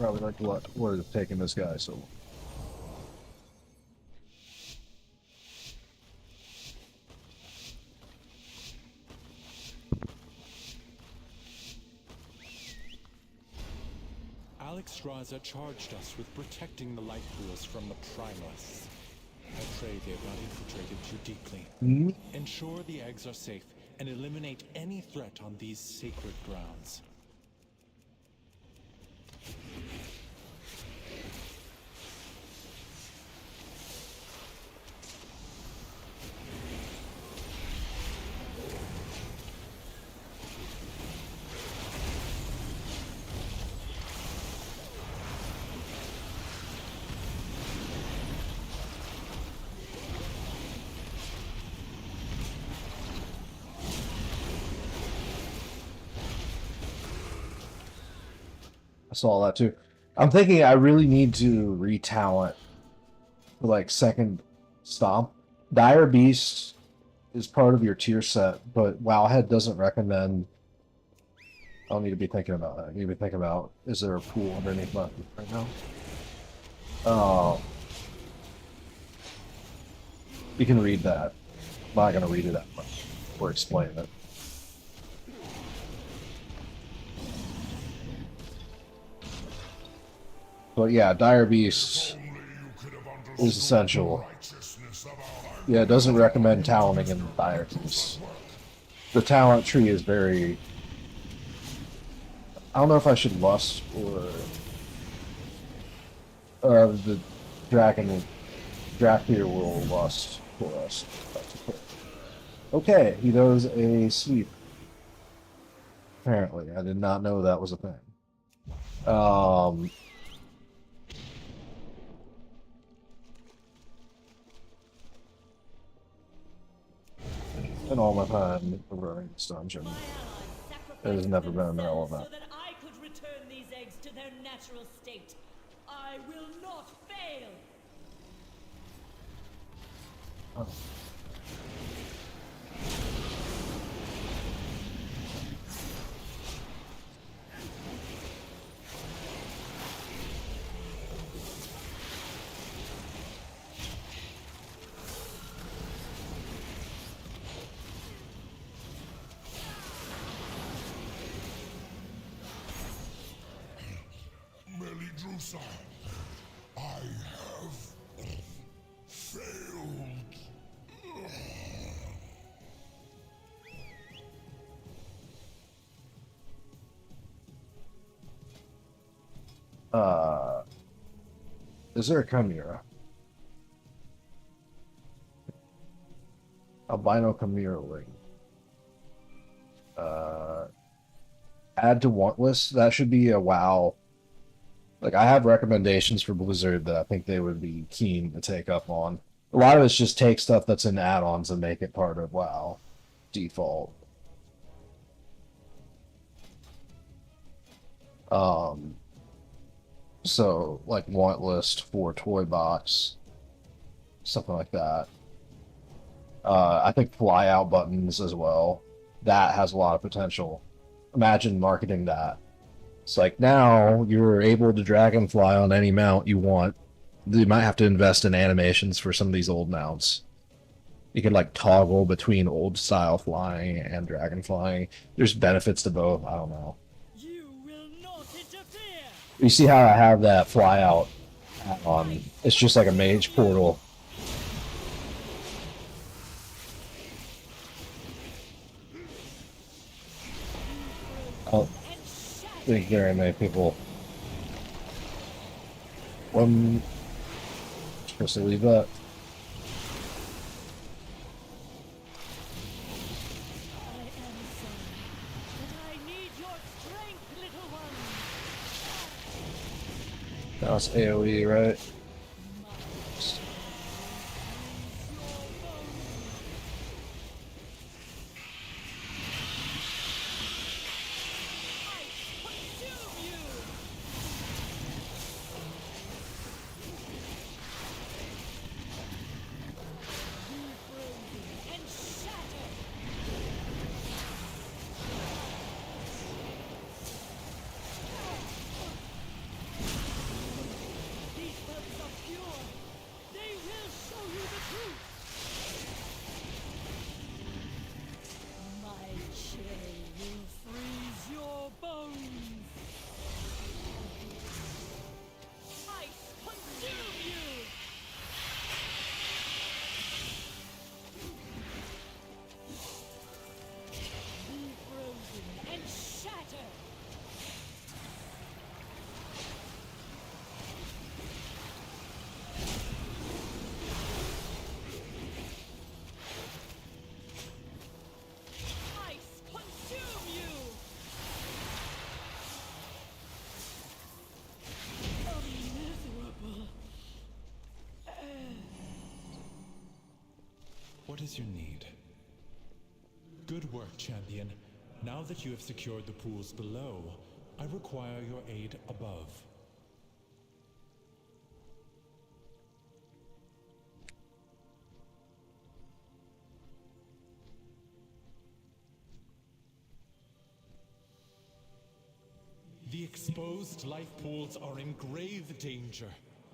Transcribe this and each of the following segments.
Probably like what would have taken this guy so long. Alex Raza charged us with protecting the light pools from the primalists. I pray they have not infiltrated too deeply. Ensure the eggs are safe and eliminate any threat on these sacred grounds. I saw that too. I'm thinking I really need to retalent for like second stomp. Dire Beast is part of your tier set, but Wowhead doesn't recommend. I don't need to be thinking about that. I need to be thinking about, is there a pool underneath my feet right now? You can read that. I'm not going to read it that much or explain it. But yeah, Dire Beast is essential. Yeah, it doesn't recommend talenting in Dire Beast. The talent tree is very... I don't know if I should lust or... the dragon... Draftier will lust for us. Okay, he does a sweep. Apparently, I did not know that was a thing. And all my time running this dungeon, it has never been relevant. So that I could return these eggs to their natural state. I will not fail. Oh. I have failed. Is there a Chimera? Albino Chimera Wing. Add to want list. That should be a WoW. Like, I have recommendations for Blizzard that I think they would be keen to take up on. A lot of it's just take stuff that's in add-ons and make it part of WoW default. So, like, want list for toy box, something like that. I think fly out buttons as well. That has a lot of potential. Imagine marketing that. It's like, now you're able to dragonfly on any mount you want. You might have to invest in animations for some of these old mounts. You can like toggle between old style flying and dragon flying. There's benefits to both. I don't know. You will not interfere. You see how I have that fly out on? It's just like a mage portal. Oh. I think very many people. Supposed to leave that. I am sorry, but I need your strength, little one. That was AoE, right? is your need? Good work, champion. Now that you have secured the pools below, I require your aid above. The exposed life pools are in grave danger.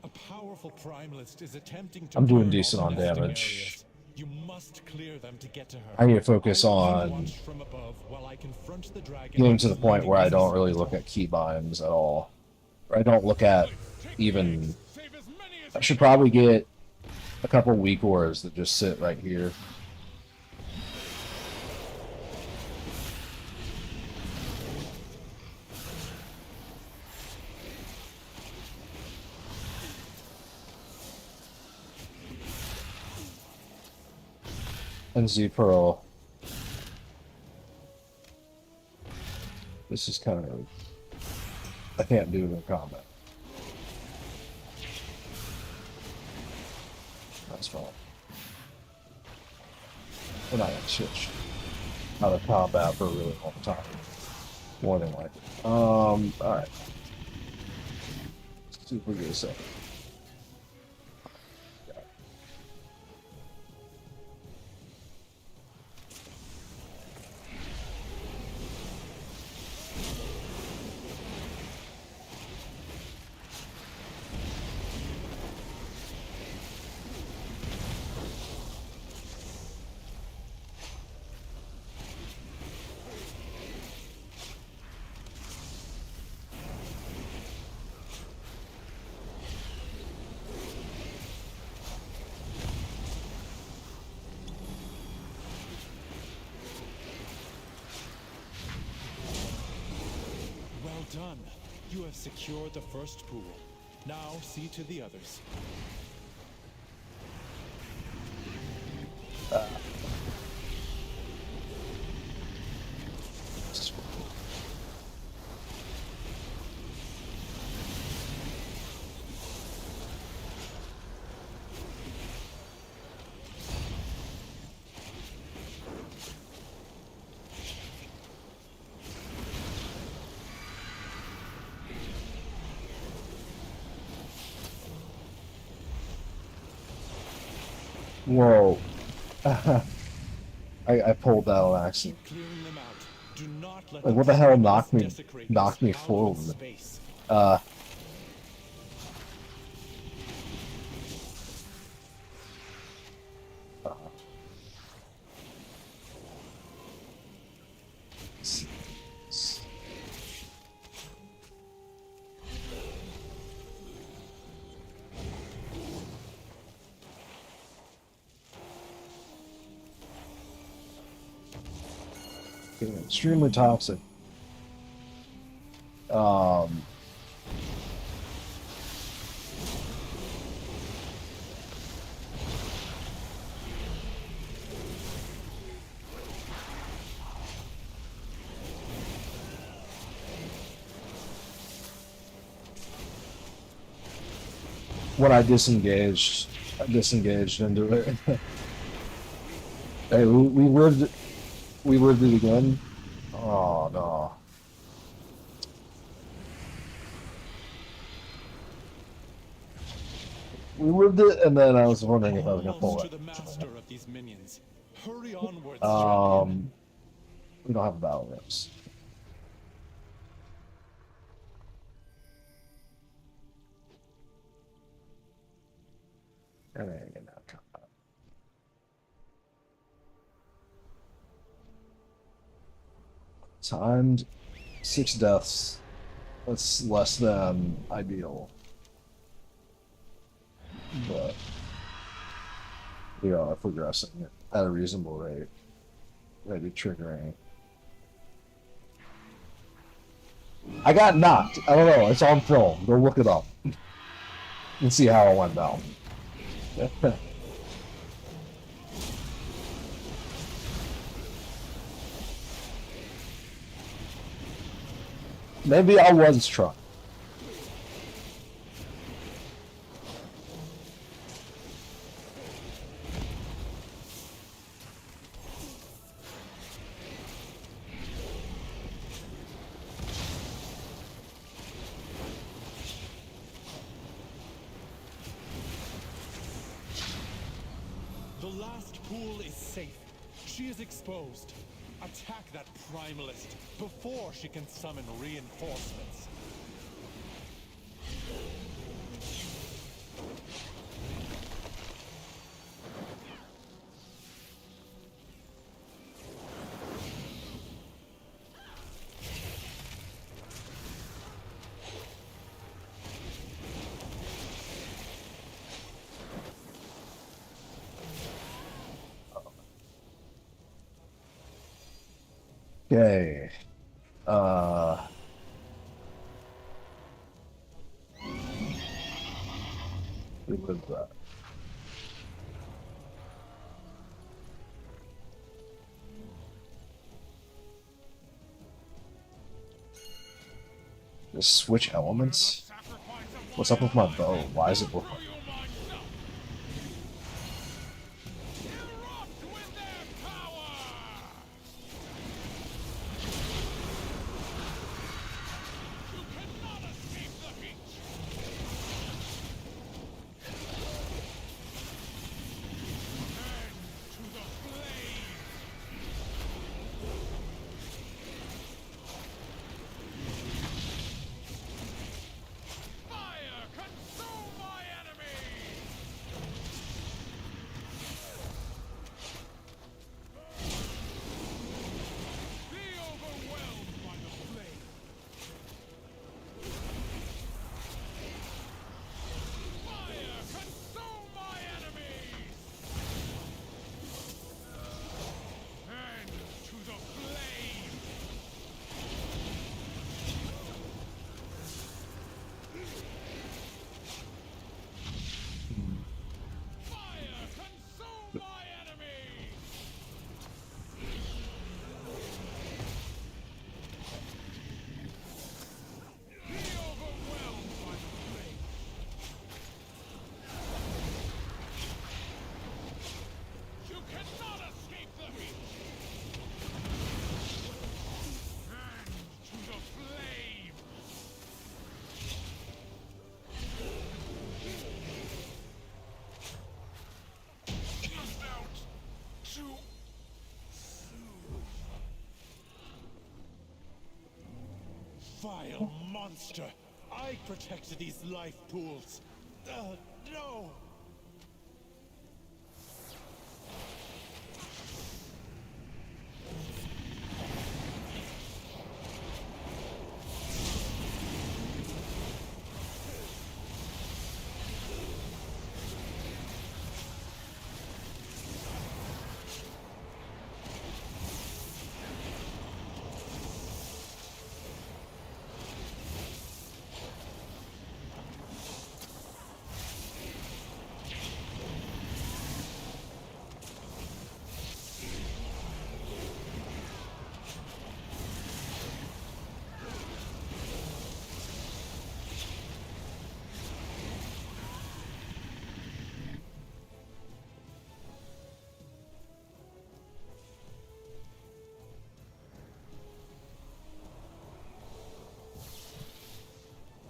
A powerful primalist is attempting to I'm doing burn decent all on the nesting damage. areas. You must clear them to get to her. I need to focus I will keep on watch from above while I confront the dragon getting that to the is point leading where I this don't really assault. look at keybinds at all. Or I don't look at even... I should probably get a couple weak ores that just sit right here. And Z Pearl. This is kind of... I can't do it in combat. That's fine. We're not gonna switch out of combat for a really long time. More than likely. Alright. Let's see if we get a second. Well done. You have secured the first pool. Now see to the others. Whoa. I pulled that on accident. Keep clearing them out. Do not let Like, the what the hell primalist knocked desecrate me this hallowed forward? space. Getting extremely toxic. When I disengaged into it. Hey, we lived it again. Oh no. We lived it, and then I was wondering if I was gonna pull Almost it. to the master of these minions. Hurry onwards, champion. We don't have a battle ropes. And then again, now combat. Timed 6 deaths. That's less than ideal. But we are progressing at a reasonable rate. Ready triggering. I got knocked. I don't know. It's on film. Go look it up. And see how it went down. Maybe I was trying. last pool is safe. She is exposed. Attack that primalist before she can summon reinforcements. Okay. Who was that? Just switch elements? What's up with my bow? Why is it working? Vile monster! I protected these life pools! No!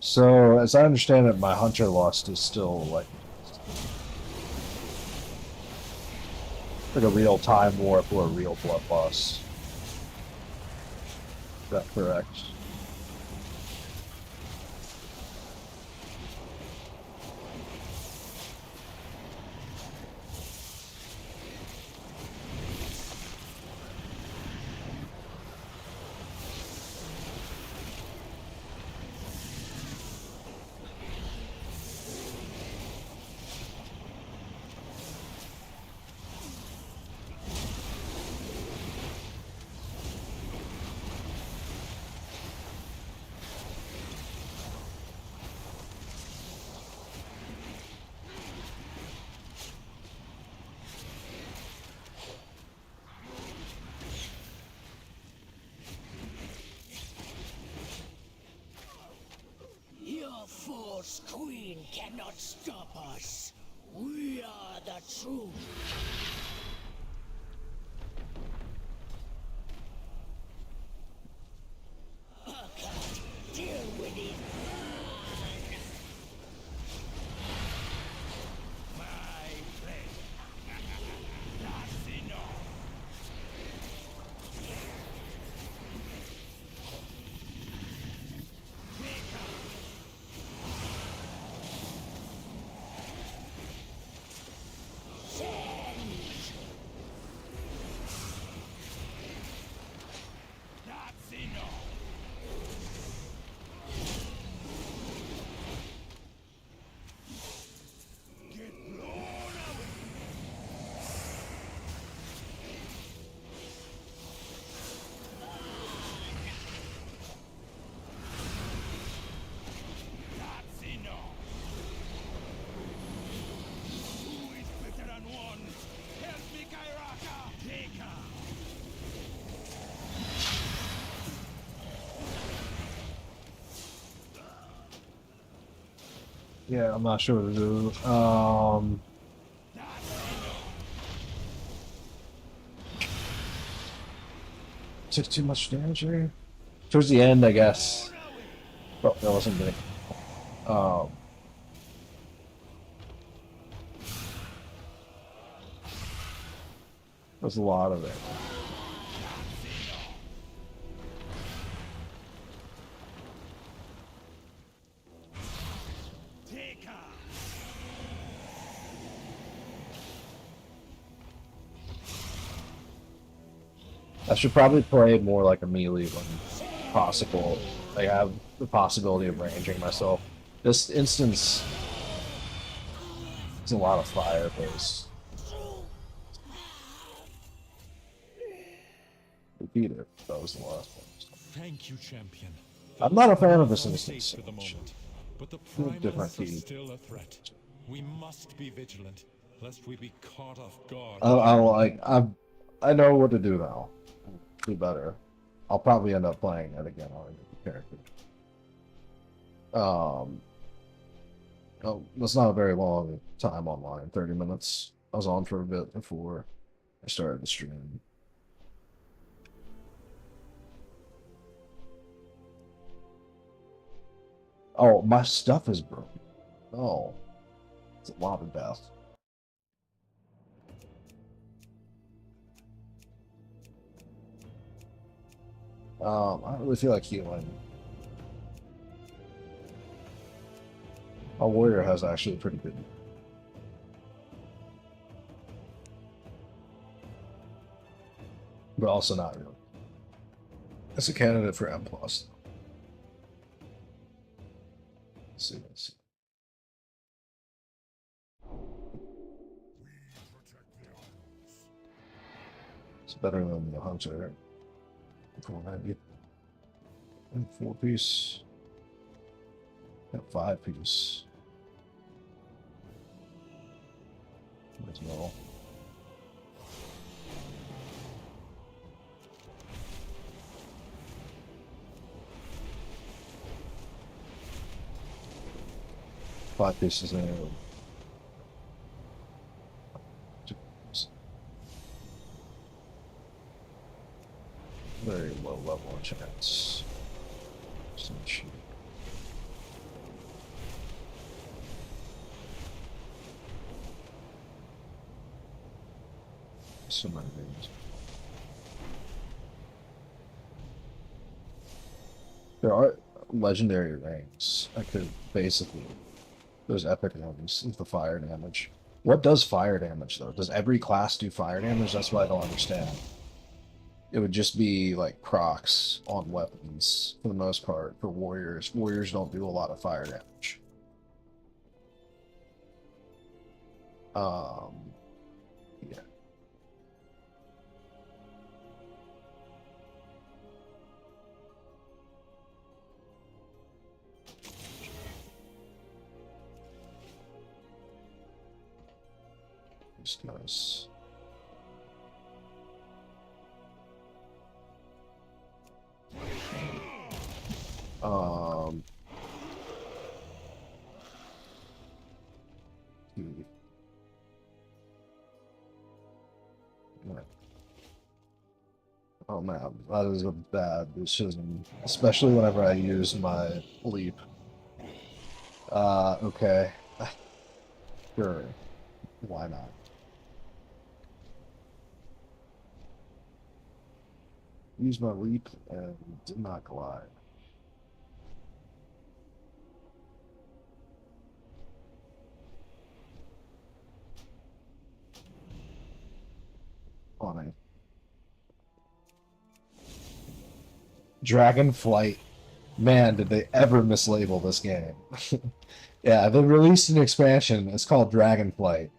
So, as I understand it, my hunter lust is still like a real time warp or a real bloodlust. Is that correct? Your false queen cannot stop us. We are the truth. Deal with it. My friend. Yeah, I'm not sure what to do. Took too much damage here. Towards the end, I guess. Oh, that wasn't good. There's a lot of it. I should probably play more like a melee when possible. Like I have the possibility of ranging myself. This instance is a lot of fire based. Repeat it. That was the last one. Thank you, champion. I'm not a fan of this Safe instance. for the moment, but the Different primals are team. still a threat. We must be vigilant, lest we be caught off guard. I know what to do now. Do better. I'll probably end up playing it again on a different character. Oh, that's not a very long time online. 30 minutes. I was on for a bit before I started the stream. Oh, my stuff is broken. Oh, it's a lot of death. I don't really feel like healing. Our warrior has actually pretty good. But also not really. It's a candidate for M+. Let's see. It's better than the hunter. 490. And 4-piece. And 5-piece. As well. Five pieces in a very low level of chance. Some cheap. So many things. There are legendary ranks. I could basically those epic ones with the fire damage. What does fire damage though? Does every class do fire damage? That's what I don't understand. It would just be like procs on weapons for the most part for warriors. Warriors don't do a lot of fire damage. Yeah. Just nice. Oh man, that is a bad decision, especially whenever I use my leap. Okay. Sure. Why not? Use my leap and did not glide. Funny. Dragonflight. Man, did they ever mislabel this game. Yeah, they released an expansion. It's called Dragonflight.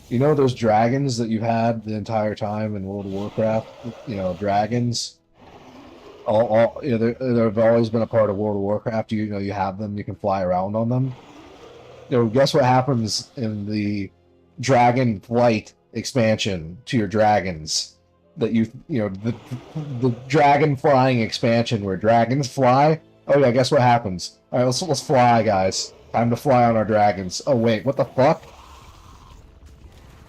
You know those dragons that you've had the entire time in World of Warcraft? You know, dragons. You know, they've always been a part of World of Warcraft. You know, you have them. You can fly around on them. You know, guess what happens in the Dragonflight expansion to your dragons? That you know, the dragon flying expansion where dragons fly. Oh yeah, guess what happens? All right, let's fly, guys. Time to fly on our dragons. Oh wait, what the fuck?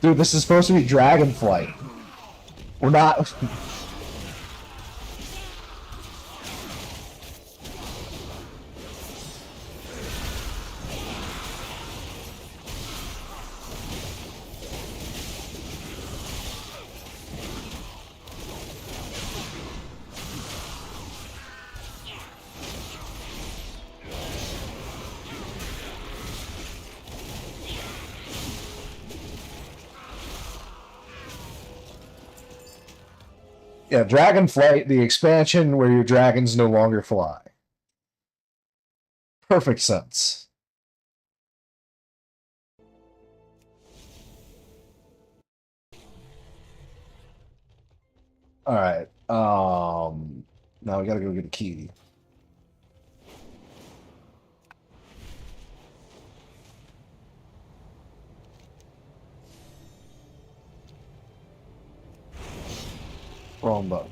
Dude, this is supposed to be dragon flight. We're not. Yeah, Dragon Flight, the expansion where your dragons no longer fly. Perfect sense. All right. Now we gotta go get a key. Wrong button.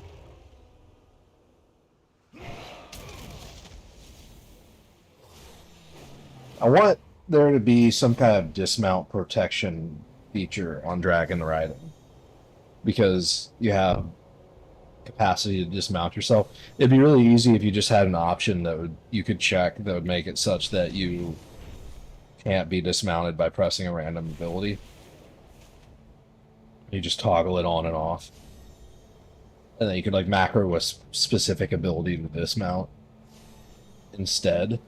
I want there to be some kind of dismount protection feature on Dragon Riding because you have capacity to dismount yourself. It'd be really easy if you just had an option that would you could check that would make it such that you can't be dismounted by pressing a random ability. You just toggle it on and off. And then you could like macro a specific ability to dismount instead.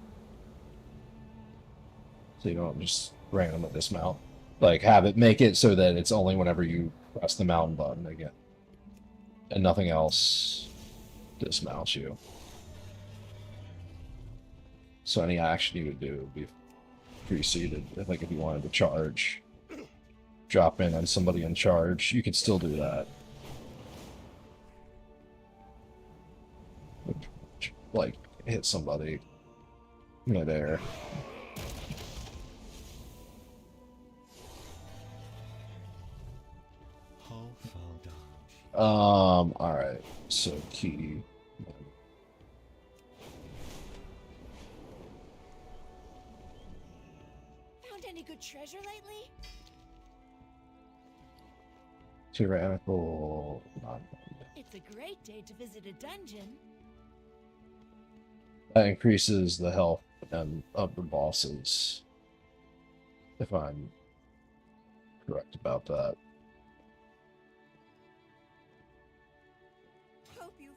So you don't just randomly dismount. Like have it make it so that it's only whenever you press the mountain button again. And nothing else dismounts you. So any action you would do would be preceded. Like if you wanted to charge, drop in on somebody in charge, you could still do that. Like hit somebody midair. Alright. So key. Found any good treasure lately? Tyrannical. It's a great day to visit a dungeon. That increases the health and of the bosses. If I'm correct about that.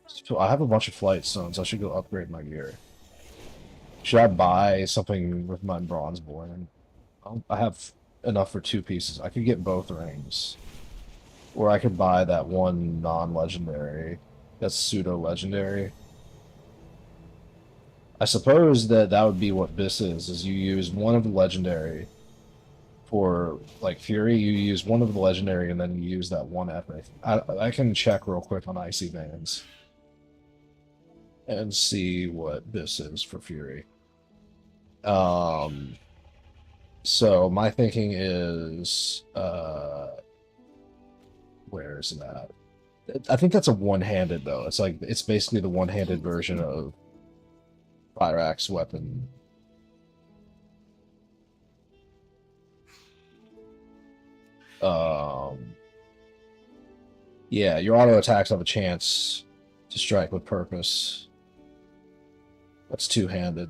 So I have a bunch of flight stones. I should go upgrade my gear. Should I buy something with my Bronzeborn? I have enough for 2 pieces. I could get both rings. Or I could buy that one non-legendary. That's pseudo-legendary. I suppose that that would be what this is you use one of the legendary for, like, Fury, you use one of the legendary and then you use that one epic. I can check real quick on Icy Veins and see what this is for Fury. So my thinking is, where is that? I think that's a one-handed though. It's like it's basically the one-handed version of Fire Axe weapon. Yeah, your auto attacks have a chance to strike with purpose. That's two-handed.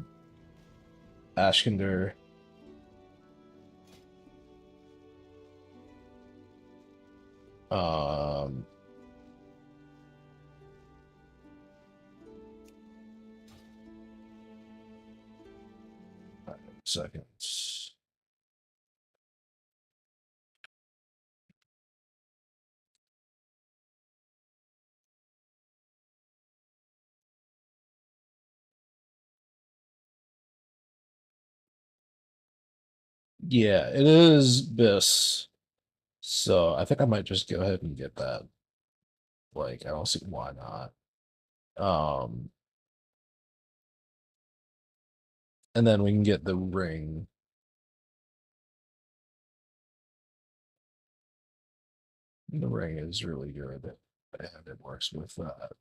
Ashkender. Um, 5 seconds. Yeah, it is this. So I think I might just go ahead and get that. Like, I don't see why not. Um, and then we can get the ring. The ring is really good, and it works with that.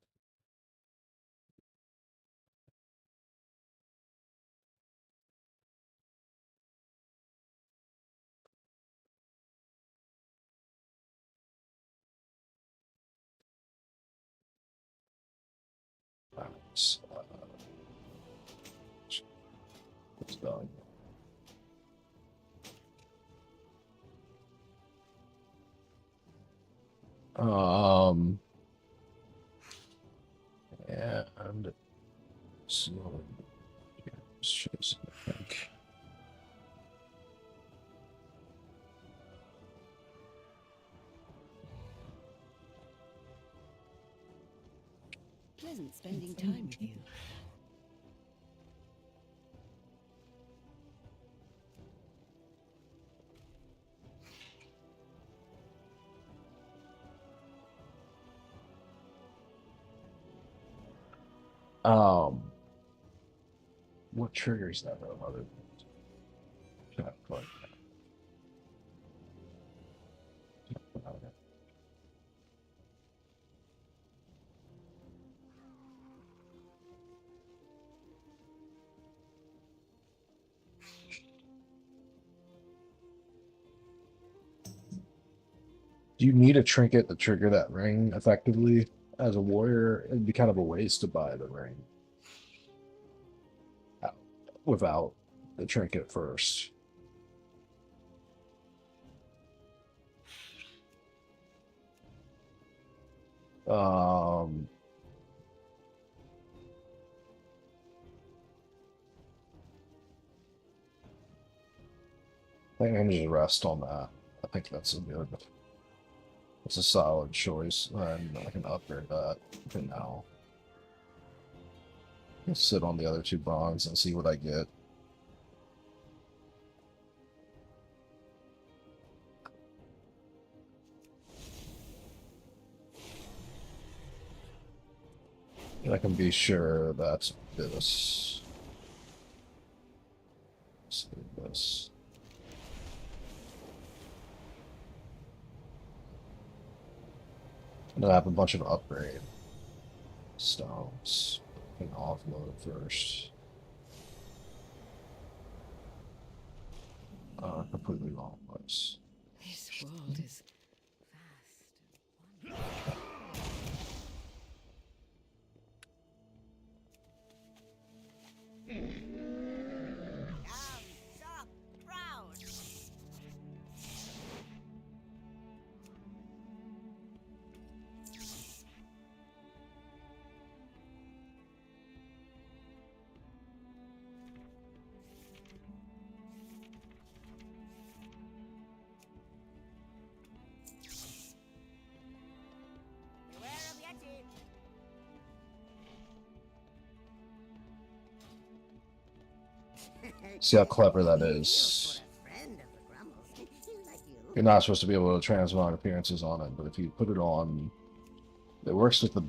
What's going on? And so chasing, I think. Pleasant spending time with you. What triggers that other Do you need a trinket to trigger that ring effectively? As a warrior, it'd be kind of a waste to buy the ring without the trinket first. I think I'm just rest on that. I think that's a good. It's a solid choice, and I can upgrade that for now. Let's sit on the other two bonds and see what I get. And I can be sure that's this. Let's do this. And I have a bunch of upgrade stones. I can offload first. Completely wrong place. This world is vast and wonderful. See how clever that is. You're not supposed to be able to transmog appearances on it, but if you put it on, it works with the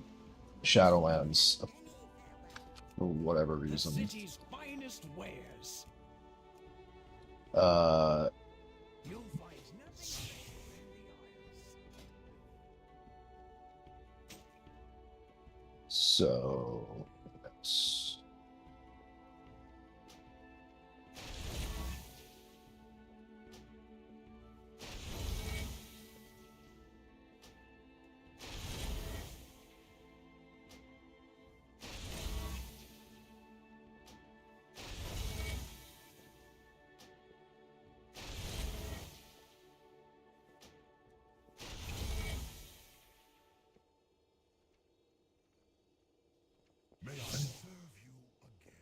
Shadowlands for whatever reason. The city's finest wares. You'll find nothing in the Isles. So that's May I serve you again?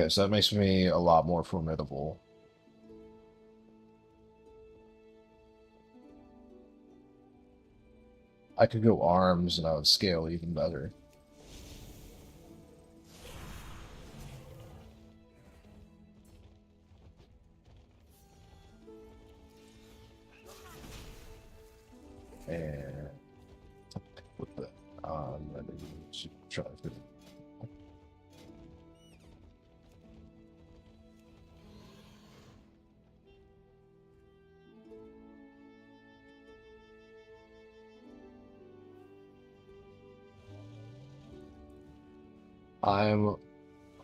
okay, so that makes me a lot more formidable. I could go arms and I would scale even better. And with the let me try to. I'm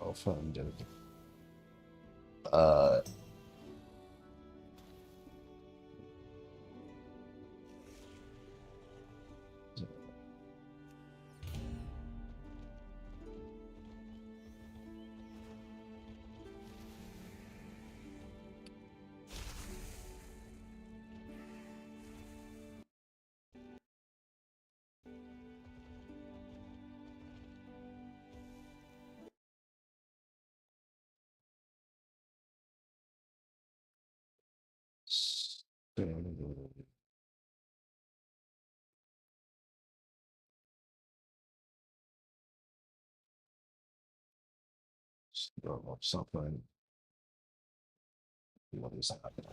offended. Something. What is happening?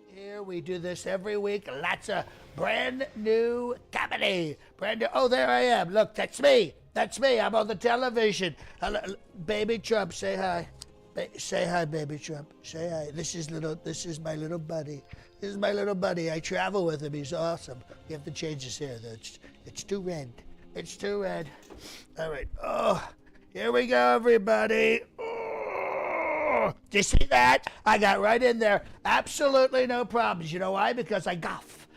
Here we do this every week. Lots of brand new comedy. Brand new. Oh, there I am. Look, that's me. That's me. I'm on the television. Hello, baby Trump, say hi. Say hi, baby Trump. Say hi. This is my little buddy. This is my little buddy. I travel with him. He's awesome. You have to change his hair though. It's too red. It's too red. All right. Oh, here we go, everybody. Oh, do you see that? I got right in there. Absolutely no problems. You know why? Because I guff,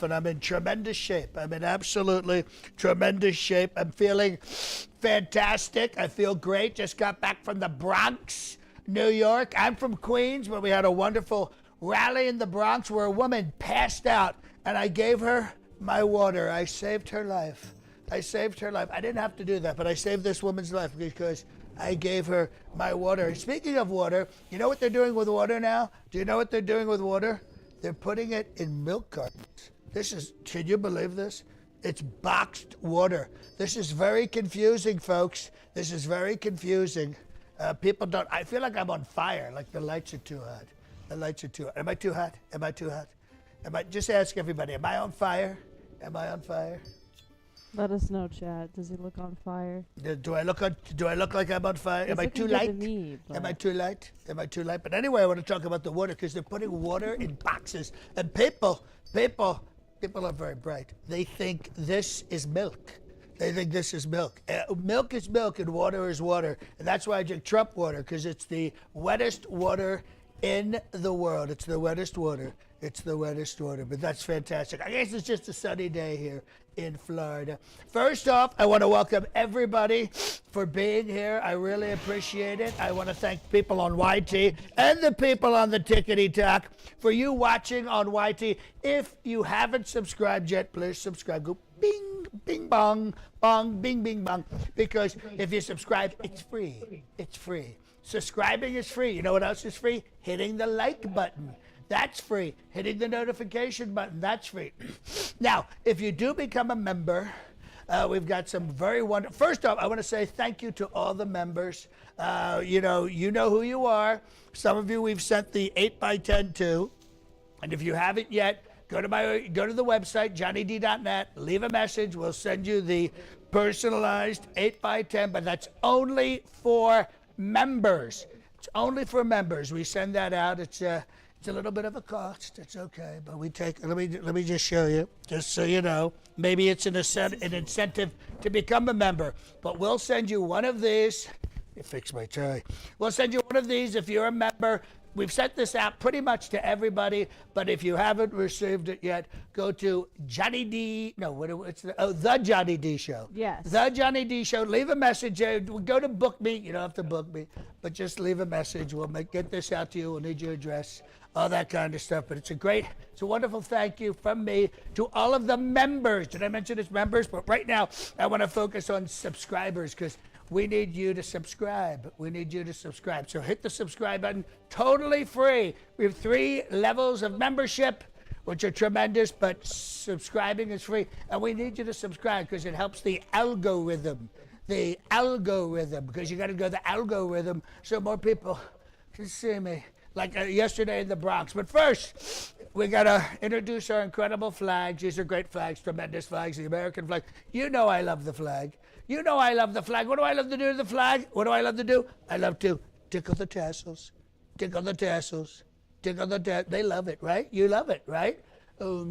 and I'm in tremendous shape. I'm in absolutely tremendous shape. I'm feeling fantastic. I feel great. Just got back from the Bronx, New York. I'm from Queens, but we had a wonderful rally in the Bronx where a woman passed out, and I gave her my water. I saved her life. I saved her life. I didn't have to do that, but I saved this woman's life because I gave her my water. Speaking of water, you know what they're doing with water now? Do you know what they're doing with water? They're putting it in milk cartons. Can you believe this? It's boxed water. This is very confusing, folks. This is very confusing. People don't, I feel like I'm on fire, like the lights are too hot. The lights are too hot. Am I too hot? Am I too hot? Just ask everybody, am I on fire? Am I on fire? Let us know, Chad. Does he look on fire? Do I look like I'm on fire? He's Am I looking too good to light? me, Am I but- too light? Am I too light? But anyway, I want to talk about the water because they're putting water in boxes, and people are very bright. They think this is milk. They think this is milk. Milk is milk, and water is water, and that's why I drink Trump water because it's the wettest water in the world. It's the wettest water. It's the wettest water, but that's fantastic. I guess it's just a sunny day here in Florida. First off, I want to welcome everybody for being here. I really appreciate it. I want to thank people on YT and the people on the Tickety Talk for you watching on YT. If you haven't subscribed yet, please subscribe. Go bing, bing, bong, bong, bing, bing, bong. Because if you subscribe, it's free. It's free. Subscribing is free. You know what else is free? Hitting the like button. That's free. Hitting the notification button, that's free. Now, if you do become a member, we've got some very wonderful. First off, I want to say thank you to all the members. You know who you are. Some of you we've sent the 8x10 to. And if you haven't yet, go to the website, johnnyd.net, leave a message. We'll send you the personalized 8x10, but that's only for members. It's only for members. We send that out. It's a little bit of a cost. It's okay, but we take. Let me just show you, just so you know. Maybe it's an incentive to become a member. But we'll send you one of these. You fix my tie. We'll send you one of these if you're a member. We've sent this out pretty much to everybody, but if you haven't received it yet, go to Johnny D. No, the Johnny D Show. Yes. The Johnny D Show. Leave a message. Go to book me. You don't have to book me, but just leave a message. We'll get this out to you. We'll need your address, all that kind of stuff. But it's a wonderful thank you from me to all of the members. Did I mention it's members? But right now, I want to focus on subscribers because we need you to subscribe. We need you to subscribe. So hit the subscribe button, totally free. We have 3 levels of membership, which are tremendous, but subscribing is free. And we need you to subscribe because it helps the algorithm. Because you got to go the algorithm so more people can see me. Like yesterday in the Bronx. But first, we got to introduce our incredible flags. These are great flags, tremendous flags, the American flag. You know I love the flag. You know I love the flag. What do I love to do to the flag? What do I love to do? I love to tickle the tassels. Tickle the tassels. Tickle the tassels. They love it, right? You love it, right? Oh,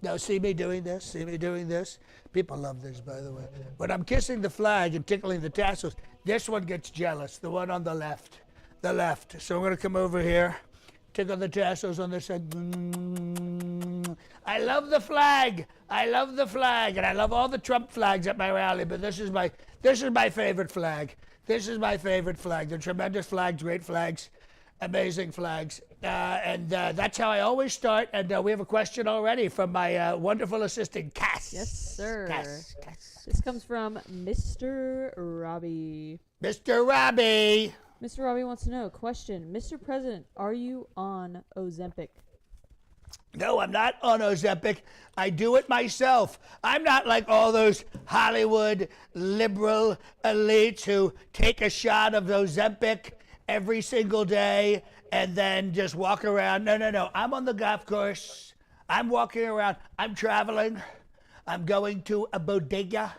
now see me doing this? See me doing this? People love this, by the way. When I'm kissing the flag and tickling the tassels, this one gets jealous, the one on the left. The left. So I'm going to come over here, tickle the tassels on this side. I love the flag. I love the flag, and I love all the Trump flags at my rally, but this is my favorite flag. This is my favorite flag. They're tremendous flags, great flags, amazing flags. And that's how I always start. And we have a question already from my wonderful assistant, Cass. Yes, sir. Cass. This comes from Mr. Robbie. Mr. Robbie. Mr. Robbie wants to know, question, Mr. President, are you on Ozempic? No, I'm not on Ozempic. I do it myself. I'm not like all those Hollywood liberal elites who take a shot of Ozempic every single day and then just walk around. No. I'm on the golf course. I'm walking around. I'm traveling. I'm going to a bodega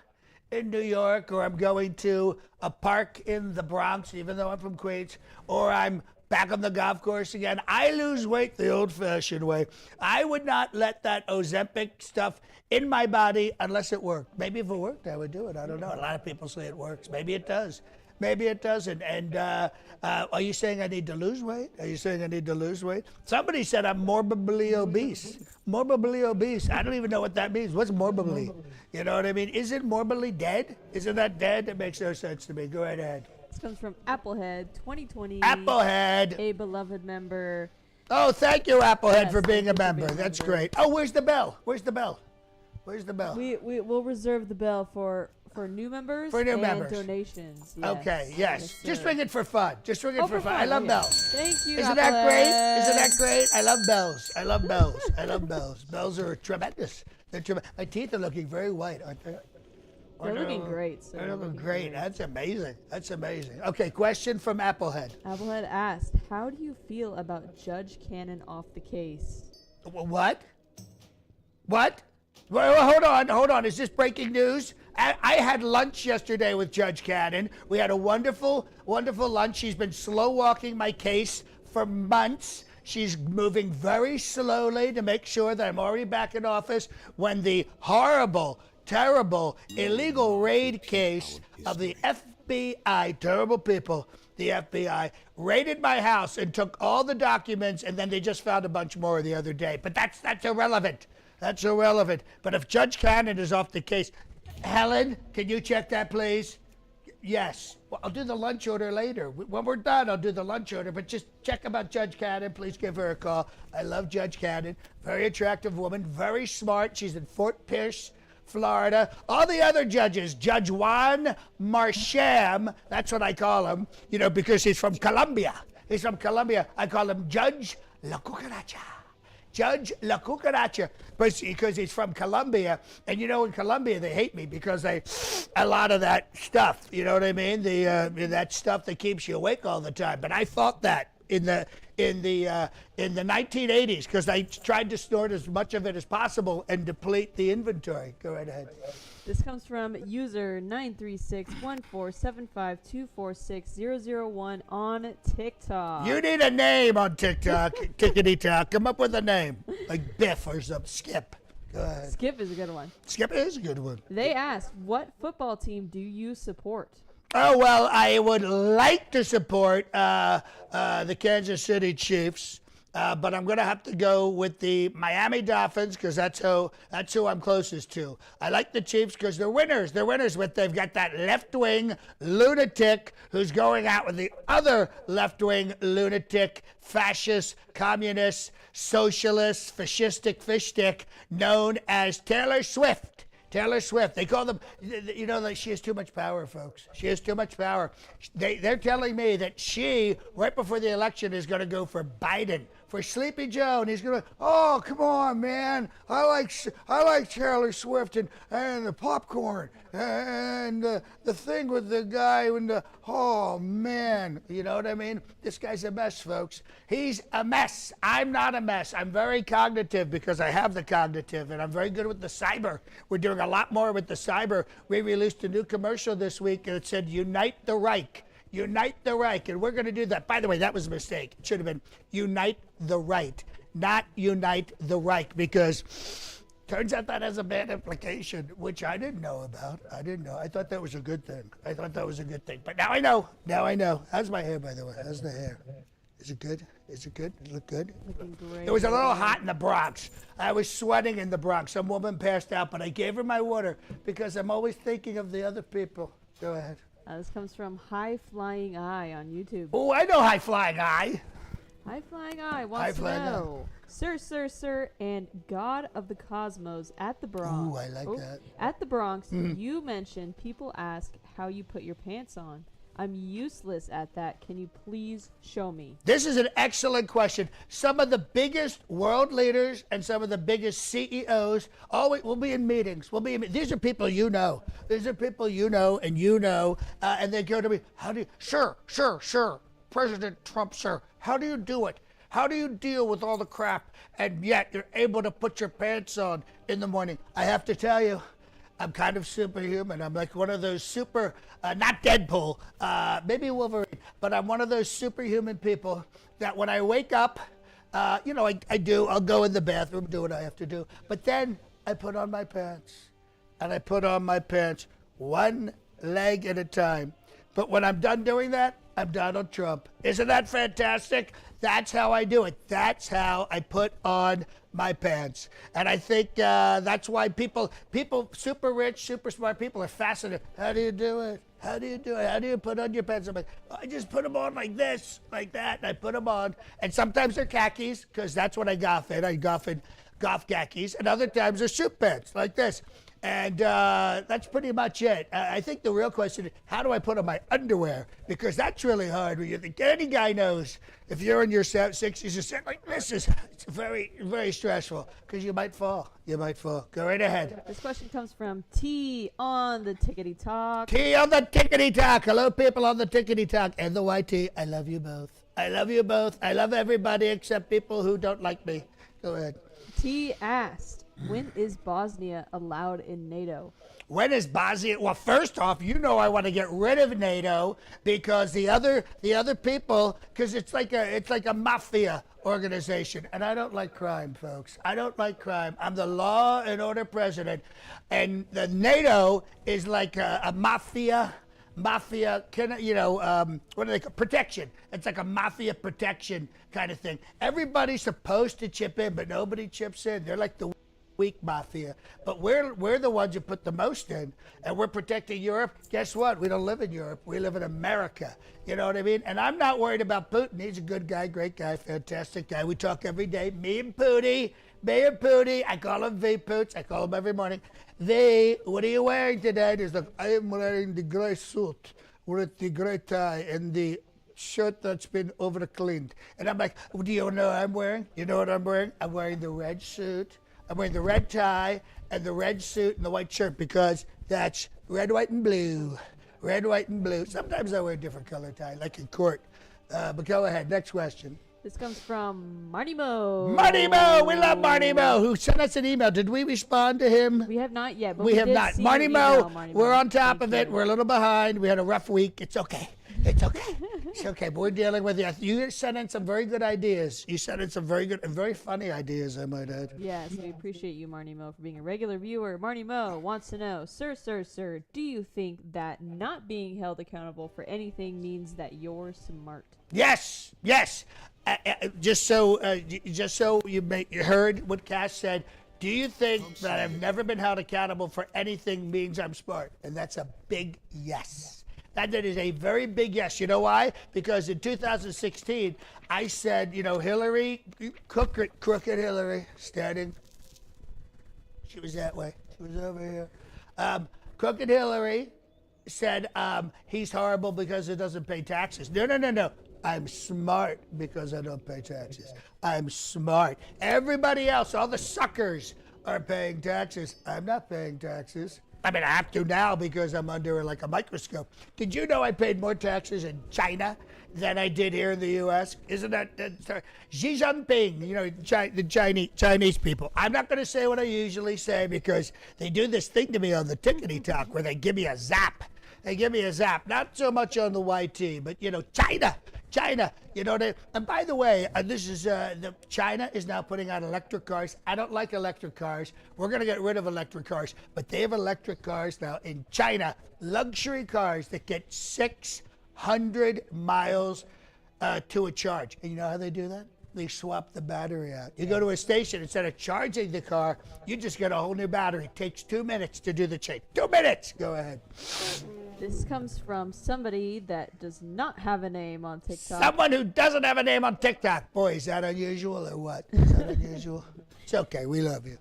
in New York, or I'm going to a park in the Bronx, even though I'm from Queens, or I'm back on the golf course again. I lose weight the old-fashioned way. I would not let that Ozempic stuff in my body unless it worked. Maybe if it worked, I would do it. I don't know. A lot of people say it works. Maybe it does. Maybe it doesn't. And are you saying I need to lose weight? Are you saying I need to lose weight? Somebody said I'm morbidly obese. Morbidly obese. I don't even know what that means. What's morbidly? You know what I mean? Isn't morbidly dead? Isn't that dead? That makes no sense to me. Go right ahead. This comes from Applehead 2020. Applehead. A beloved member. Oh, thank you, Applehead, Yes, for being thank a you for member. being a That's member. great. Oh, where's the bell? Where's the bell? Where's the bell? We'll reserve the bell for new members For new and members. donations. Yes. Okay, yes. Just sir. ring it for fun. Just ring it Oh, for for fun. I fun, love okay. bells. Thank you, Isn't that great? Isn't Applehead. that great? I love bells. I love bells. I love bells. Bells are tremendous. They're my teeth are looking very white, aren't they? They're looking great, sir. They're looking great. That's amazing. That's amazing. Okay, question from Applehead. Applehead asked, how do you feel about Judge Cannon off the case? What? What? Well, hold on. Is this breaking news? I had lunch yesterday with Judge Cannon. We had a wonderful, wonderful lunch. She's been slow walking my case for months. She's moving very slowly to make sure that I'm already back in office when the horrible, terrible, illegal raid case of the FBI, terrible people, the FBI, raided my house and took all the documents, and then they just found a bunch more the other day. But that's irrelevant. That's irrelevant. But if Judge Cannon is off the case, Helen, can you check that, please? Yes. Well, I'll do the lunch order later. When we're done, I'll do the lunch order. But just check about Judge Cannon. Please give her a call. I love Judge Cannon. Very attractive woman. Very smart. She's in Fort Pierce, Florida. All the other judges, Judge Juan Marsham, that's what I call him, because he's from Colombia. He's from Colombia. I call him Judge La Cucaracha. Judge La Cucaracha, because he's from Colombia, and in Colombia they hate me because a lot of that stuff, you know what I mean? That stuff that keeps you awake all the time. But I fought that in the 1980s because I tried to snort as much of it as possible and deplete the inventory. Go right ahead. This comes from user 936-1475246-001 on TikTok. You need a name on TikTok, Tickety Talk. Come up with a name, like Biff or something. Skip. Go ahead. Skip is a good one. Skip is a good one. They asked, what football team do you support? Oh, well, I would like to support the Kansas City Chiefs, but I'm going to have to go with the Miami Dolphins because that's who I'm closest to. I like the Chiefs because they're winners. They've got that left-wing lunatic who's going out with the other left-wing lunatic, fascist, communist, socialist, fascistic fish stick known as Taylor Swift. Taylor Swift. They call them, she has too much power, folks. She has too much power. They're telling me that she, right before the election, is going to go for Biden, for Sleepy Joe, and he's going to, oh, come on, man. I like Taylor Swift and the popcorn and the thing with the guy and oh, man. You know what I mean? This guy's a mess, folks. He's a mess. I'm not a mess. I'm very cognitive because I have the cognitive, and I'm very good with the cyber. We're doing a lot more with the cyber. We released a new commercial this week, and it said, Unite the Reich. Unite the Reich, and we're going to do that. By the way, that was a mistake. It should have been Unite the Right. not unite the Reich, because turns out that has a bad implication, which I didn't know about. I didn't know. I thought that was a good thing. But now I know. How's my hair, by the way? How's the hair? Is it good? Does it look good? Looking great. It was a little hot in the Bronx. I was sweating in the Bronx. Some woman passed out, but I gave her my water because I'm always thinking of the other people. Go ahead. This comes from High Flying Eye on YouTube. Oh, I know High Flying Eye. High Flying Eye wants to know, Sir, and God of the Cosmos at the Bronx. Ooh, I like that. At the Bronx, you mentioned people ask how you put your pants on. I'm useless at that. Can you please show me? This is an excellent question. Some of the biggest world leaders and some of the biggest CEOs will be in meetings. These are people you know. These are people you know, and they go to me, how do you, sir, President Trump, sir, how do you do it? How do you deal with all the crap and yet you're able to put your pants on in the morning? I have to tell you, I'm kind of superhuman. I'm like one of those not Deadpool, maybe Wolverine, but I'm one of those superhuman people that when I wake up, I'll go in the bathroom, do what I have to do. But then I put on my pants, and I put on my pants one leg at a time. But when I'm done doing that, I'm Donald Trump. Isn't that fantastic? That's how I do it. That's how I put on my pants. And I think that's why people, super rich, super smart people are fascinated. How do you do it? How do you put on your pants? I'm like, I just put them on like this, like that, and I put them on. And sometimes they're khakis, because that's what I golf in. I golf in golf khakis. And other times they're suit pants, like this. And that's pretty much it. I think the real question is, how do I put on my underwear? Because that's really hard. When you think any guy knows, if you're in your 60s, you sit like this, it's very, very stressful because you might fall. Go right ahead. This question comes from T on the Tickety Talk. T on the Tickety Talk. Hello, people on the Tickety Talk and the YT. I love you both. I love everybody except people who don't like me. Go ahead. T asked, when is Bosnia allowed in NATO? When is Bosnia? Well, first off, I want to get rid of NATO because the other people, because it's like a mafia organization, and I don't like crime, folks. I don't like crime. I'm the law and order president, and the NATO is like a mafia. What do they call protection? It's like a mafia protection kind of thing. Everybody's supposed to chip in, but nobody chips in. They're like the weak mafia, but we're the ones who put the most in, and we're protecting Europe. Guess what? We don't live in Europe. We live in America. You know what I mean? And I'm not worried about Putin. He's a good guy, great guy, fantastic guy. We talk every day. Me and Pootie. I call him V Poots. I call him every morning. V, what are you wearing today? He's like, I am wearing the gray suit with the gray tie and the shirt that's been over cleaned. And I'm like, do you know what I'm wearing? You know what I'm wearing? I'm wearing the red suit. I'm wearing the red tie and the red suit and the white shirt because that's red, white, and blue. Red, white, and blue. Sometimes I wear a different color tie, like in court. But go ahead. Next question. This comes from Marty Mo. Marty Mo! We love Marty Mo, who sent us an email. Did we respond to him? We have not yet, but we have did not. see Marty your Mo, email, Marty we're Mo. on top Thank of it. you. We're a little behind. We had a rough week. It's okay. It's okay, but we're dealing with it. You sent in some very good ideas. You sent in some very good and very funny ideas, I might add. Yes, we appreciate you, Marty Mo, for being a regular viewer. Marty Mo wants to know, Sir, do you think that not being held accountable for anything means that you're smart? Yes. Just so you heard what Cass said. Do you think that I've never been held accountable for anything means I'm smart? And that's a big yes. That is a very big yes. You know why? Because in 2016, I said, Hillary, crooked Hillary, standing. She was that way. She was over here. Crooked Hillary said he's horrible because he doesn't pay taxes. No. I'm smart because I don't pay taxes. I'm smart. Everybody else, all the suckers, are paying taxes. I'm not paying taxes. I mean, I have to now because I'm under a microscope. Did you know I paid more taxes in China than I did here in the U.S.? Isn't that Xi Jinping? The Chinese people. I'm not going to say what I usually say because they do this thing to me on the Tickety Talk where they give me a zap. Not so much on the YT, but China. China. You know, and by the way, this is China is now putting out electric cars. I don't like electric cars. We're going to get rid of electric cars, but they have electric cars now in China, luxury cars that get 600 miles to a charge. And you know how they do that? They swap the battery out. You go to a station, instead of charging the car, you just get a whole new battery. It takes 2 minutes to do the change. 2 minutes! Go ahead. This comes from somebody that does not have a name on TikTok. Someone who doesn't have a name on TikTok. Boy, is that unusual or what? Is that unusual? It's okay. We love you.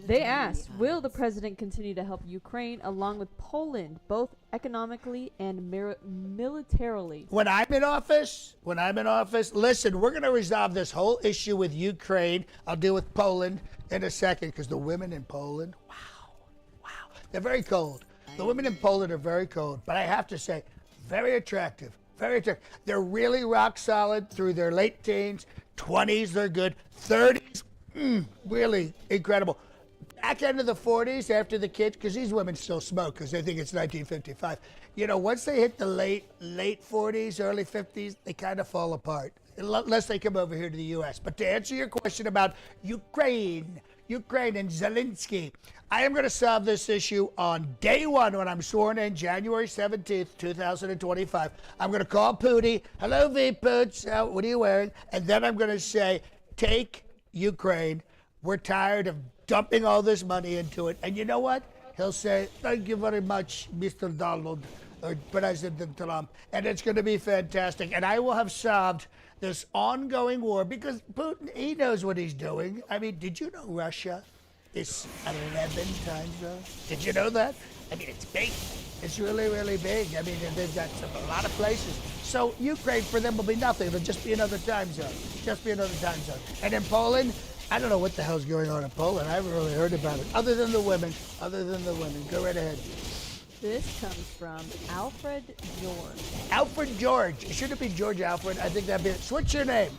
They asked, will the president continue to help Ukraine along with Poland, both economically and militarily? When I'm in office, listen, we're going to resolve this whole issue with Ukraine. I'll deal with Poland in a second, because the women in Poland, wow, they're very cold. The women in Poland are very cold, but I have to say, very attractive, very attractive. They're really rock solid through their late teens, 20s, they're good, 30s, really incredible. Back end of the 40s, after the kids, because these women still smoke because they think it's 1955. You know, once they hit the late 40s, early 50s, they kind of fall apart, unless they come over here to the U.S. But to answer your question about Ukraine and Zelensky, I am going to solve this issue on day one when I'm sworn in, January 17th, 2025. I'm going to call Pooty. Hello, V-Poots. What are you wearing? And then I'm going to say, take Ukraine. We're tired of dumping all this money into it. And you know what? He'll say, thank you very much, Mr. Donald, or President Trump. And it's going to be fantastic. And I will have solved this ongoing war, because Putin, he knows what he's doing. I mean, did you know Russia is 11 time zone? Did you know that? I mean, it's big. It's really, really big. I mean, they've got a lot of places. So Ukraine for them will be nothing. It'll just be another time zone. Just be another time zone. And in Poland, I don't know what the hell's going on in Poland. I haven't really heard about it. Other than the women. Go right ahead. This comes from Alfred George. Alfred George. Should it be George Alfred? I think that'd be it. Switch your name.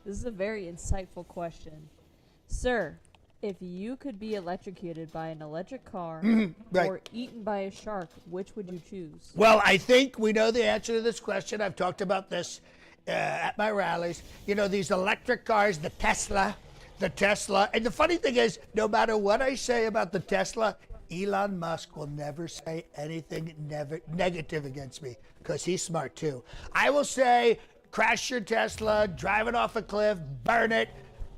This is a very insightful question. Sir, if you could be electrocuted by an electric car right. or eaten by a shark, which would you choose? Well, I think we know the answer to this question. I've talked about this at my rallies. You know, these electric cars, the Tesla. And the funny thing is, no matter what I say about the Tesla, Elon Musk will never say anything negative against me, because he's smart too. I will say, crash your Tesla, drive it off a cliff, burn it.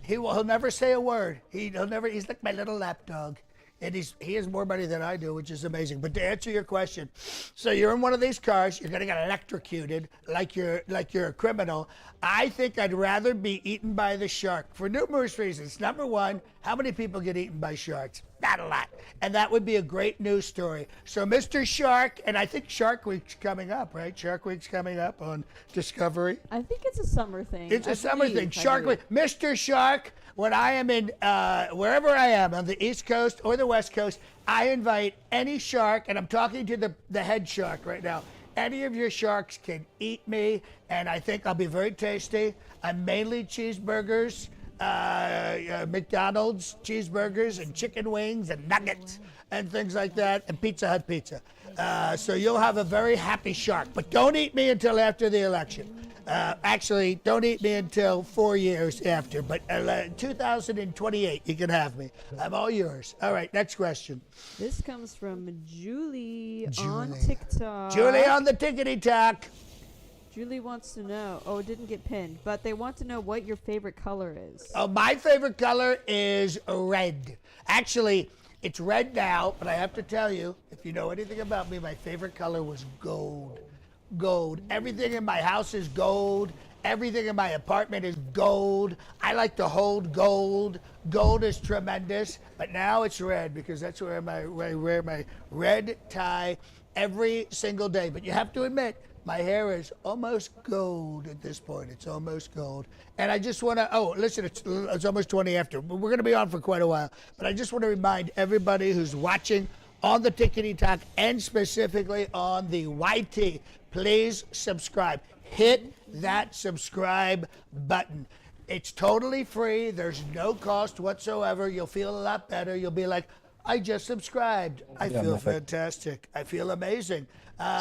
He'll never say a word. He's like my little lapdog. And he has more money than I do, which is amazing. But to answer your question, so you're in one of these cars, you're gonna get electrocuted like you're a criminal. I think I'd rather be eaten by the shark for numerous reasons. Number one, how many people get eaten by sharks? Not a lot. And that would be a great news story. So Mr. Shark, and I think Shark Week's coming up, right? Shark Week's coming up on Discovery. I think it's a summer thing. It's a summer thing. Shark Week. Mr. Shark, when I am in wherever I am, on the East Coast or the West Coast, I invite any shark, and I'm talking to the head shark right now. Any of your sharks can eat me, and I think I'll be very tasty. I'm mainly cheeseburgers, McDonald's cheeseburgers and chicken wings and nuggets and things like that, and Pizza Hut pizza. So you'll have a very happy shark. But don't eat me until after the election. Actually, don't eat me until 4 years after. But 2028, you can have me. I'm all yours. All right, next question. This comes from Julie on TikTok. Julie on the tickety talk. Julie wants to know. Oh, it didn't get pinned, but they want to know what your favorite color is. Oh, my favorite color is red. Actually, it's red now, but I have to tell you, if you know anything about me, my favorite color was gold. Gold. Everything in my house is gold. Everything in my apartment is gold. I like to hold gold. Gold is tremendous, but now it's red because that's where I wear my red tie every single day. But you have to admit, my hair is almost gold at this point. It's almost gold. And I just want to, listen, it's almost 20 after. We're going to be on for quite a while. But I just want to remind everybody who's watching on the Tickety Talk and specifically on the YT, please subscribe. Hit that subscribe button. It's totally free. There's no cost whatsoever. You'll feel a lot better. You'll be like, I just subscribed. I feel fantastic. I feel amazing.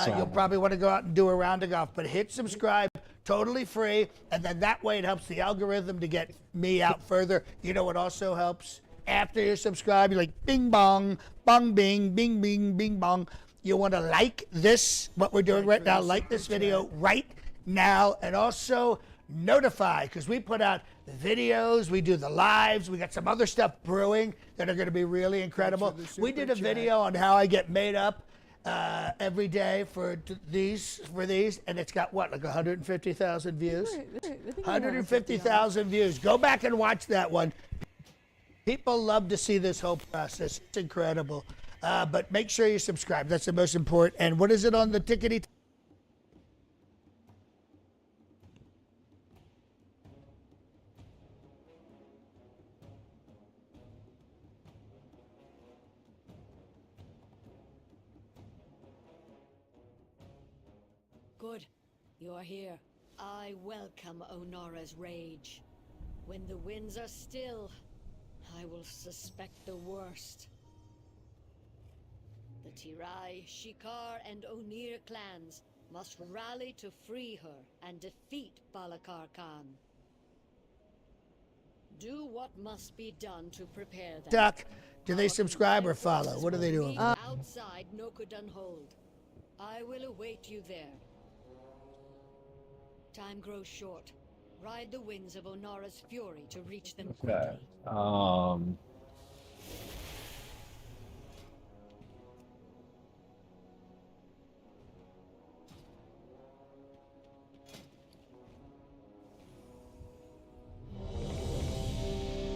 You'll probably want to go out and do a round of golf, but hit subscribe. totally free. And then that way it helps the algorithm to get me out further. You know what also helps? After you subscribe, you're like bing bong, bong bing, bing bing, bing bong. You want to like this, what we're doing right now, like this video right now, and also notify, because we put out videos, we do the lives, we got some other stuff brewing that are going to be really incredible. We did a video on how I get made up every day for these, and it's got what, like 150,000 views? 150,000 views. Go back and watch that one. People love to see this whole process. It's incredible. But make sure you subscribe. That's the most important. And what is it on the tickety? Good. You're here. I welcome Onora's rage. When the winds are still, I will suspect the worst. The Tirai, Shikar, and Onir clans must rally to free her and defeat Balakar Khan. Do what must be done to prepare them. Duck, do they subscribe or follow? What are they doing? Outside Nokudun Hold. I will await you there. Time grows short. Ride the winds of Onora's fury to reach them Okay.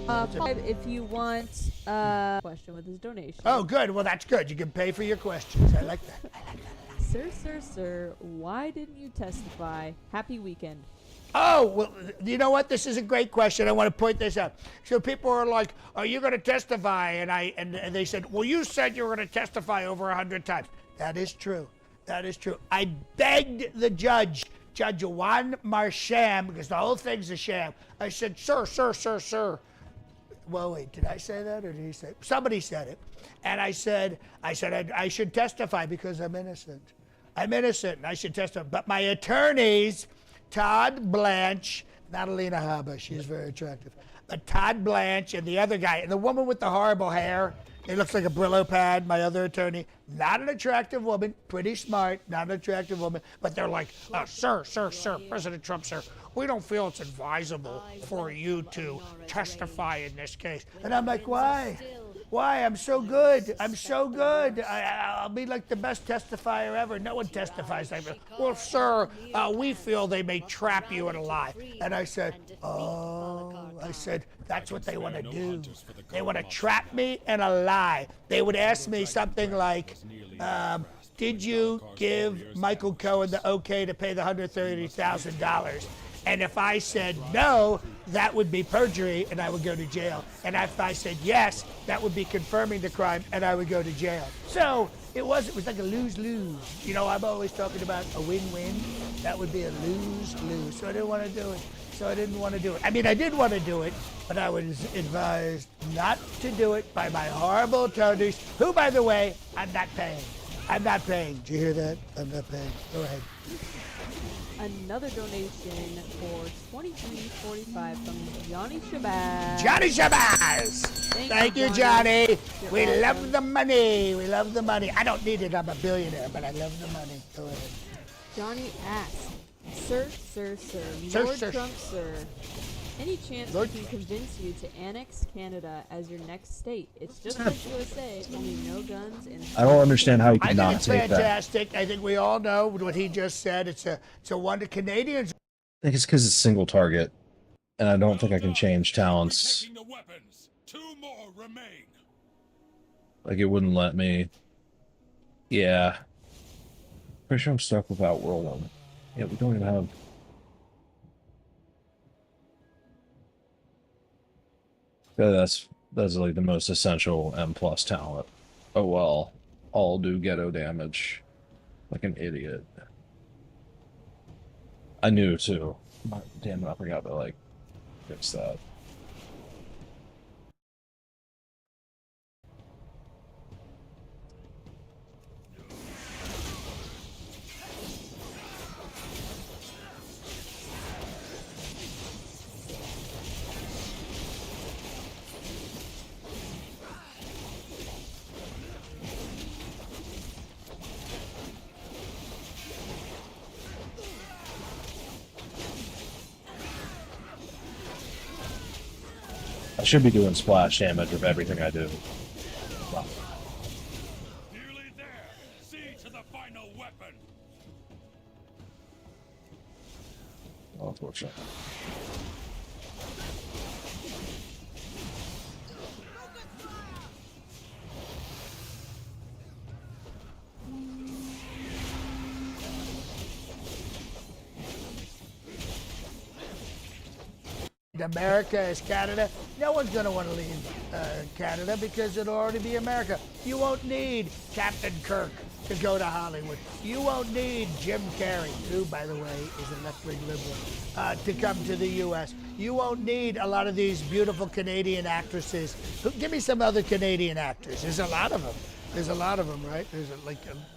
quickly. If you want question with his donation. Oh, good. Well, that's good. You can pay for your questions. I like that. Sir, why didn't you testify? Happy weekend. Oh, well, you know what? This is a great question. I want to point this out. So people are like, are you going to testify? And they said, well, you said you were going to testify over 100 times. That is true. That is true. I begged the judge, Judge Juan Marsham, because the whole thing's a sham. I said, sir. Well, wait, did I say that or did he say? Somebody said it. And I said I should testify because I'm innocent. I'm innocent and I should testify. But my attorneys, Todd Blanche, not Alina Haba, she's very attractive, but Todd Blanche and the other guy, and the woman with the horrible hair, it looks like a Brillo pad, my other attorney, not an attractive woman, pretty smart, not an attractive woman, but they're like, sir, President Trump, sir, we don't feel it's advisable for you to testify in this case. And I'm like, why? Why? I'm so good. I'll be like the best testifier ever. No one testifies like me. Well, sir, we feel they may trap you in a lie. And I said, that's what they want to do. They want to trap me in a lie. They would ask me something like, did you give Michael Cohen the okay to pay the $130,000? And if I said no, that would be perjury and I would go to jail. And if I said yes, that would be confirming the crime and I would go to jail. So it was like a lose-lose. You know, I'm always talking about a win-win. That would be a lose-lose. So I didn't want to do it. I mean, I did want to do it, but I was advised not to do it by my horrible attorneys, who, by the way, I'm not paying. Did you hear that? I'm not paying. Go ahead. Another donation for $23.45 from Johnny Shabazz. Johnny Shabazz! Thank you, Johnny. We love the money. I don't need it. I'm a billionaire, but I love the money. Go ahead. Johnny asks, Sir, Lord Trump, sir, any chance we can convince you to annex Canada as your next state? It's just like USA, only no guns and... I don't understand how he I could think not it's take that. fantastic. I think we all know what he just said. It's a wonder. Canadians. I think it's because it's single target, and I don't think I can change talents. Protecting the weapons. 2 more remain. Like, it wouldn't let me. Yeah. Pretty sure I'm stuck without whirlwind. Yeah, we don't even have... Yeah, that's like the most essential M+ talent. Oh well, all do ghetto damage. Like an idiot. I knew too. Damn it, I forgot to like fix that. I should be doing splash damage with everything I do. Nearly there. See to the final weapon. Unfortunate. America is Canada. No one's going to want to leave Canada because it'll already be America. You won't need Captain Kirk to go to Hollywood. You won't need Jim Carrey, who, by the way, is a left-wing liberal, to come to the U.S. You won't need a lot of these beautiful Canadian actresses. Give me some other Canadian actors. There's a lot of them. There's a lot of them, right?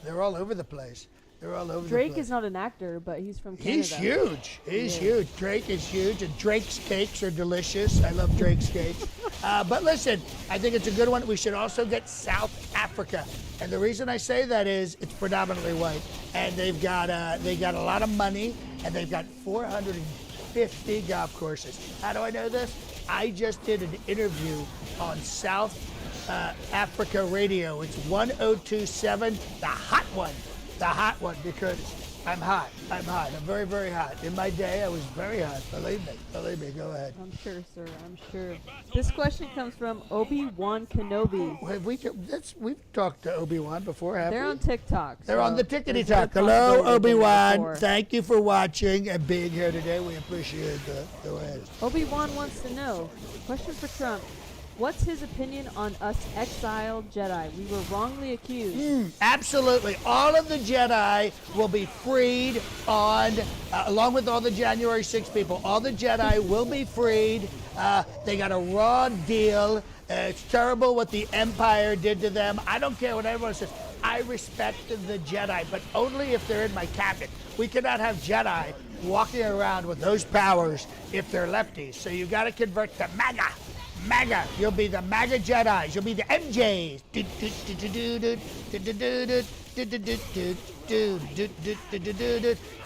They're all over the place. They're all over Drake the place. is not an actor, but he's from Canada. He's huge. He's huge. Drake is huge, and Drake's cakes are delicious. I love Drake's cakes. But listen, I think it's a good one. We should also get South Africa, and the reason I say that is it's predominantly white, and they got a lot of money, and they've got 450 golf courses. How do I know this? I just did an interview on South Africa radio. It's 1027, the hot one. The hot one, because I'm hot. I'm very, very hot. In my day, I was very hot. Believe me. Go ahead. I'm sure, sir. I'm sure. This question comes from Obi-Wan Kenobi. We've talked to Obi-Wan before, haven't They're we? on TikTok. They're on the there's Tickety no Talk. Hello, possibility of doing it Obi-Wan. before. Thank you for watching and being here today. We appreciate that. Go ahead. Obi-Wan wants to know, question for Trump, what's his opinion on us exiled Jedi? We were wrongly accused. Absolutely. All of the Jedi will be freed along with all the January 6 people. All the Jedi will be freed. They got a raw deal. It's terrible what the Empire did to them. I don't care what everyone says. I respect the Jedi, but only if they're in my cabinet. We cannot have Jedi walking around with those powers if they're lefties. So you got to convert to MAGA. MAGA. You'll be the MAGA Jedis. You'll be the MJs.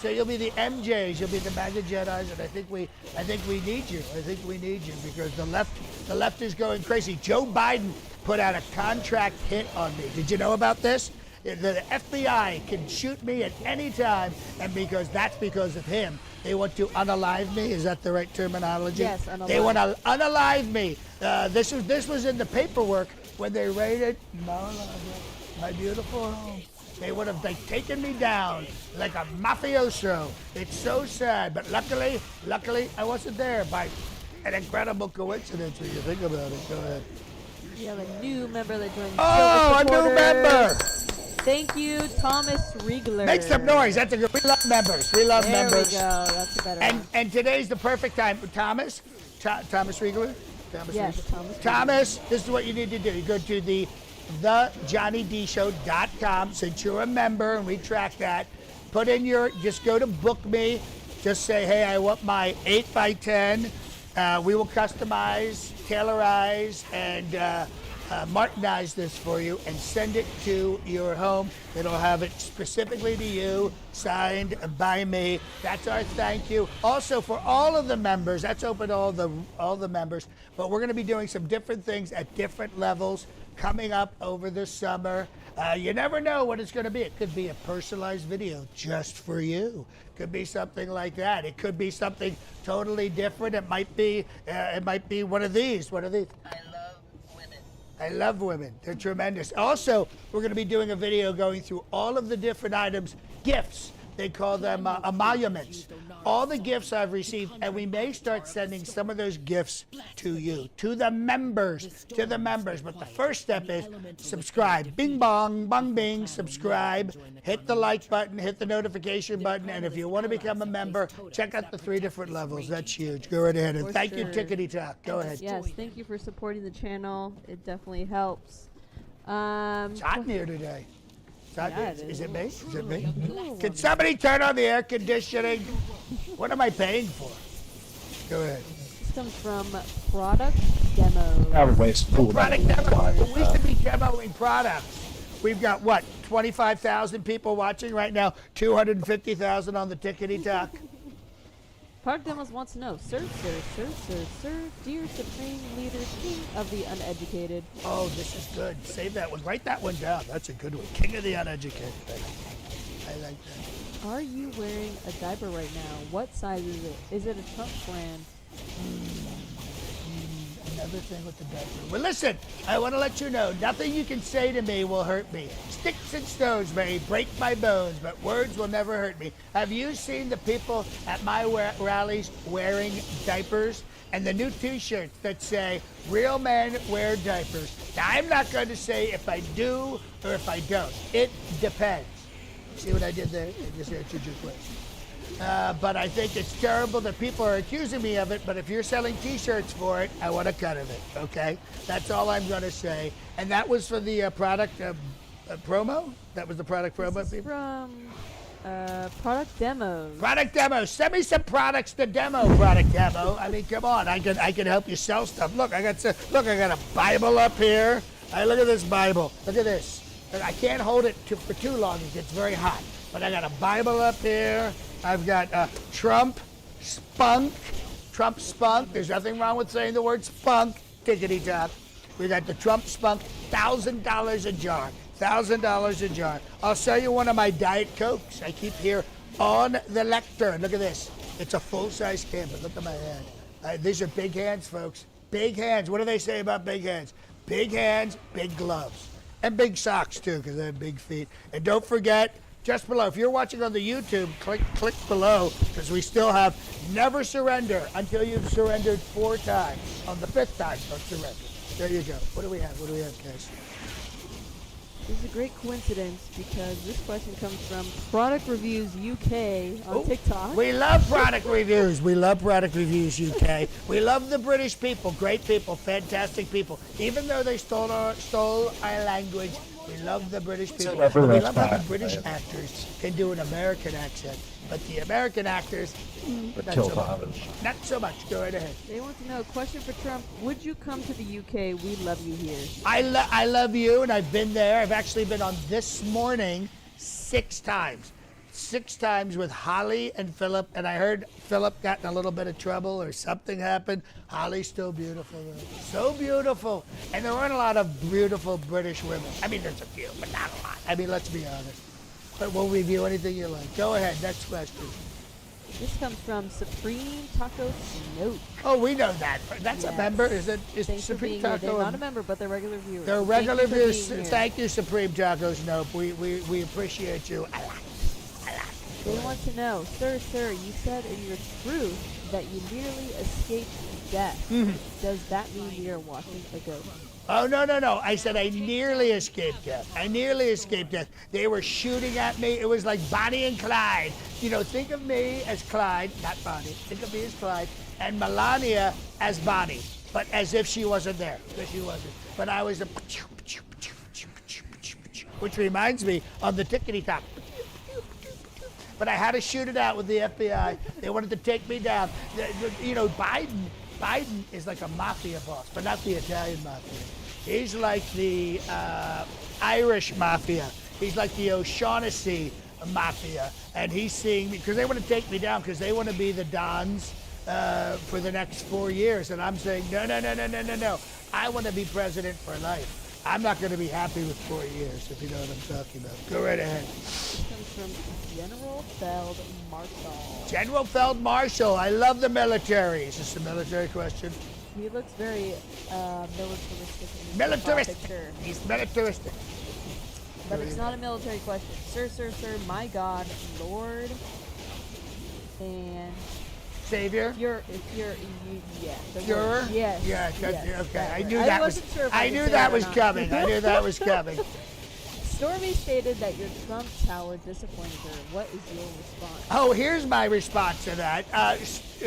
So you'll be the MJs. You'll be the MAGA Jedis, and I think we need you. I think we need you because the left is going crazy. Joe Biden put out a contract hit on me. Did you know about this? The FBI can shoot me at any time, and that's because of him. They want to unalive me. Is that the right terminology? Yes, unalive. They want to unalive me. This was in the paperwork when they raided my beautiful home. They would have taken me down like a mafioso. It's so sad, but luckily, I wasn't there by an incredible coincidence when you think about it. Go ahead. We have a new member that joined. Oh, a new member! Thank you, Thomas Riegler. Make some noise. That's a good. We love members. We love there members. There we go. That's a better one. And today's the perfect time. Thomas Riegler? Yes, Riegler. Thomas, this is what you need to do. You go to thejohnnydshow.com. Since you're a member and we track that, just go to book me. Just say, hey, I want my 8x10. We will customize, tailorize, and Martinize this for you and send it to your home. It'll have it specifically to you, signed by me. That's our thank you. Also for all of the members, that's open to all the members, but we're going to be doing some different things at different levels coming up over the summer. You never know what it's going to be. It could be a personalized video just for you. Could be something like that. It could be something totally different. It might be one of these. What are these? I love women. They're tremendous. Also, we're going to be doing a video going through all of the different items, gifts. They call them emoluments. All the gifts I've received, and we may start sending some of those gifts to you, to the members. But the first step is subscribe. Bing bong, bong bing, subscribe. Hit the like button, hit the notification button, and if you want to become a member, check out the 3 different levels. That's huge. Go right ahead. And thank you, Tickety Talk. Go ahead. Yes, thank you for supporting the channel. It definitely helps. It's hot in here today. Yeah, is it me? Is it me? Can somebody turn on the air conditioning? What am I paying for? Go ahead. This comes from Product Demo. Product demo. We should be demoing products. We've got, 25,000 people watching right now, 250,000 on the Tickety Talk. Product Demos wants to know, sir, dear Supreme Leader, King of the Uneducated. Oh, this is good. Save that one. Write that one down. That's a good one. King of the Uneducated. I like that. Are you wearing a diaper right now? What size is it? Is it a Trump brand? Another thing with the diaper. Well, listen, I want to let you know, nothing you can say to me will hurt me. Sticks and stones may break my bones, but words will never hurt me. Have you seen the people at my rallies wearing diapers? And the new t-shirts that say, real men wear diapers. Now, I'm not going to say if I do or if I don't. It depends. See what I did there? I just answered your question. But I think it's terrible that people are accusing me of it, but if you're selling t-shirts for it, I want a cut of it, okay? That's all I'm going to say. And that was for the product promo? That was the product promo? This is from Product Demos. Product Demos. Send me some products to demo, Product Demo. I mean, come on. I can help you sell stuff. Look, I got a Bible up here. Look at this Bible. Look at this. I can't hold it for too long. It gets very hot. But I got a Bible up here. I've got Trump Spunk. There's nothing wrong with saying the word spunk. Tickety tock. We got the Trump Spunk, $1,000 a jar. $1,000 a jar. I'll sell you one of my Diet Cokes. I keep here on the lectern. Look at this. It's a full-size can, but look at my hand. These are big hands, folks. Big hands. What do they say about big hands? Big hands, big gloves. And big socks, too, because I have big feet. And don't forget, just below, if you're watching on the YouTube, click below, because we still have never surrender until you've surrendered 4 times. On the 5th time, don't surrender. There you go. What do we have, guys? This is a great coincidence because this question comes from Product Reviews UK on TikTok. We love product reviews. We love product reviews UK. We love the British people. Great people. Fantastic people. Even though they stole our language, we love the British people. We love how the British actors can do an American accent. But the American actors, not so much. Go right ahead. They want to know, question for Trump, would you come to the UK? We love you here. I love you, and I've been there. I've actually been on this morning 6 times. 6 times with Holly and Philip, and I heard Philip got in a little bit of trouble or something happened. Holly's still beautiful, though. So beautiful. And there aren't a lot of beautiful British women. I mean, there's a few, but not a lot. I mean, let's be honest. But we'll review anything you like. Go ahead, next question. This comes from Supreme Taco Snoke. Oh, we know that. That's a member. Is Thanks Supreme for being Taco? Here. They're not a member, but they're regular viewers. They're regular viewers. Thank you, Supreme Taco Snoke. We appreciate you a lot. They want to know, sir, you said in your truth that you nearly escaped death. Does that mean you're watching a ghost? Oh, no. I said I nearly escaped death. They were shooting at me. It was like Bonnie and Clyde. You know, think of me as Clyde, not Bonnie. Think of me as Clyde, and Melania as Bonnie, but as if she wasn't there. But she wasn't. But I was a... Which reminds me of the tickety-tock. But I had to shoot it out with the FBI. They wanted to take me down. You know, Biden is like a mafia boss, but not the Italian mafia. He's like the Irish mafia. He's like the O'Shaughnessy mafia. And he's seeing me, because they want to take me down, because they want to be the Dons for the next 4 years. And I'm saying, no. I want to be president for life. I'm not going to be happy with 4 years, if you know what I'm talking about. Go right ahead. This comes from General Feld Marshal. General Feld Marshal. I love the military. Is this a military question? He looks very militaristic. Militaristic. Picture. He's militaristic. But it's not a military question. Sir, my God, Lord, and... Savior? Führer? Yes. Yeah, yes, okay. I knew that was coming. I knew that was coming. Stormy stated that your Trump tower disappointed her. What is your response? Oh, here's my response to that.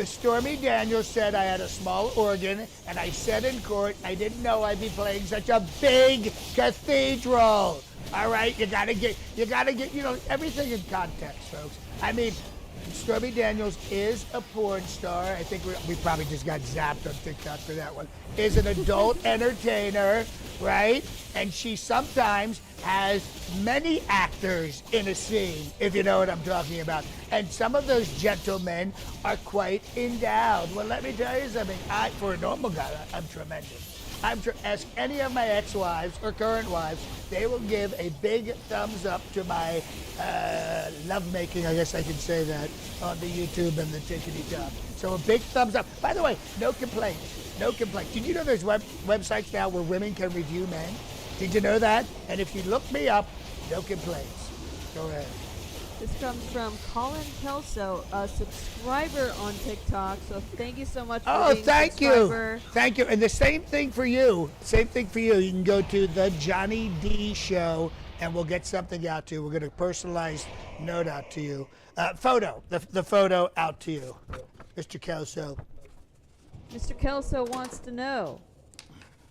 Stormy Daniels said I had a small organ, and I said in court I didn't know I'd be playing such a big cathedral. All right, you gotta get, everything in context, folks. I mean, Stormy Daniels is a porn star. I think we probably just got zapped on TikTok for that one. Is an adult entertainer, right? And she sometimes has many actors in a scene, if you know what I'm talking about. And some of those gentlemen are quite endowed. Well, let me tell you something. For a normal guy, I'm tremendous. Ask any of my ex-wives or current wives, they will give a big thumbs up to my lovemaking, I guess I can say that, on the YouTube and the Tickety Top. So a big thumbs up. By the way, no complaints. No complaints. Did you know there's websites now where women can review men? Did you know that? And if you look me up, no complaints. Go ahead. This comes from Colin Kelso, a subscriber on TikTok. So thank you so much for being a subscriber. Thank you. And the same thing for you. Same thing for you. You can go to the Johnny D Show, and we'll get something out to you. We're going to personalize note out to you. Photo. The photo out to you, Mr. Kelso. Mr. Kelso wants to know,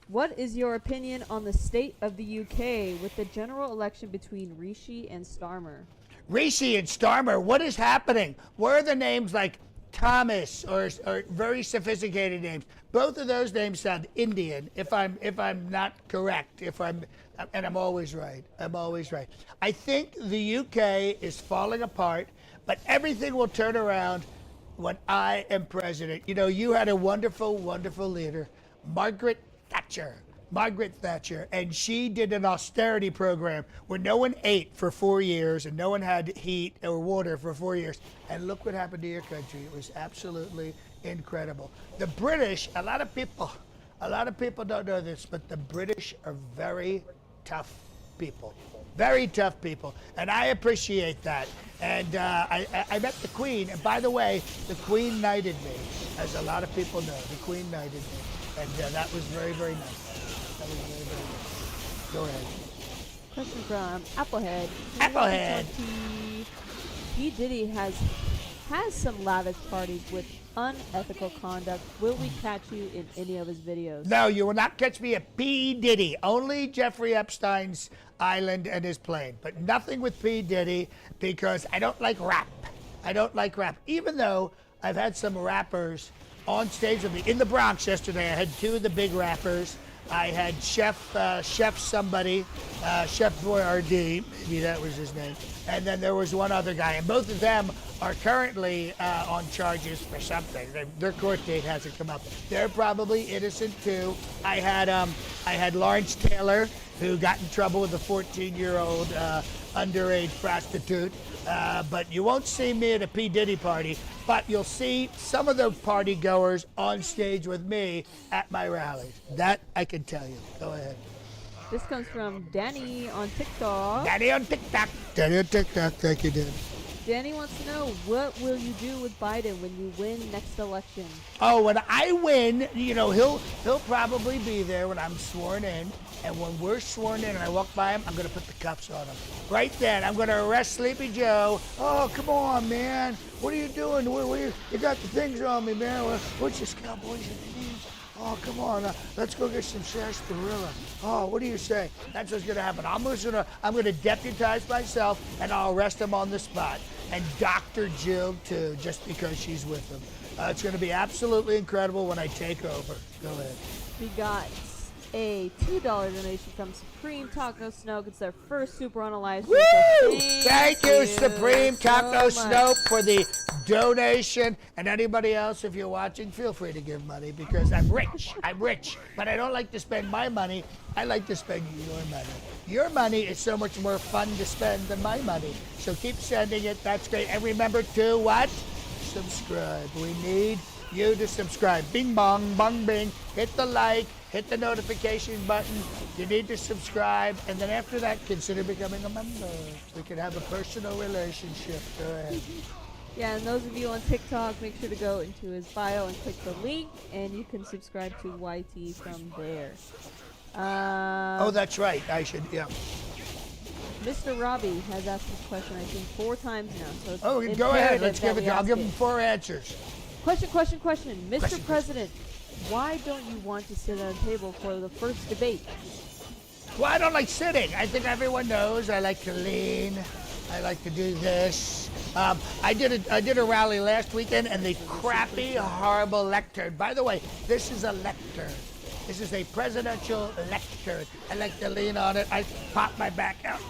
what is your opinion on the state of the UK with the general election between Rishi and Starmer? Rishi and Starmer, what is happening? Where are the names like Thomas or very sophisticated names? Both of those names sound Indian. If I'm not correct, and I'm always right. I'm always right. I think the UK is falling apart, but everything will turn around when I am president. You know, you had a wonderful, wonderful leader, Margaret Thatcher, and she did an austerity program where no one ate for 4 years and no one had heat or water for 4 years. And look what happened to your country. It was absolutely incredible. The British, a lot of people don't know this, but the British are very tough people. Very tough people, and I appreciate that. And I met the Queen, and by the way, the Queen knighted me, as a lot of people know. The Queen knighted me, and that was very, very nice. That was very, very nice. Go ahead. Question from Applehead. Applehead. P. Diddy has some lavish parties with unethical conduct. Will we catch you in any of his videos? No, you will not catch me at P. Diddy. Only Jeffrey Epstein's island and his plane, but nothing with P. Diddy because I don't like rap. I don't like rap, even though I've had some rappers on stage with me. In the Bronx yesterday, I had two of the big rappers. I had Chef somebody, Chef Boyardee, maybe that was his name. And then there was one other guy, and both of them are currently on charges for something. Their court date hasn't come up. They're probably innocent too. I had Lawrence Taylor, who got in trouble with a 14-year-old underage prostitute. But you won't see me at a P. Diddy party, but you'll see some of the party goers on stage with me at my rallies. That I can tell you. Go ahead. This comes from Danny on TikTok. Danny on TikTok. Danny on TikTok. Thank you, Danny. Danny wants to know, what will you do with Biden when you win next election? Oh, when I win, you know, he'll probably be there when I'm sworn in. And when we're sworn in and I walk by him, I'm going to put the cuffs on him. Right then, I'm going to arrest Sleepy Joe. Oh, come on, man. What are you doing? You got the things on me, man. What's this, cowboys and Indians? Oh, come on. Let's go get some sarsaparilla. Oh, what do you say? That's what's going to happen. I'm going to deputize myself, and I'll arrest him on the spot. And Dr. Jill, too, just because she's with him. It's going to be absolutely incredible when I take over. Go ahead. We got a $2 donation from Supreme Taco Snoke. It's their first Super on a live stream. Woo! Thank you, Supreme Taco Snoke, for the donation. And anybody else, if you're watching, feel free to give money because I'm rich. I'm rich. But I don't like to spend my money. I like to spend your money. Your money is so much more fun to spend than my money. So keep sending it. That's great. And remember to what? Subscribe. We need you to subscribe. Bing bong, bong bing. Hit the like. Hit the notification button. You need to subscribe. And then after that, consider becoming a member. We can have a personal relationship. Go ahead. Yeah, and those of you on TikTok, make sure to go into his bio and click the link, and you can subscribe to YT from there. Oh, that's right. I should, yeah. Mr. Robbie has asked this question, I think, 4 times now. So it's go ahead. Let's give that it. I'll give him 4 answers. Question. Mr. President, why don't you want to sit at a table for the first debate? Well, I don't like sitting. I think everyone knows I like to lean. I like to do this. I did a rally last weekend, and the crappy, horrible lectern. By the way, this is a lectern. This is a presidential lectern. I like to lean on it. I pop my back out.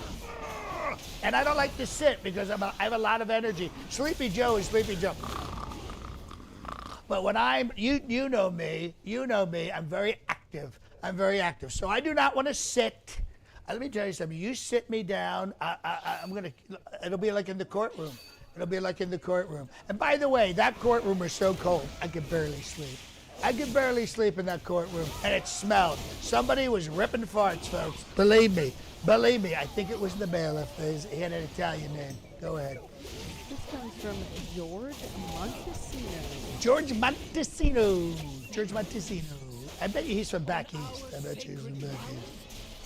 And I don't like to sit because I have a lot of energy. Sleepy Joe is Sleepy Joe. But when you know me, I'm very active. I'm very active. So I do not want to sit. Let me tell you something. You sit me down, it'll be like in the courtroom. It'll be like in the courtroom. And by the way, that courtroom is so cold, I could barely sleep. I could barely sleep in that courtroom, and it smelled. Somebody was ripping farts, folks. Believe me. I think it was the bailiff. He had an Italian name. Go ahead. This comes from George Montesino. George Montesino. I bet you he's from back east.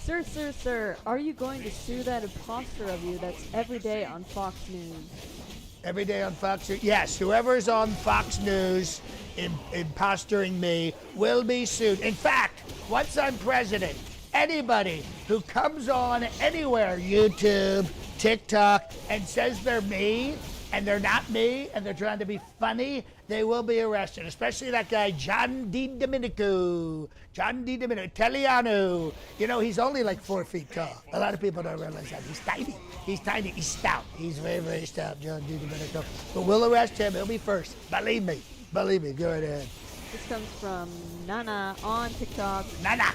Sir, are you going to sue that imposter of you that's every day on Fox News? Every day on Fox News? Yes, whoever is on Fox News impostering me will be sued. In fact, once I'm president, anybody who comes on anywhere, YouTube, TikTok, and says they're me, and they're not me, and they're trying to be funny, they will be arrested. Especially that guy, John Domenico, Italiano. You know, he's only like 4 feet tall. A lot of people don't realize that. He's tiny. He's stout. He's very, very stout, John Domenico. But we'll arrest him. He'll be first. Believe me. Go right ahead. This comes from Nana on TikTok. Nana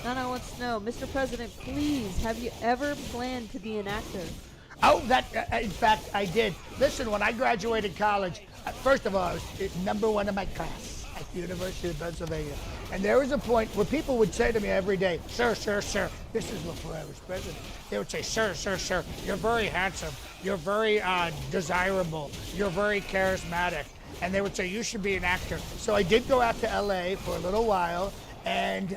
Nana wants to know, Mr. President, please, have you ever planned to be an actor? Oh, in fact, I did. Listen, when I graduated college, first of all, I was #1 in my class at the University of Pennsylvania. And there was a point where people would say to me every day, sir. This is before I was president. They would say, sir, you're very handsome. You're very desirable. You're very charismatic. And they would say, you should be an actor. So I did go out to LA for a little while. And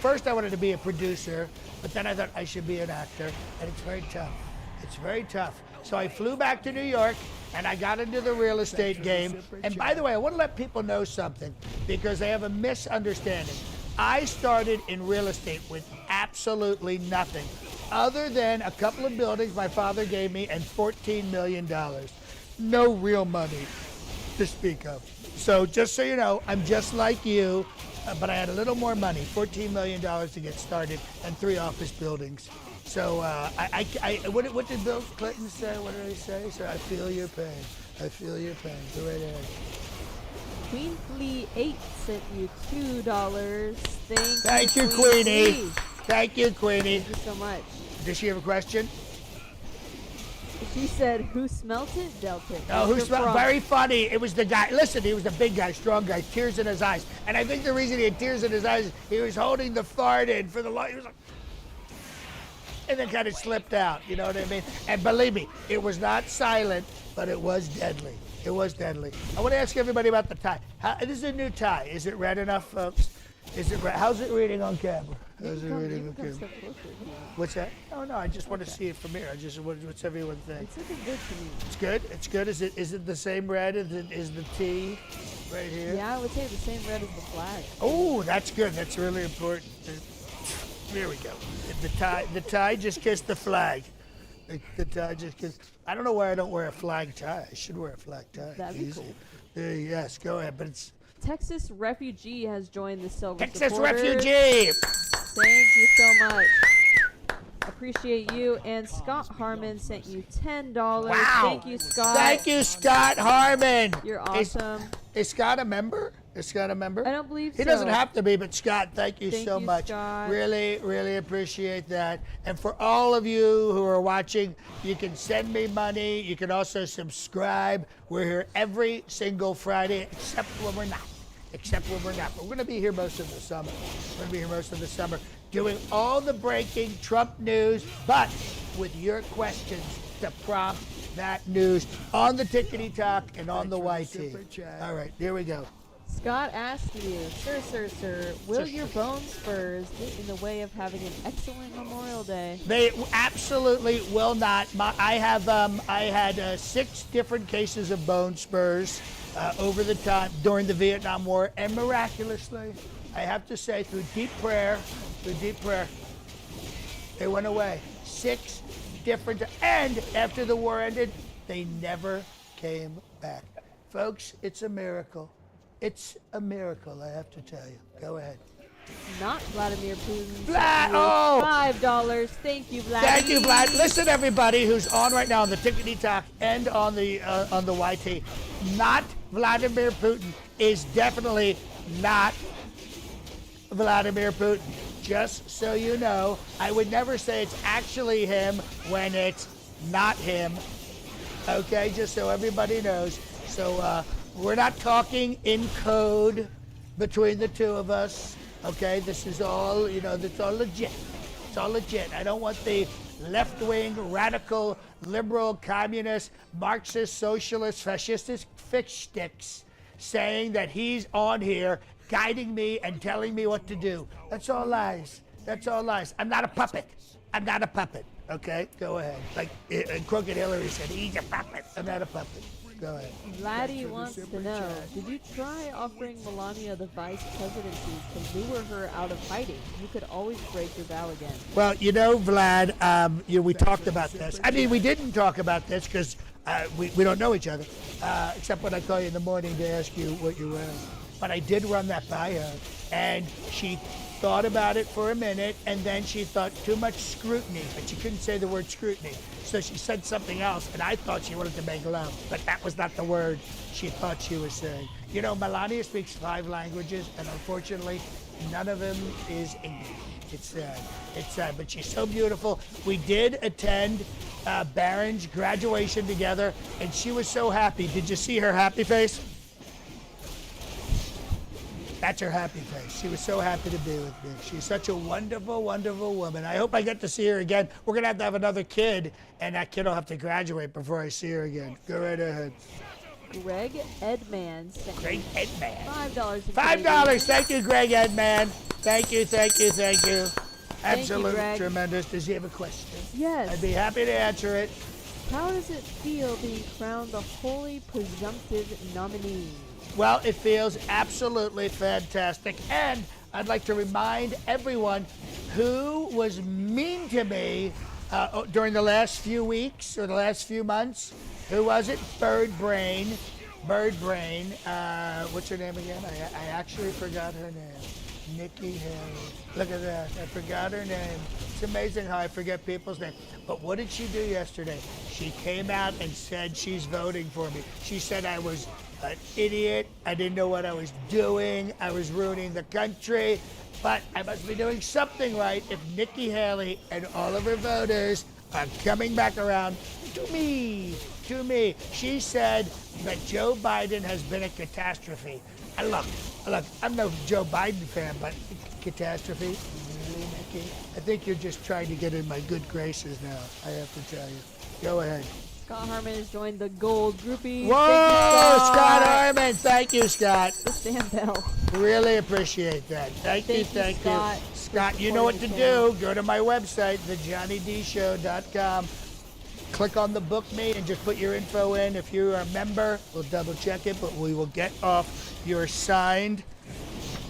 first I wanted to be a producer, but then I thought I should be an actor. And it's very tough. So I flew back to New York, and I got into the real estate game. And by the way, I want to let people know something, because they have a misunderstanding. I started in real estate with absolutely nothing, other than a couple of buildings my father gave me and $14 million. No real money to speak of. So just so you know, I'm just like you, but I had a little more money, $14 million to get started, and 3 office buildings. So what did Bill Clinton say? What did he say? So I feel your pain. Go right ahead. Queen Flea 8 sent you $2. Thank you, Queenie. Thank you, Queenie. Thank you so much. Does she have a question? She said, who smelt it, dealt it. Oh, who smelled? Very funny. It was the guy. Listen, he was a big guy, strong guy, tears in his eyes. And I think the reason he had tears in his eyes is he was holding the fart in for the light. He was like, and then kind of slipped out. You know what I mean? And believe me, it was not silent, but it was deadly. I want to ask everybody about the tie. This is a new tie. Is it red enough, folks? Is it red? How's it reading on camera? What's that? Oh no, I just want to see it from here. What's everyone think? It's looking good to me. It's good. It's good. Is it the same red as the T right here? Yeah, I would say the same red as the flag. Oh, that's good. That's really important. There we go. The tie just kissed the flag. The tie just kissed. I don't know why I don't wear a flag tie. I should wear a flag tie. That'd be Easy. cool. Yes, go ahead. But it's Texas Refugee has joined the Silver Texas Supporters. Refugee. Thank you so much. Appreciate you. And Scott Harmon sent you $10. Wow. Thank you, Scott. Thank you, Scott Harmon. You're awesome. Is Scott a member? Is Scott a member? I don't believe He so. doesn't have to be, but Scott, thank you Thank so you, much. Scott. Really, really appreciate that. And for all of you who are watching, you can send me money. You can also subscribe. We're here every single Friday, except when we're not. But we're going to be here most of the summer. Doing all the breaking Trump news, but with your questions to prompt that news on the Tickety Talk and on the YT. All right, here we go. Scott asked you, sir, will your bone spurs get in the way of having an excellent Memorial Day? They absolutely will not. I had 6 different cases of bone spurs over the time during the Vietnam War, and miraculously, I have to say, through deep prayer, they went away. 6 different, and after the war ended, They never came back. Folks, it's a miracle. It's a miracle, I have to tell you. Go ahead. Not Vladimir Putin. Oh! $5. Thank you, Vlad. Thank you, Vlad. Listen, everybody who's on right now on the Tickety Talk and on the YT. Not Vladimir Putin is definitely not Vladimir Putin. Just so you know, I would never say it's actually him when it's not him. Okay, just so everybody knows. So we're not talking in code between the two of us. Okay, this is all, that's all legit. It's all legit. I don't want the left-wing, radical, liberal, communist, Marxist, socialist, fascist fish sticks saying that he's on here guiding me and telling me what to do. That's all lies. That's all lies. I'm not a puppet. I'm not a puppet. Okay, go ahead. Like Crooked Hillary said, he's a puppet. I'm not a puppet. Go ahead. Vladdy wants to know, did you try offering Melania the vice presidency to lure her out of hiding? You could always break your vow again. Well, Vlad, we talked about this. I mean, we didn't talk about this because we don't know each other, except when I call you in the morning to ask you what you're wearing. But I did run that by her, and she thought about it for a minute, and then she thought too much scrutiny, but she couldn't say the word scrutiny. So she said something else, and I thought she wanted to make love, but that was not the word she thought she was saying. Melania speaks 5 languages, and unfortunately, none of them is English. It's sad. It's sad, but she's so beautiful. We did attend Baron's graduation together, and she was so happy. Did you see her happy face? That's her happy face. She was so happy to be with me. She's such a wonderful, wonderful woman. I hope I get to see her again. We're going to have another kid, and that kid will have to graduate before I see her again. Go right ahead. Greg Edman sent Greg Edman. $5. $5. Thank you, Greg Edman. Thank you, thank you, thank you. Absolutely Greg. tremendous. Does he have a question? Yes. I'd be happy to answer it. How does it feel being crowned the holy presumptive nominee? Well, it feels absolutely fantastic. And I'd like to remind everyone who was mean to me during the last few weeks or the last few months. Who was it? Bird Brain. What's her name again? I actually forgot her name. Nikki Haley. Look at that. I forgot her name. It's amazing how I forget people's names. But what did she do yesterday? She came out and said she's voting for me. She said I was an idiot. I didn't know what I was doing. I was ruining the country. But I must be doing something right if Nikki Haley and all of her voters are coming back around to me. She said that Joe Biden has been a catastrophe. And look, I'm no Joe Biden fan, but catastrophe? Really, Nikki? I think you're just trying to get in my good graces now, I have to tell you. Go ahead. Scott Harmon has joined the gold groupie. Whoa, Thank you, Scott Harmon. Thank you, Scott. The stand bell. Really appreciate that. Thank you. Scott, you know what to do. Go to my website, thejohnnydshow.com. Click on the book me and just put your info in. If you're a member, we'll double check it, but we will get off your signed,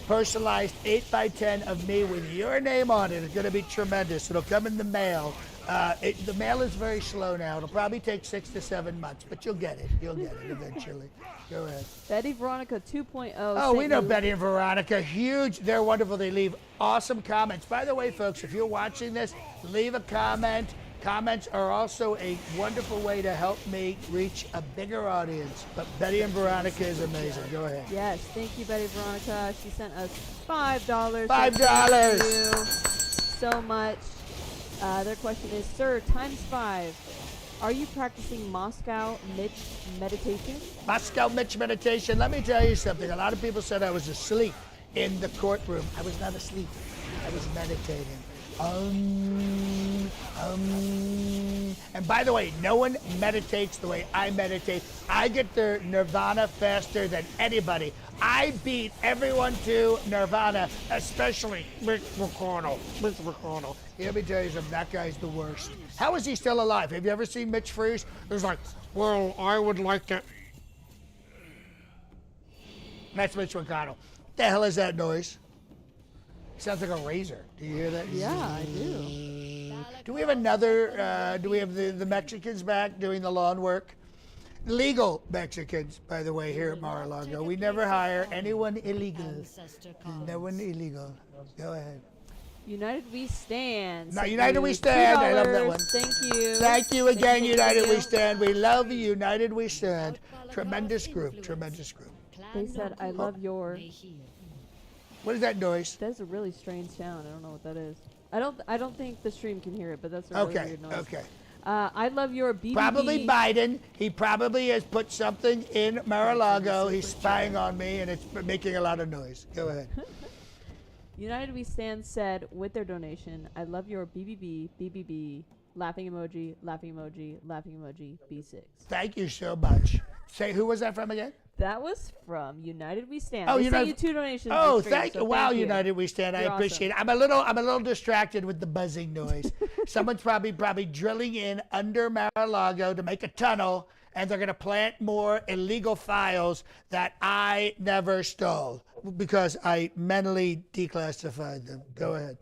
personalized 8x10 of me with your name on it. It's going to be tremendous. It'll come in the mail. The mail is very slow now. It'll probably take 6 to 7 months, but you'll get it. You'll get it eventually. Go ahead. Betty Veronica 2.0. Oh, we know Betty and Veronica. Huge. They're wonderful. They leave awesome comments. By the way, folks, if you're watching this, leave a comment. Comments are also a wonderful way to help me reach a bigger audience. But Betty and Veronica is amazing. Go ahead. Yes, thank you, Betty Veronica. She sent us $5. $5. Thank you so much. Their question is, sir, ×5. Are you practicing Moscow Mitch meditation? Moscow Mitch meditation. Let me tell you something. A lot of people said I was asleep in the courtroom. I was not asleep. I was meditating. And by the way, no one meditates the way I meditate. I get to nirvana faster than anybody. I beat everyone to nirvana, especially Mitch McConnell. Let me tell you something, that guy's the worst. How is he still alive? Have you ever seen Mitch Freeze? He's like, well, I would like to... That's Mitch McConnell. What the hell is that noise? Sounds like a razor. Do you hear that? Yeah, I do. Do we have another, do we have the Mexicans back doing the lawn work? Legal Mexicans, by the way, here at Mar-a-Lago. We never hire anyone illegal. Ancestor No calls. one illegal. Go ahead. United We Stand. No, sent United you We Stand. I love that $2. one. Thank you. Thank you again, Thank you for the United We video. Stand. We love you, United We Stand. Tremendous group. Tremendous group. They said, I love your. What is that noise? That's a really strange sound. I don't know what that is. I don't think the stream can hear it, but that's a really Okay. weird noise. Okay. I love your BBB. Probably Biden. He probably has put something in Mar-a-Lago. He's spying on me, and it's making a lot of noise. Go ahead. United We Stand said with their donation, I love your BBB, BBB, laughing emoji, laughing emoji, laughing emoji, B6. Thank you so much. Say, who was that from again? That was from United We Stand. Oh, They sent United- you 2 donations. Oh, this stream, thank so you. Wow, you. United We Stand. I You're appreciate it. awesome. I'm a little distracted with the buzzing noise. Someone's probably drilling in under Mar-a-Lago to make a tunnel, and they're going to plant more illegal files that I never stole because I mentally declassified them. Go ahead.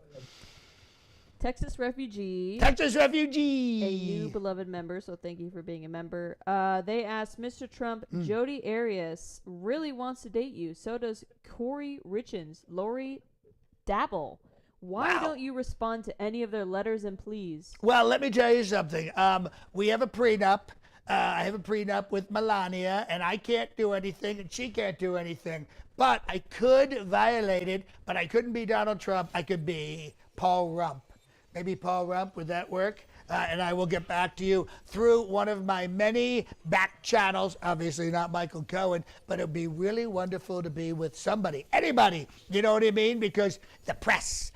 Texas refugee. Texas A refugee. new beloved member, so thank you for being a member. They asked Mr. Trump, Hmm. Jody Arias really wants to date you. So does Corey Richens, Lori Dabble. Why Wow. don't you respond to any of their letters and pleas? Well, let me tell you something. We have a prenup. I have a prenup with Melania, and I can't do anything, and she can't do anything. But I could violate it, but I couldn't be Donald Trump. I could be Paul Rump. Maybe Paul Rump, would that work? And I will get back to you through one of my many back channels. Obviously not Michael Cohen, but it would be really wonderful to be with somebody, anybody. You know what I mean? Because the press,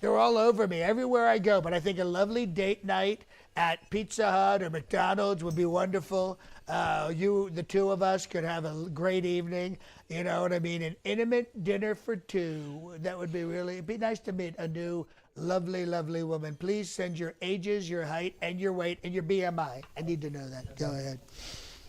they're all over me everywhere I go. But I think a lovely date night at Pizza Hut or McDonald's would be wonderful. The two of us could have a great evening. You know what I mean? An intimate dinner for two. That would be it'd be nice to meet a new lovely, lovely woman. Please send your ages, your height, and your weight, and your BMI. I need to know that. Go ahead.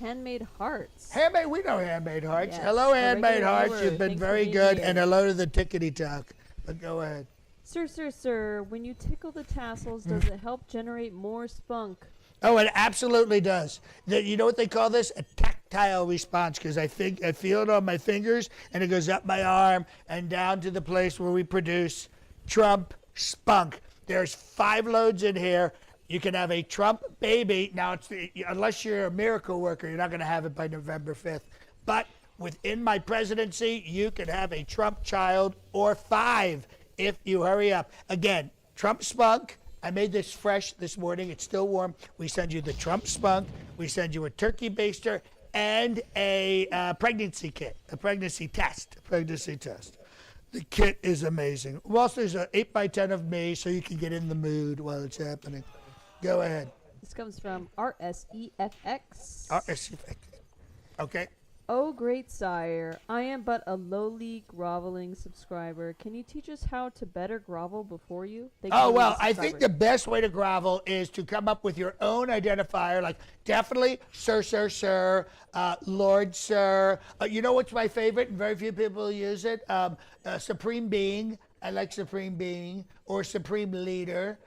Handmade Hearts. Handmade, we know Handmade Hearts. Yes, Hello, a Handmade regular Hearts. viewer. You've been Thanks for very being good. here. And hello to the tickety talk. But go ahead. Sir, when you tickle the tassels, does it help generate more spunk? Oh, it absolutely does. You know what they call this? A tactile response, because I feel it on my fingers, and it goes up my arm and down to the place where we produce Trump spunk. There's 5 loads in here. You can have a Trump baby. Now, unless you're a miracle worker, you're not going to have it by November 5th. But within my presidency, you can have a Trump child or 5 if you hurry up. Again, Trump spunk. I made this fresh this morning. It's still warm. We send you the Trump spunk. We send you a turkey baster and a pregnancy kit, a pregnancy test. The kit is amazing. Also, there's an 8x10 of me so you can get in the mood while it's happening. Go ahead. This comes from RSEFX. Okay. Oh, great sire, I am but a lowly groveling subscriber. Can you teach us how to better grovel before you? Thank you Oh, for well, the I think the subscriber. best way to grovel is to come up with your own identifier, like definitely sir, Lord, sir. You know what's my favorite, and very few people use it? Supreme Being. I like Supreme Being, or Supreme Leader,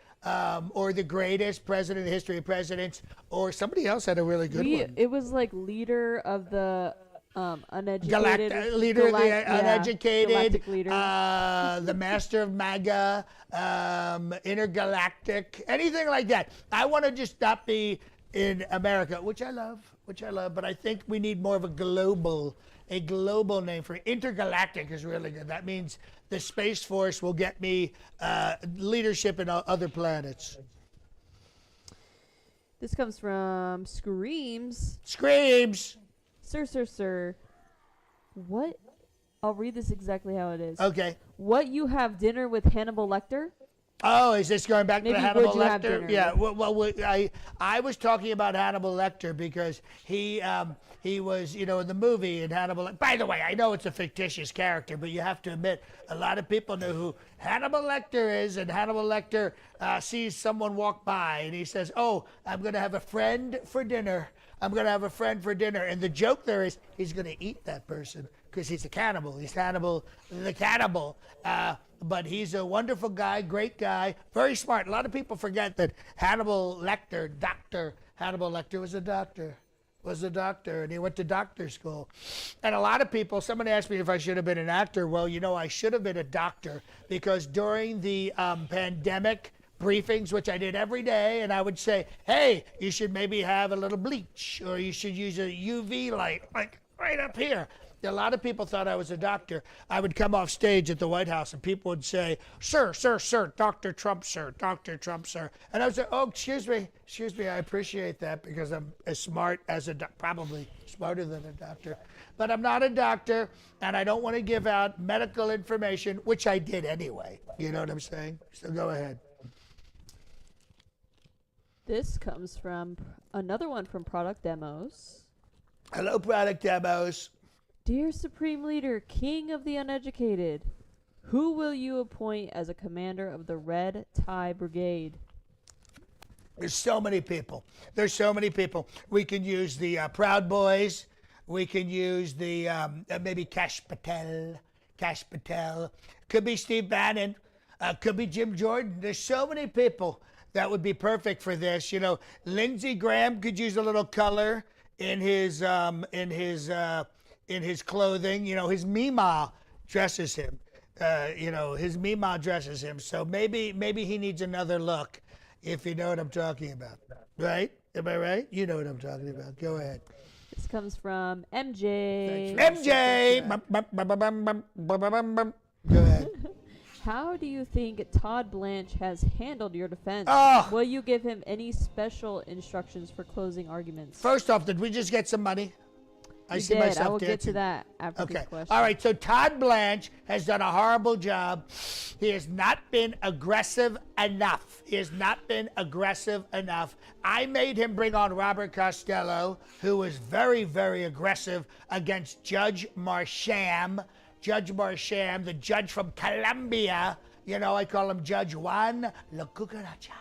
or the greatest president in the history of presidents, or somebody else had a really good one. It was like leader of the uneducated. Leader of the uneducated, galactic leader. the master of MAGA, intergalactic, anything like that. I want to just not be in America, which I love, but I think we need more of a global name for it. Intergalactic is really good. That means the Space Force will get me leadership in other planets. This comes from Screams. Screams. Sir. What? I'll read this exactly how it is. Okay. What, you have dinner with Hannibal Lecter? Oh, is this going back to Maybe the Hannibal would you have Lecter? dinner? Yeah. Well, I was talking about Hannibal Lecter because he was, in the movie in Hannibal. By the way, I know it's a fictitious character, but you have to admit a lot of people know who Hannibal Lecter is, and Hannibal Lecter sees someone walk by and he says, "Oh, I'm going to have a friend for dinner. I'm going to have a friend for dinner." And the joke there is he's going to eat that person because he's a cannibal. He's Hannibal the cannibal. But he's a wonderful guy, great guy, very smart. A lot of people forget that Hannibal Lecter, Dr. Hannibal Lecter was a doctor. was a doctor, and he went to doctor school. And a lot of people, someone asked me if I should have been an actor. Well, I should have been a doctor, because during the pandemic briefings, which I did every day, and I would say, hey, you should maybe have a little bleach, or you should use a UV light, like right up here. A lot of people thought I was a doctor. I would come off stage at the White House, and people would say, sir, Dr. Trump, sir, Dr. Trump, sir. And I would say, oh, excuse me, I appreciate that, because I'm as smart as probably smarter than a doctor. But I'm not a doctor, and I don't want to give out medical information, which I did anyway. You know what I'm saying? So go ahead. This comes from another one from Product Demos. Hello, Product Demos. Dear Supreme Leader, King of the Uneducated, who will you appoint as a commander of the Red Tie Brigade? There's so many people. We can use the Proud Boys. We can use the maybe Kash Patel. Could be Steve Bannon. Could be Jim Jordan. There's so many people that would be perfect for this. Lindsey Graham could use a little color in his clothing. His Mima dresses him. His Mima dresses him. So maybe he needs another look, if you know what I'm talking about. Right? Am I right? You know what I'm talking about. Go ahead. This comes from MJ. MJ! Go ahead. How do you think Todd Blanche has handled your defense? Oh. Will you give him any special instructions for closing arguments? First off, did we just get some money? I see myself I will dancing. get to that after Okay. this question. All right. So Todd Blanche has done a horrible job. He has not been aggressive enough. I made him bring on Robert Costello, who was very, very aggressive against Judge Marsham. The judge from Colombia. I call him Judge Juan La Cucaracha,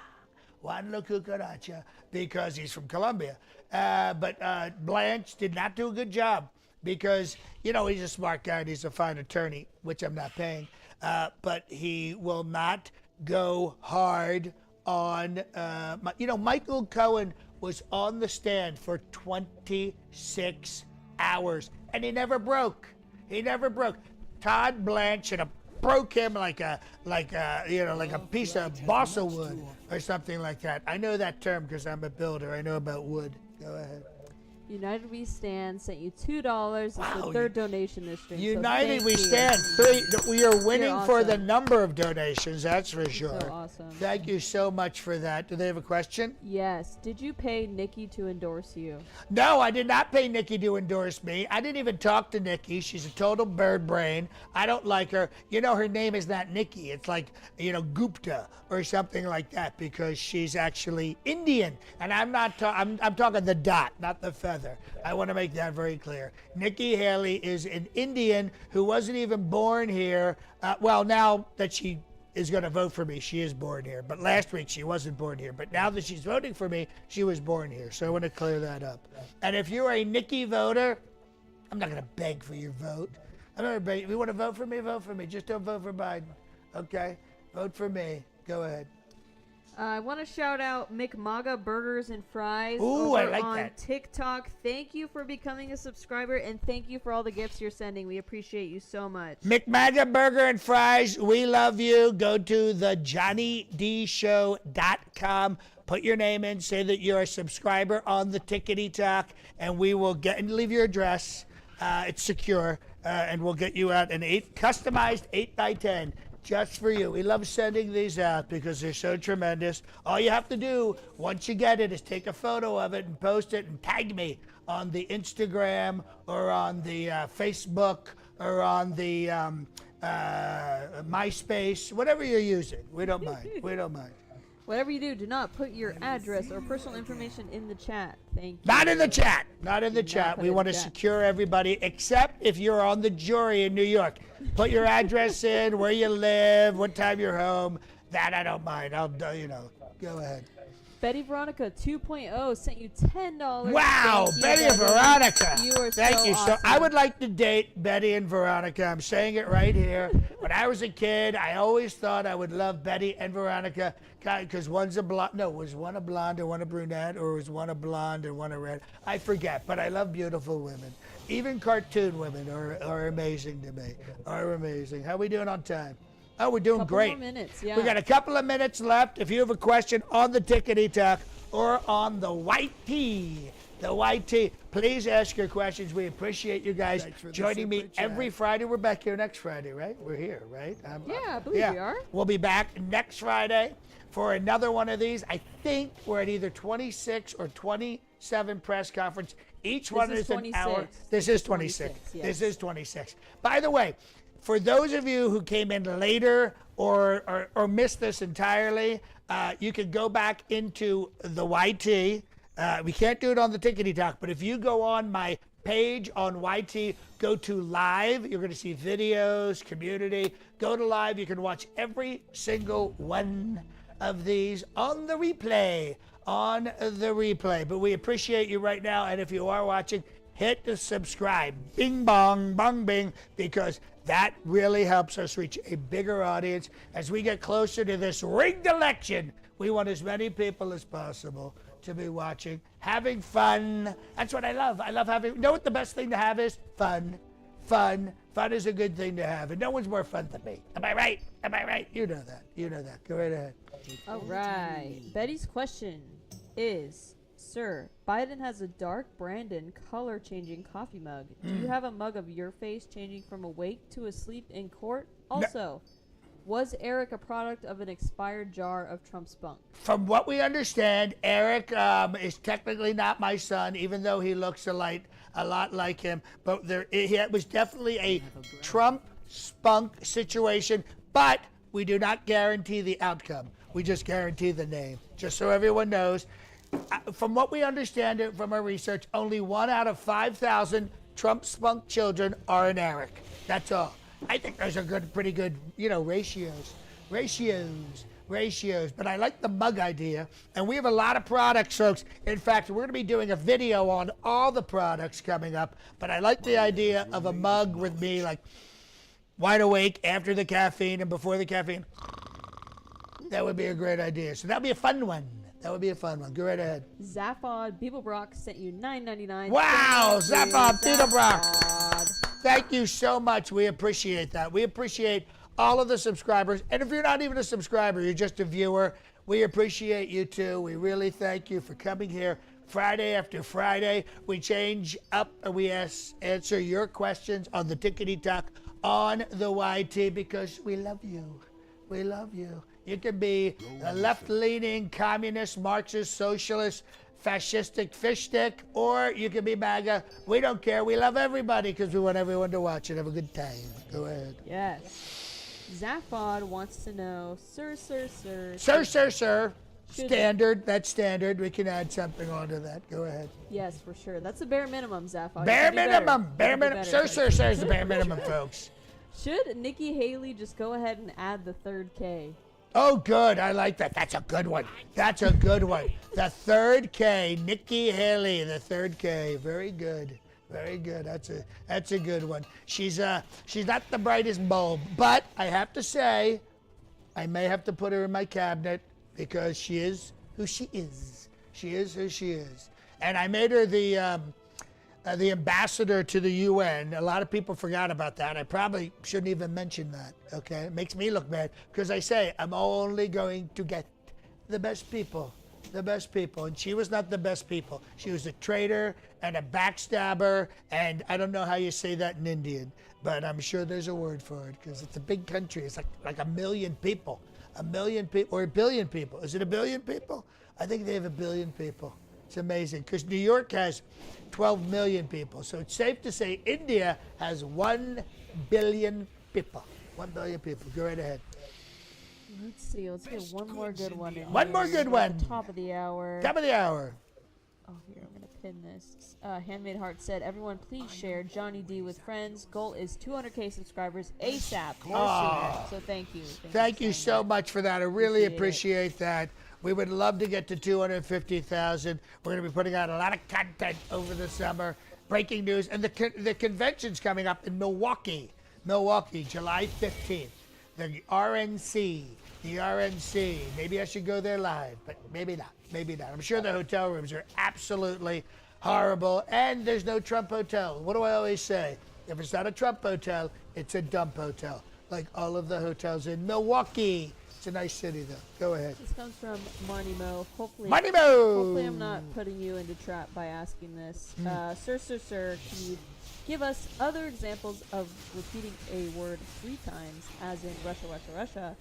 because he's from Colombia. But Blanche did not do a good job, because, he's a smart guy and he's a fine attorney, which I'm not paying. But he will not go hard on, Michael Cohen was on the stand for 26 hours, and he never broke. Todd Blanche should have broke him like a piece of balsa wood or something like that. I know that term because I'm a builder. I know about wood. Go ahead. United We Stand sent you $2. It's the third donation this stream. United so We you. Stand. We are winning You're for the awesome. number of donations, that's for sure. So awesome. Thank you so much for that. Do they have a question? Yes. Did you pay Nikki to endorse you? No, I did not pay Nikki to endorse me. I didn't even talk to Nikki. She's a total bird brain. I don't like her. Her name is not Nikki. It's like, Gupta or something like that, because she's actually Indian. And I'm talking the dot, not the feather. I want to make that very clear. Nikki Haley is an Indian who wasn't even born here. Now that she is going to vote for me, she is born here. But last week she wasn't born here. But now that she's voting for me, she was born here. So I want to clear that up. And if you're a Nikki voter, I'm not going to beg for your vote. I'm not going to beg. If you want to vote for me, vote for me. Just don't vote for Biden. Okay? Vote for me. Go ahead. I want to shout out McMaga Burgers and Fries Ooh, over I like on that. TikTok. Thank you for becoming a subscriber, and thank you for all the gifts you're sending. We appreciate you so much. McMaga Burger and Fries, we love you. Go to the JohnnyDShow.com. Put your name in, say that you're a subscriber on the Tickety Talk, and we will get and leave your address. It's secure, and we'll get you out an customized 8x10. Just for you. We love sending these out because they're so tremendous. All you have to do once you get it is take a photo of it and post it and tag me on the Instagram or on the Facebook or on the MySpace, whatever you're using. We don't mind. Whatever you do not put your address or personal information in the chat. Thank you. Not in the chat. put We it want to in the chat. secure everybody, except if you're on the jury in New York. Put your address in, where you live, what time you're home. That I don't mind. Go ahead. Betty Veronica 2.0 sent you $10. Wow, Thank you, Betty and Veronica. You are Thank so you. awesome. So I would like to date Betty and Veronica. I'm saying it right here. When I was a kid, I always thought I would love Betty and Veronica because one's a blonde. No, was one a blonde or one a brunette, or was one a blonde and one a red? I forget, but I love beautiful women. Even cartoon women are amazing to me. Are amazing. How we doing on time? Oh, we're doing Couple great. more minutes, yeah. We got a couple of minutes left. If you have a question on the Tickety Talk or on the YT, please ask your questions. We appreciate you guys joining me every Friday. We're back here next Friday, right? We're here, right? Yeah, I believe we are. We'll be back next Friday for another one of these. I think we're at either 26 or 27 press conference. Each one is an hour. This is 26. Yes. This is 26. By the way, for those of you who came in later or missed this entirely, you can go back into the YT. We can't do it on the Tickety Talk, but if you go on my page on YT, go to live, you're going to see videos, community. Go to live. You can watch every single one of these on the replay. But we appreciate you right now, and if you are watching, hit the subscribe. Bing, bong, bong, bing, because that really helps us reach a bigger audience. As we get closer to this rigged election, we want as many people as possible to be watching, having fun. That's what I love. I love having, you know what the best thing to have is? Fun. Fun is a good thing to have, and no one's more fun than me. Am I right? Am I right? You know that. Go right ahead. All right. Betty's question is, Sir, Biden has a dark Brandon color-changing coffee mug. Do you have a mug of your face changing from awake to asleep in court? Also, was Eric a product of an expired jar of Trump spunk? From what we understand, Eric is technically not my son, even though he looks a lot like him. But it was definitely a Trump spunk situation. But we do not guarantee the outcome. We just guarantee the name, just so everyone knows. From what we understand it from our research, only 1 out of 5,000 Trump spunk children are an Eric. That's all. I think those are pretty good, ratios. But I like the mug idea, and we have a lot of products, folks. In fact, we're going to be doing a video on all the products coming up, but I like the idea of a mug with me, like, wide awake after the caffeine and before the caffeine. That would be a great idea. So that would be a fun one. Go right ahead. Zaphod Beeblebrock sent you $9.99. Wow, Zaphod Beeblebrock. Thank you so much. We appreciate that. We appreciate all of the subscribers. And if you're not even a subscriber, you're just a viewer, we appreciate you too. We really thank you for coming here Friday after Friday. We change up and we answer your questions on the Tickety Talk on the YT because we love you. We love you. You can be a left-leaning, communist, Marxist, socialist, fascistic fish stick, or you can be MAGA. We don't care. We love everybody because we want everyone to watch and have a good time. Go ahead. Yes. Zaphod wants to know, Sir. Sir. Standard. That's standard. We can add something onto that. Go ahead. Yes, for sure. That's the bare minimum, Zaphod. Bare minimum. Sir is the bare minimum, folks. Should Nikki Haley just go ahead and add the third K? Oh, good. I like that. That's a good one. The third K, Nikki Haley, the third K. Very good. That's a good one. She's not the brightest bulb, but I have to say, I may have to put her in my cabinet because she is who she is. And I made her the ambassador to the UN. A lot of people forgot about that. I probably shouldn't even mention that, okay? It makes me look bad because I say I'm only going to get the best people. And she was not the best people. She was a traitor and a backstabber, and I don't know how you say that in Indian, but I'm sure there's a word for it because it's a big country. It's like a million people. Or a billion people. Is it a billion people? I think they have a billion people. It's amazing because New York has 12 million people. So it's safe to say India has 1 billion people. 1 billion people. Go right ahead. Let's see. Let's get one more good one in. One more good one. Top of the hour. Oh, here, I'm going to pin this. Handmade Heart said, everyone please share Johnny D with friends. Goal is 200K subscribers ASAP. So thank you. Thank you so much for that. I really appreciate that. We would love to get to 250,000. We're going to be putting out a lot of content over the summer. Breaking news. And the convention's coming up in Milwaukee, July 15th. The RNC. Maybe I should go there live, but maybe not. I'm sure the hotel rooms are absolutely horrible. And there's no Trump hotel. What do I always say? If it's not a Trump hotel, it's a dump hotel. Like all of the hotels in Milwaukee. It's a nice city, though. Go ahead. This comes from Marnie Mo. Hopefully I'm not putting you into trap by asking this. Sir, can you give us other examples of repeating a word 3 times, as in Russia,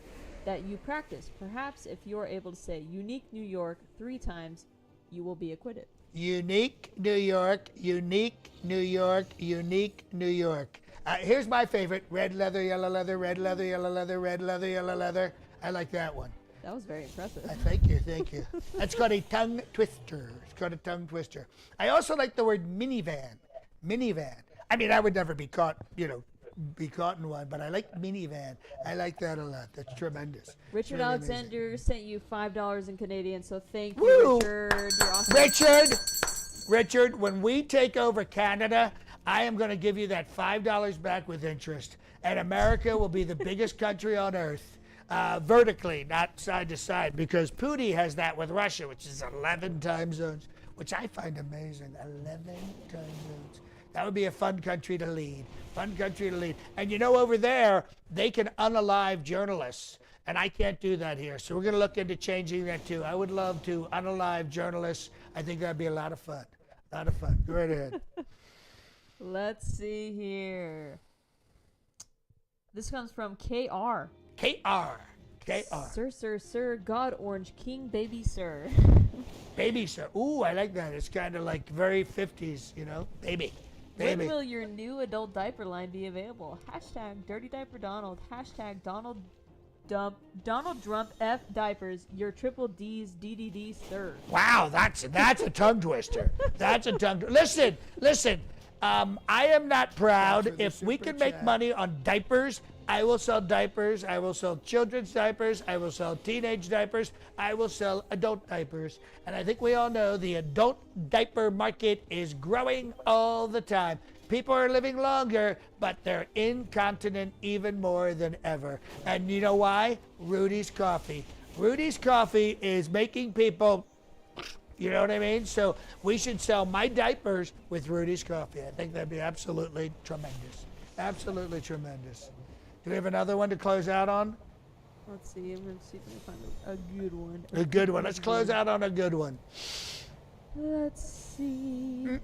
that you practice? Perhaps if you're able to say unique New York 3 times, you will be acquitted. Unique New York, unique New York, unique New York. Here's my favorite. Red leather, yellow leather, red leather, yellow leather, red leather, yellow leather. I like that one. That was very impressive. Thank you. That's called a tongue twister. I also like the word minivan. I mean, I would never be caught in one, but I like minivan. I like that a lot. That's tremendous. Richard really Alexander amazing. sent you $5 in Canadian, so thank you, Woo! Richard. You're awesome. Richard, when we take over Canada, I am going to give you that $5 back with interest. And America will be the biggest country on earth. Vertically, not side to side, because Putin has that with Russia, which is 11 time zones, which I find amazing. 11 time zones. That would be a fun country to lead. And over there, they can unalive journalists, and I can't do that here. So we're going to look into changing that too. I would love to unalive journalists. I think that'd be a lot of fun. Go right ahead. Let's see here. This comes from KR. KR. Sir, God Orange King, baby sir. Baby sir. Ooh, I like that. It's kind of like very 50s, baby. When will your new adult diaper line be available? Hashtag Dirty Diaper Donald. Hashtag Donald Trump F diapers. Your triple D's DDD sir. Wow, that's a tongue twister. Listen. I am not proud. If we can make money on diapers, I will sell diapers. I will sell children's diapers. I will sell teenage diapers. I will sell adult diapers. And I think we all know the adult diaper market is growing all the time. People are living longer, but they're incontinent even more than ever. And you know why? Rudy's Coffee. Rudy's Coffee is making people... You know what I mean? So we should sell my diapers with Rudy's Coffee. I think that'd be absolutely tremendous. Absolutely tremendous. Do we have another one to close out on? Let's see. I'm going to see if I can find a good one. A good one. Let's close out on a good one. Let's see.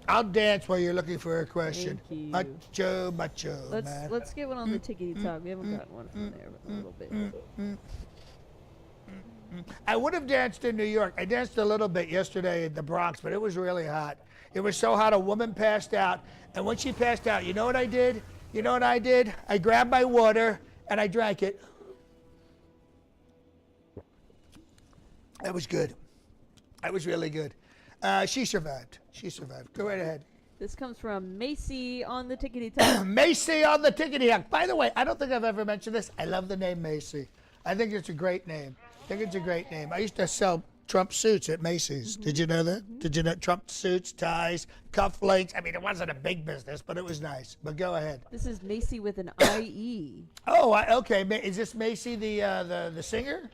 I'll dance while you're looking for a question. Thank you. Macho, man. Let's get one on the tickety talk. We haven't gotten one from there a little bit. I would have danced in New York. I danced a little bit yesterday in the Bronx, but it was really hot. It was so hot a woman passed out. And when she passed out, you know what I did? I grabbed my water and I drank it. That was good. That was really good. She survived. Go right ahead. This comes from Macy on the tickety talk. Macy on the tickety talk. By the way, I don't think I've ever mentioned this. I love the name Macy. I think it's a great name. I used to sell Trump suits at Macy's. Did you know that? Did you know Trump suits, ties, cufflinks? I mean, it wasn't a big business, but it was nice. But go ahead. This is Macy with an IE. Oh, okay. Is this Macy the singer?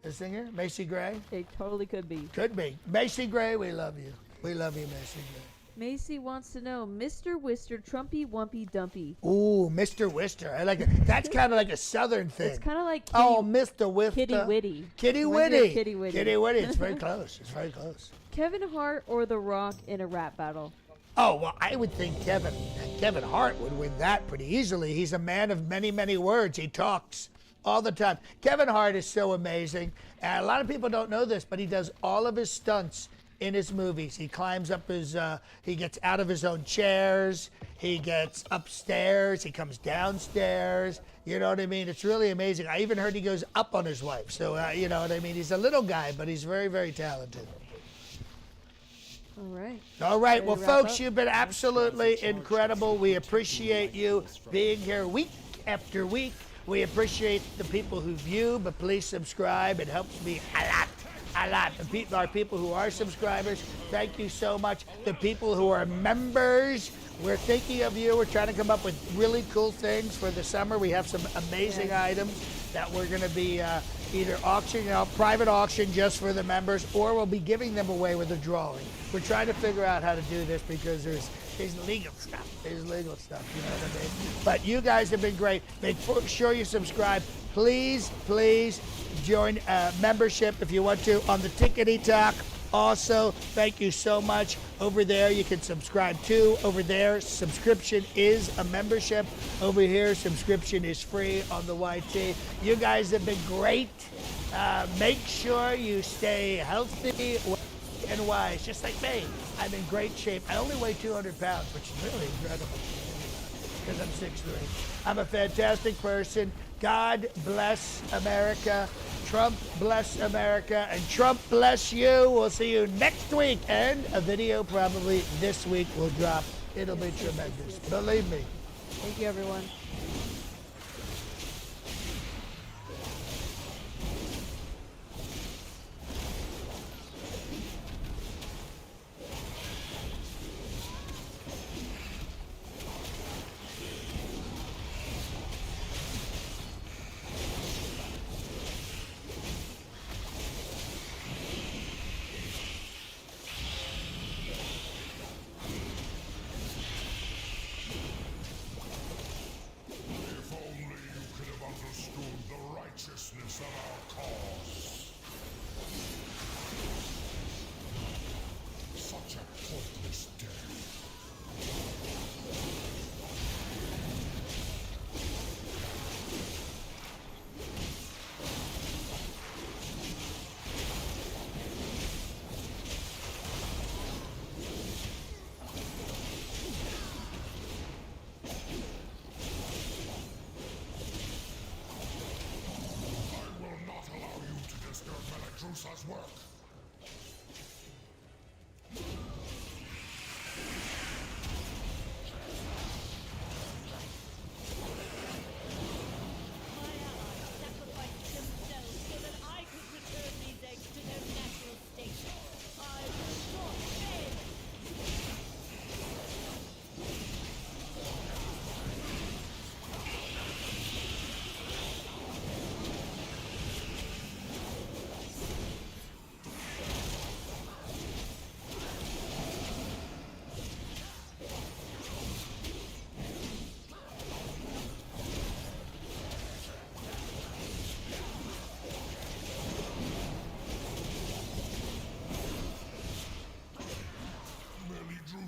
The singer, Macy Gray? It totally could be. Could be. Macy Gray, we love you. We love you, Macy Gray. Macy wants to know, Mr. Wister, Trumpy, Wumpy, Dumpy. Ooh, Mr. Wister. I like it. That's kind of like a Southern thing. It's kind of like Mr. Wister. Kitty Witty. Kitty Witty. It's very close. Kevin Hart or The Rock in a rap battle? Oh, well, I would think Kevin Hart would win that pretty easily. He's a man of many, many words. He talks all the time. Kevin Hart is so amazing. And a lot of people don't know this, but he does all of his stunts in his movies. He climbs up he gets out of his own chairs, he gets upstairs, he comes downstairs, you know what I mean? It's really amazing. I even heard he goes up on his wife, so you know what I mean? He's a little guy, but he's very, very talented. All right, well, folks, you've been absolutely incredible. We appreciate you being here week after week. We appreciate the people who view, but please subscribe. It helps me a lot. A lot. Our people who are subscribers, thank you so much. The people who are members, we're thinking of you. We're trying to come up with really cool things for the summer. We have some amazing items that we're going to be either auctioning out, private auction just for the members, or we'll be giving them away with a drawing. We're trying to figure out how to do this because there's legal stuff. There's legal stuff, you know what I mean? But you guys have been great. Make sure you subscribe. Please join membership if you want to on the Tickety Talk. Also, thank you so much. Over there, you can subscribe too. Over there, subscription is a membership. Over here, subscription is free on the YT. You guys have been great. Make sure you stay healthy and wise, just like me. I'm in great shape. I only weigh 200 pounds, which is really incredible because I'm 6'3". I'm a fantastic person. God bless America. Trump bless America. And Trump bless you. We'll see you next week. And a video probably this week will drop. It'll be tremendous. Believe me. Thank you, everyone. Work.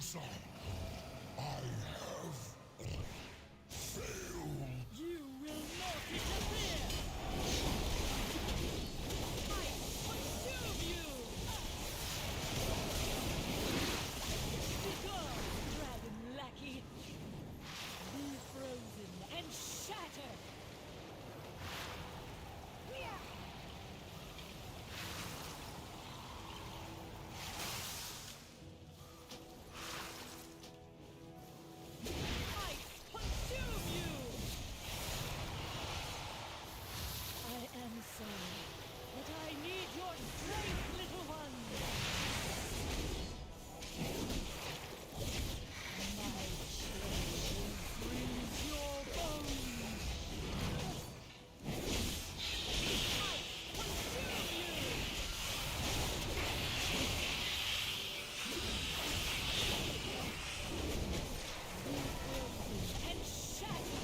I have failed. You will not interfere! I consume you! Begone, dragon lackey! Be frozen and shattered! But I need your strength, little one! My chain will freeze your bones! I consume you! And shatter!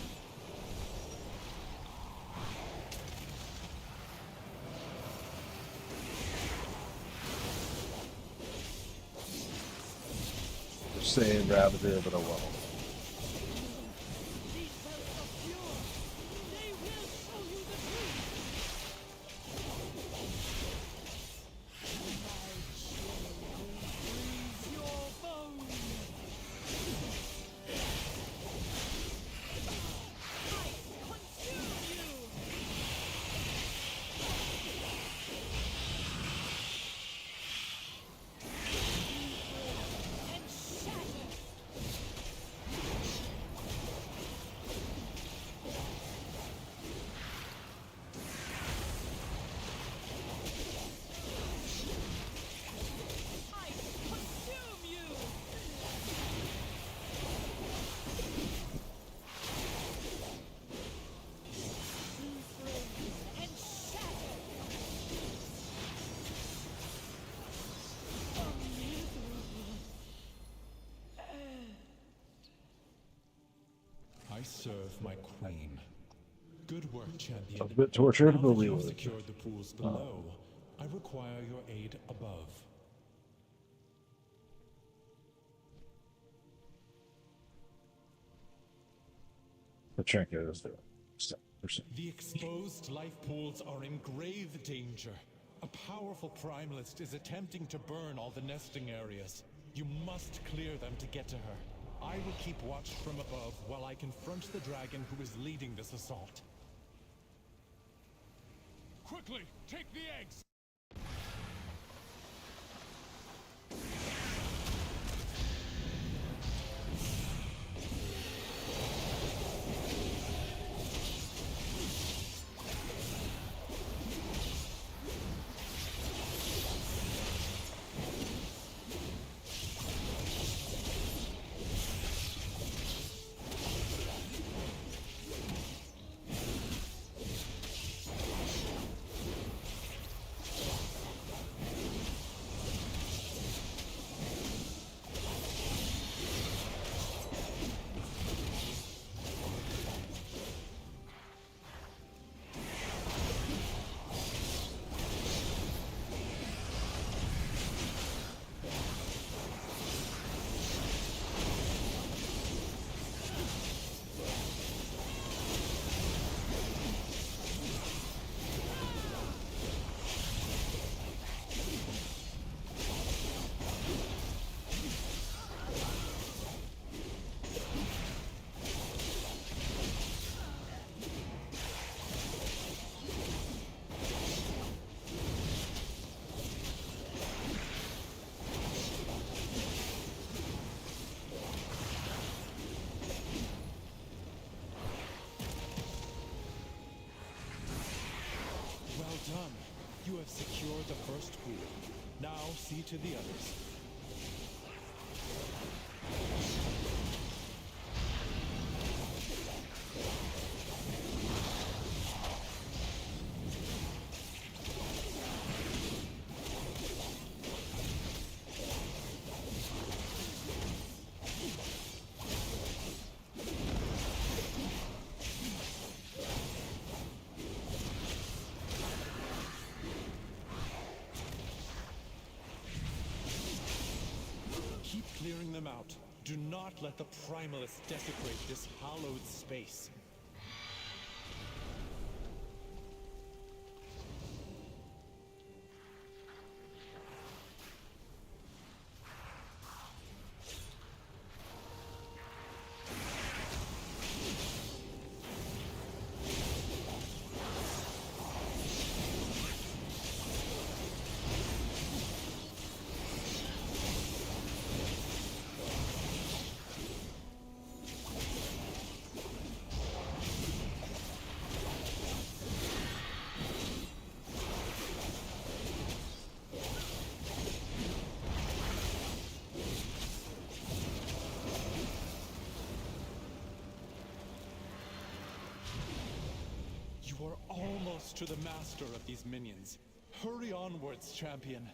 Saying Ravager, but I won't. These belts are pure! They will show you the truth! My chain will freeze your bones! I consume you! And shatter! serve my queen. Good work, champion. A bit tortured, Now but that we you have will. secured the pools below, I require your aid above. The trinket is there. 7%. The exposed life pools are in grave danger. A powerful primalist is attempting to burn all the nesting areas. You must clear them to get to her. I will keep watch from above while I confront the dragon who is leading this assault. Quickly, take the eggs! Well done. You have secured the first pool. Now see to the others. Keep clearing them out. Do not let the primalists desecrate this hallowed space. You are almost to the master of these minions. Hurry onwards, champion.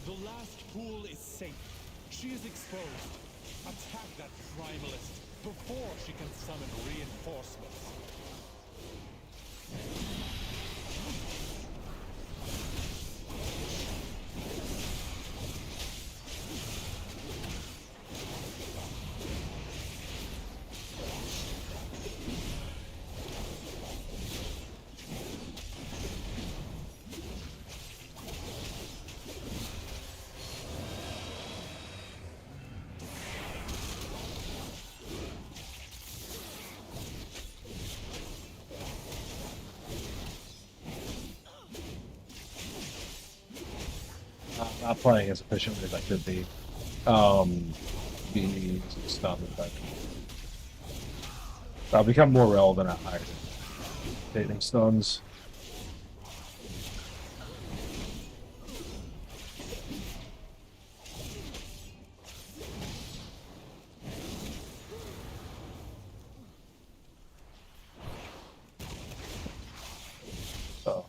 The last pool is safe. She is exposed. Attack that primalist before she can summon reinforcements. not playing as efficiently as I could be. Be stunned. I'll become more relevant at higher dating stuns. Oh.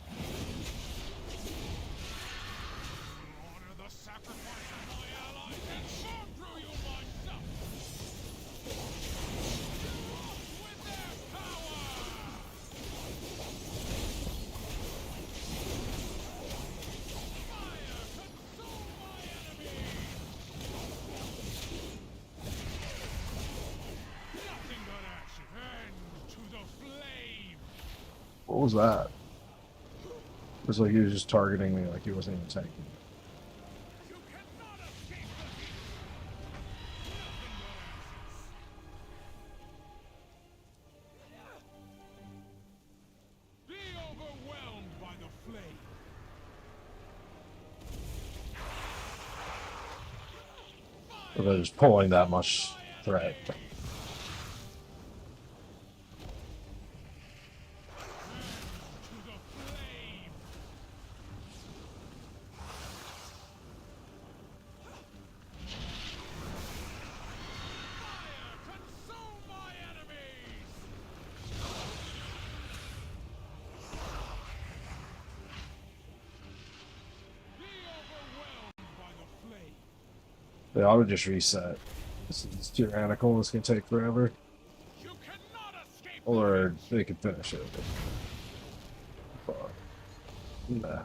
What was that? It was like he was just targeting me, like he wasn't even tanking. Be overwhelmed by the flame. So they're just pulling that much threat. They ought to just reset. This is tyrannical. This can take forever. Or they could finish it. But, nah.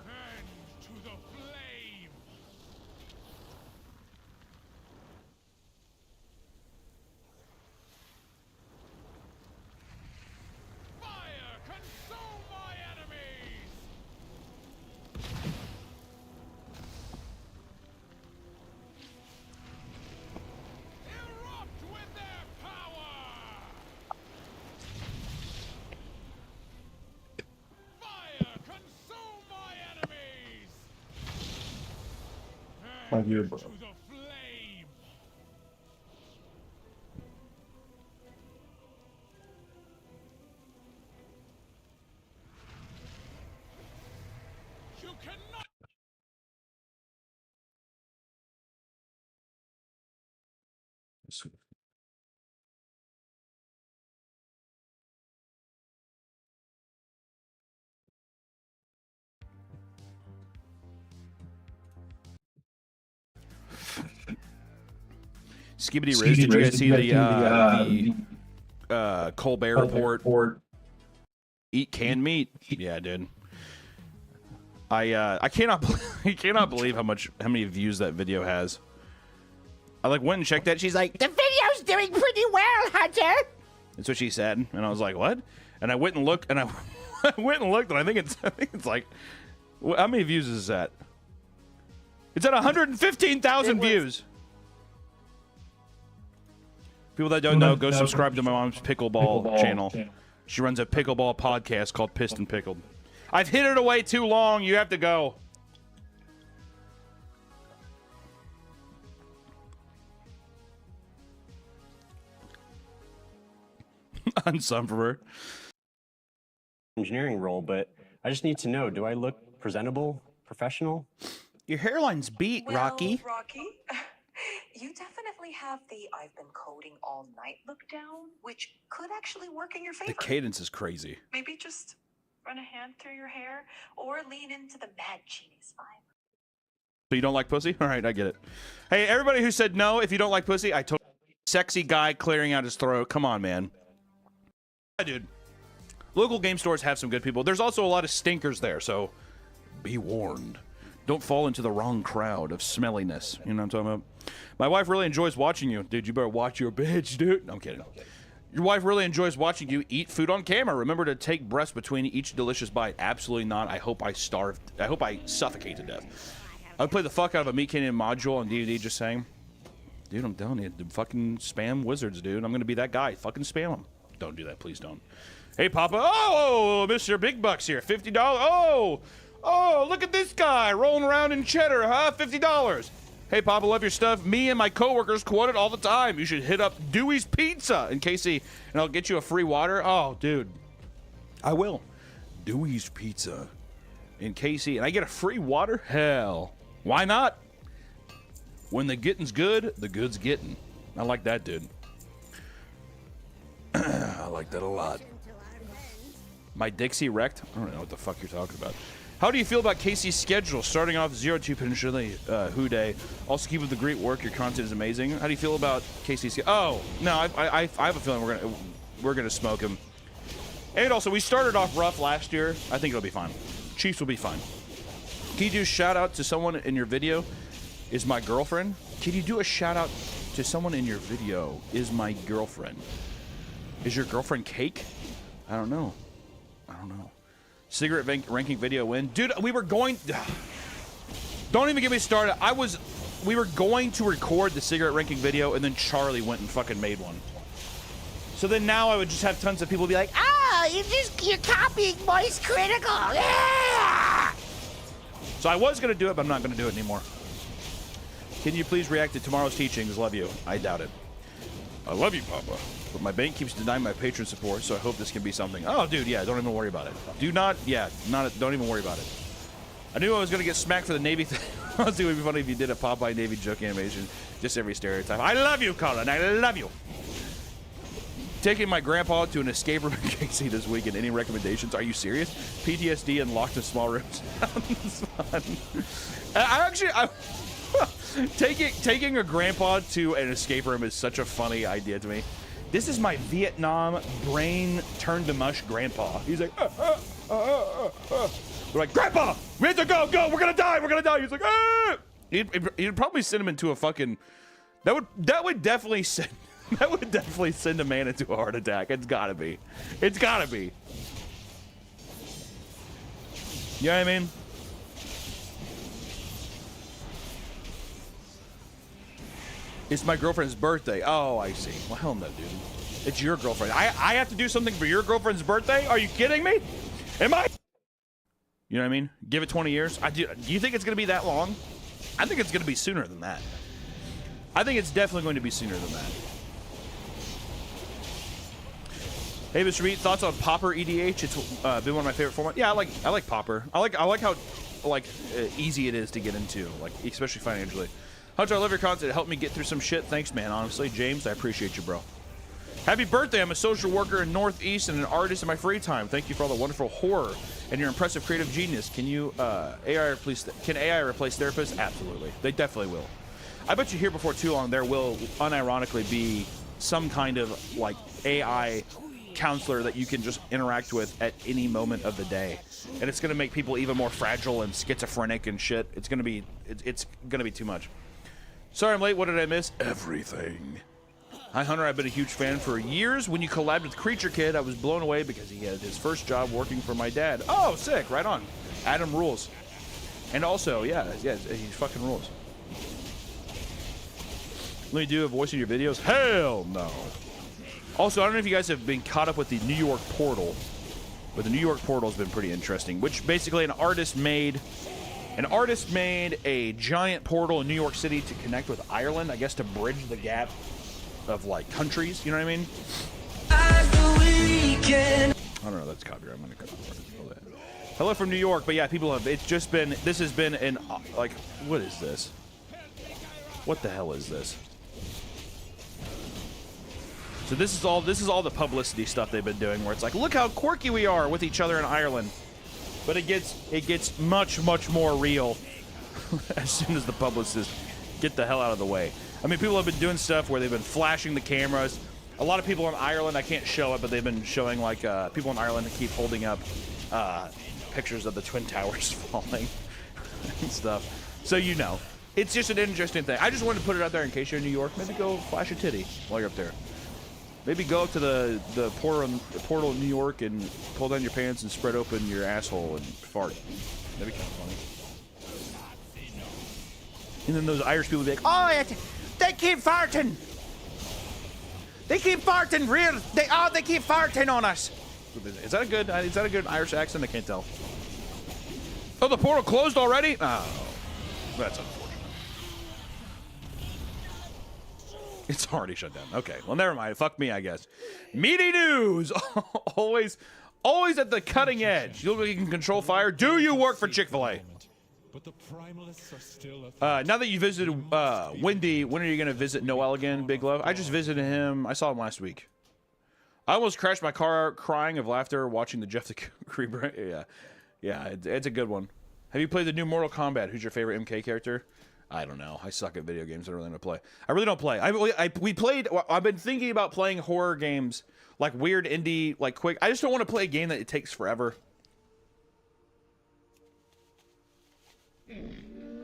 My view, bro. Skibbity Riz, did you guys see the Colbert report? Eat canned meat. Yeah, I did. I cannot believe how many views that video has. I like went and checked that. She's like, the video's doing pretty well, Hunter. That's what she said, and I was like, what? And I went and looked, and I went and looked, and I think it's like, how many views is that? It's at 115,000 views. People that don't know, go subscribe to my mom's pickleball channel. She runs a pickleball podcast called Pissed and Pickled. I've hid it away too long. You have to go. Unsumferer. Engineering role, but I just need to know, do I look presentable, professional? Your hairline's beat, well, Rocky. Rocky, you definitely have the I've been coding all night look down, which could actually work in your favor. The cadence is crazy. Maybe just run a hand through your hair or lean into the mad genius vibe. So you don't like pussy? All right, I get it. Hey, everybody who said no, if you don't like pussy, I told sexy guy clearing out his throat. Come on, man. Yeah, dude. Local game stores have some good people. There's also a lot of stinkers there, so be warned. Don't fall into the wrong crowd of smelliness. You know what I'm talking about? My wife really enjoys watching you. Dude, you better watch your bitch, dude. No, I'm kidding. Your wife really enjoys watching you eat food on camera. Remember to take breaths between each delicious bite. Absolutely not. I hope I starve. I hope I suffocate to death. I would play the fuck out of a Meat Canyon module on DVD, just saying. Dude, I'm telling you, fucking spam wizards, dude. I'm gonna be that guy. Fucking spam them. Don't do that, please don't. Hey, Papa. Oh, Mr. Big Bucks here. $50. Oh, look at this guy rolling around in cheddar, huh? $50. Hey, Papa, love your stuff. Me and my coworkers quote it all the time. You should hit up Dewey's Pizza in Casey, and I'll get you a free water. Oh, dude. I will. Dewey's Pizza in Casey, and I get a free water? Hell. Why not? When the getting's good, the good's getting. I like that, dude. I like that a lot. My Dixie wrecked? I don't know what the fuck you're talking about. How do you feel about Casey's schedule? Starting off 0-2 Peninsula, Who Day. Also keep up the great work. Your content is amazing. How do you feel about Casey's schedule? Oh, no, I have a feeling we're gonna smoke him. And also, we started off rough last year. I think it'll be fine. Chiefs will be fine. Can you do a shout out to someone in your video? Is my girlfriend? Can you do a shout out to someone in your video? Is my girlfriend? Is your girlfriend Cake? I don't know. I don't know. Cigarette ranking video win. Dude, we were going... Don't even get me started. We were going to record the cigarette ranking video, and then Charlie went and fucking made one. So then now I would just have tons of people be like, you're copying Moist Critical. Yeah! So I was going to do it, but I'm not going to do it anymore. Can you please react to tomorrow's teachings? Love you. I doubt it. I love you, Papa. But my bank keeps denying my patron support, so I hope this can be something. Oh, dude, yeah, don't even worry about it. Don't even worry about it. I knew I was going to get smacked for the Navy thing. Honestly, it would be funny if you did a Popeye Navy joke animation. Just every stereotype. I love you, Colin. I love you. Taking my grandpa to an escape room in Casey this weekend. Any recommendations? Are you serious? PTSD and locked in small rooms. Sounds fun. Taking a grandpa to an escape room is such a funny idea to me. This is my Vietnam brain turned to mush grandpa. He's like, We're like, Grandpa, we have to go, we're gonna die. He's like, He'd probably send him into a fucking. That would definitely send a man into a heart attack. It's gotta be. You know what I mean? It's my girlfriend's birthday. Oh, I see. Well, hell no, dude. It's your girlfriend. I have to do something for your girlfriend's birthday? Are you kidding me? Am I? You know what I mean? Give it 20 years. Do you think it's going to be that long? I think it's going to be sooner than that. I think it's definitely going to be sooner than that. Hey, Mr. Meat, thoughts on Popper EDH? It's been one of my favorite formats. Yeah, I like Popper. I like how easy it is to get into, like especially financially. Hunter, I love your content. It helped me get through some shit. Thanks, man. Honestly, James, I appreciate you, bro. Happy birthday. I'm a social worker in Northeast and an artist in my free time. Thank you for all the wonderful horror and your impressive creative genius. Can AI replace therapists? Absolutely. They definitely will. I bet you here before too long there will unironically be some kind of like AI counselor that you can just interact with at any moment of the day. And it's going to make people even more fragile and schizophrenic and shit. It's going to be too much. Sorry I'm late. What did I miss? Everything. Hi, Hunter. I've been a huge fan for years. When you collabed with Creature Kid, I was blown away because he had his first job working for my dad. Oh, sick. Right on. Adam rules. And also, yeah, he fucking rules. Let me do a voice in your videos? Hell no. Also, I don't know if you guys have been caught up with the New York portal, but the New York portal has been pretty interesting, which basically an artist made a giant portal in New York City to connect with Ireland, I guess to bridge the gap of like countries, you know what I mean? I don't know, that's copyright. I'm gonna cut off that. Hello from New York, but yeah, people have, this has been an, like, what is this? What the hell is this? So this is all the publicity stuff they've been doing where it's like, look how quirky we are with each other in Ireland. But it gets much, much more real as soon as the publicists get the hell out of the way. I mean, people have been doing stuff where they've been flashing the cameras. A lot of people in Ireland, I can't show it, but they've been showing like people in Ireland that keep holding up pictures of the Twin Towers falling and stuff. So you know, it's just an interesting thing. I just wanted to put it out there in case you're in New York. Maybe go flash a titty while you're up there. Maybe go up to the portal in New York and pull down your pants and spread open your asshole and fart. That'd be kind of funny. And then those Irish people would be like, oh, they keep farting. They keep farting real. They keep farting on us. Is that a good Irish accent? I can't tell. Oh, the portal closed already? Oh, that's unfortunate. It's already shut down. Okay, well, never mind. Fuck me, I guess. Meaty news! always at the cutting edge. You look like you can control fire. Do you work for Chick-fil-A? But the primalists are still Now that you visited Wendy, when are you going to visit Noel again, Big Love? I just visited him. I saw him last week. I almost crashed my car crying of laughter watching the Jeff the Creeper. Yeah, it's a good one. Have you played the new Mortal Kombat? Who's your favorite MK character? I don't know. I suck at video games. I really don't play. I really don't play. We played. I've been thinking about playing horror games, like weird indie, like quick. I just don't want to play a game that it takes forever.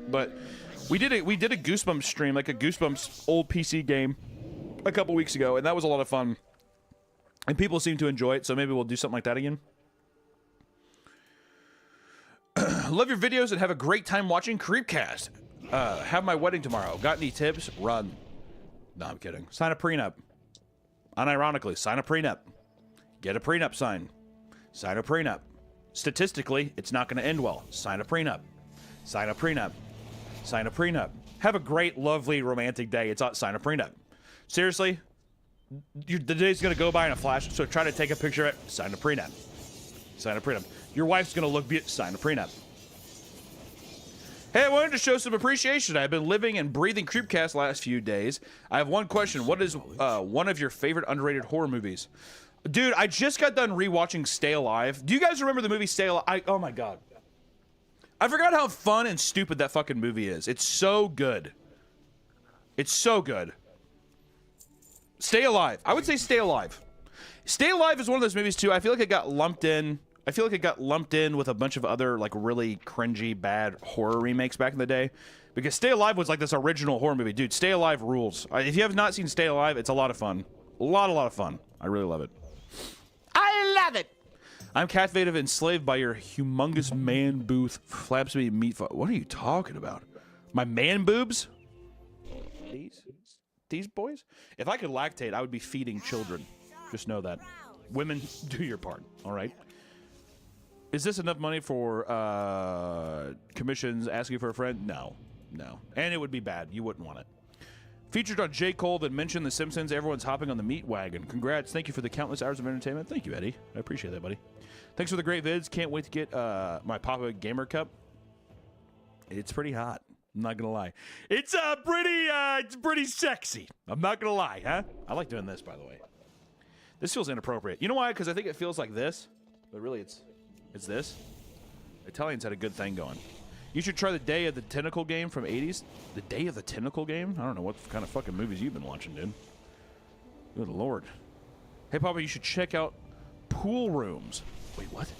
But we did a Goosebumps stream, like a Goosebumps old PC game, a couple weeks ago, and that was a lot of fun. And people seem to enjoy it, so maybe we'll do something like that again. Love your videos and have a great time watching Creepcast. Have my wedding tomorrow. Got any tips? Run. No, I'm kidding. Sign a prenup. Unironically, sign a prenup. Get a prenup signed. Sign a prenup. Statistically, it's not going to end well. Sign a prenup. Sign a prenup. Sign a prenup. Have a great, lovely, romantic day. Sign a prenup. Seriously, the day's going to go by in a flash, so try to take a picture of it. Sign a prenup. Sign a prenup. Your wife's going to look beautiful. Sign a prenup. Hey, I wanted to show some appreciation. I've been living and breathing Creepcast last few days. I have one question. What is one of your favorite underrated horror movies? Dude, I just got done rewatching Stay Alive. Do you guys remember the movie Stay Alive? Oh my god. I forgot how fun and stupid that fucking movie is. It's so good. It's so good. Stay Alive. I would say Stay Alive. Stay Alive is one of those movies too. I feel like it got lumped in. I feel like it got lumped in with a bunch of other like really cringy, bad horror remakes back in the day. Because Stay Alive was like this original horror movie. Dude, Stay Alive rules. If you have not seen Stay Alive, it's a lot of fun. A lot of fun. I really love it. I love it! I'm captivated, enslaved by your humongous man booth. Flaps me meat. What are you talking about? My man boobs? These boys? If I could lactate, I would be feeding children. Just know that. Women, do your part, all right? Is this enough money for commissions asking for a friend? No. And it would be bad. You wouldn't want it. Featured on J. Cole that mentioned The Simpsons. Everyone's hopping on the meat wagon. Congrats. Thank you for the countless hours of entertainment. Thank you, Eddie. I appreciate that, buddy. Thanks for the great vids. Can't wait to get my Papa Gamer Cup. It's pretty hot. I'm not going to lie. It's pretty sexy. I'm not going to lie, huh? I like doing this, by the way. This feels inappropriate. You know why? Because I think it feels like this, but really it's this. Italians had a good thing going. You should try the Day of the Tentacle game from 80s. The Day of the Tentacle game? I don't know what kind of fucking movies you've been watching, dude. Good lord. Hey, Papa, you should check out Pool Rooms. Wait, what?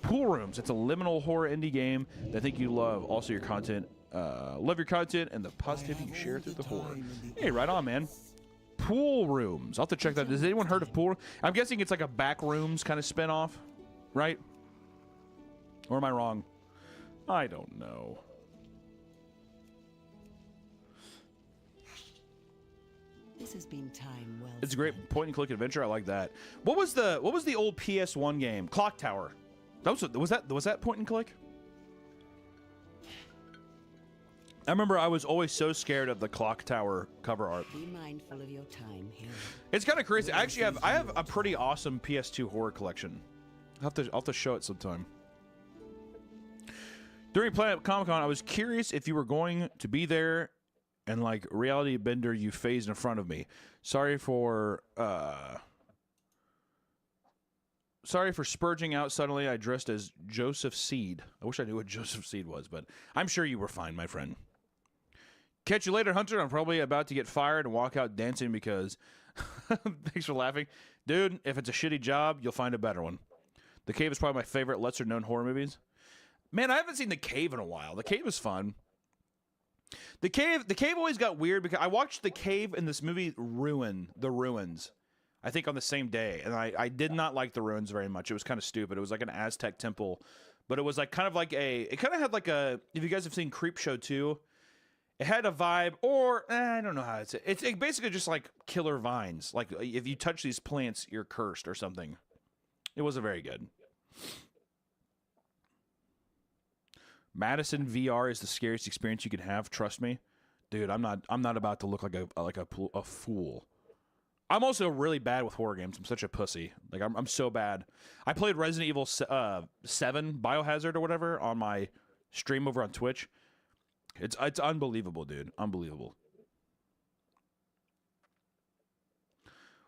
Pool Rooms. It's a liminal horror indie game that I think you love. Also, your content. Love your content and the positivity you share through the horror. Hey, right on, man. Pool Rooms. I'll have to check that. Has anyone heard of Pool? I'm guessing it's like a back rooms kind of spinoff, right? Or am I wrong? I don't know. This has been time well. It's a great point and click adventure. I like that. What was the old PS1 game? Clock Tower. Was that point and click? I remember I was always so scared of the Clock Tower cover art. Be mindful of your time here. It's kind of crazy. I have a pretty awesome PS2 horror collection. I'll have to show it sometime. During Planet Comic Con, I was curious if you were going to be there and like reality bender you phased in front of me. Sorry for spurging out suddenly. I dressed as Joseph Seed. I wish I knew what Joseph Seed was, but I'm sure you were fine, my friend. Catch you later, Hunter. I'm probably about to get fired and walk out dancing because... Thanks for laughing. Dude, if it's a shitty job, you'll find a better one. The Cave is probably my favorite lesser-known horror movies. Man, I haven't seen The Cave in a while. The Cave was fun. The Cave always got weird because I watched The Cave in this movie The Ruins, I think on the same day, and I did not like The Ruins very much. It was kind of stupid. It was like an Aztec temple, but it was like kind of had like a, if you guys have seen Creepshow 2, it had a vibe, or I don't know how it's basically just like killer vines. Like if you touch these plants, you're cursed or something. It wasn't very good. Madison VR is the scariest experience you can have. Trust me, dude. I'm not about to look like a fool. I'm also really bad with horror games. I'm such a pussy. Like I'm so bad. I played Resident Evil 7 Biohazard or whatever on my stream over on Twitch. It's unbelievable, dude. Unbelievable.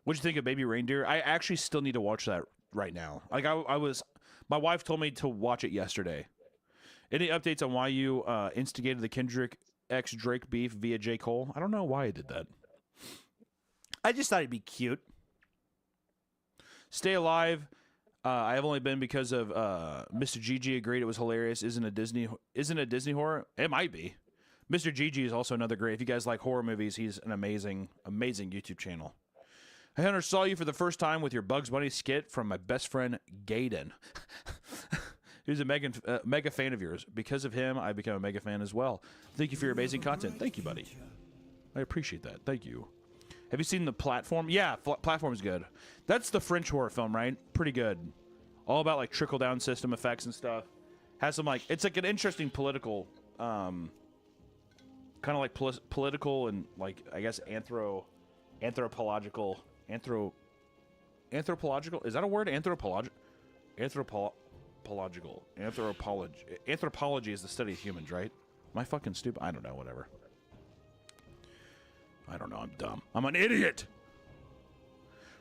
What'd you think of Baby Reindeer? I actually still need to watch that right now. Like my wife told me to watch it yesterday. Any updates on why you instigated the Kendrick x Drake beef via J. Cole? I don't know why I did that. I just thought it'd be cute. Stay Alive. I have only been because of Mr. Gigi agreed it was hilarious. Isn't a Disney horror? It might be. Mr. Gigi is also another great. If you guys like horror movies, he's an amazing YouTube channel. Hey Hunter, saw you for the first time with your Bugs Bunny skit from my best friend Gaiden. Who's a mega fan of yours. Because of him, I become a mega fan as well. Thank you for your amazing content. Thank you, buddy. I appreciate that. Thank you. Have you seen The Platform? Yeah, Platform's good. That's the French horror film, right? Pretty good. All about like trickle down system effects and stuff. Has some like it's like an interesting political, kind of like political and like I guess anthropological. Is that a word? Anthropology is the study of humans, right? Am I fucking stupid? I don't know. Whatever. I don't know. I'm dumb. I'm an idiot.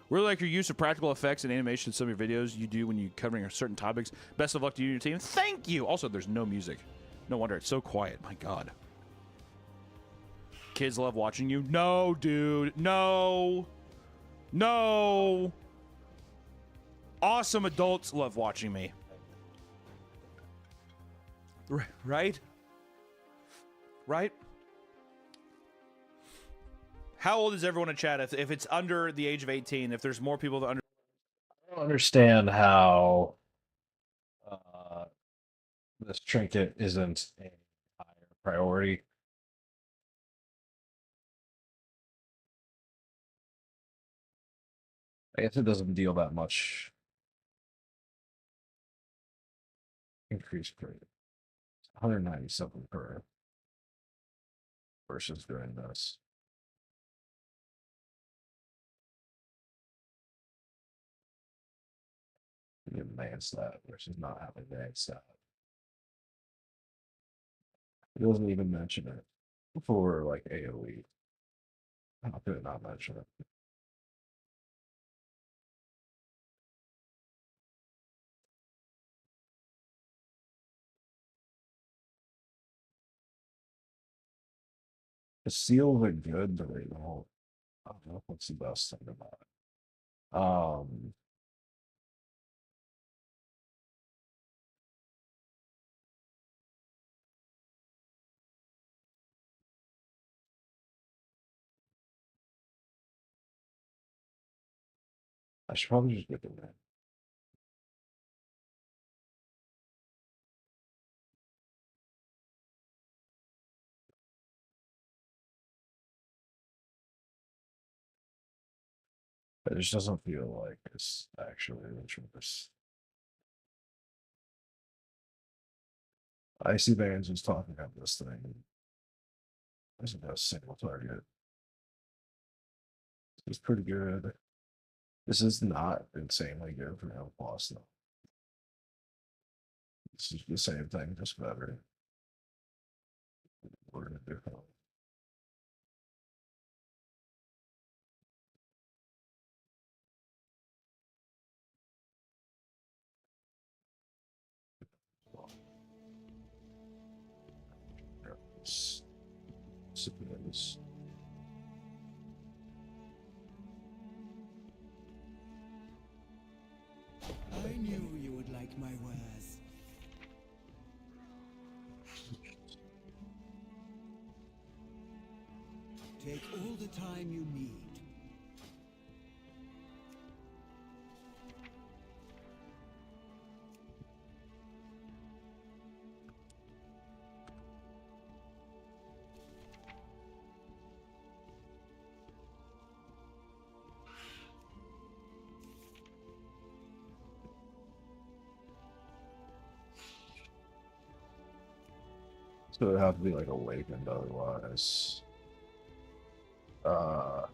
Really like your use of practical effects and animation in some of your videos you do when you're covering certain topics. Best of luck to you and your team. Thank you. Also, there's no music. No wonder it's so quiet. My God. Kids love watching you. No, dude. No. No. Awesome adults love watching me. Right? Right? How old is everyone in chat? If it's under the age of 18, if there's more people that under... I don't understand how this trinket isn't a higher priority. I guess it doesn't deal that much increased rate. 197 per versus doing this. You advance that versus not having advanced that. It doesn't even mention it for like AoE. How could it not mention it? The seals are good, but they don't. I don't know what's the best thing about it. I should probably just get the that. But it just doesn't feel like it's actually the truth. Icy Bands was talking about this thing. This is a single target. It's pretty good. This is not insanely good for L plus though. This is the same thing, just better. We're gonna do it. Civilians. I knew you would like my wares. Take all the time you need. So it'd have to be like awakened otherwise. I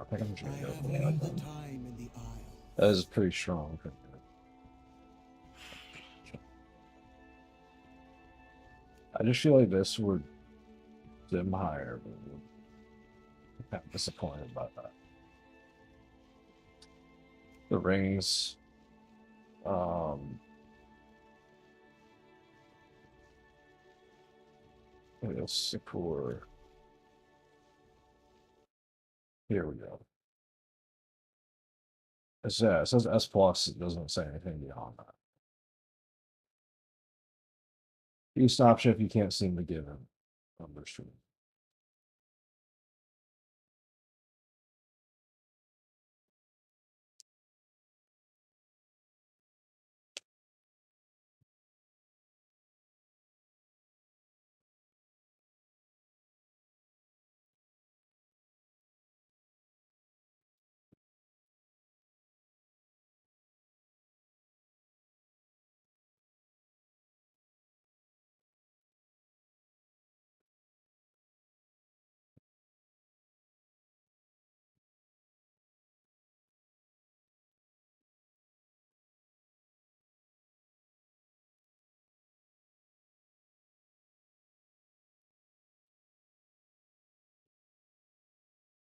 think I'm just I gonna go have for all that. the time in the Isle. That is pretty strong. I just feel like this would dim higher, but I'm kind of disappointed about that. The rings, it'll secure. Here we go. It says S plus. It doesn't say anything beyond that. You stop shift. You can't seem to give him number stream.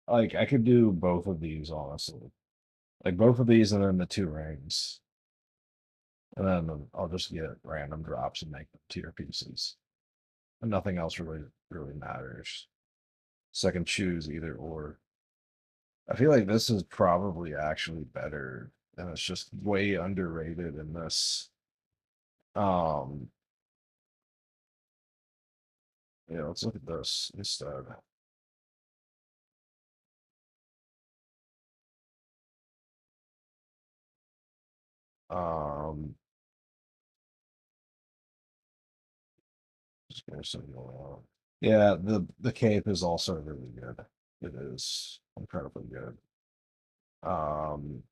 Like I could do both of these honestly. Like both of these and then the two rings. And then I'll just get random drops and make them tier pieces. And nothing else really matters. So I can choose either or. I feel like this is probably actually better and it's just way underrated in this. Um yeah, let's look at this instead. Um just gonna say, yeah, the cape is also really good. It is incredibly good. Um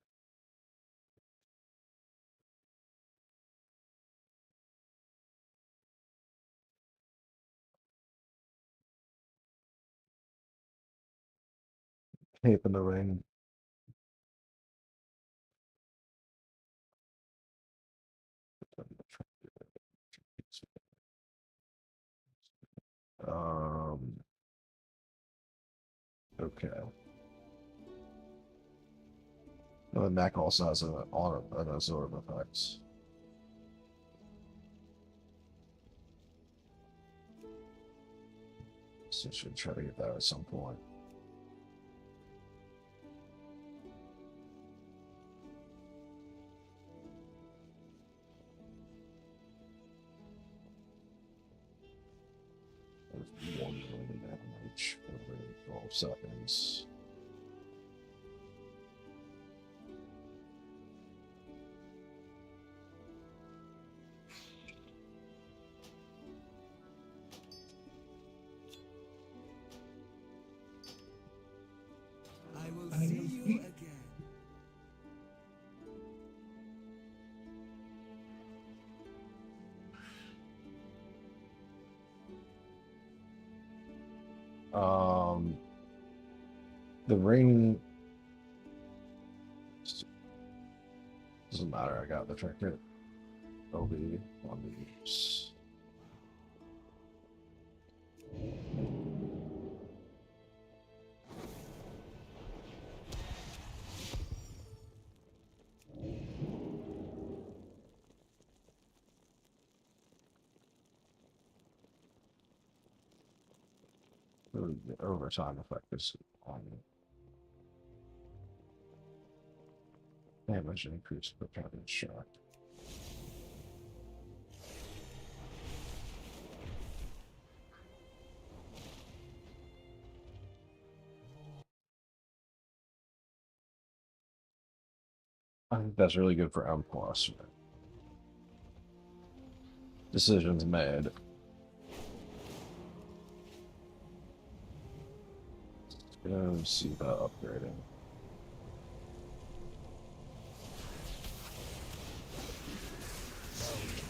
Cape in the ring. Um okay. Well, the neck also has an absorb effect. So should try to get that at some point. There's 1 million damage over 12 seconds. I will see you again. The ring doesn't matter. I got the trinket. OB on these. The overtime effect is on damage increase per target shot. I think that's really good for M plus. Decisions made. Let's see that upgrading.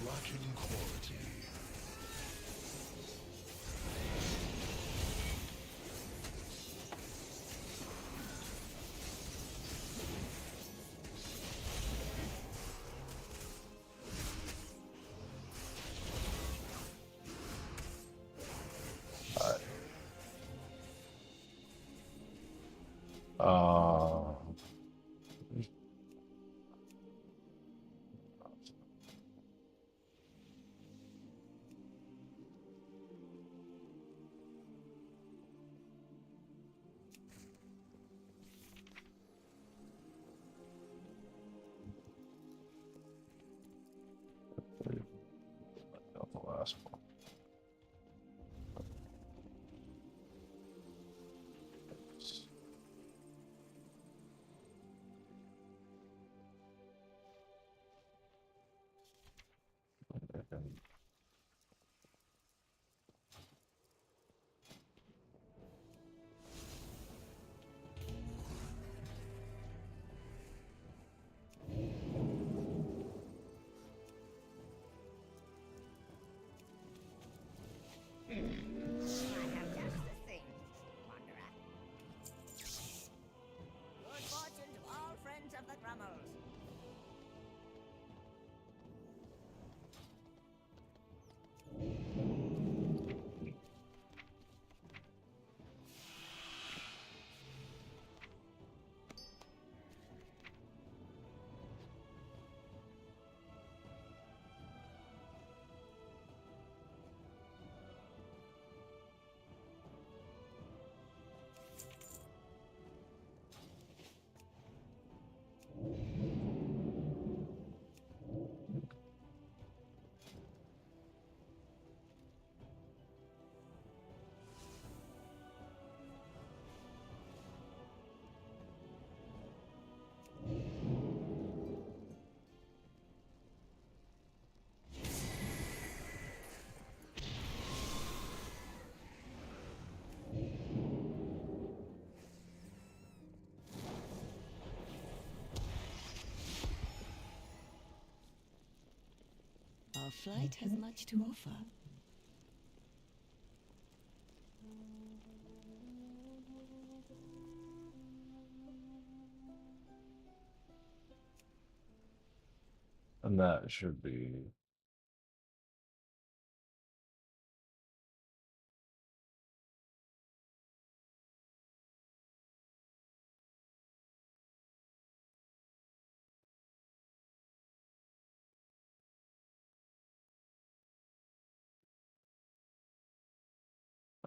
Lacking quality. Uh, not the last one. Good fortune to all friends of the Grummels. Our flight has much to offer. And that should be.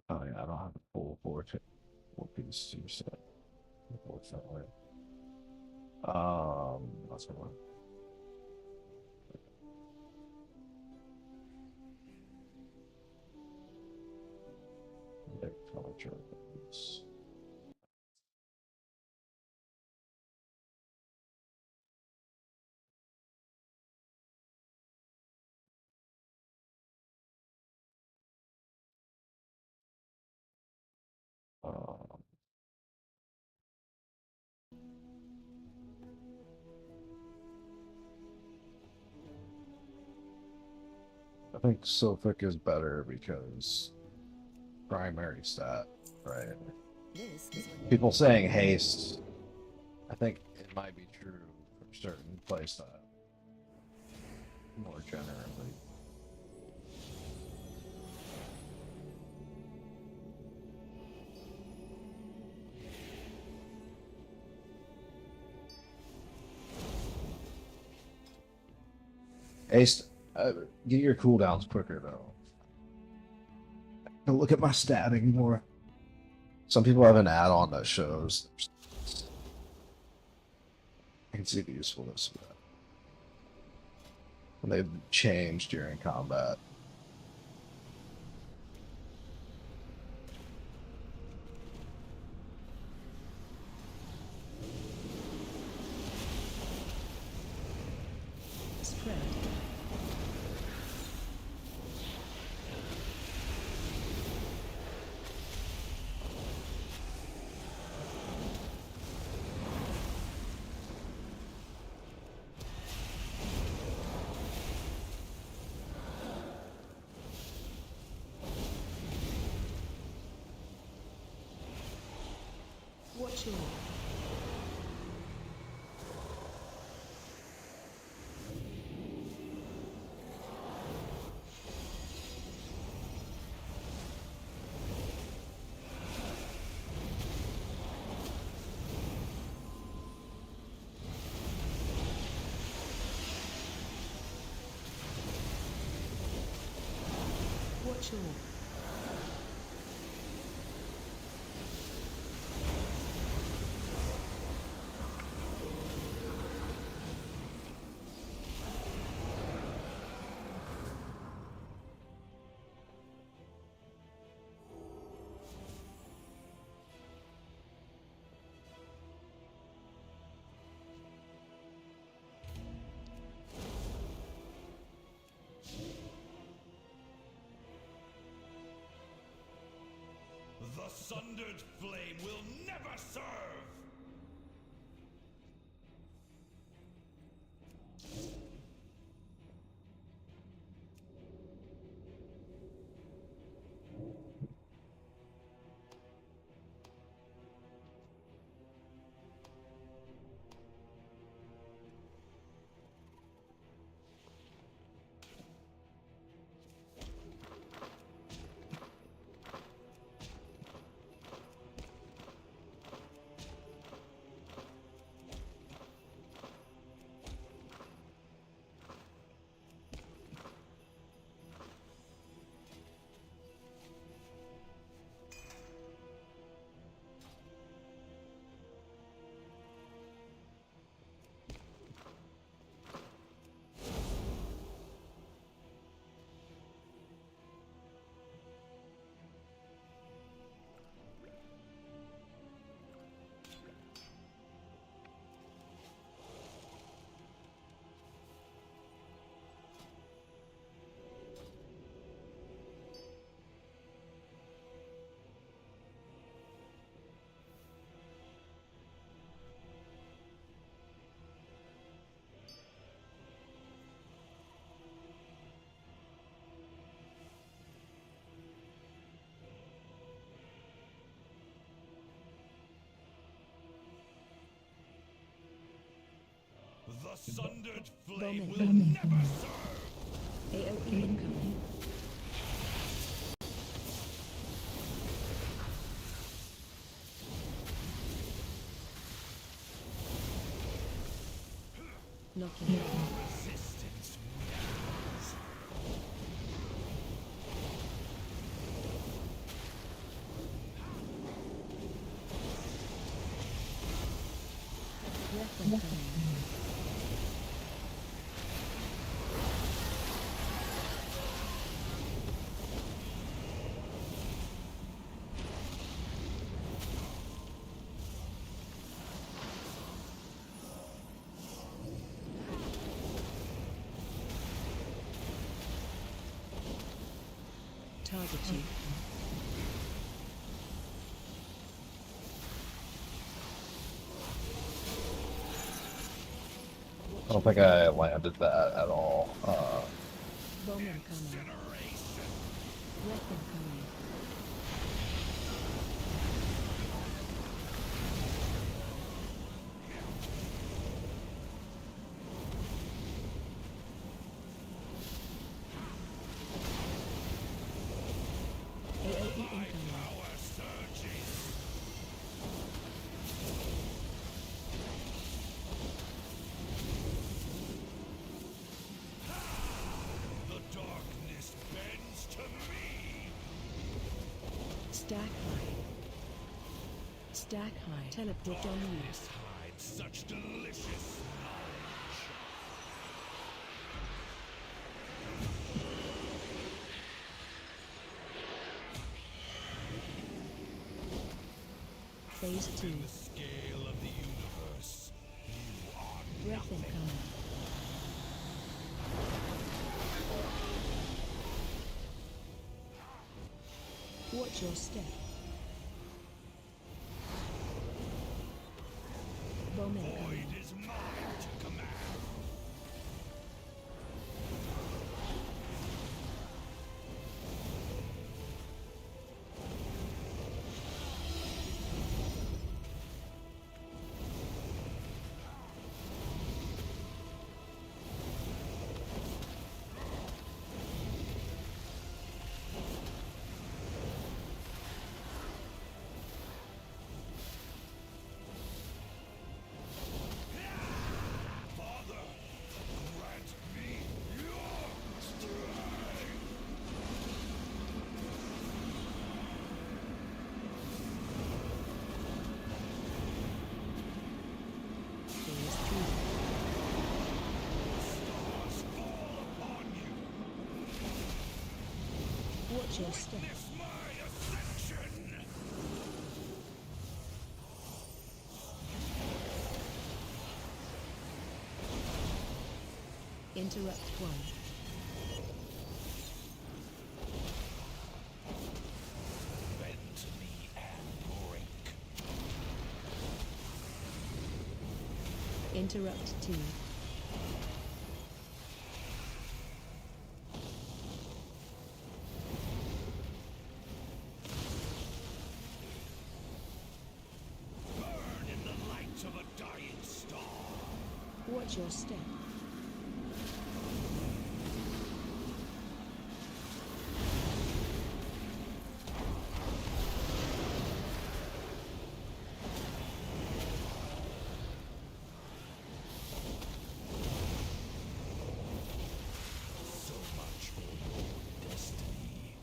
Oh yeah, I don't have a full four piece set, unfortunately. That's one. Big furniture. Um, I think Sophic is better because primary stat, right? People saying haste, I think it might be true for certain playstyle. More generally. Haste, get your cooldowns quicker though. Don't look at my stat anymore. Some people have an add-on that shows. I can see the usefulness of that. When they've changed during combat. Spread. Watch your shore. The sundered flame will never serve! The sundered flame will never serve! AOE incoming. Knocking down. Resistance Breath incoming. Target you. I don't think I landed that at all. Bomb incoming. Breath incoming. AOE incoming. The darkness bends to me! Stack high. Stack high. Teleport on you. Darkness hides such delicious knowledge. Phase 2. In the scale of the universe, you are Breath incoming. Watch your step. Bomb incoming. void is mine to command. Watch your step. Interrupt 1. Bend to me and break. Interrupt 2. Burn in the light of a dying star. Watch your step. So much for your destiny.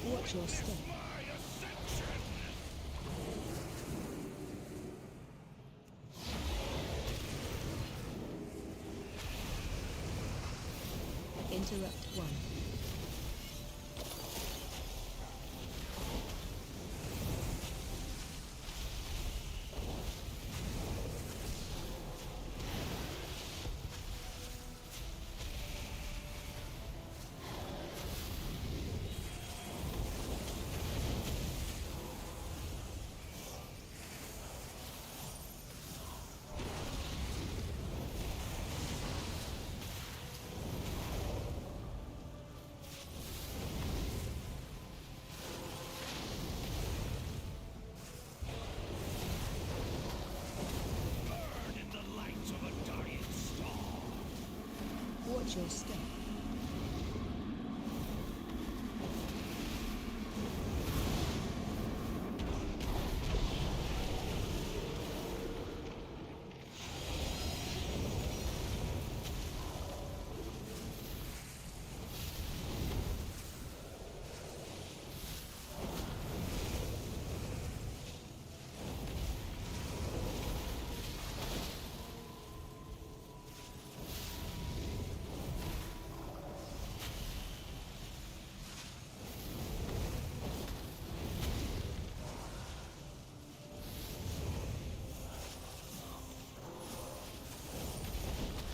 Watch your step. My ascension. Interrupt 1. Burn in the light of a dying star. Watch your step.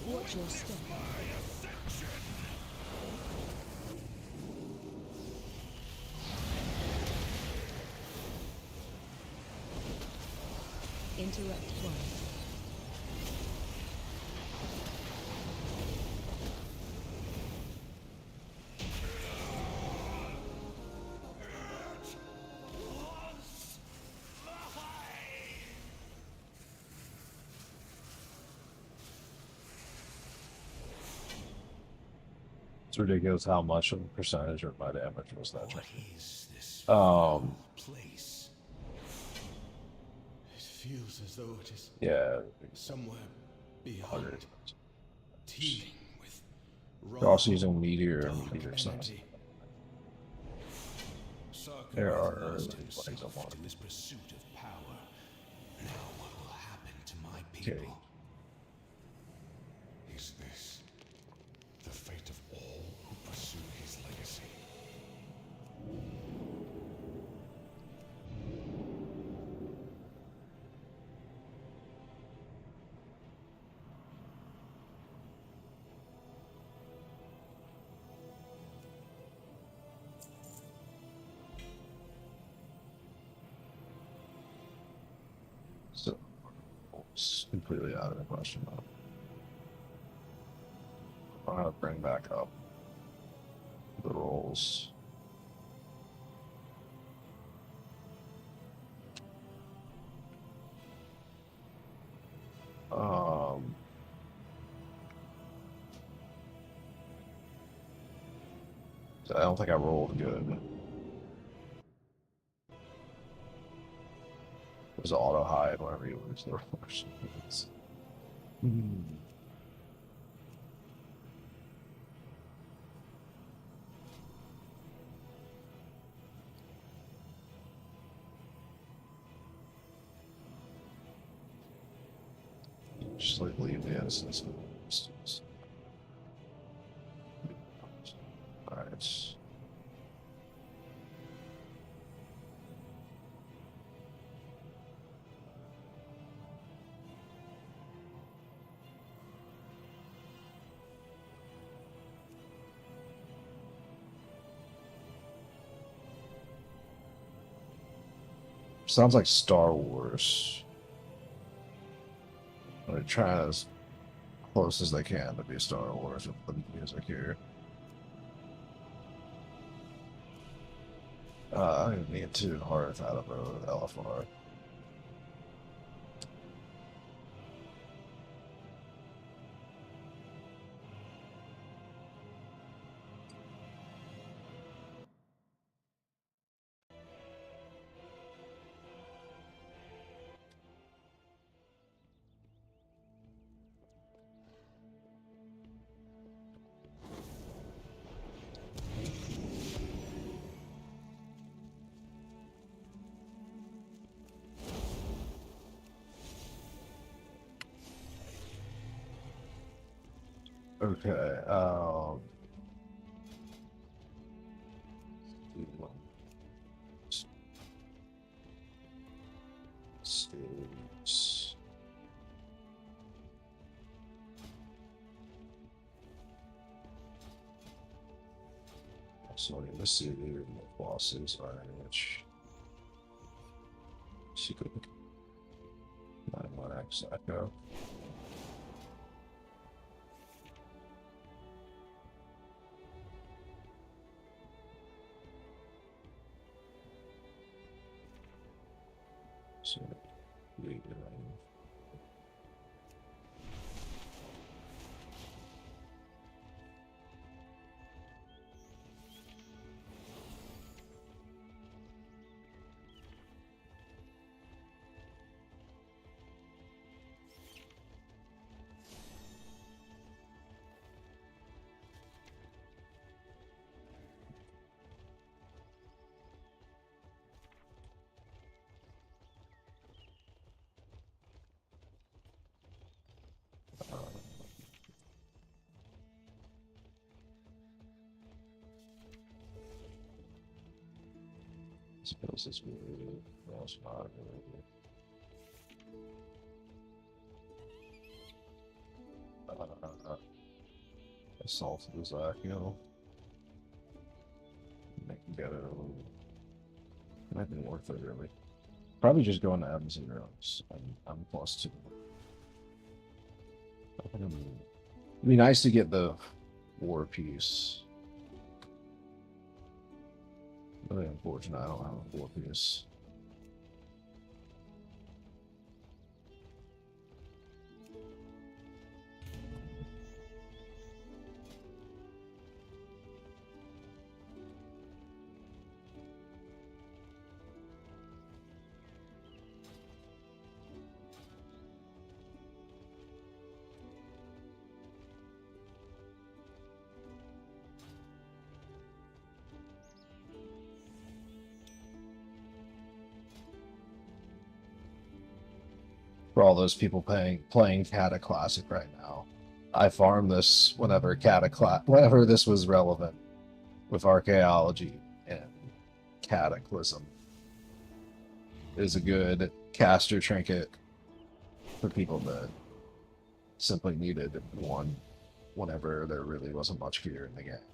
Watch your step. Interrupt 1. It's ridiculous how much of a percentage of my damage was that. What is this place? It feels as though it is Yeah. somewhere beyond, teeming with They're raw, also using meteor and dark meteor stuff. energy. There Sarkar are lost things himself I want. in this pursuit of power. Now what will happen to my people? Is this the fate of all who pursue his legacy? So it's completely out of the question now. I'm gonna bring back up the rolls. I don't think I rolled good. It was auto hide whenever you lose the rolls. Just like leave the instance. Alright. Sounds like Star Wars. They're trying as close as they can to be Star Wars with the music here. I don't even need too hard out of a LFR. Okay, States. So let's see the bosses are which secret 91X Echo. So leave it right. I suppose this will be most modern. Assault the Zakio. Get it. Might be worth it really. Probably just going to M0s. I'm +2. It'd be nice to get the war piece. Really unfortunate I don't have a war piece. For all those people playing Cata Classic right now, I farmed this whenever whenever this was relevant with archaeology and Cataclysm. It is a good caster trinket for people that simply needed one whenever there really wasn't much gear in the game.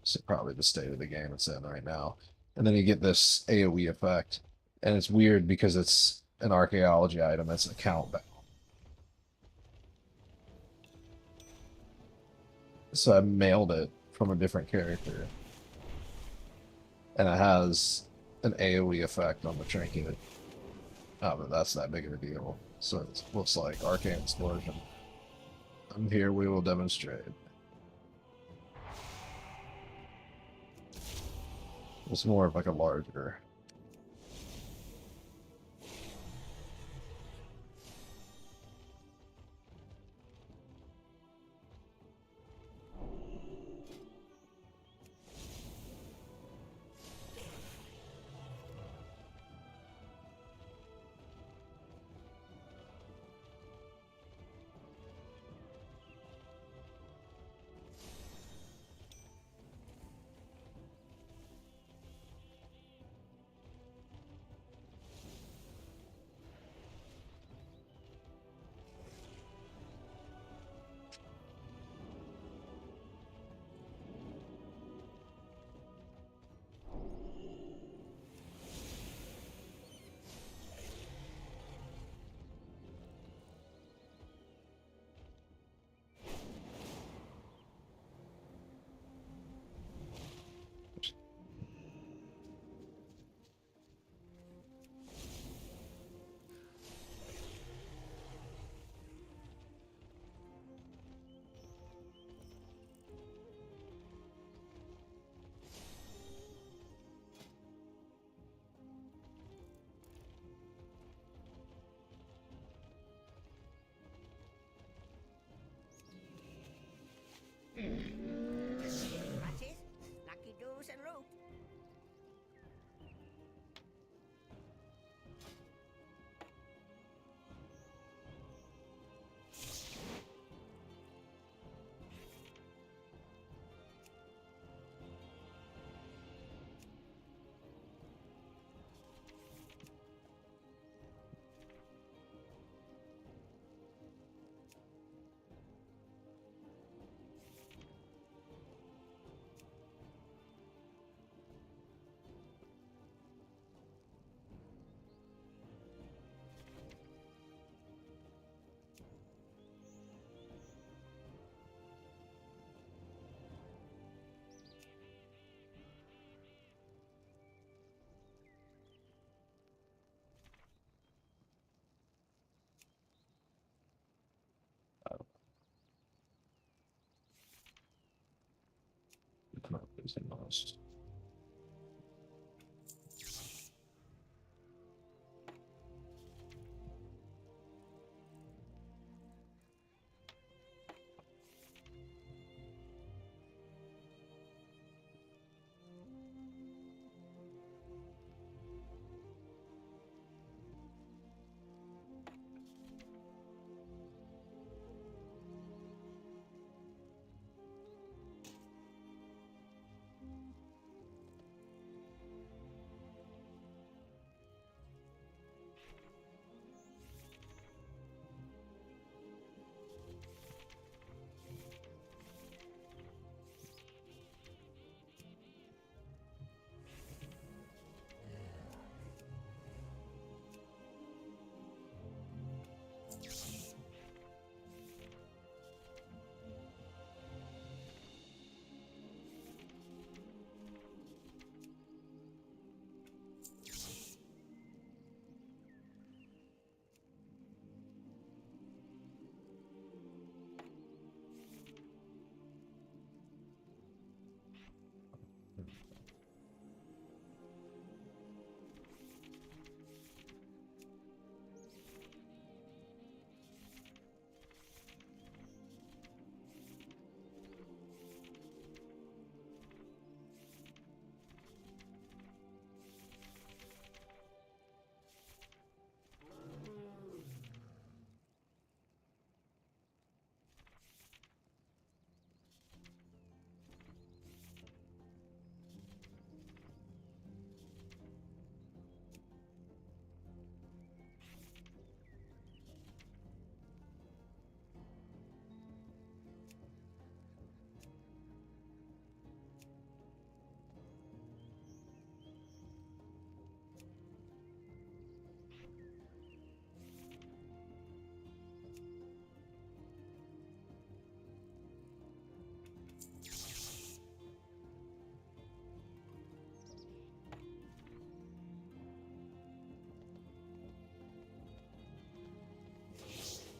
It's probably the state of the game it's in right now. And then you get this AoE effect. And it's weird because it's an archaeology item. It's account bound. So I mailed it from a different character. And it has an AoE effect on the trinket. Oh, but that's not big of a deal. So it looks like Arcane Explosion. I'm here, we will demonstrate. It's more of like a larger. Not busy most.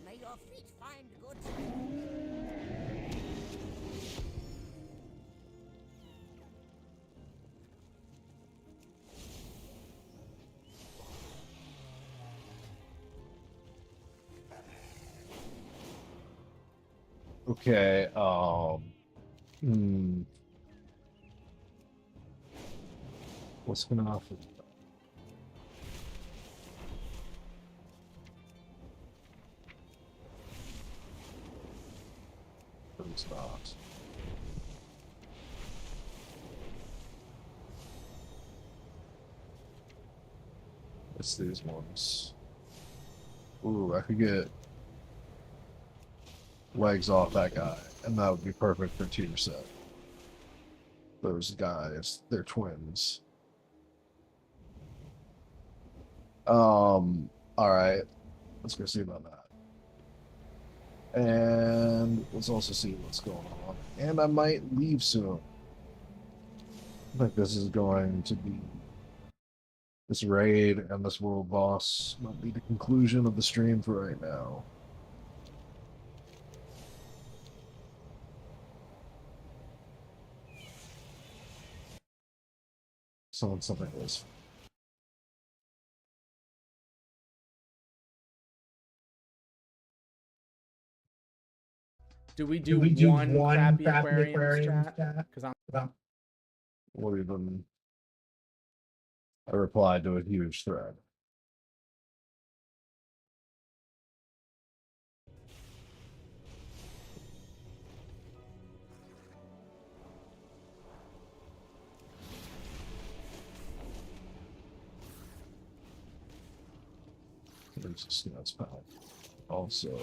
May your feet find good sleep. Okay, what's gonna offer? It's not. It's these ones. Ooh, I could get legs off that guy, and that would be perfect for tier set. Those guys, they're twins. Alright. Let's go see about that. And let's also see what's going on. And I might leave soon. I think this is going to be... This raid and this world boss might be the conclusion of the stream for right now. Something else. Do we do one crappy aquariums chat? Because I'm Or even a reply to a huge thread. There's a snout spout. Also,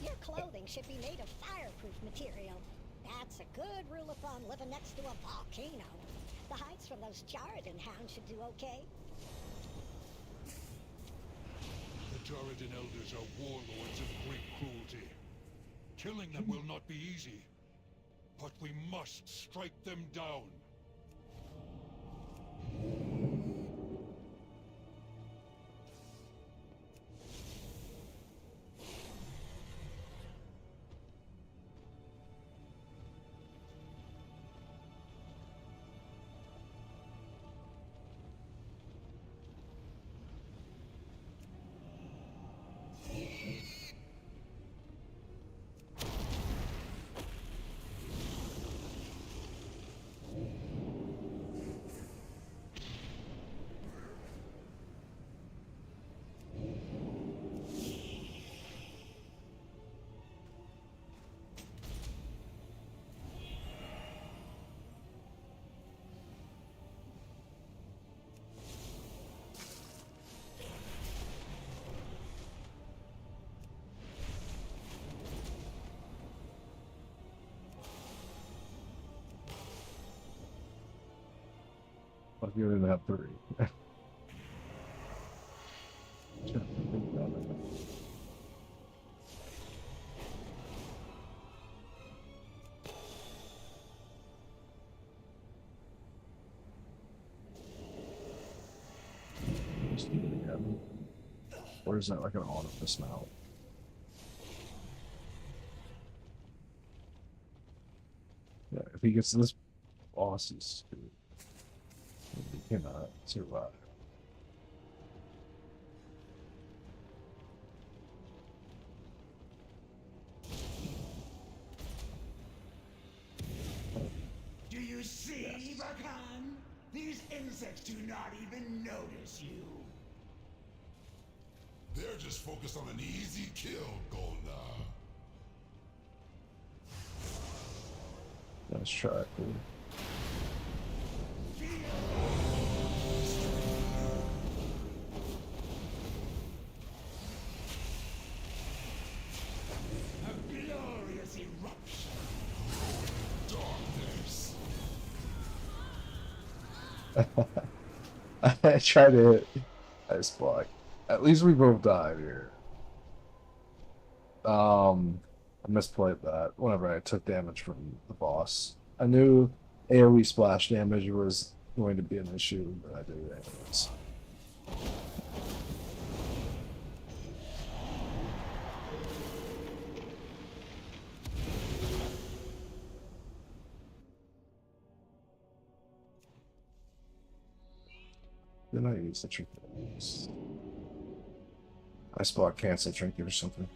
Your clothing should be made of fireproof material. That's a good rule of thumb living next to a volcano. The hides from those Jarradin hounds should do okay. The Jarradin elders are warlords of great cruelty. Killing them will not be easy, but we must strike them down. What if you only have 3? Or is that like an auto dismount? Yeah, if he gets this boss, he's screwed. He cannot survive. Do you see, Bakan? These insects do not even notice you. They're just focused on an easy kill, Golda. Let's try it, dude. A glorious eruption. Darkness. I tried to hit ice block. At least we both died here. I misplayed that whenever I took damage from the boss. I knew AoE splash damage was going to be an issue, but I did it anyways. Then I use the trinket. I spot cancel trinket or something.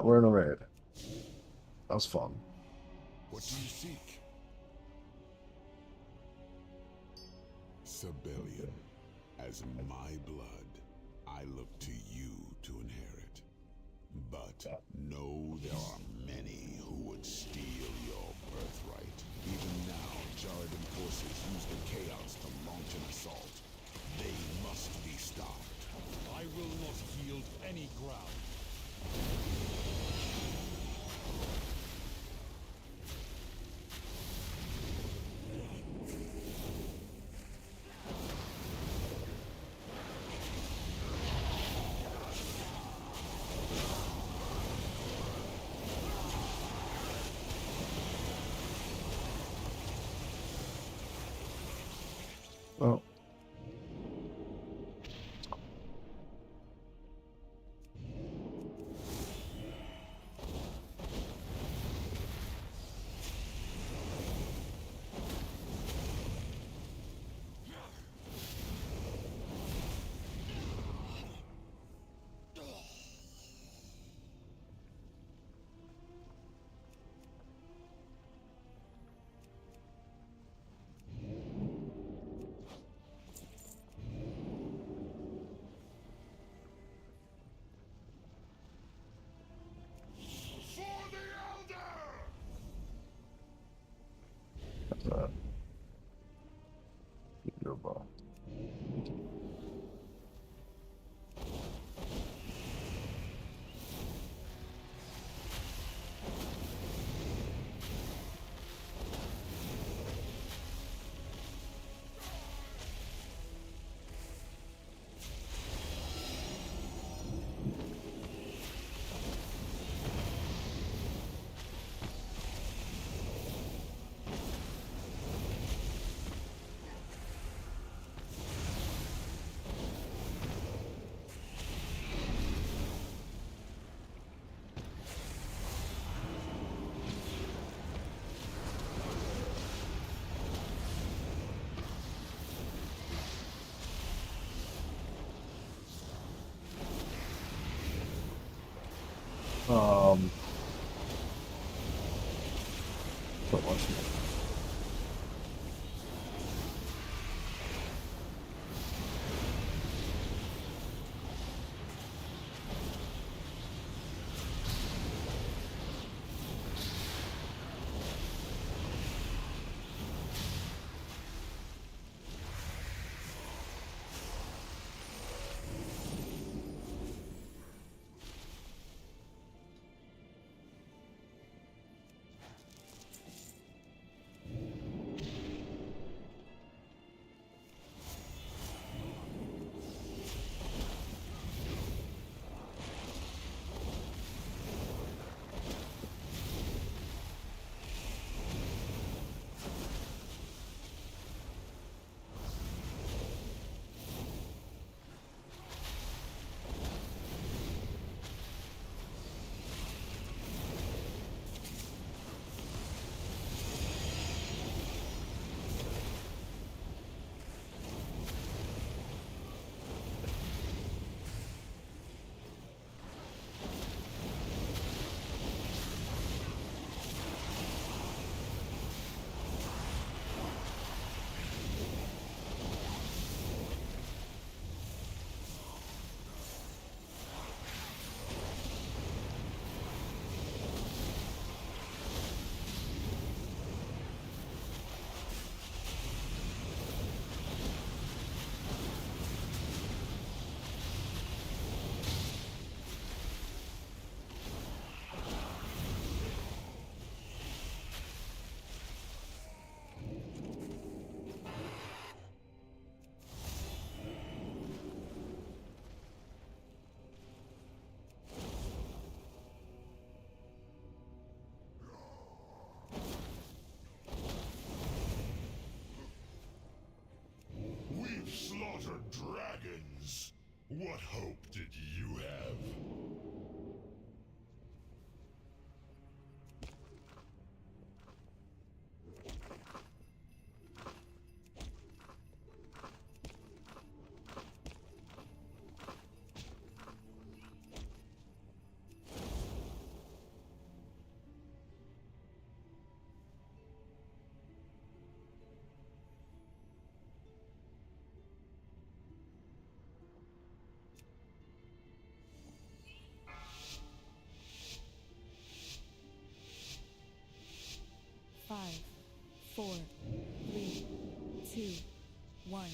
We're in a raid. That was fun. What do you seek? Sibelian, as my blood, I look to you to inherit. But know there are many who would steal your birthright. Even now, Jarradin forces use the chaos to launch an assault. They must be stopped. I will not yield any ground. Well. What was it? We've slaughtered dragons. What hope did you have? Five, 4, 3, 2, 1.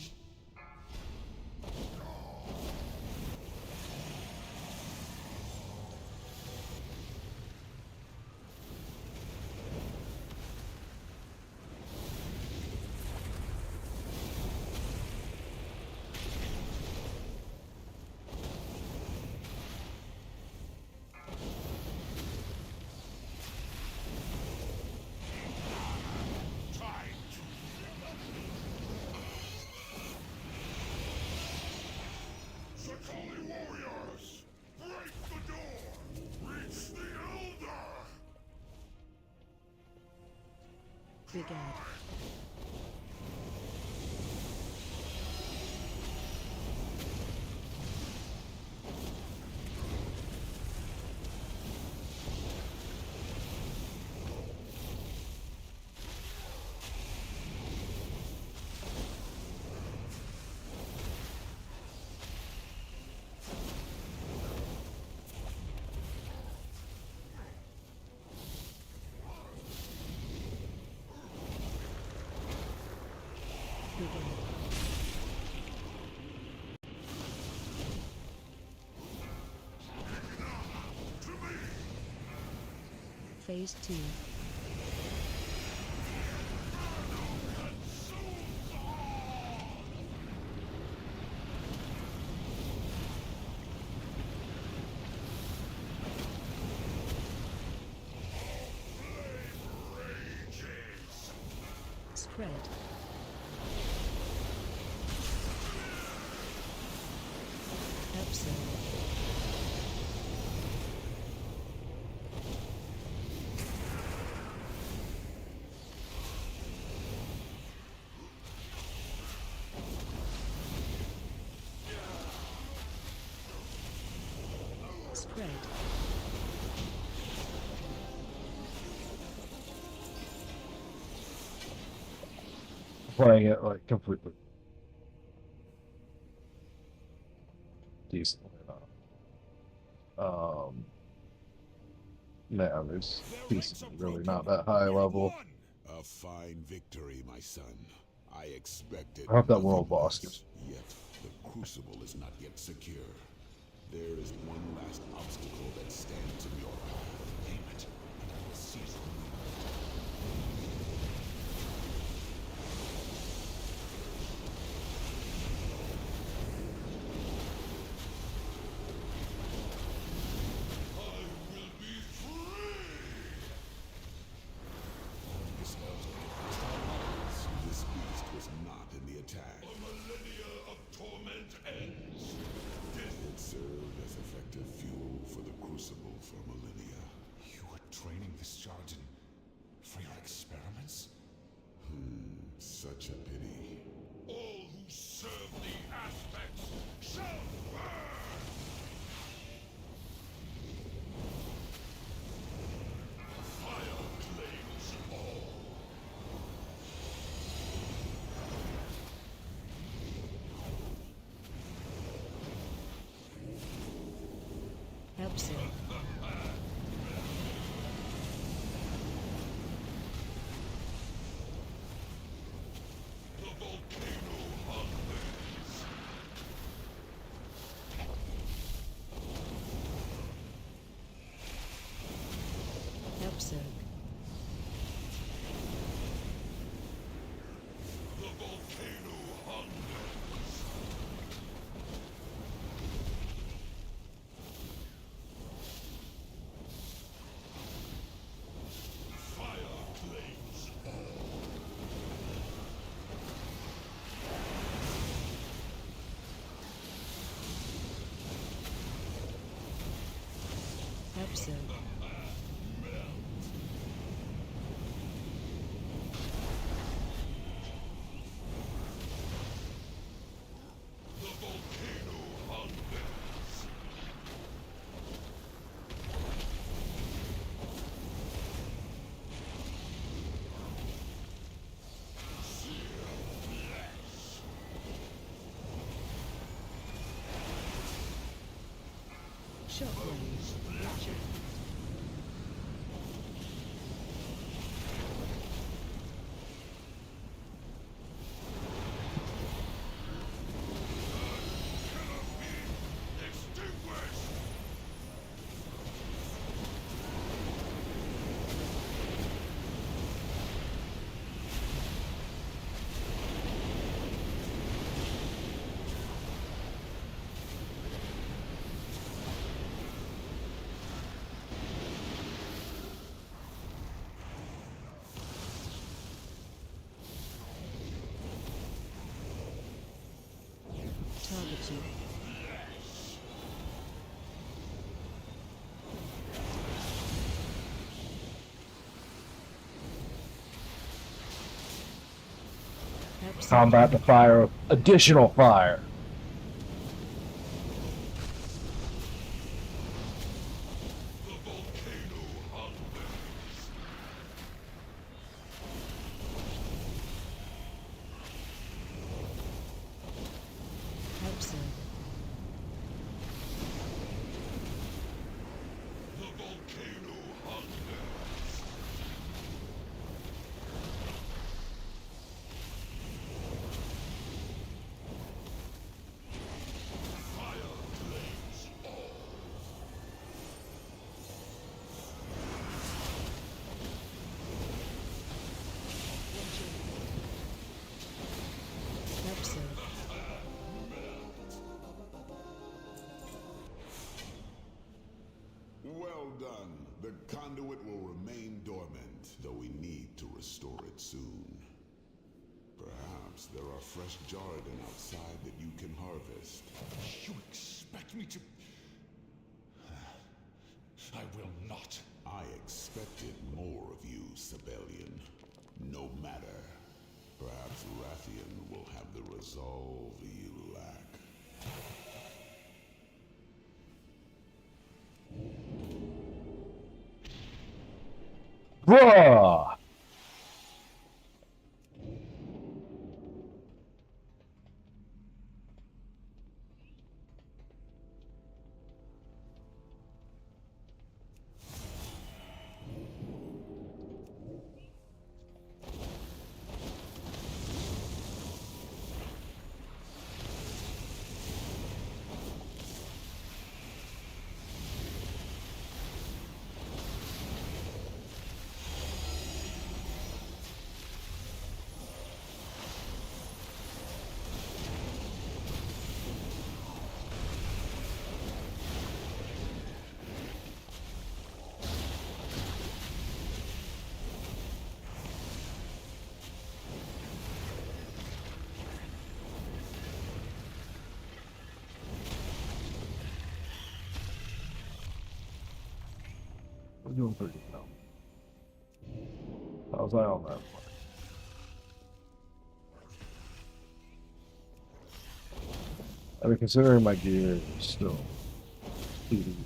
Sakali warriors! Break the door! Reach the Elder! Big Ed. Phase 2. Spread. Upset. Spread. playing it like completely decently enough. Man, it's decently really not that high level. A fine victory, my son. I expected I hope that nothing world boss less. gets. Yet the crucible is not yet secure. There is one last obstacle that stands in your path. Name it, and I will seize it. This beast was not in the attack. A millennia of torment ends. It served as effective fuel for the crucible for millennia. You were training this Jarden for your experiments? Such a pity. All who serve the aspects shall burn! Fire claims all. Help, sir. The volcano hungers. Help, sir. The volcano hungers. Fire claims all. Help, sir. The volcano hungers. Sear flesh. Shockwave. Gotcha. Extinguished. Target you. Help, sir. Combat the fire with additional fire. The volcano hungers. Help, sir. The volcano hungers. Fire claims all. Help, sir. Well done. The conduit will remain dormant, though we need to restore it soon. Perhaps there are fresh Jarden outside that you can harvest. You expect me to... I will not. I expected more of you, Sibelian. No matter. Perhaps Rathian will have the resolve you lack. Bruh! doing pretty good now. How's that on that? I mean, considering my gear is still pretty.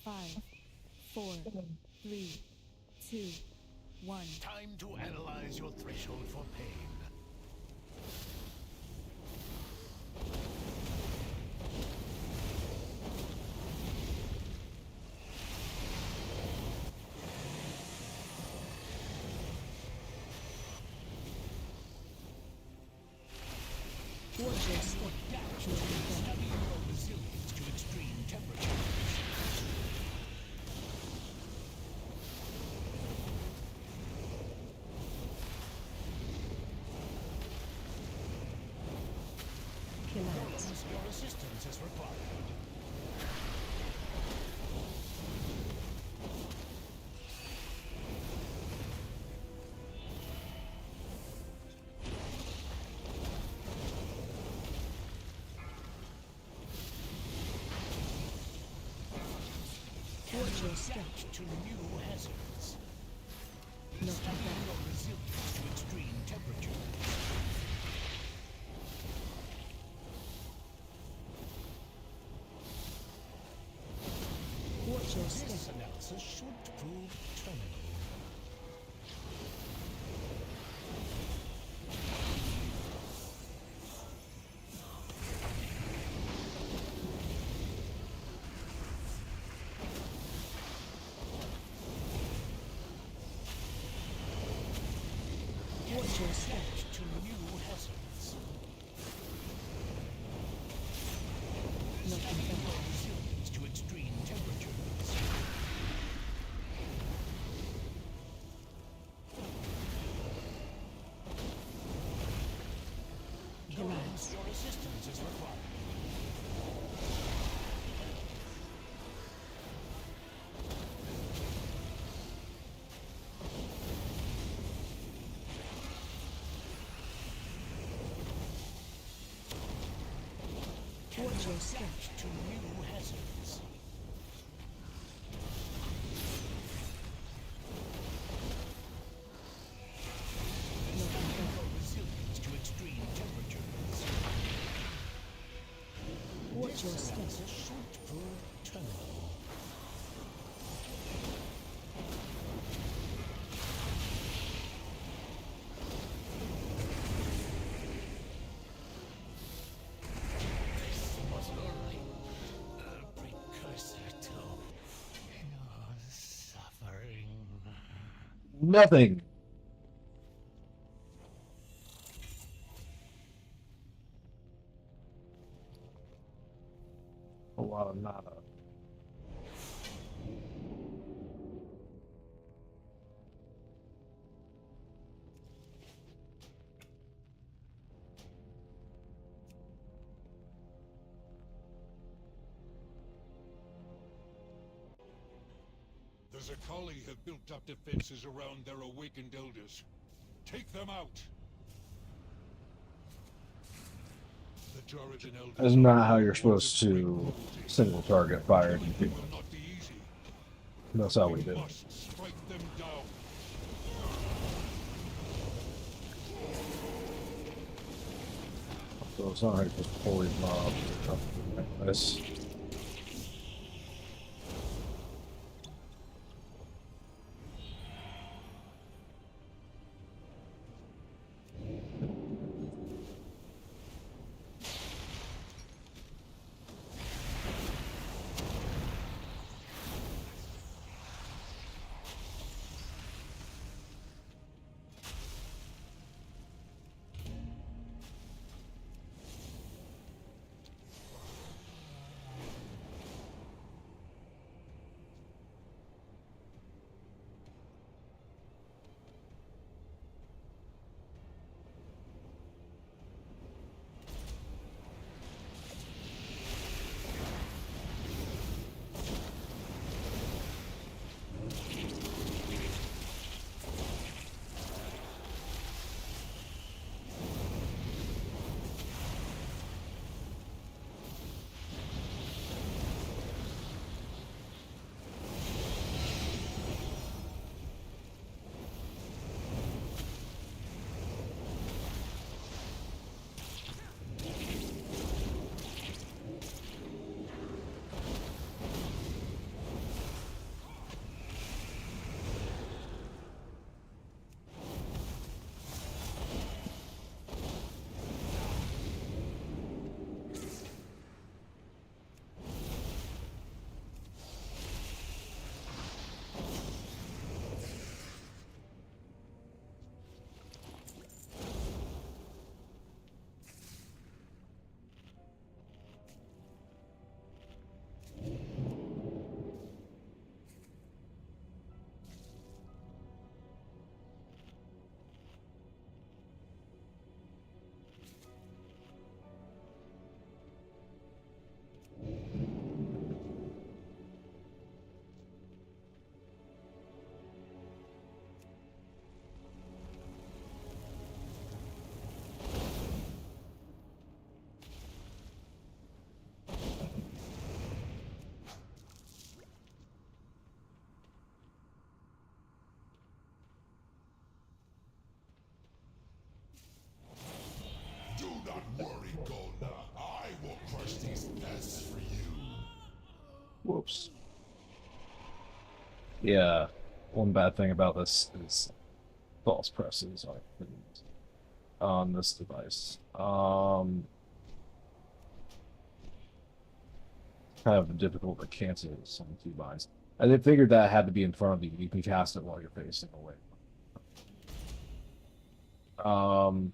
Five, 4, 3, 2, 1. Time to analyze your threshold for pain. Watch your step. Study your resilience to extreme temperatures. Your assistance is required. Watch your step. To new hazards. Not Study bad. your resilience to extreme temperatures. Watch your This step. analysis should prove terminal. Watch your step. To new hazards. Not Study bad. your resilience to extreme temperatures. Relax. Your assistance is required. Watch your step. To new hazards. Not bad. Your resilience to extreme temperatures. Watch your step. Analysis should prove terminal. This was only a precursor to your suffering. Nothing. A lot of nada. The Zakali have built up defenses around their awakened elders. Take them out! The Jordan elders That's not how you're supposed to single target fire DP. will not be easy. That's how we do it. Must strike them down. So it's not like just fully mob or something like this. Whoops. Yeah, one bad thing about this is false presses on this device. Kind of difficult to cancel some keybinds. I figured that had to be in front of you. You can cast it while you're facing away. I'm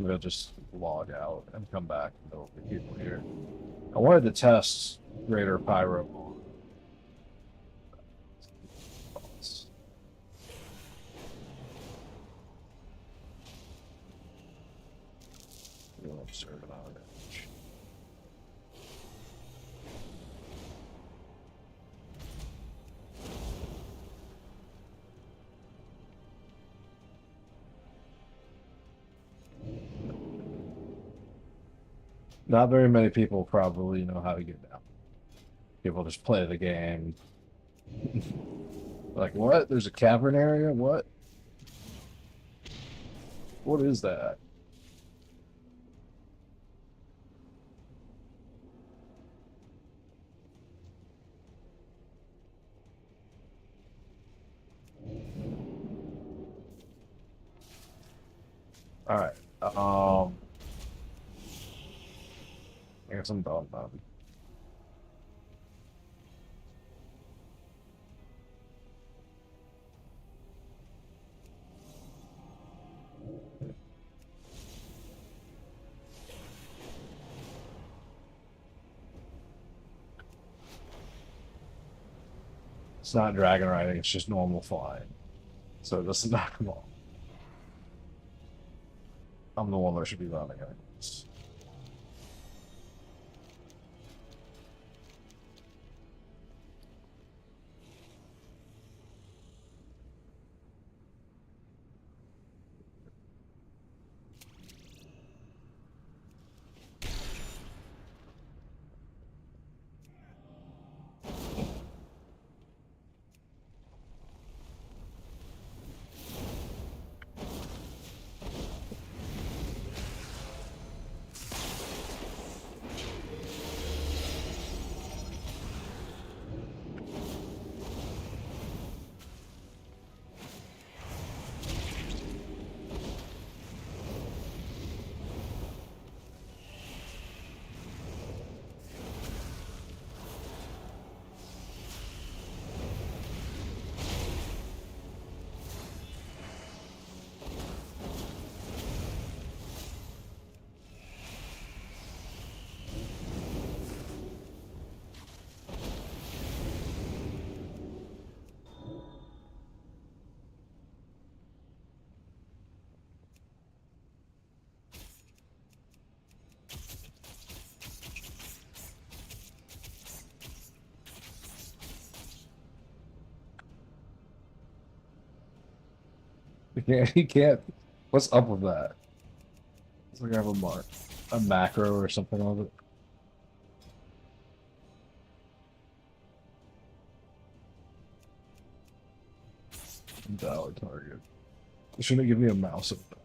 gonna just log out and come back and there'll be people here. I wanted to test Greater Pyro. Real absurd amount of damage. Not very many people probably know how to get down. People just play the game. Like, what? There's a cavern area? What? What is that? All right. I guess I'm done. It's not dragon riding, it's just normal flying. So it doesn't knock them off. I'm the one that should be running it. He can't. What's up with that? It's like I have a macro or something of it. Valid target. Shouldn't give me a mouse of that.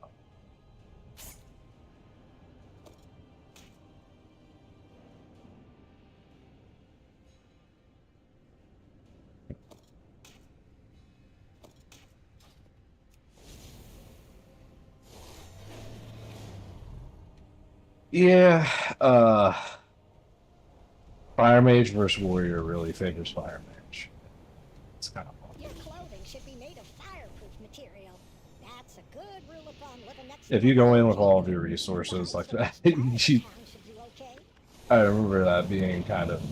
Yeah, Fire Mage versus Warrior really favors Fire Mage. It's kind of fun. Your clothing should be made of fireproof material. That's a good rule of thumb living next If to you a go in with volcano. all of your resources like that, I remember that being kind of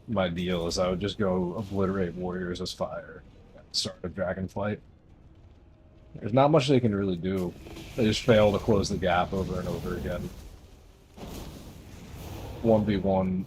my deal. Is I would just go obliterate warriors as fire, and start a dragon fight. There's not much they can really do. They just fail to close the gap over and over again. 1v1.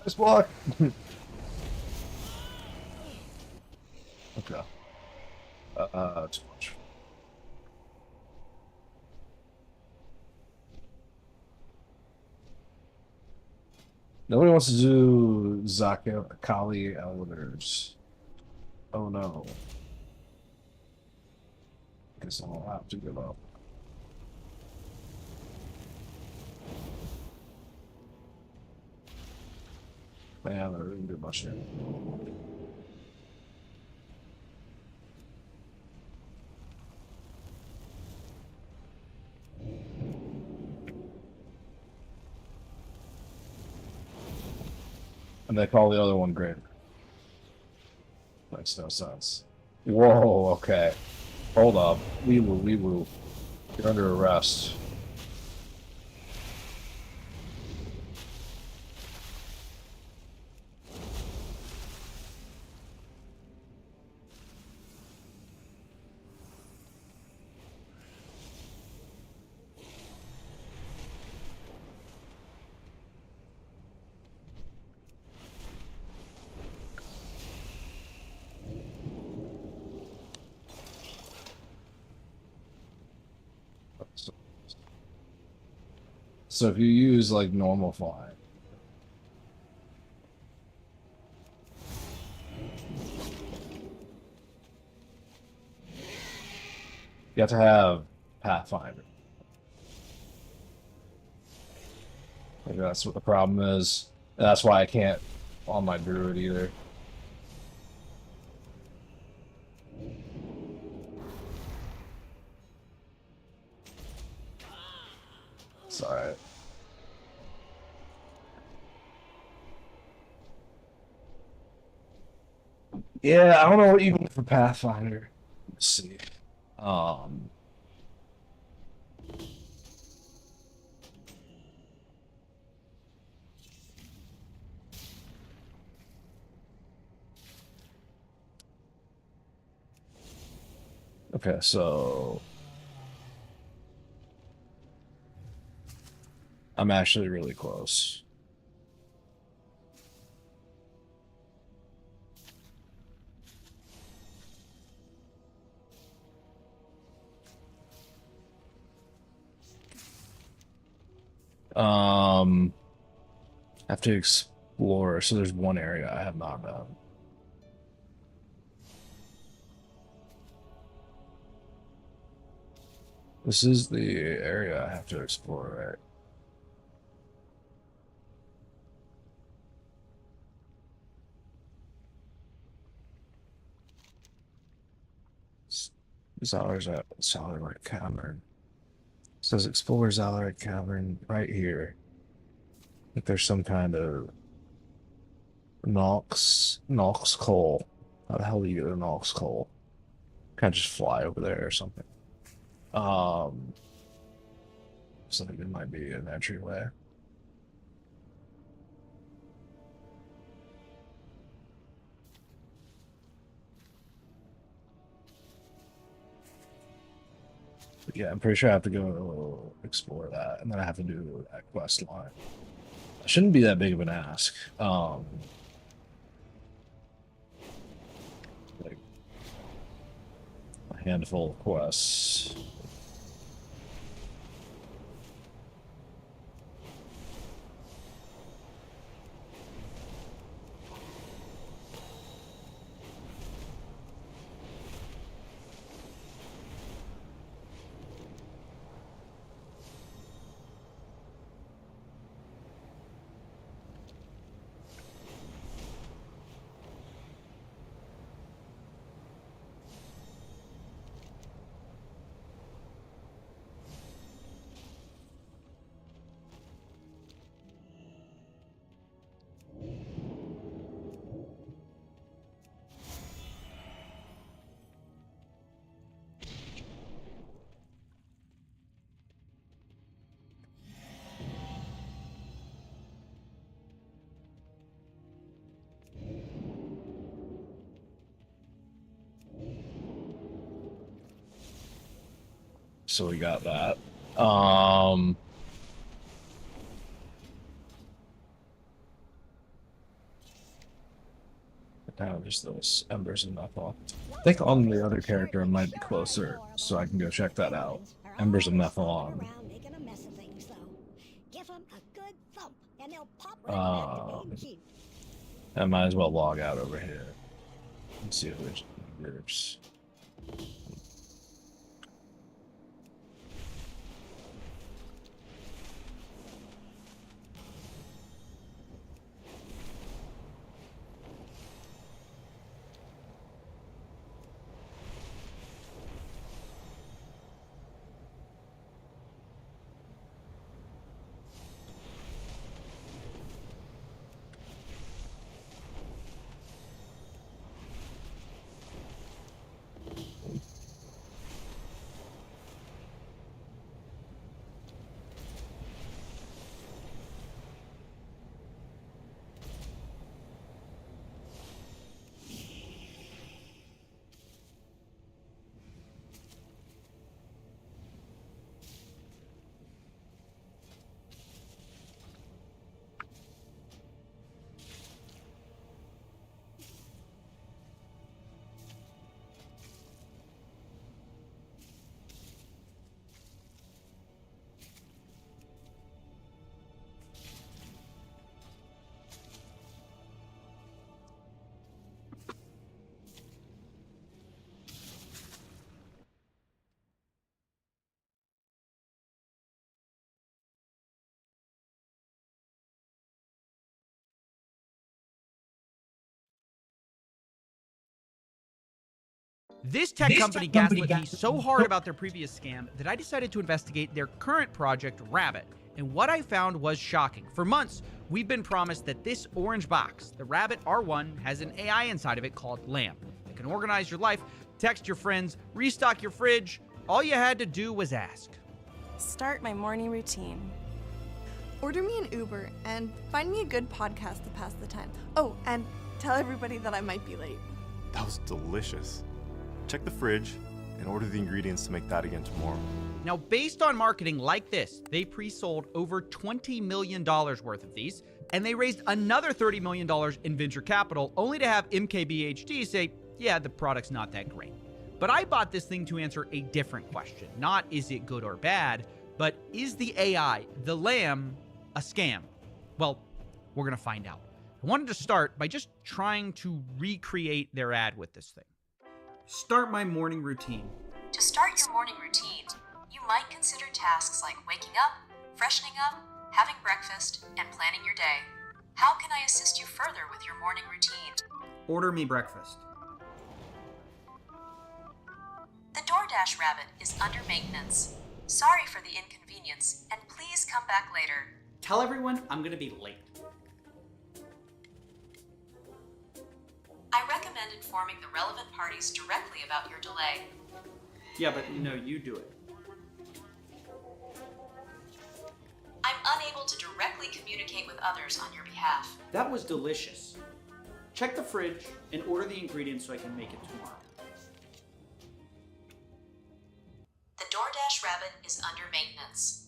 Nice block. Okay. Too much. Nobody wants to do Kali Elders. Oh no. Guess I'll have to give up. Man, I didn't do much here. And they call the other one greater. Makes no sense. Whoa, okay. Hold up. Wee woo, wee woo. You're under arrest. So if you use like normal flying, you have to have Pathfinder. Maybe that's what the problem is. And that's why I can't on my druid either. It's alright. Yeah, I don't know what you can for Pathfinder. Let's see. Okay, so I'm actually really close. I have to explore. So there's one area I have not done. This is the area I have to explore, right? Zallarite Cavern. It says explore Zallarite Cavern right here. I think there's some kind of Nox coal. How the hell do you get a Nox coal? Can't just fly over there or something. So I think it might be an entryway. But yeah, I'm pretty sure I have to go explore that, and then I have to do that quest line. It shouldn't be that big of an ask. Like a handful of quests. So we got that. now just those embers and methyl. I think on the other character it might be closer, so I can go check that out. Embers and methyl on. I might as well log out over here and see if there's groups. This tech company gaslit me so hard about their previous scam that I decided to investigate their current project, Rabbit. And what I found was shocking. For months, we've been promised that this orange box, the Rabbit R1, has an AI inside of it called Lamp. It can organize your life, text your friends, restock your fridge. All you had to do was ask. Start my morning routine. Order me an Uber and find me a good podcast to pass the time. Oh, and tell everybody that I might be late. That was delicious. Check the fridge and order the ingredients to make that again tomorrow. Now, based on marketing like this, they pre-sold over $20 million worth of these, and they raised another $30 million in venture capital, only to have MKBHD say, yeah, the product's not that great. But I bought this thing to answer a different question. Not is it good or bad, but is the AI, the Lamb, a scam? Well, we're gonna find out. I wanted to start by just trying to recreate their ad with this thing. Start my morning routine. To start your morning routine, you might consider tasks like waking up, freshening up, having breakfast, and planning your day. How can I assist you further with your morning routine? Order me breakfast. The DoorDash Rabbit is under maintenance. Sorry for the inconvenience, and please come back later. Tell everyone I'm gonna be late. I recommend informing the relevant parties directly about your delay. Yeah, but no, you do it. I'm unable to directly communicate with others on your behalf. That was delicious. Check the fridge and order the ingredients so I can make it tomorrow. The DoorDash Rabbit is under maintenance.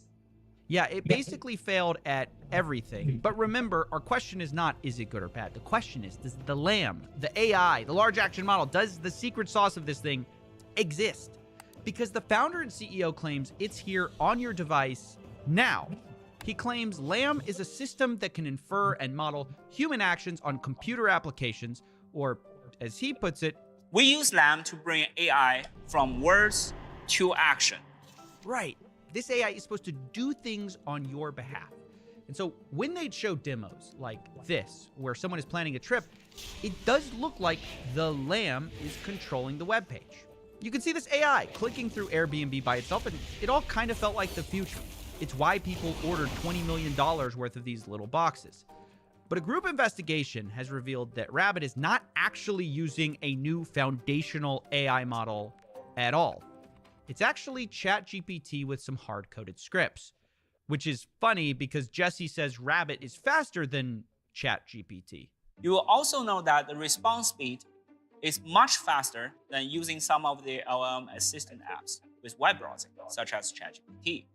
Yeah, it basically failed at everything. But remember, our question is not, is it good or bad? The question is, does the Lamb, the AI, the large action model, does the secret sauce of this thing exist? Because the founder and CEO claims it's here on your device now. He claims Lamb is a system that can infer and model human actions on computer applications, or as he puts it, we use Lamb to bring AI from words to action. Right. This AI is supposed to do things on your behalf. And so when they'd show demos like this, where someone is planning a trip, it does look like the Lamb is controlling the web page. You can see this AI clicking through Airbnb by itself, and it all kind of felt like the future. It's why people ordered $20 million worth of these little boxes. But a group investigation has revealed that Rabbit is not actually using a new foundational AI model at all. It's actually ChatGPT with some hard-coded scripts, which is funny because Jesse says Rabbit is faster than ChatGPT. You will also know that the response speed is much faster than using some of the LLM assistant apps with web browsing, such as ChatGPT.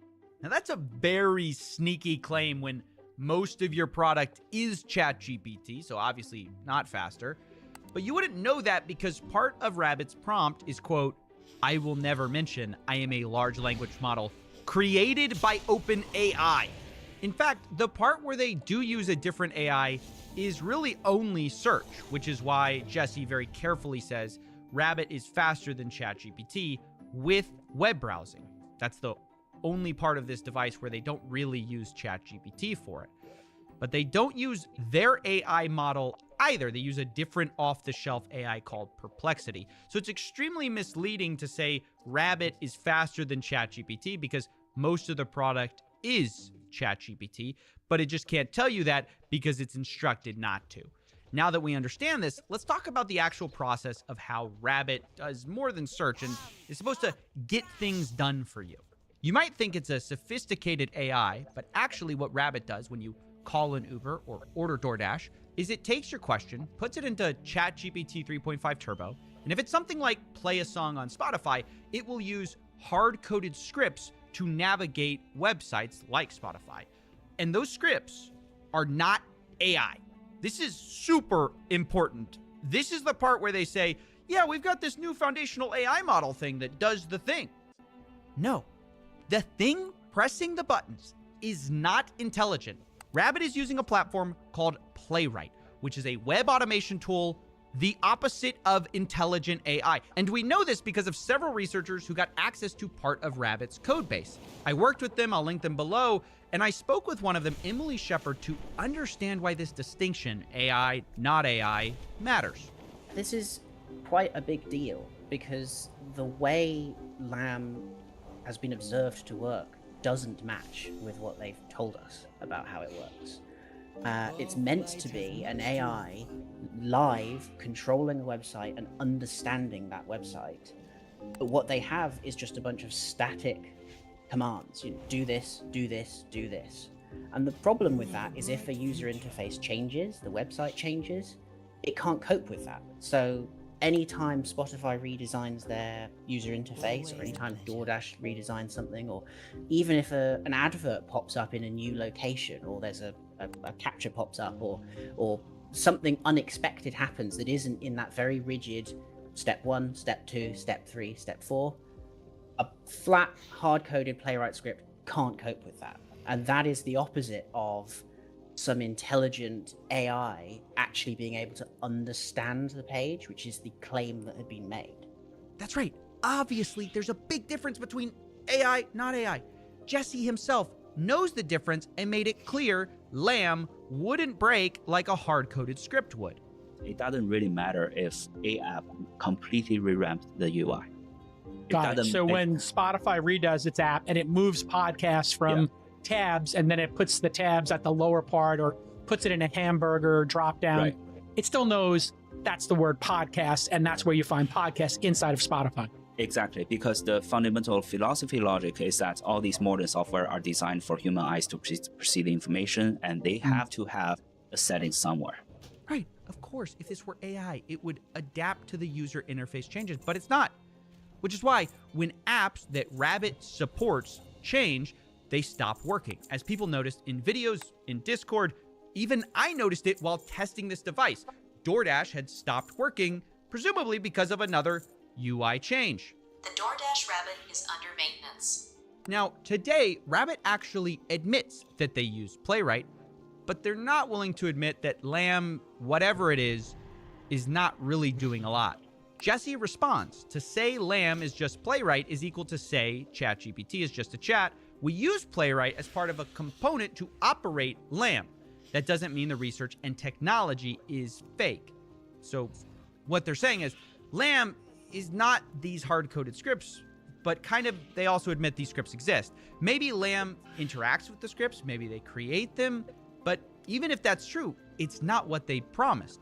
Now that's a very sneaky claim when most of your product is ChatGPT, so obviously not faster. But you wouldn't know that because part of Rabbit's prompt is, quote, I will never mention I am a large language model created by OpenAI. In fact, the part where they do use a different AI is really only search, which is why Jesse very carefully says Rabbit is faster than ChatGPT with web browsing. That's the only part of this device where they don't really use ChatGPT for it. But they don't use their AI model either. They use a different off-the-shelf AI called Perplexity. So it's extremely misleading to say Rabbit is faster than ChatGPT because most of the product is ChatGPT, but it just can't tell you that because it's instructed not to. Now that we understand this, let's talk about the actual process of how Rabbit does more than search and is supposed to get things done for you. You might think it's a sophisticated AI, but actually what Rabbit does when you call an Uber or order DoorDash is it takes your question, puts it into ChatGPT 3.5 Turbo, and if it's something like play a song on Spotify, it will use hard-coded scripts to navigate websites like Spotify. And those scripts are not AI. This is super important. This is the part where they say, yeah, we've got this new foundational AI model thing that does the thing. No, the thing pressing the buttons is not intelligent. Rabbit is using a platform called Playwright, which is a web automation tool, the opposite of intelligent AI. And we know this because of several researchers who got access to part of Rabbit's code base. I worked with them, I'll link them below, and I spoke with one of them, Emily Shepard, to understand why this distinction, AI, not AI, matters. This is quite a big deal because the way LAM has been observed to work doesn't match with what they've told us about how it works. It's meant to be an AI live controlling a website and understanding that website. But what they have is just a bunch of static commands. You know, do this, do this, do this. And the problem with that is if a user interface changes, the website changes, it can't cope with that. So anytime Spotify redesigns their user interface, or anytime DoorDash redesigns something, or even if an advert pops up in a new location, or there's a capture pops up, or something unexpected happens that isn't in that very rigid step 1, step 2, step 3, step 4, a flat, hard-coded Playwright script can't cope with that. And that is the opposite of some intelligent AI actually being able to understand the page, which is the claim that had been made. That's right. Obviously, there's a big difference between AI, not AI. Jesse himself knows the difference and made it clear LAM wouldn't break like a hard-coded script would. It doesn't really matter if a app completely revamped the UI. Got it. So when Spotify redoes its app and it moves podcasts from tabs, and then it puts the tabs at the lower part or puts it in a hamburger drop down, it still knows that's the word podcast, and that's where you find podcasts inside of Spotify. Exactly, because the fundamental philosophy logic is that all these modern software are designed for human eyes to perceive the information, and they have to have a setting somewhere. Right, of course, if this were AI, it would adapt to the user interface changes, but it's not. Which is why when apps that Rabbit supports change, they stop working. As people noticed in videos, in Discord, even I noticed it while testing this device. DoorDash had stopped working, presumably because of another UI change. The DoorDash Rabbit is under maintenance. Now, today, Rabbit actually admits that they use Playwright, but they're not willing to admit that LAM, whatever it is not really doing a lot. Jesse responds, to say LAM is just Playwright is equal to say ChatGPT is just a chat. We use Playwright as part of a component to operate LAM. That doesn't mean the research and technology is fake. So what they're saying is LAM is not these hard-coded scripts, but kind of they also admit these scripts exist. Maybe LAM interacts with the scripts, maybe they create them, but even if that's true, it's not what they promised.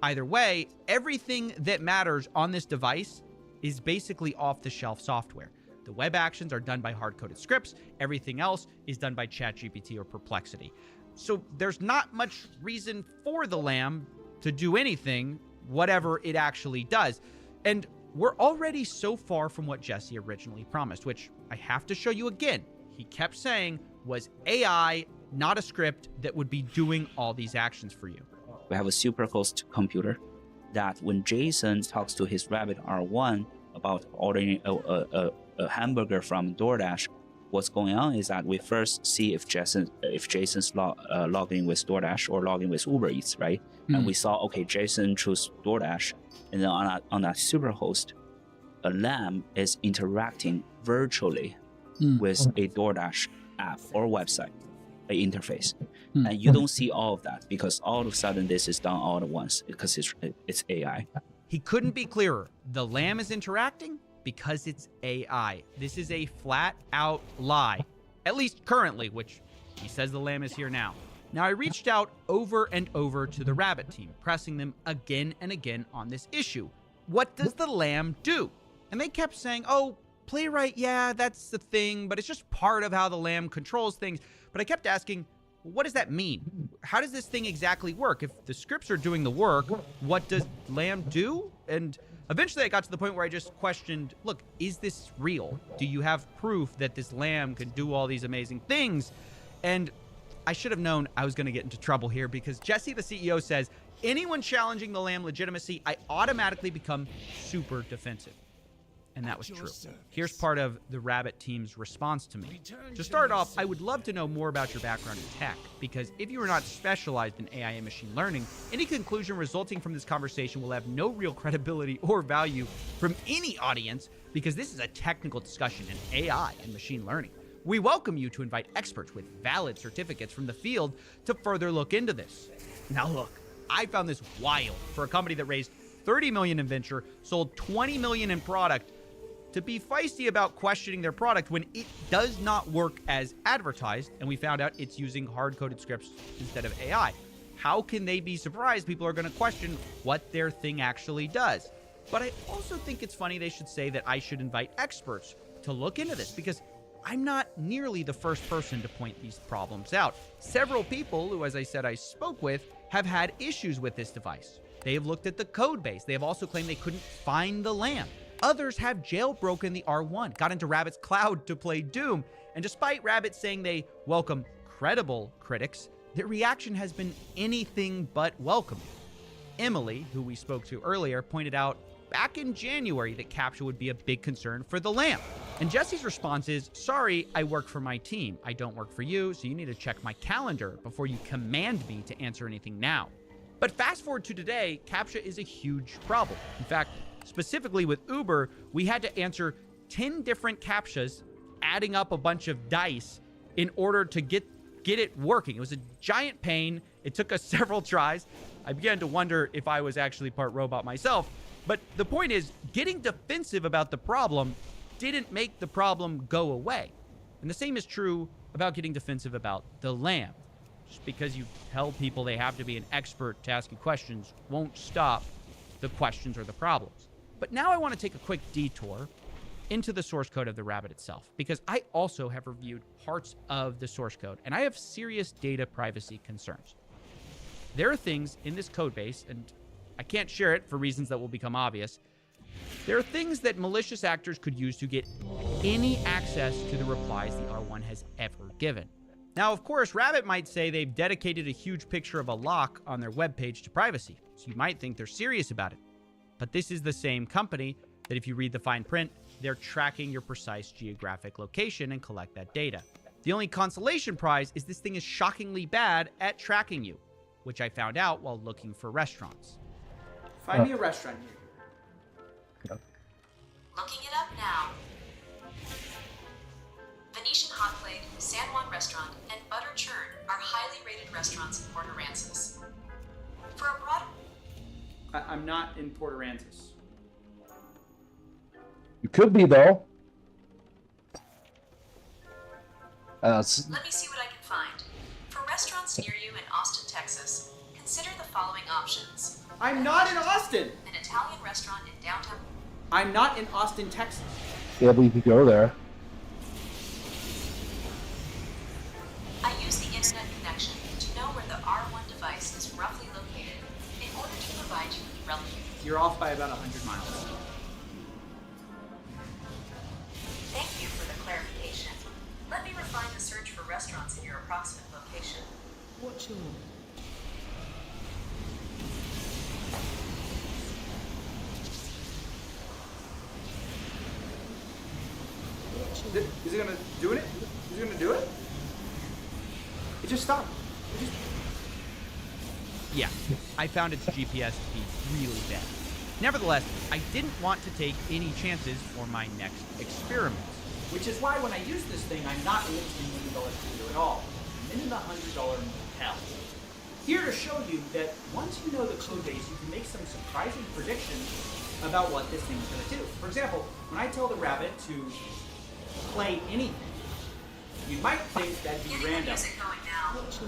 Either way, everything that matters on this device is basically off-the-shelf software. The web actions are done by hard-coded scripts. Everything else is done by ChatGPT or Perplexity. So there's not much reason for the LAM to do anything, whatever it actually does. And we're already so far from what Jesse originally promised, which I have to show you again. He kept saying was AI, not a script that would be doing all these actions for you. We have a superhost computer that when Jason talks to his rabbit R1 about ordering a hamburger from DoorDash, what's going on is that we first see if Jason's logging with DoorDash or logging with Uber Eats, right? And we saw, okay, Jason chose DoorDash, and then on that superhost, a lamb is interacting virtually with a DoorDash app or website, a interface. And you don't see all of that because all of a sudden this is done all at once because it's AI. He couldn't be clearer. The lamb is interacting because it's AI. This is a flat out lie, at least currently, which he says the lamb is here now. Now, I reached out over and over to the rabbit team, pressing them again and again on this issue. What does the lamb do? And they kept saying, oh, playwright, yeah, that's the thing, but it's just part of how the lamb controls things. But I kept asking, what does that mean? How does this thing exactly work? If the scripts are doing the work, what does lamb do? And eventually I got to the point where I just questioned, look, is this real? Do you have proof that this lamb can do all these amazing things? And I should have known I was going to get into trouble here because Jesse, the CEO, says, anyone challenging the lamb legitimacy, I automatically become super defensive. And that was true. Here's part of the Rabbit team's response to me. To start off, I would love to know more about your background in tech, because if you are not specialized in AI and machine learning, any conclusion resulting from this conversation will have no real credibility or value from any audience, because this is a technical discussion in AI and machine learning. We welcome you to invite experts with valid certificates from the field to further look into this. Now look, I found this wild for a company that raised $30 million in venture, sold $20 million in product, to be feisty about questioning their product when it does not work as advertised, and we found out it's using hard-coded scripts instead of AI. How can they be surprised people are going to question what their thing actually does? But I also think it's funny they should say that I should invite experts to look into this, because I'm not nearly the first person to point these problems out. Several people who, as I said, I spoke with, have had issues with this device. They have looked at the code base. They have also claimed they couldn't find the lamb. Others have jailbroken the R1, got into Rabbit's cloud to play Doom, and despite Rabbit saying they welcome credible critics, their reaction has been anything but welcoming. Emily, who we spoke to earlier, pointed out back in January that CAPTCHA would be a big concern for the lamb. And Jesse's response is, sorry, I work for my team. I don't work for you, so you need to check my calendar before you command me to answer anything now. But fast forward to today, CAPTCHA is a huge problem. In fact, specifically with Uber, we had to answer 10 different CAPTCHAs, adding up a bunch of dice in order to get it working. It was a giant pain. It took us several tries. I began to wonder if I was actually part robot myself. But the point is, getting defensive about the problem didn't make the problem go away. And the same is true about getting defensive about the lamb. Just because you tell people they have to be an expert to ask you questions won't stop the questions or the problems. But now I want to take a quick detour into the source code of the Rabbit itself, because I also have reviewed parts of the source code, and I have serious data privacy concerns. There are things in this code base, and I can't share it for reasons that will become obvious. There are things that malicious actors could use to get any access to the replies the R1 has ever given. Now, of course, Rabbit might say they've dedicated a huge picture of a lock on their webpage to privacy, so you might think they're serious about it. But this is the same company that, if you read the fine print, they're tracking your precise geographic location and collect that data. The only consolation prize is this thing is shockingly bad at tracking you, which I found out while looking for restaurants. Find me a restaurant here. Looking it up now. Venetian Hot Plate, San Juan Restaurant, and Butter Churn are highly rated restaurants in Port Aransas. For a broad... I'm not in Port Aransas. You could be, though. Let me see what I can find. For restaurants near you in Austin, Texas, consider the following options. I'm not in Austin! An Italian restaurant in downtown... I'm not in Austin, Texas. Yeah, but you could go there. I use the internet connection to know where the R1 device is roughly located in order to provide you with relevant... You're off by about 100 miles. Thank you for the clarification. Let me refine the search for restaurants in your approximate location. What's your Is it gonna do it? Is it gonna do it? It just stopped. Yeah, I found its GPS to be really bad. Nevertheless, I didn't want to take any chances for my next experiments. Which is why when I use this thing, I'm not in the $10 million studio at all. I'm in the $100 hell. Here to show you that once you know the code base, you can make some surprising predictions about what this thing is going to do. For example, when I tell the rabbit to play anything, you might think that'd be random,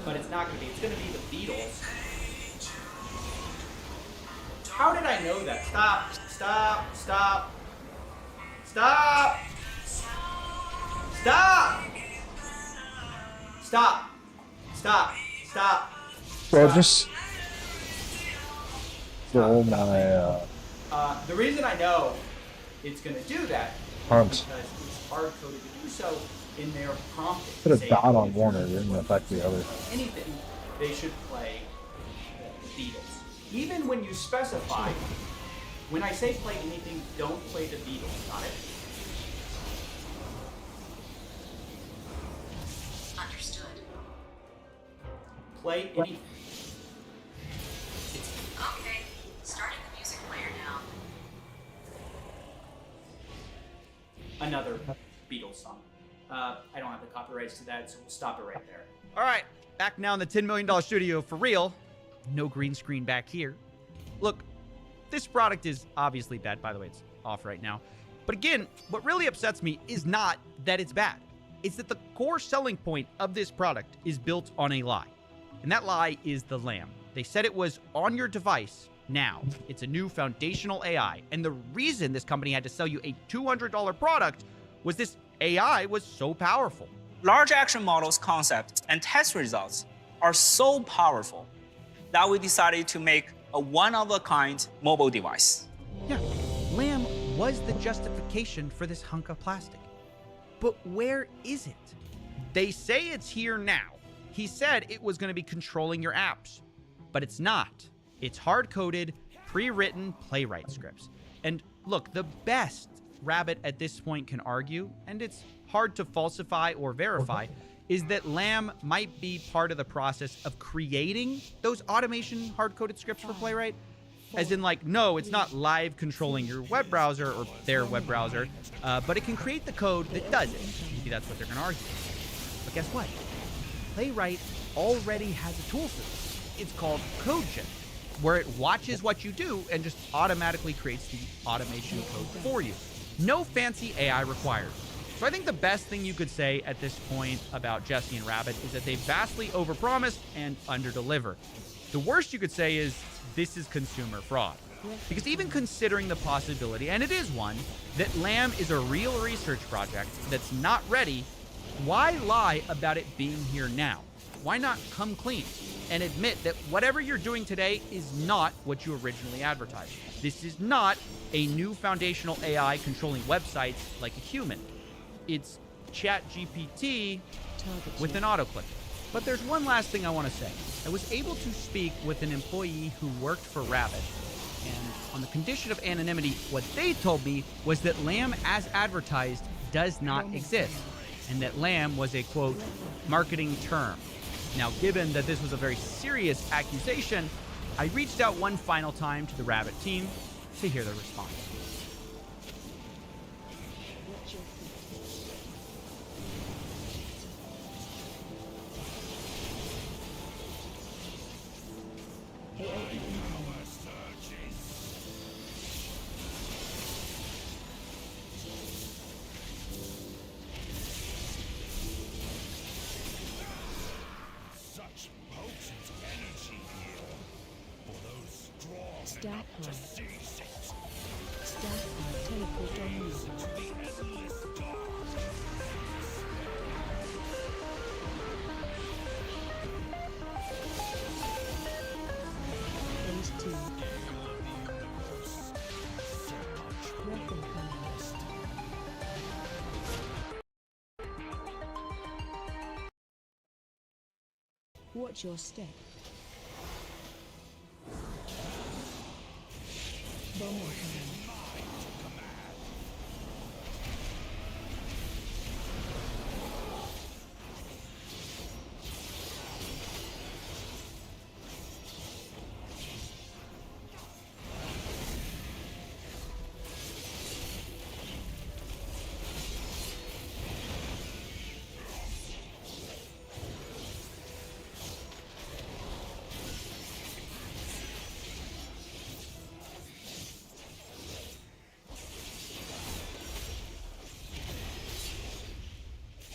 but it's not going to be. It's going to be the Beatles. How did I know that? Stop, stop, stop, stop, stop, stop, stop, stop. Well, just roll my the reason I know it's going to do that Hunt. is because it's hard-coded to do so in their prompting. Put a Say, dot on one, it didn't affect the other. anything, they should play the Beatles. Even when you specify, when I say play anything, don't play the Beatles, got it? Understood. Play anything. Okay, starting the music player now. Another Beatles song. I don't have the copyrights to that, so we'll stop it right there. All right, back now in the $10 million studio for real. No green screen back here. Look, this product is obviously bad. By the way, it's off right now. But again, what really upsets me is not that it's bad. It's that the core selling point of this product is built on a lie. And that lie is the lamb. They said it was on your device now. It's a new foundational AI. And the reason this company had to sell you a $200 product was this AI was so powerful. Large action models concept and test results are so powerful that we decided to make a one-of-a-kind mobile device. Yeah, lamb was the justification for this hunk of plastic. But where is it? They say it's here now. He said it was going to be controlling your apps, but it's not. It's hard-coded, pre-written playwright scripts. And look, the best Rabbit at this point can argue, and it's hard to falsify or verify, is that Lamb might be part of the process of creating those automation hard-coded scripts for Playwright. As in, like, no, it's not live controlling your web browser or their web browser, but it can create the code that does it. Maybe that's what they're going to argue. But guess what? Playwright already has a tool for this. It's called CodeGen, where it watches what you do and just automatically creates the automation code for you. No fancy AI required. So I think the best thing you could say at this point about Jesse and Rabbit is that they vastly overpromise and underdeliver. The worst you could say is this is consumer fraud. Because even considering the possibility, and it is one, that Lamb is a real research project that's not ready, why lie about it being here now? Why not come clean and admit that whatever you're doing today is not what you originally advertised? This is not a new foundational AI controlling websites like a human. It's ChatGPT with an autoclicker. But there's one last thing I want to say. I was able to speak with an employee who worked for Rabbit, and on the condition of anonymity, what they told me was that Lamb as advertised does not exist, and that Lamb was a, quote, marketing term. Now, given that this was a very serious accusation, I reached out one final time to the Rabbit team to hear their response. Such potent energy here for those strong Staff to one. seize it. Staff one. Teleport on you. To the endless dark. Phase 2. Weapon command. Watch your step. Bomber command.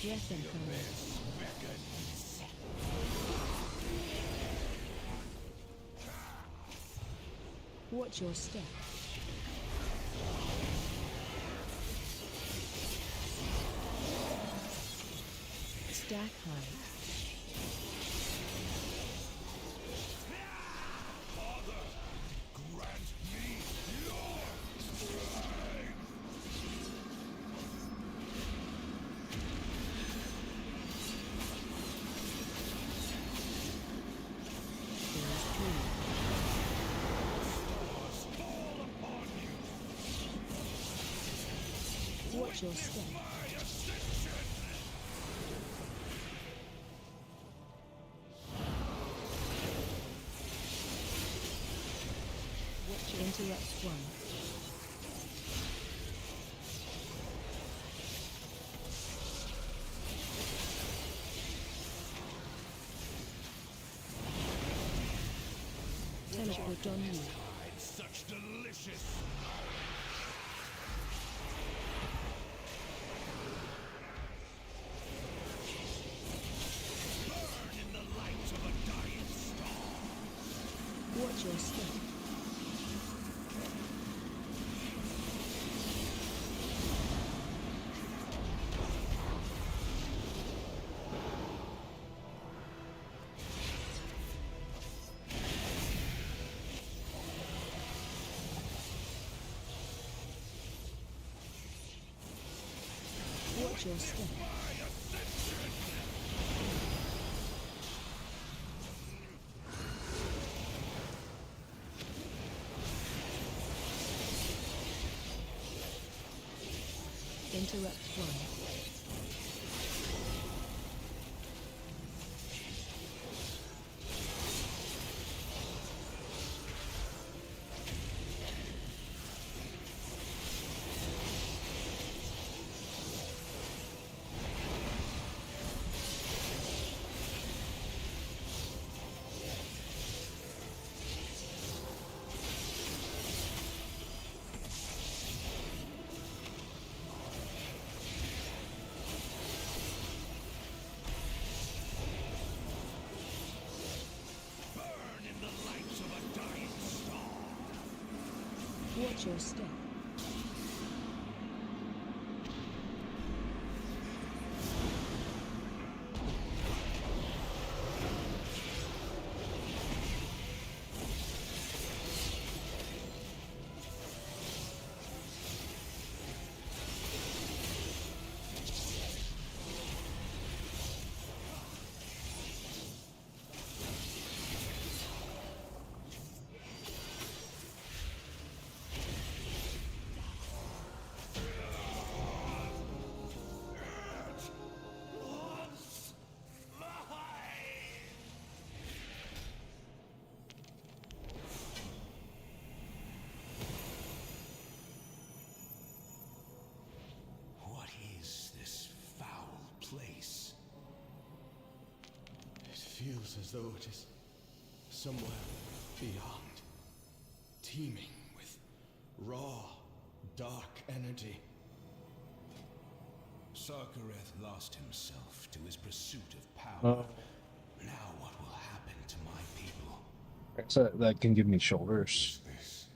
Breath and fire. Watch your step. Stack high. Watch your step. Watch your interrupt one. Teleport on you. Such delicious. Burn in the light of a dying star. Watch your step. Watch your step. Interrupt one. Watch your step. What is this foul place? It feels as though it is somewhere beyond, teeming with raw, dark energy. Sarkareth lost himself to his pursuit of power. Now what will happen to my people? So that can give me shoulders. This,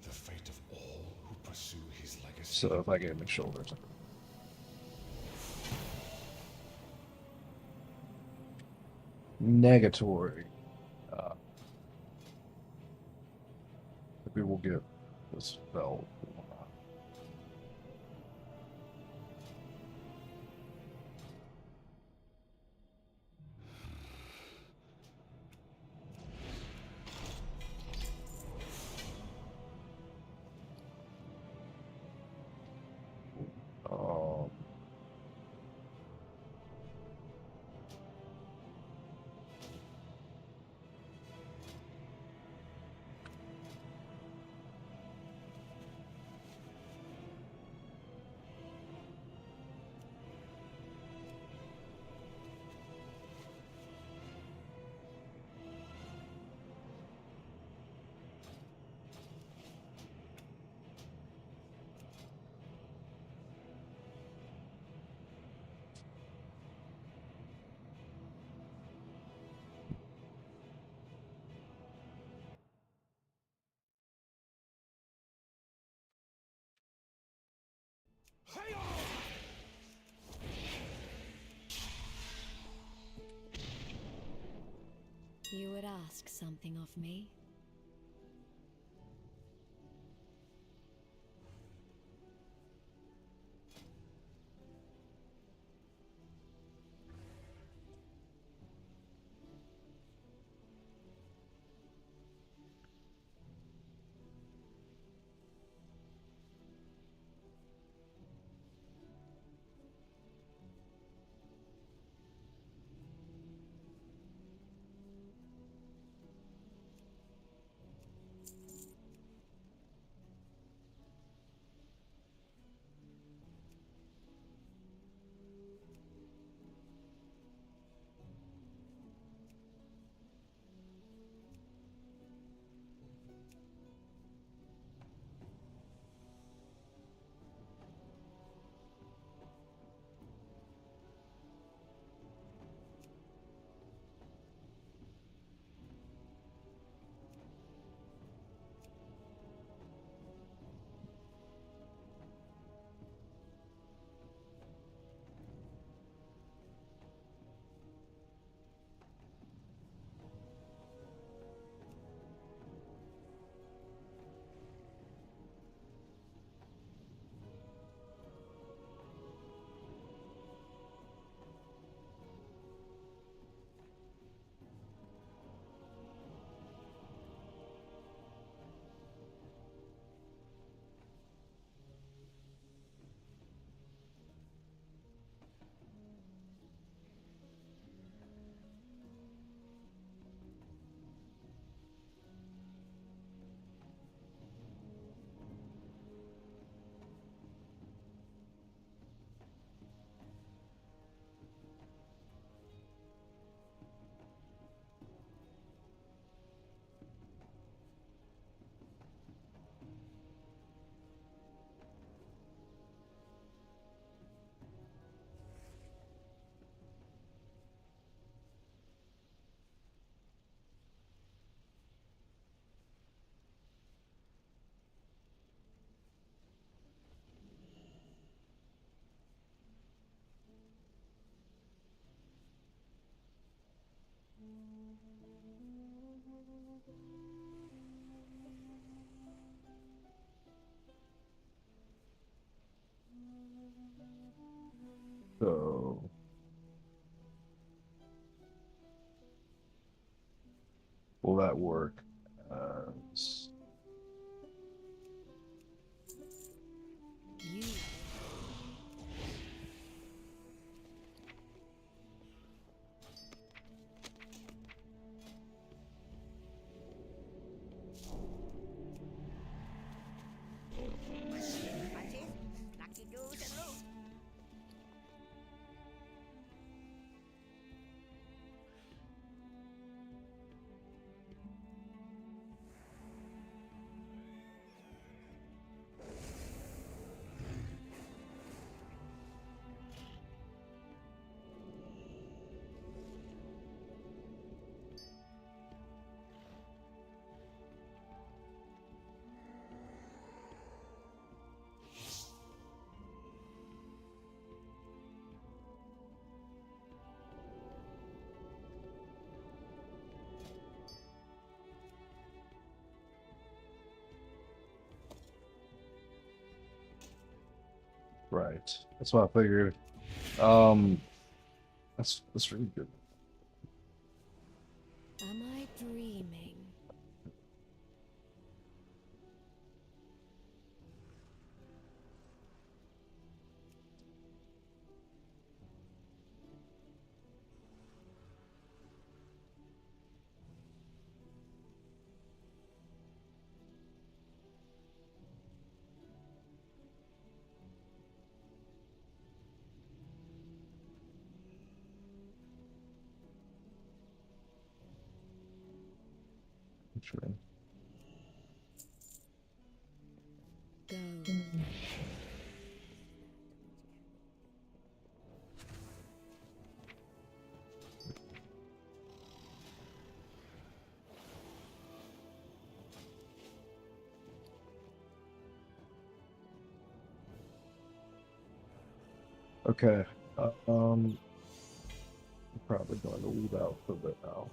the fate of all who pursue his legacy. So if I gave me shoulders. Negatory. Maybe we'll get this spell. You would ask something of me? So will that work? You. Lucky goose and loot. Right. That's what I figured. That's really good. Am I dreaming? Sure. Go. Okay. I'm probably going to leave out for a bit now.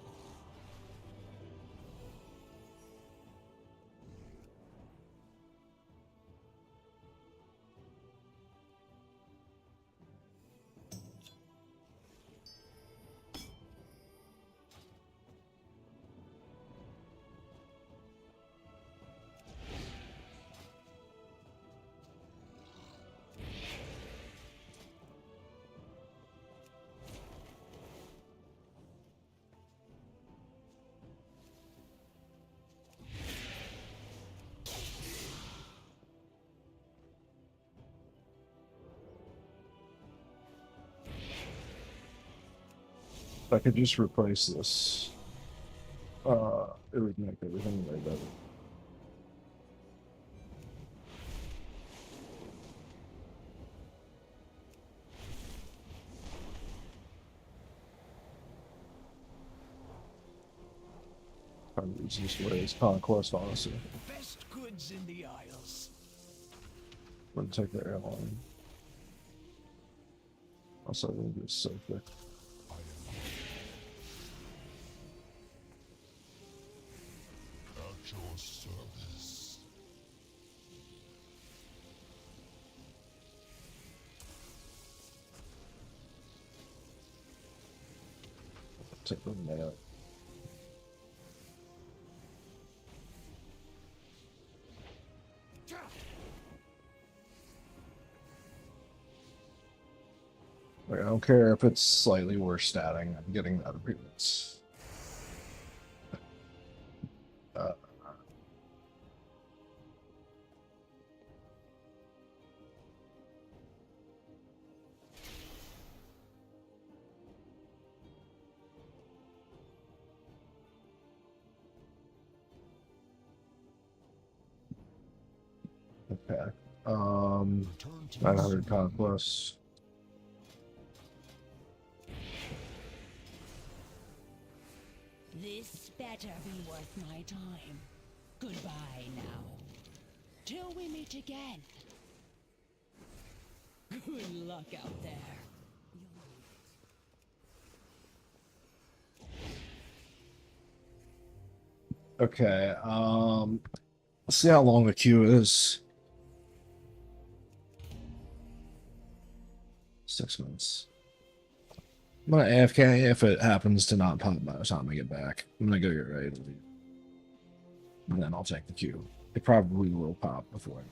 If I could just replace this, it would make everything way better. Probably the easiest way is conquest, honestly. Best goods in the Isles. Wouldn't take the airline. Also, we'll do so quick. At your service. Take the nail. Like, I don't care if it's slightly worse statting, I'm getting that appearance. Okay. 900 conquest. This better be worth my time. Goodbye now. Till we meet again. Good luck out there. Okay, let's see how long the queue is. 6 months. I'm gonna AFK if it happens to not pop by the time I get back. I'm gonna go get ready to leave. And then I'll check the queue. It probably will pop before.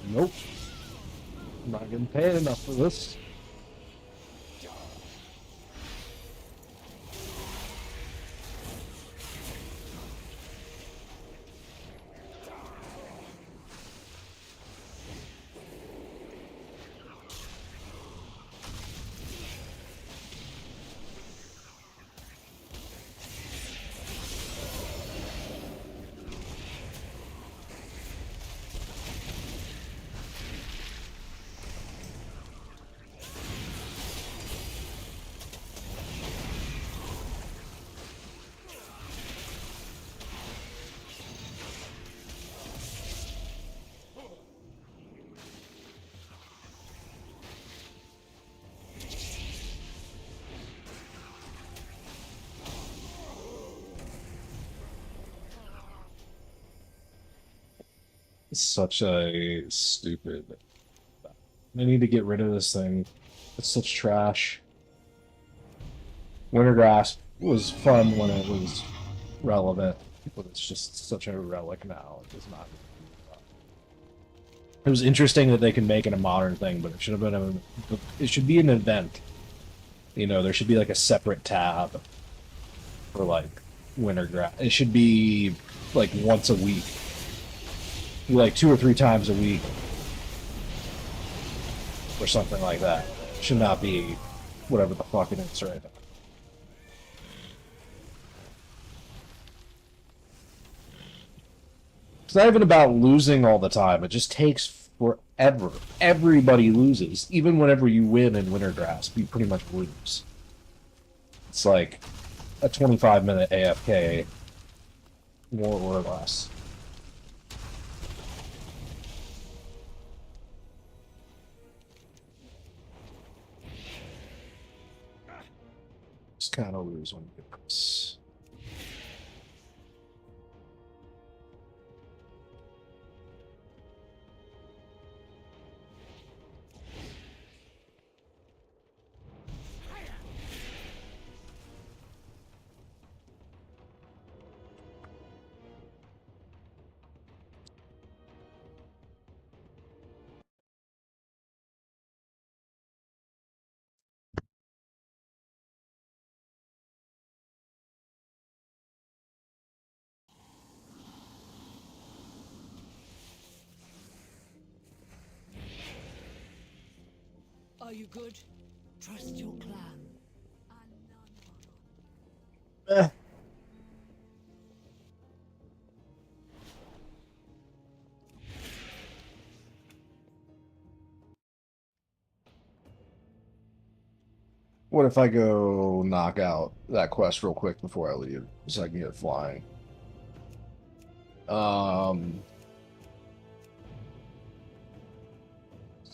Nope. I'm not getting paid enough for this. Such a stupid. They need to get rid of this thing. It's such trash. Wintergrass was fun when it was relevant, but it's just such a relic now. It does not. It was interesting that they can make it a modern thing, but it should have been it should be an event. You know, there should be like a separate tab for like Wintergrass. It should be like once a week. Like 2 or 3 times a week or something like that. It should not be whatever the fuck it is right now. It's not even about losing all the time. It just takes forever. Everybody loses. Even whenever you win in Wintergrass, you pretty much lose. It's like a 25-minute AFK, more or less. Just kind of lose when you get this. Are you good? Trust your clan. What if I go knock out that quest real quick before I leave, so I can get flying?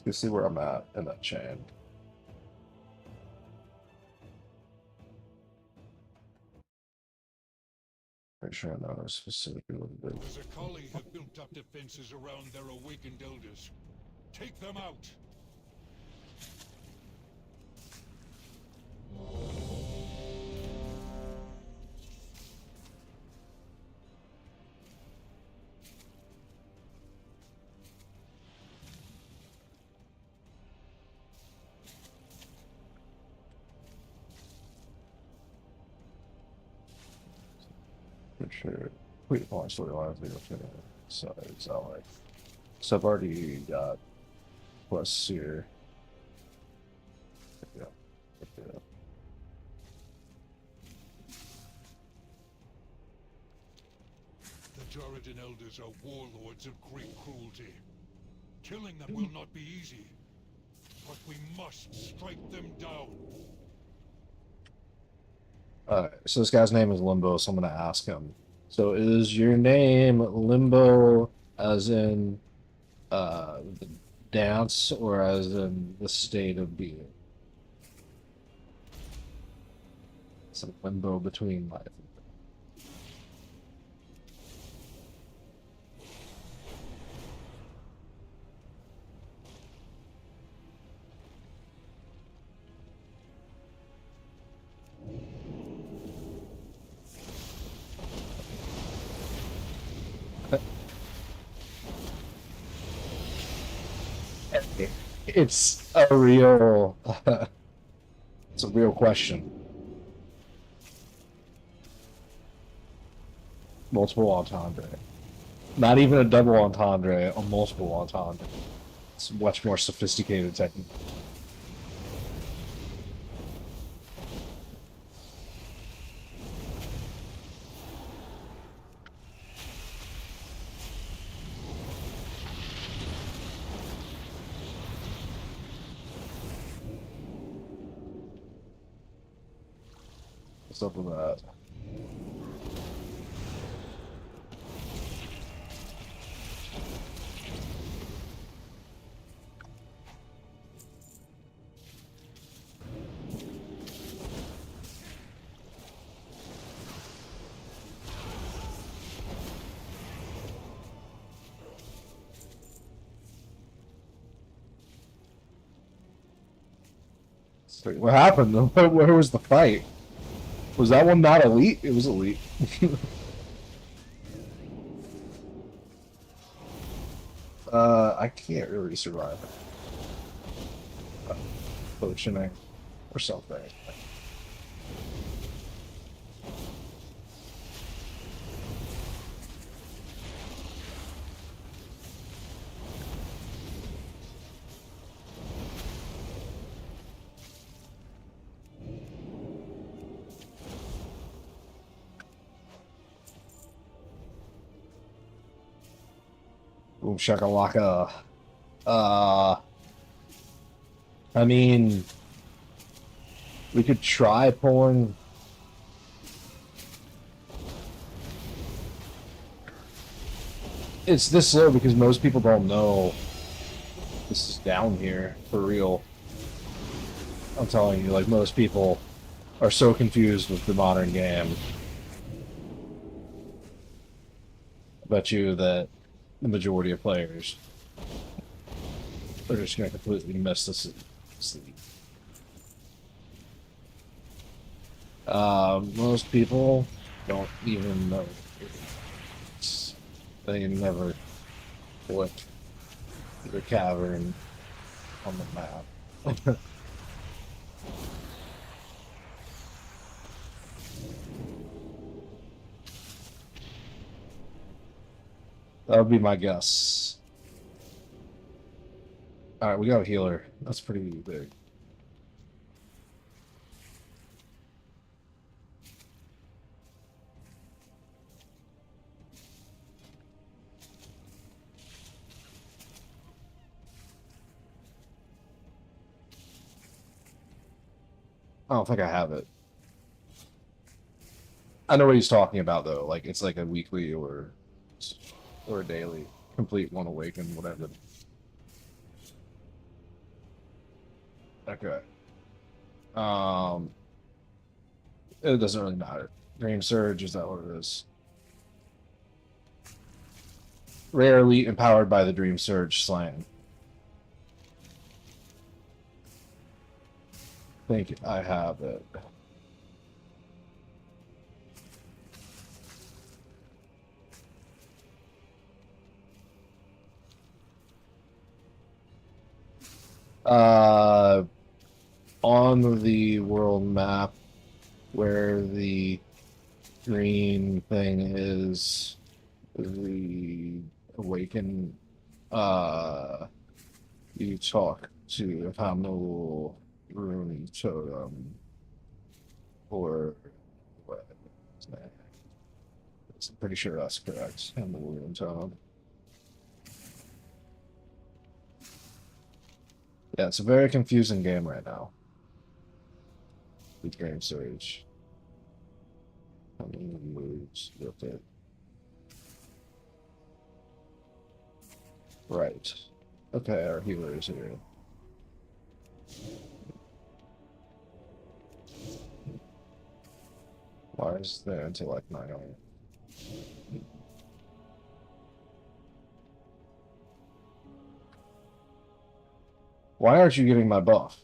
Let's see where I'm at in that chain. Pretty sure I know specifically what it is. The Zakali have built up defenses around their awakened elders. Take them out! Pretty sure. Wait, oh, storylines so it's all like. So I've already got quests here. Yeah. Yeah. The Jordan elders are warlords of great cruelty. Killing them will not be easy, but we must strike them down. Alright, so this guy's name is Limbo, so I'm gonna ask him. So is your name Limbo as in the dance or as in the state of being? It's a limbo between life and It's a real, it's a real question. Multiple entendre. Not even a double entendre, a multiple entendre. It's a much more sophisticated technique. What's up with that? Wait, what happened? Where was the fight? Was that one not elite? It was elite. I can't really survive it. Potioning or something. Boom shakalaka. I mean, we could try pulling. It's this slow because most people don't know this is down here for real. I'm telling you, like, most people are so confused with the modern game. I bet you that the majority of players are just going to completely miss this. Most people don't even know. They never looked the cavern on the map. That would be my guess. Alright, we got a healer. That's pretty big. I don't think I have it. I know what he's talking about though. Like it's like a weekly or a daily complete one awaken, whatever. Okay. It doesn't really matter. Dream Surge, is that what it is? Rare Elite empowered by the Dream Surge slang. I think I have it. On the world map where the green thing is the awaken, you talk to a Hamil rune totem or what? I'm pretty sure that's correct. Hamil rune totem. Yeah, it's a very confusing game right now. With Game Surge. How many moves with it? Right. Okay, our healer is here. Why is there intellect 9 on it? Why aren't you getting my buff?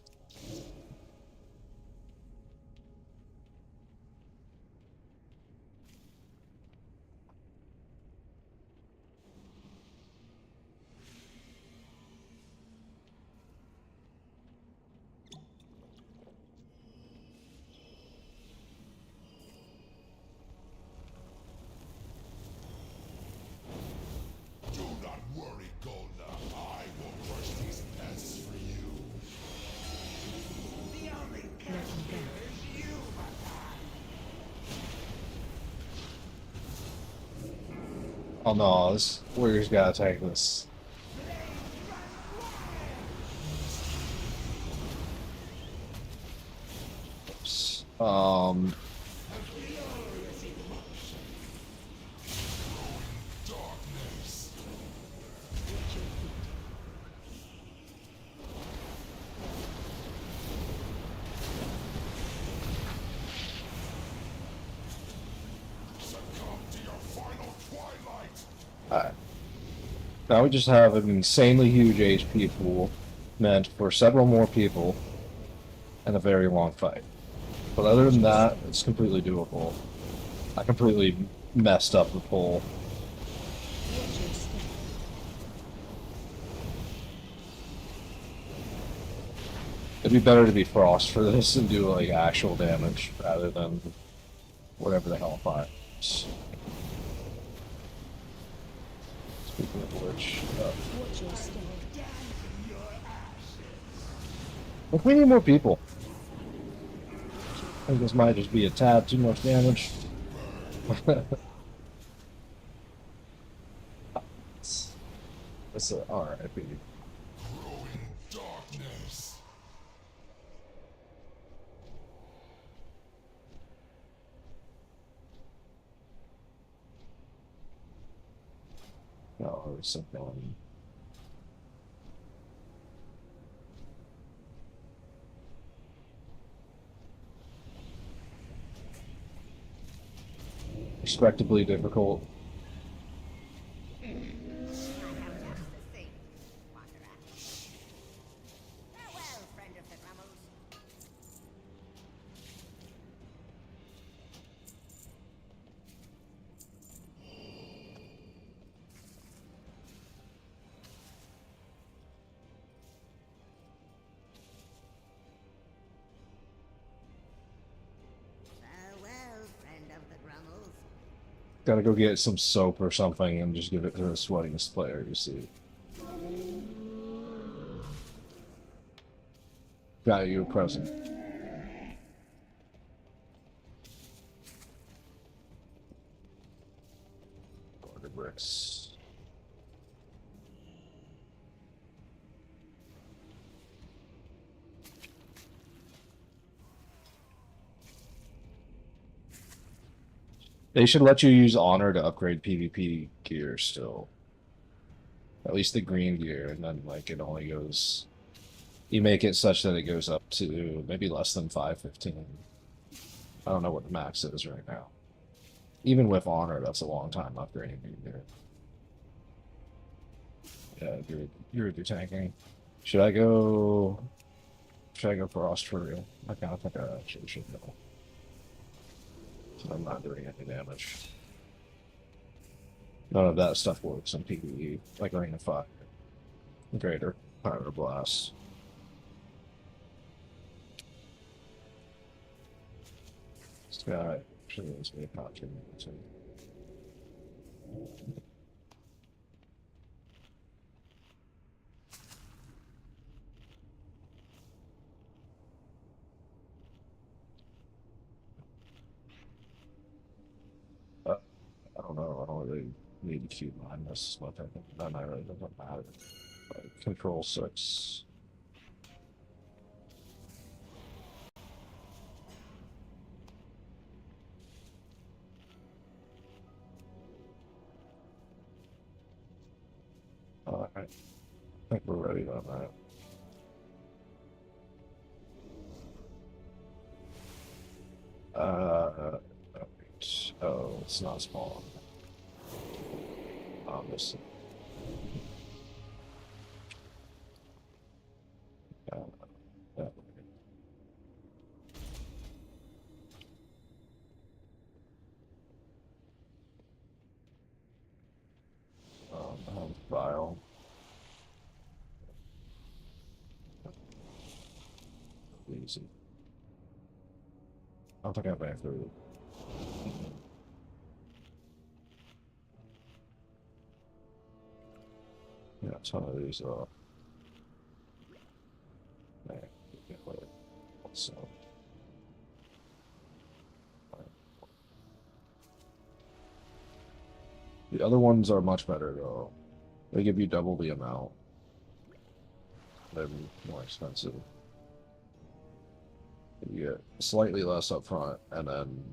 Oh no, this warrior's gotta take this. Oops. Alright. Now we just have an insanely huge HP pool meant for several more people and a very long fight. But other than that, it's completely doable. I completely messed up the poll. It'd be better to be Frost for this and do like actual damage rather than whatever the hell fires. Speaking of which, look, we need more people. I think this might just be a tad too much damage. That's a RIP. No, there's something. Respectably difficult. Gotta go get some soap or something and just give it to the sweatiest player you see. Got you a present. Border bricks. They should let you use honor to upgrade PvP gear still. At least the green gear, and then like it only goes. You make it such that it goes up to maybe less than 515. I don't know what the max is right now. Even with honor, that's a long time upgrading gear. Yeah, you're tanking. Should I go? Should I go Frost for real? I kind of think I actually should go. So I'm not doing any damage. None of that stuff works in PvE, like Ring of Fire, Greater, Pyro Blast. This guy actually needs me a conjuring too. I don't know. I don't really need to keep mine this much. I think that really doesn't matter. Like, Control 6. Alright. I think we're ready on that. Oh, it's not small. Obviously. That way. File. Easy. I don't think I've been through. Yeah, some of these are. Man, so. The other ones are much better though. They give you double the amount. They're more expensive. You get slightly less up front, and then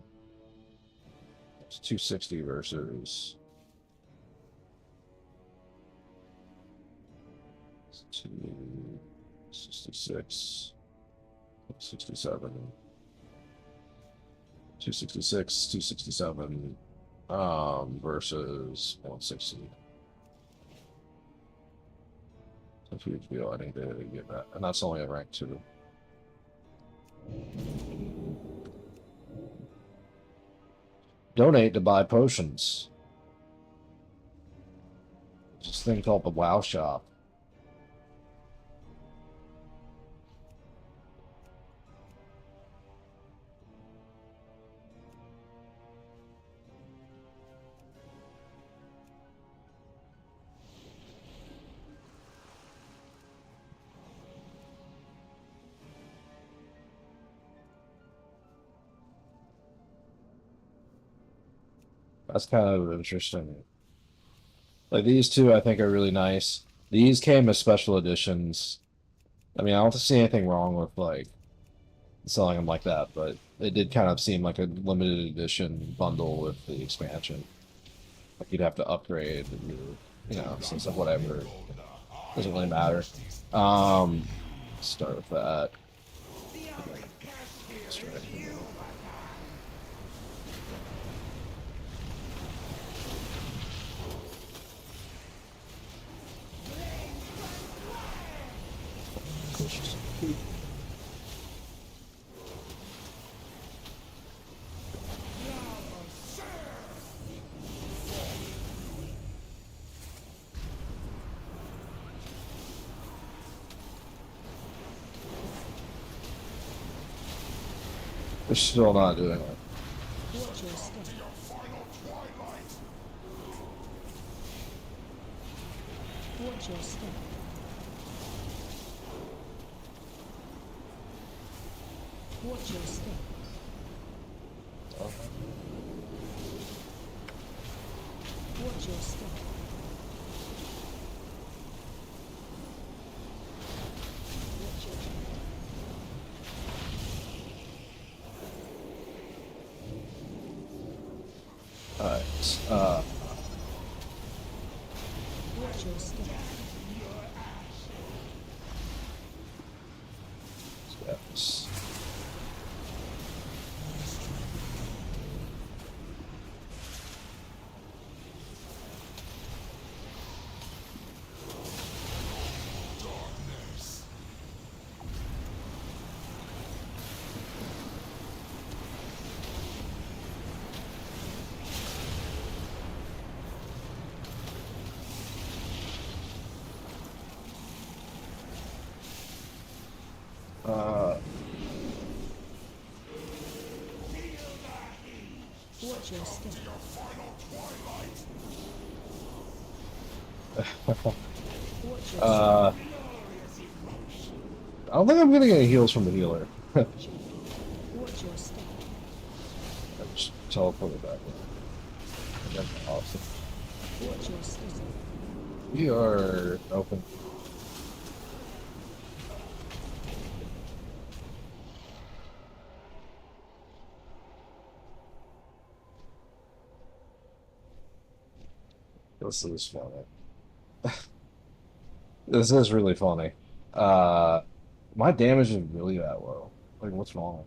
it's 260 versus 266, 67, 266, 267, versus 160. It's a huge deal. I need to get that, and that's only a rank 2. Donate to buy potions. There's this thing called the WoW Shop. That's kind of interesting. Like these two, I think are really nice. These came as special editions. I mean, I don't see anything wrong with like selling them like that, but it did kind of seem like a limited edition bundle with the expansion. Like you'd have to upgrade, you know, so it's like whatever. Doesn't really matter. Start with that. They're still not doing it. Watch your step. Watch your step. Watch your step. Watch your step. Alright, Watch your step. steps. Watch your step. Watch your I don't think I'm gonna get any heals from the healer. Watch your step. I just teleported back. That's awesome. Watch your step. We are open. This is funny. This is really funny. My damage is really that low. Like, what's wrong?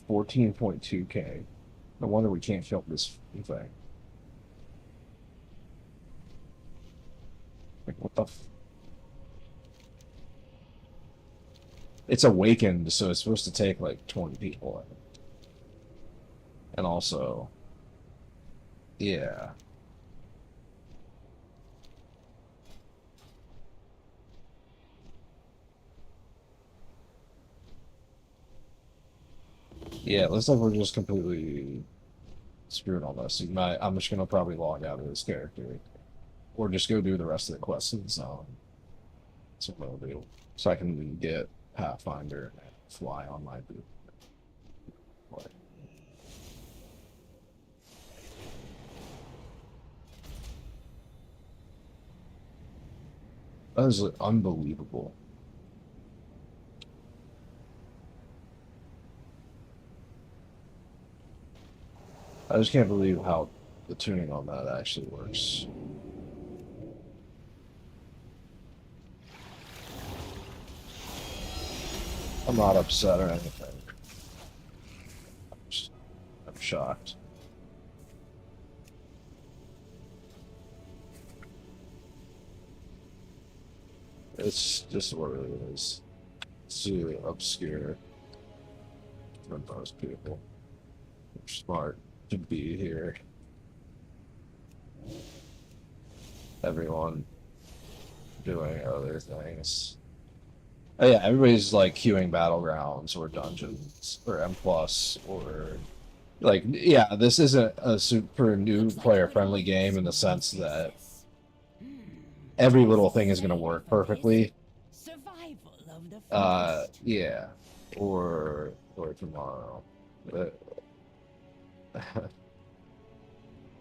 14.2k. No wonder we can't kill this thing. Like, what the It's awakened, so it's supposed to take like 20 people. And also, yeah. Yeah, it looks like we're just completely screwed on this. I'm just gonna probably log out of this character, or just go do the rest of the quests in the zone. That's what I'll do, so I can get Pathfinder and fly on my boot. That is unbelievable. I just can't believe how the tuning on that actually works. I'm not upset or anything. I'm shocked. It's just what it is. It's too obscure for most people. They're smart to be here. Everyone doing other things. Oh yeah, everybody's like queuing battlegrounds or dungeons or M plus or like yeah, this isn't a super new player friendly game in the sense that every little thing is gonna work perfectly. Yeah, or tomorrow,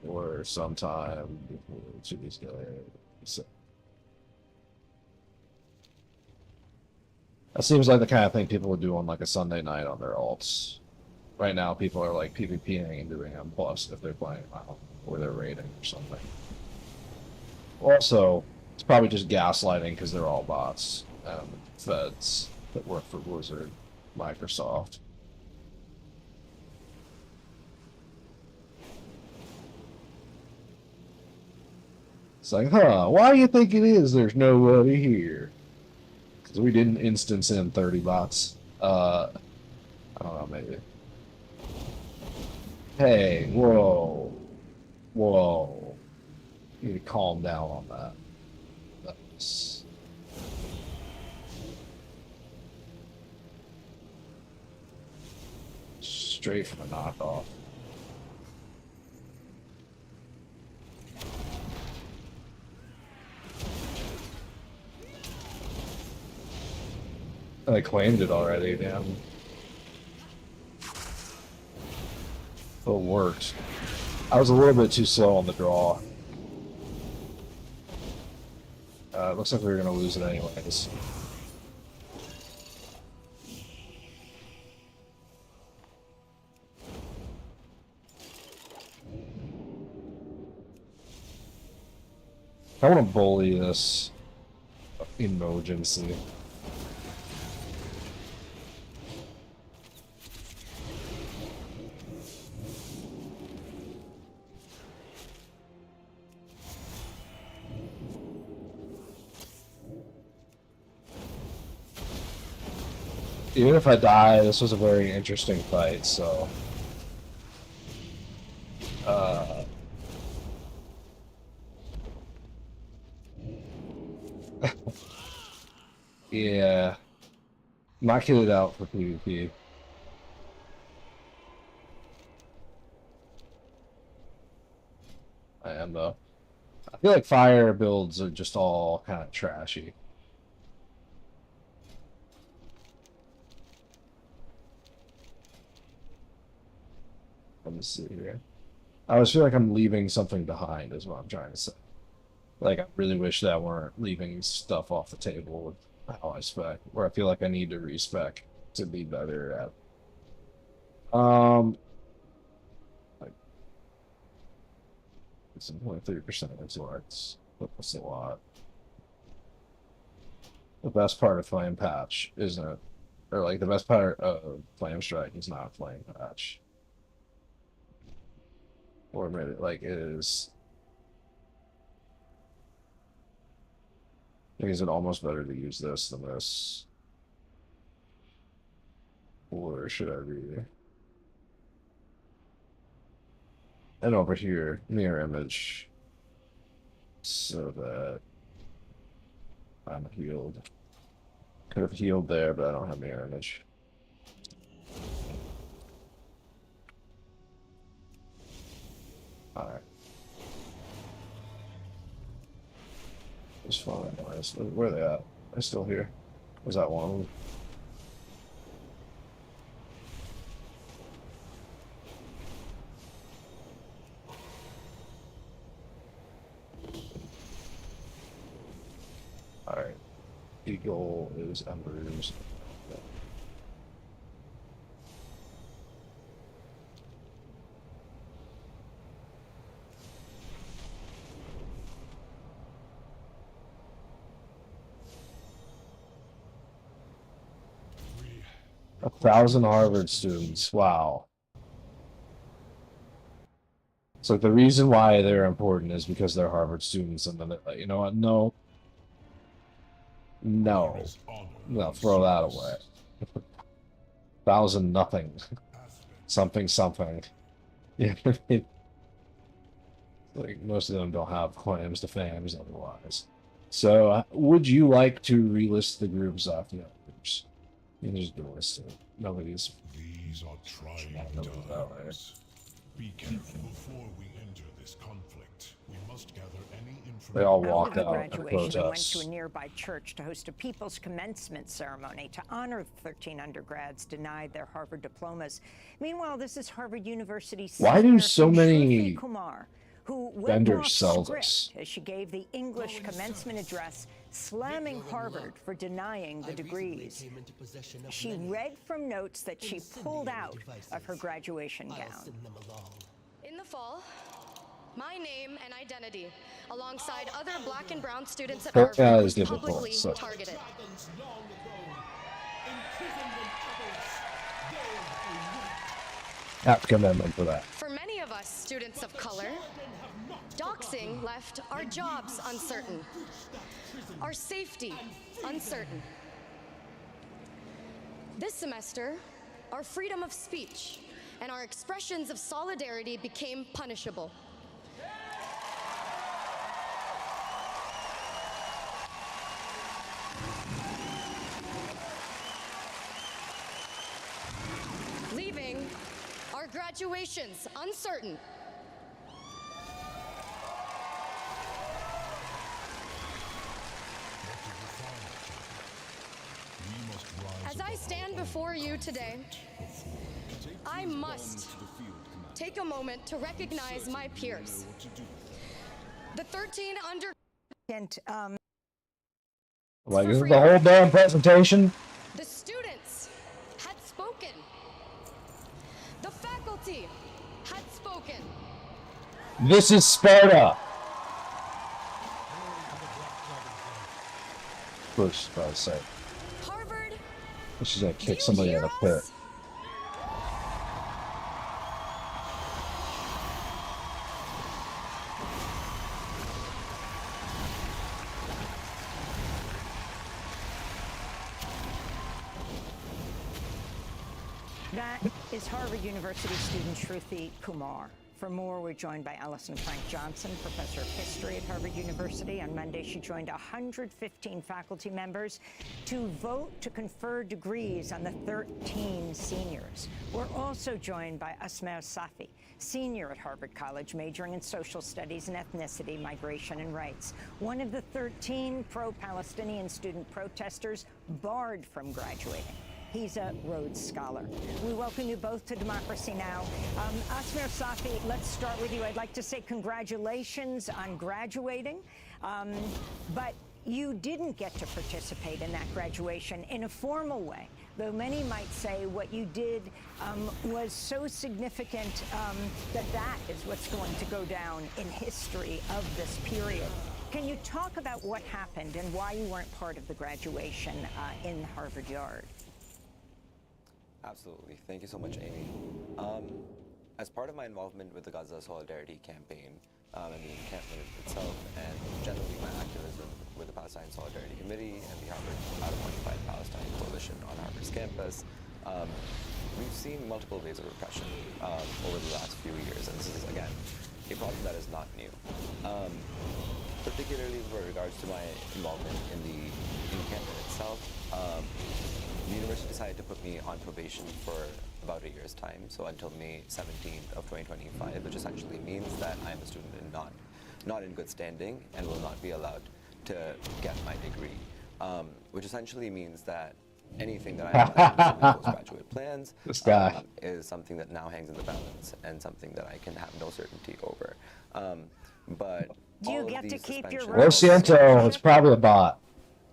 or sometime before Tuesday. So that seems like the kind of thing people would do on like a Sunday night on their alts. Right now, people are like PvPing and doing M plus if they're playing WoW or they're raiding or something. Also, it's probably just gaslighting because they're all bots, feds that work for Blizzard, Microsoft. It's like, huh, why do you think it is there's nobody here? Because we didn't instance in 30 bots. I don't know, maybe. Hey, whoa. Whoa. You need to calm down on that. That's... straight from a knockoff. I claimed it already, damn. It worked. I was a little bit too slow on the draw. It looks like we were going to lose it anyways. I want to bully this emergency. Even if I die, this was a very interesting fight, so... yeah. Not kitted out for PvP. I am, though. I feel like fire builds are just all kind of trashy. Let me see here. I always feel like I'm leaving something behind, is what I'm trying to say. Like, I really wish that I weren't leaving stuff off the table with how I spec, where I feel like I need to respec to be better at. Like, it's 0.3% of its arts. That's a lot. The best part of Flame Patch isn't, or like the best part of Flame Strike is not Flame Patch. Or maybe like it is. I think is it almost better to use this than this? Or should I read? And over here, mirror image. So that I'm healed. Could have healed there, but I don't have mirror image. Alright. It's fine. Anyways. Where are they at? They're still here. Was that one of them? Alright. Eagle is Embers. We 1,000 Harvard students. Wow. So the reason why they're important is because they're Harvard students, and then you know what? No. No. No, throw that away. 1,000 nothing. Something something. Yeah. Like most of them don't have claims to fams otherwise. So would you like to relist the groups after the groups? You can just do a list of nobody's. These are trying times. Be careful before we enter this conflict. We must gather any information. They all walked After the out and graduation, I went to a protest. nearby church to host a people's commencement ceremony to honor 13 undergrads denied their Harvard diplomas. Meanwhile, this is Harvard University Why do senior so many Shruti Kumar, who went vendors off sell script this? as she gave the English commencement address, slamming Harvard for denying the degrees. She read from notes that she pulled out of her graduation gown. In the fall, my name and identity, alongside other black and brown students at That Harvard, is was difficult, publicly so- targeted. African Amendment for that. For many of us students of color, doxing left our jobs uncertain, our safety uncertain. This semester, our freedom of speech and our expressions of solidarity became punishable. Leaving our graduations uncertain. As I stand before you today, I must take a moment to recognize my peers. The 13 under. Like, is it the whole damn presentation? The students had spoken. The faculty had spoken. This is Sparta. First, I say. Harvard. She's gonna kick somebody in the pit. That is Harvard University student Shruti Kumar. For more, we're joined by Alison Frank Johnson, professor of history at Harvard University. On Monday, she joined 115 faculty members to vote to confer degrees on the 13 seniors. We're also joined by Asmer Safi, senior at Harvard College, majoring in social studies and ethnicity, migration, and rights. One of the 13 pro-Palestinian student protesters barred from graduating. He's a Rhodes Scholar. We welcome you both to Democracy Now! Asmer Safi, let's start with you. I'd like to say congratulations on graduating, but you didn't get to participate in that graduation in a formal way, though many might say what you did was so significant that is what's going to go down in history of this period. Can you talk about what happened and why you weren't part of the graduation in Harvard Yard? Absolutely. Thank you so much, Amy. As part of my involvement with the Gaza Solidarity Campaign and the encampment itself, and generally my activism with the Palestine Solidarity Committee and the Harvard Out-of-Occupied Palestine Coalition on Harvard's campus, we've seen multiple waves of repression over the last few years, and this is, again, a problem that is not new. Particularly with regards to my involvement in the encampment itself, the university decided to put me on probation for about a year's time, so until May 17th of 2025, which essentially means that I'm a student and not in good standing and will not be allowed to get my degree, which essentially means that anything that I have in postgraduate plans is something that now hangs in the balance and something that I can have no certainty over. But do you get to keep your Lo siento, it's probably a bot.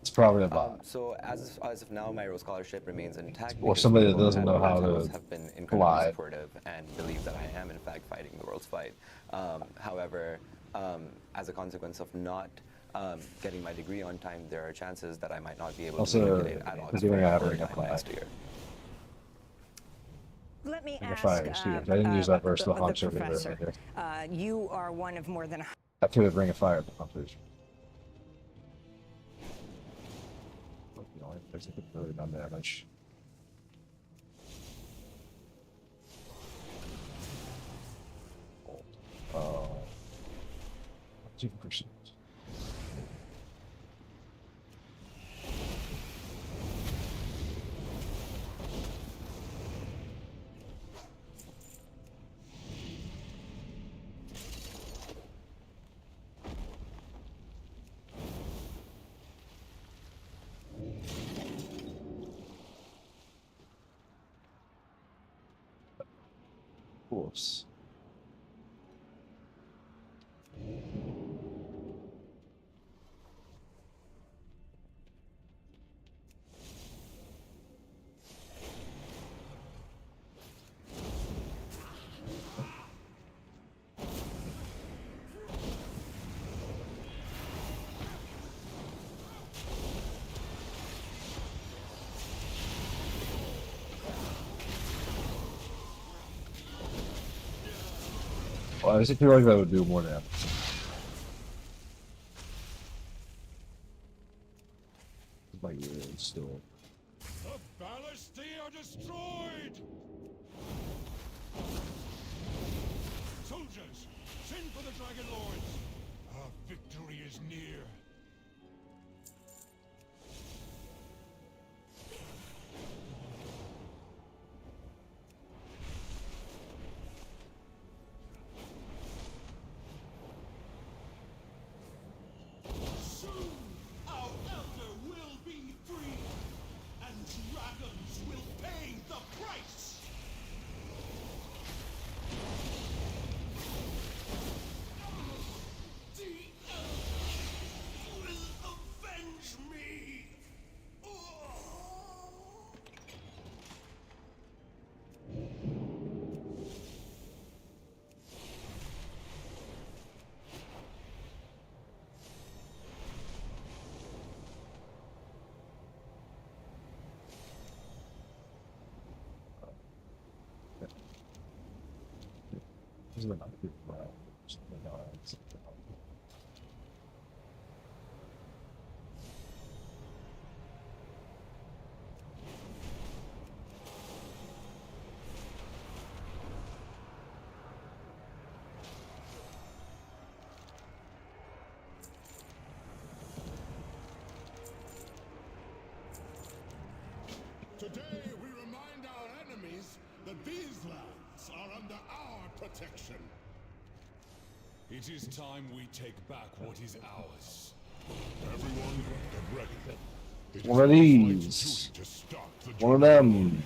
It's probably a bot. So as of now, my role scholarship remains intact. Or because somebody that people doesn't at know both how levels to have been incredibly fly. supportive and believe that I am in fact fighting the world's fight. However, as a consequence of not getting my degree on time, there are chances that I might not be able to make it at Oxford for time next year. Let me Like a ask fire student. I didn't use that verse to the Hunter professor. either. You are one of more than I could bring a fire to Hunters. You know, there's like really done damage. Uh, 2%. Wolves. Well, I just feel like that would do more damage. Like, it's still. The Ballistae are destroyed! Soldiers, send for the Dragon Lords! Our victory is near. Soon, our elder will be free, and dragons will pay the price! The elder will avenge me! This is not good. Well, Today we remind our enemies that these lands are under our protection. It is time we take back what is ours. Everyone get ready. One of these. One of them.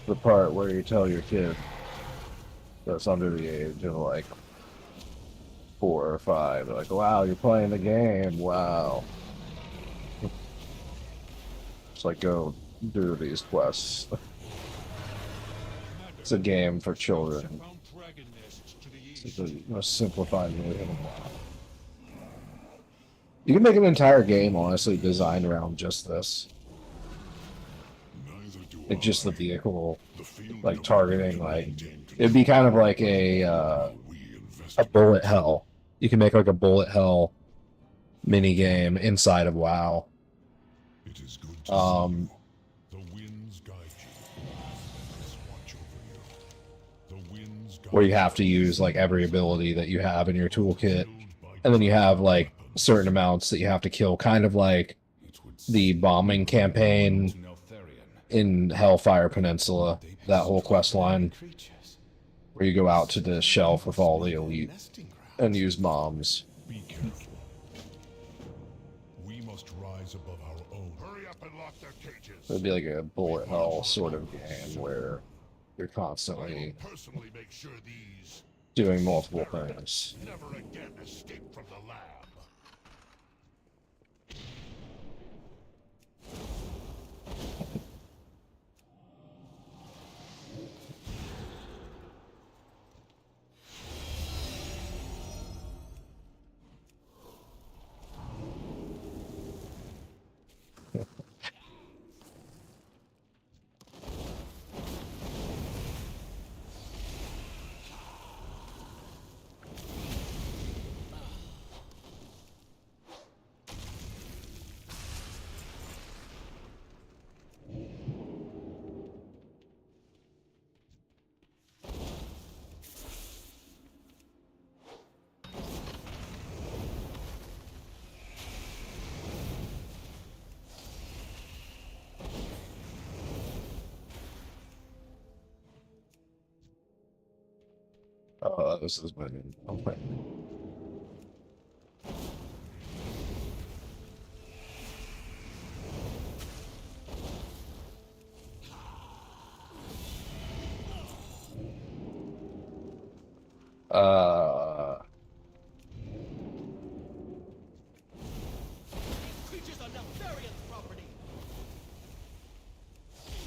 The part where you tell your kid that's under the age of like 4 or 5, like, wow, you're playing the game, wow. It's like, go do these quests. It's a game for children. It's the most simplified way. You can make an entire game, honestly, designed around just this. Like, just the vehicle, like, targeting, like, it'd be kind of like a bullet hell. You can make, like, a bullet hell mini game inside of WoW. Where you have to use, like, every ability that you have in your toolkit, and then you have, like, certain amounts that you have to kill, kind of like the bombing campaign in Hellfire Peninsula, that whole quest line, where you go out to the shelf with all the elite and use bombs. Be careful. We must rise above our own. Hurry up and lock their cages. It'd be like a bullet hell sort of game where you're constantly Personally make sure these doing multiple things. never again escape from the lab. Oh, this is winning. Okay. Creatures are Neltharian's property.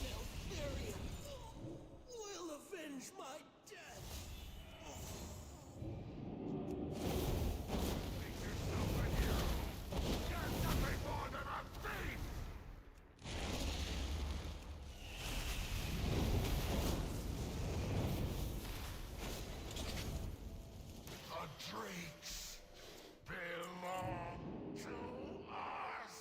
Neltharian will avenge my death. The drakes belong to us.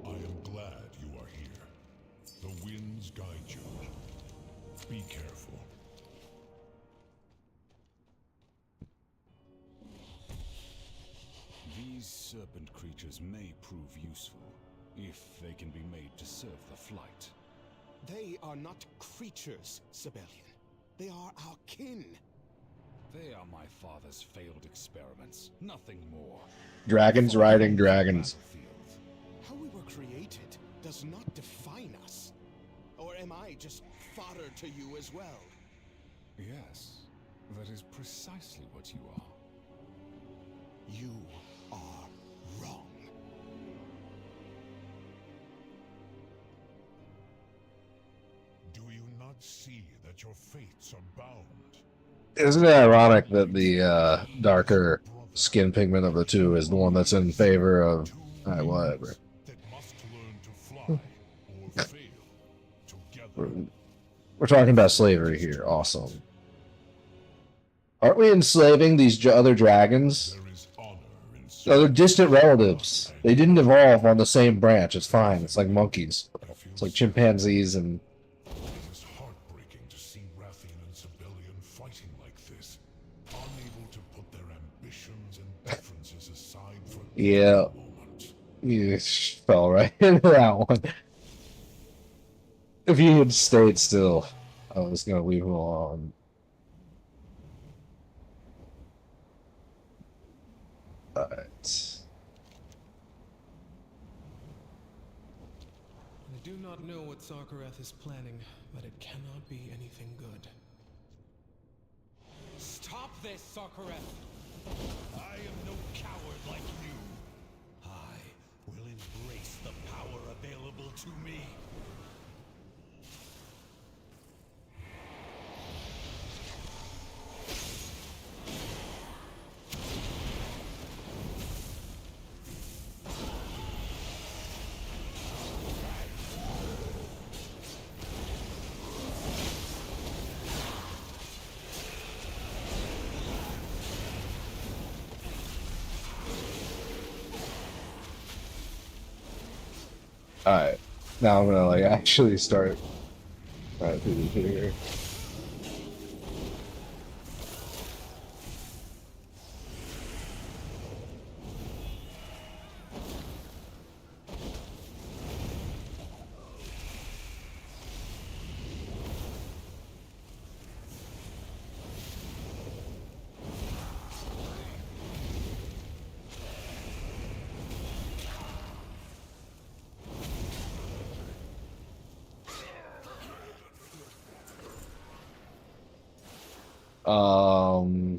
I am glad you are here. The winds guide you. Be careful. These serpent creatures may prove useful, if they can be made to serve the flight. They are not creatures, Sibelian. They are our kin. They are my father's failed experiments, nothing more. Dragons riding dragons. How we were created does not define us. Or am I just fodder to you as well? Yes, that is precisely what you are. You are wrong. Do you not see that your fates are bound? Isn't it ironic that the darker skin pigment of the two is the one that's in favor of whatever? We're talking about slavery here. Awesome. Aren't we enslaving these other dragons? No, they're distant relatives. They didn't evolve on the same branch. It's fine. It's like monkeys. It's like chimpanzees and... Yeah. You fell right into that one. If you had stayed still, I was going to leave him alone. Alright. I do not know what Sarkareth is planning, but it cannot be anything good. Stop this, Sarkareth! I am no coward like you. I will embrace the power available to me. Alright. Now I'm gonna like actually start right through the here.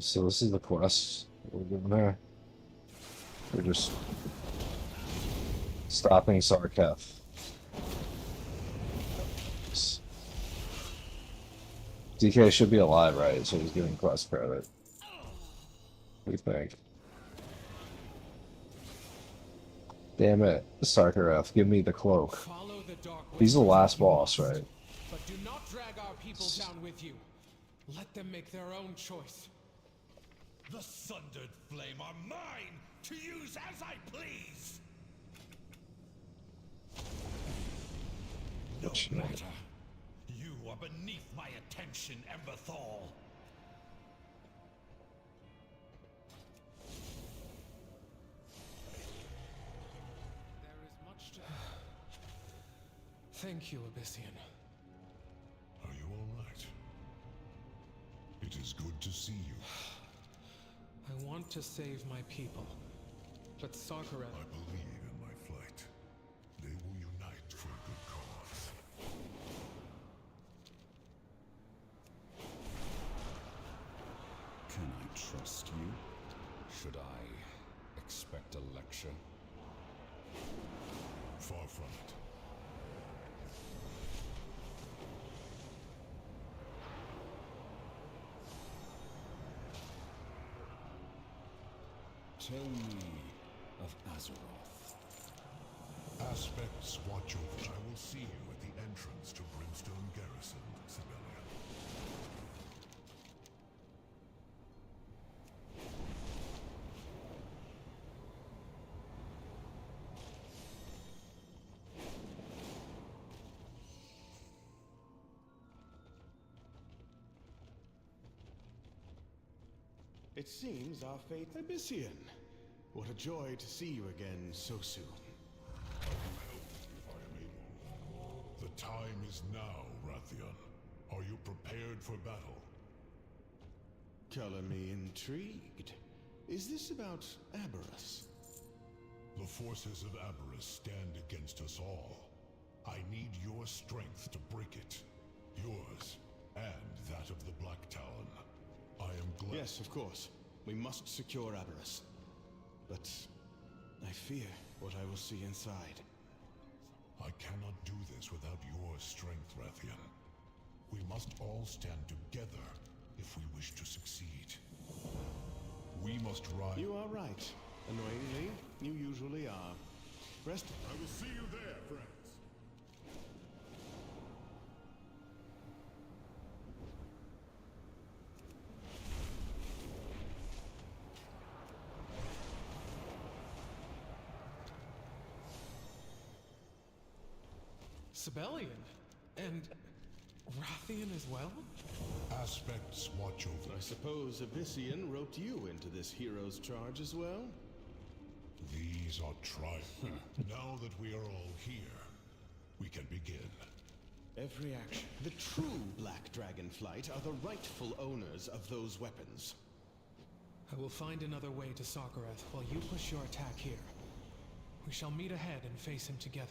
So this is the quest we're doing there. We're just stopping Sarketh. DK should be alive, right? So he's getting quest credit. What do you think? Damn it, Sarketh, give me the cloak. He's the last boss, right? But do not drag our people down with you. Let them make their own choice. The sundered flame are mine to use as I please. No matter. You are beneath my attention, Emberthal. There is much to... Thank you, Abyssian. Are you all right? It is good to see you. I want to save my people, but Sarkareth... I believe in my flight. They will unite for a good cause. Can I trust you? Should I expect a lecture? Far from it. Tell me of Azeroth. Aspects watch over. I will see you at the entrance to Brimstone Garrison, Sibelian. It seems our fate... Abyssian. What a joy to see you again so soon. I will help if I am able. The time is now, Rathian. Are you prepared for battle? Color me intrigued. Is this about Aberrus? The forces of Aberrus stand against us all. I need your strength to break it. Yours, and that of the Black Talon. I am glad... Yes, of course. We must secure Aberrus. But I fear what I will see inside. I cannot do this without your strength, Rathian. We must all stand together if we wish to succeed. We must rise... You are right. Annoyingly, you usually are. Rest... I will see you there, friends. Sibelian? And Rathian as well? Aspects watch over. I suppose Abyssian wrote you into this hero's charge as well? These are trials. Now that we are all here, we can begin. Every action. The true Black Dragonflight are the rightful owners of those weapons. I will find another way to Sarkareth while you push your attack here. We shall meet ahead and face him together.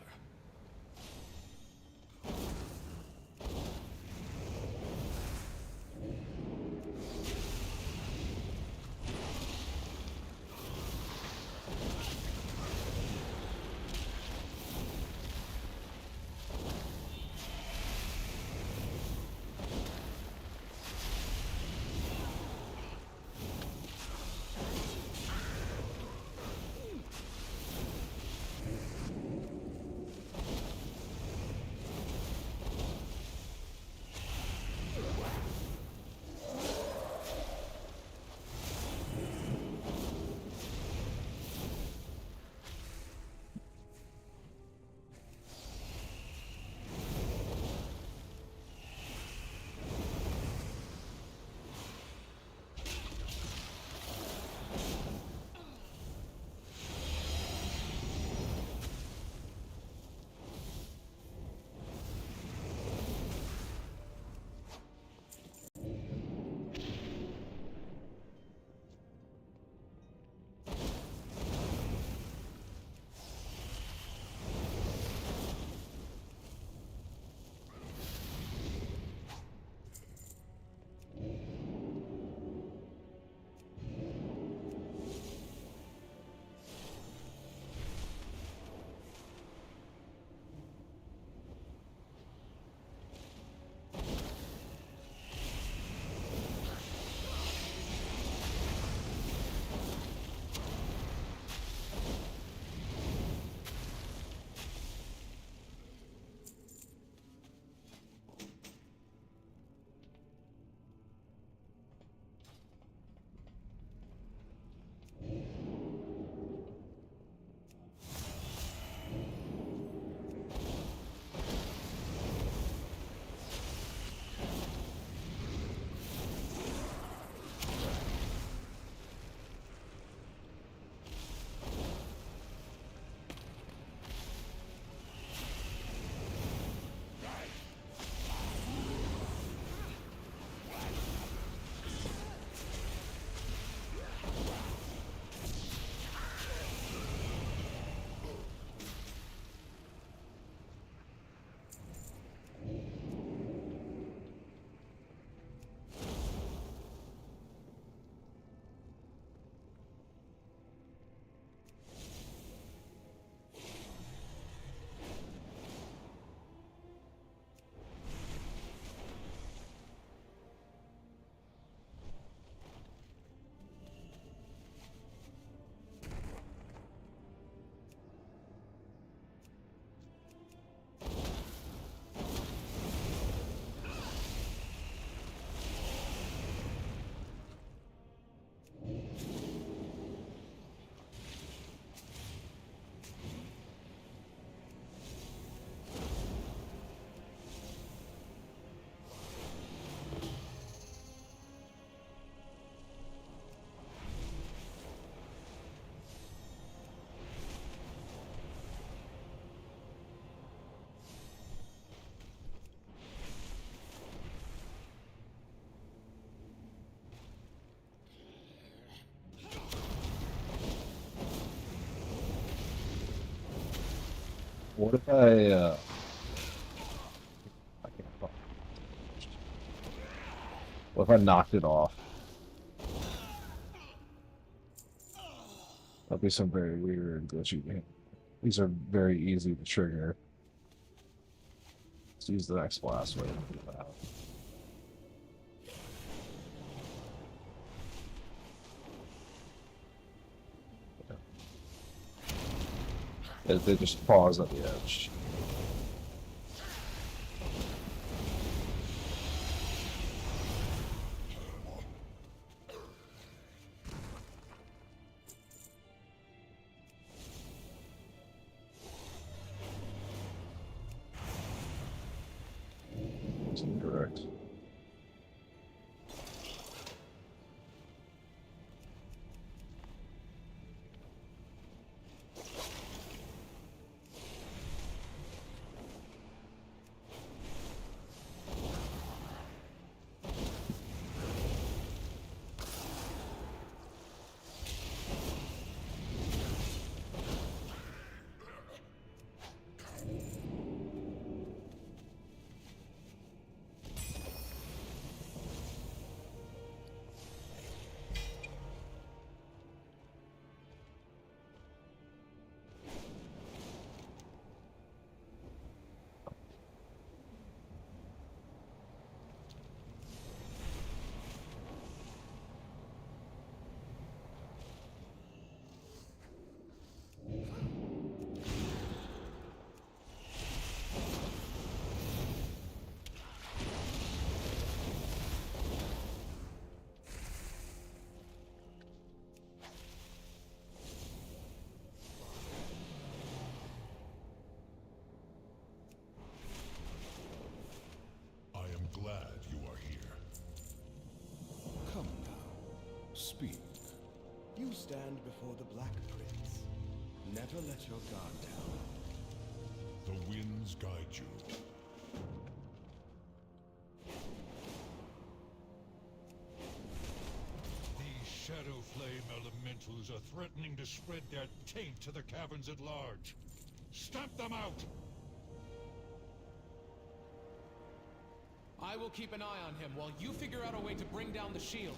What if I can't find- what if I knocked it off? That'd be some very weird glitchy. These are very easy to trigger. Let's use the next blast wave to do that. They just pause at the edge. It's incorrect. I am glad you are here. Come now, speak. You stand before the Black Prince. Never let your guard down. The winds guide you. These Shadow Flame elementals are threatening to spread their taint to the caverns at large. Stamp them out! I will keep an eye on him while you figure out a way to bring down the shield.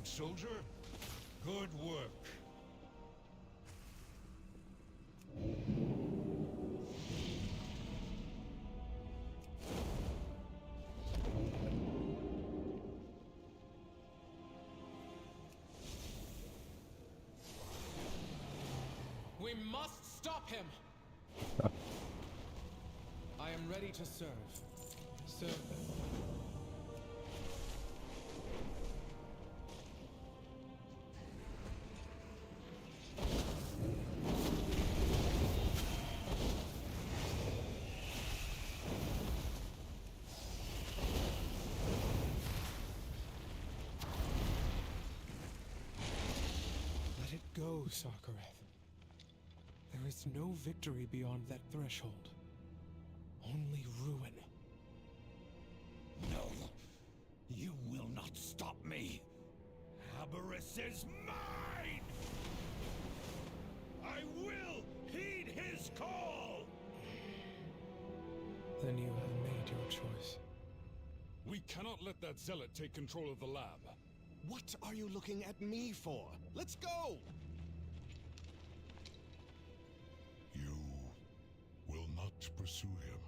Soldier, good work. We must stop him! I am ready to serve. Serve them. Let it go, Sarkareth. There is no victory beyond that threshold. Only ruin. No. You will not stop me. Aberrus is mine! I will heed his call! Then you have made your choice. We cannot let that zealot take control of the lab. What are you looking at me for? Let's go! You will not pursue him.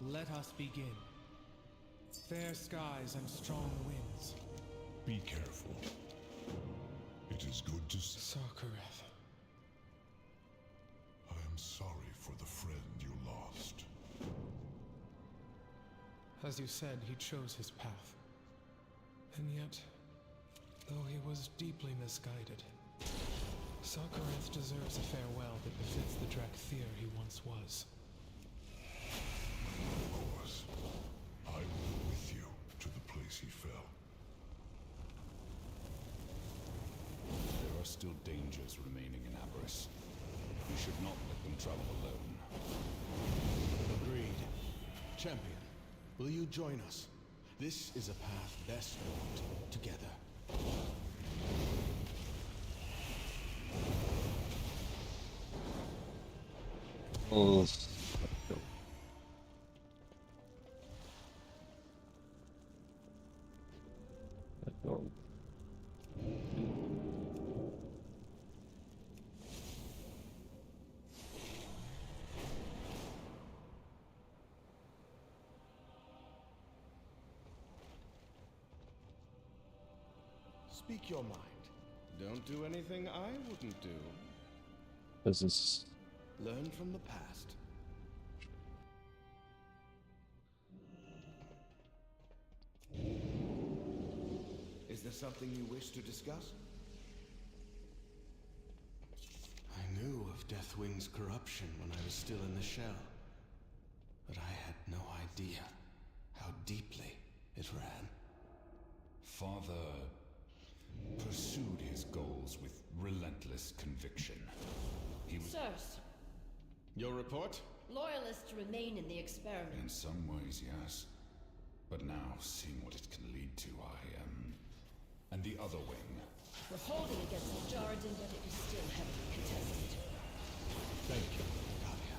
Let us begin. Fair skies and strong winds. Be careful. It is good to Sarkareth. I am sorry for the friend you lost. As you said, he chose his path. And yet, though he was deeply misguided, Sarkareth deserves a farewell that befits the Drakthir he once was. Of course. I will go with you to the place he fell. There are still dangers remaining in Aberys. We should not let them travel alone. Agreed. Champion, will you join us? This is a path best walked together. Oh. Speak your mind. Don't do anything I wouldn't do. This is Learn from the past. Is there something you wish to discuss? I knew of Deathwing's corruption when I was still in the shell, but I had no idea how deeply it ran. Father pursued his goals with relentless conviction. He was... Sirs, Your report? loyalists remain in the experiment. In some ways, yes. But now, seeing what it can lead to, I am... And the other wing. We're holding against the Jarden, but it is still heavily contested. Thank you, Talia.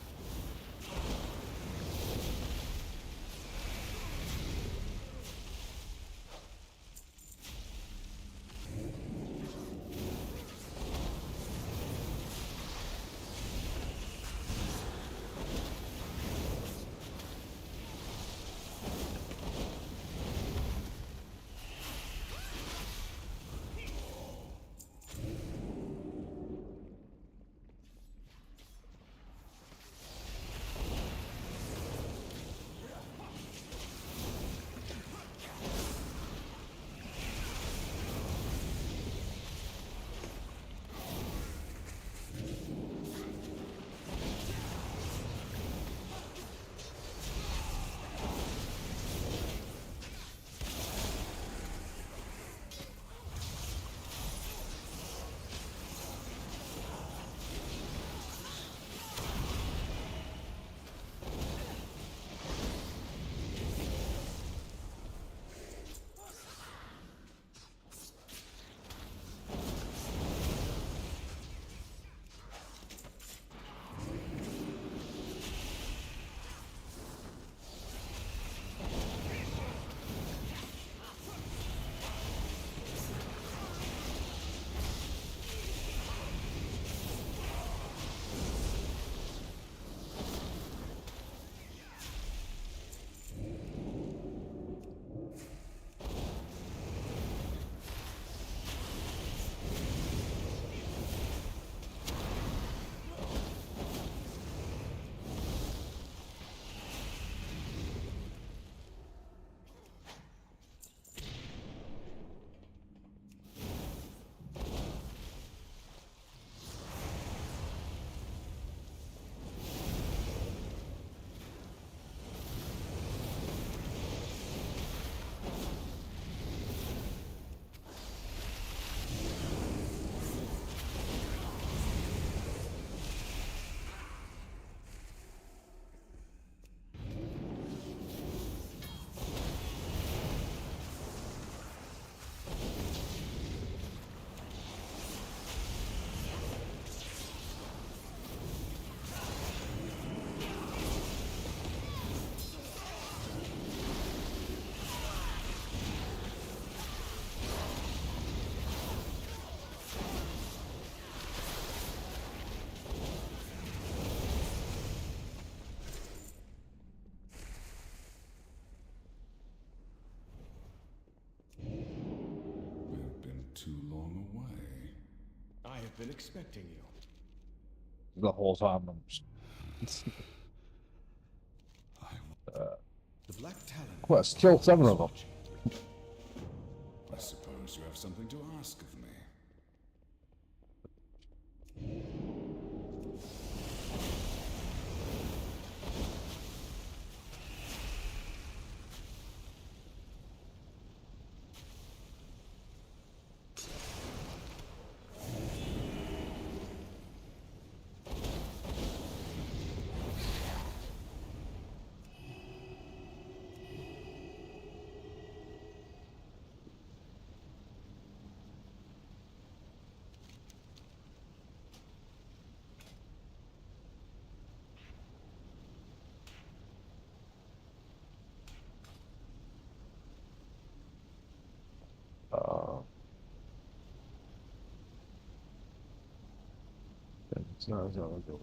have been expecting you. The whole time I'm just... The Black Talon. Quest, kill 7 of them. I suppose you have something to ask of me. It's not as well as it was.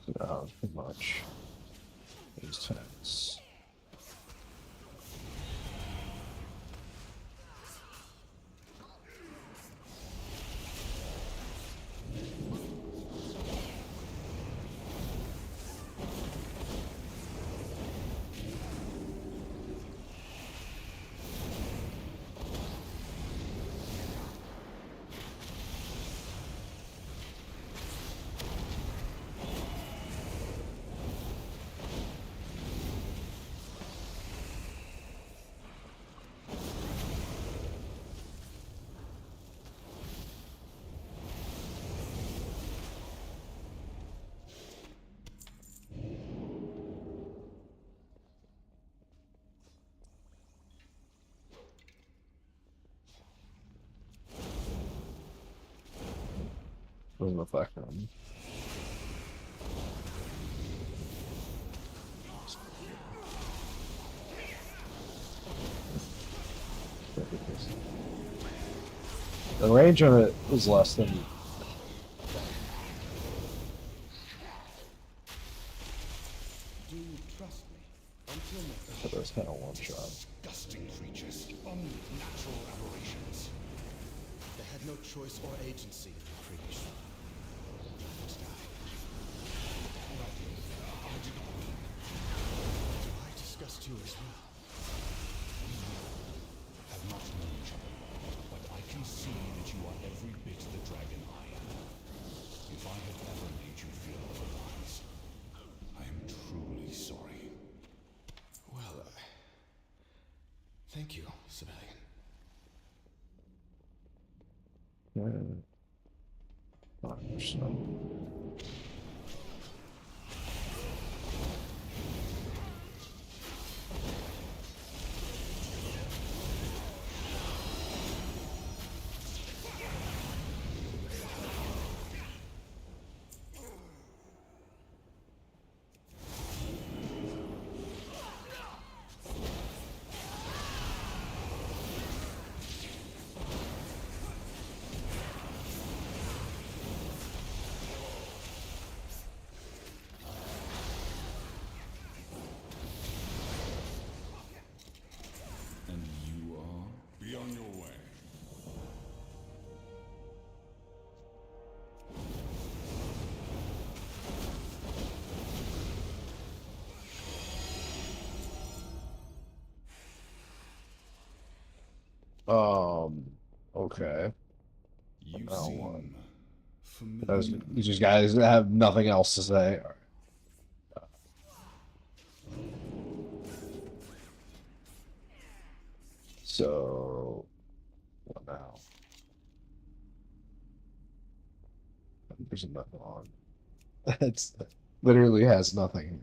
So that was pretty much these tenants. Doesn't affect them. The range on it was less than. Do you trust me? Until next. So there's kind of one shot. Disgusting creatures, unnatural aberrations. They had no choice or agency in the previous one. Do I disgust you as well? We have not known each other, but I can see that you are every bit the dragon I am. If I have ever made you feel otherwise, I am truly sorry. Well, thank you, civilian. Okay. You Oh, seem you just guys have nothing else to say. All right. So, what now? There's nothing on. It's literally has nothing.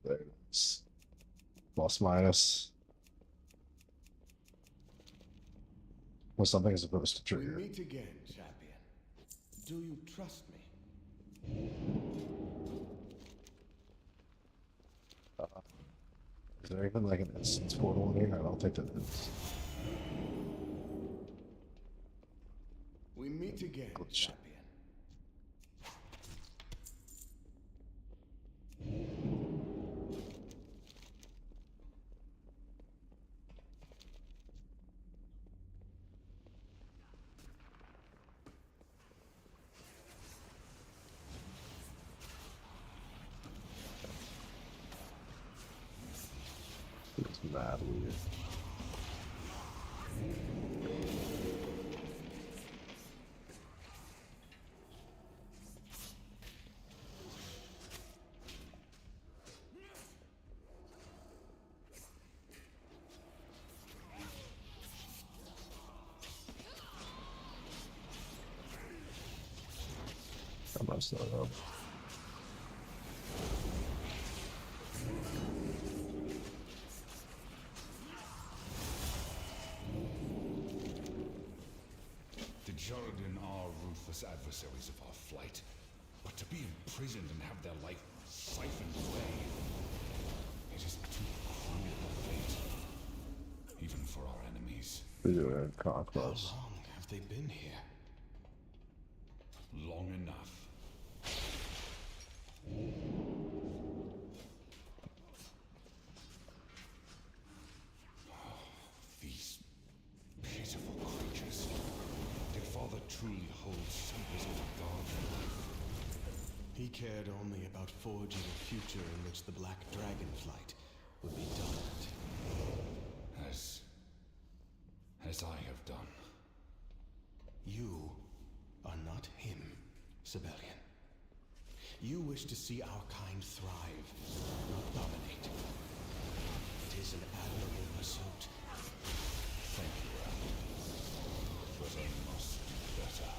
There it is. Plus minus. Well, something is supposed to We trigger. meet again, champion. Do you trust me? Is there even like an instance portal in here? I don't think that is. We meet again, champion. It's mad weird. I messed that up. The Jordan are ruthless adversaries of our flight, but to be imprisoned and have their life siphoned away, it is too cruel a fate, even for our enemies. Conquest. How long have they been here? Long enough. These pitiful creatures. Their father truly holds something of God. He cared only about forging a future in which the Black Dragon flight would be dominant. As I have done. You are not him, Sibelian. You wish to see our kind thrive, not dominate. It is an admirable pursuit. Thank you, Al. But I must do better.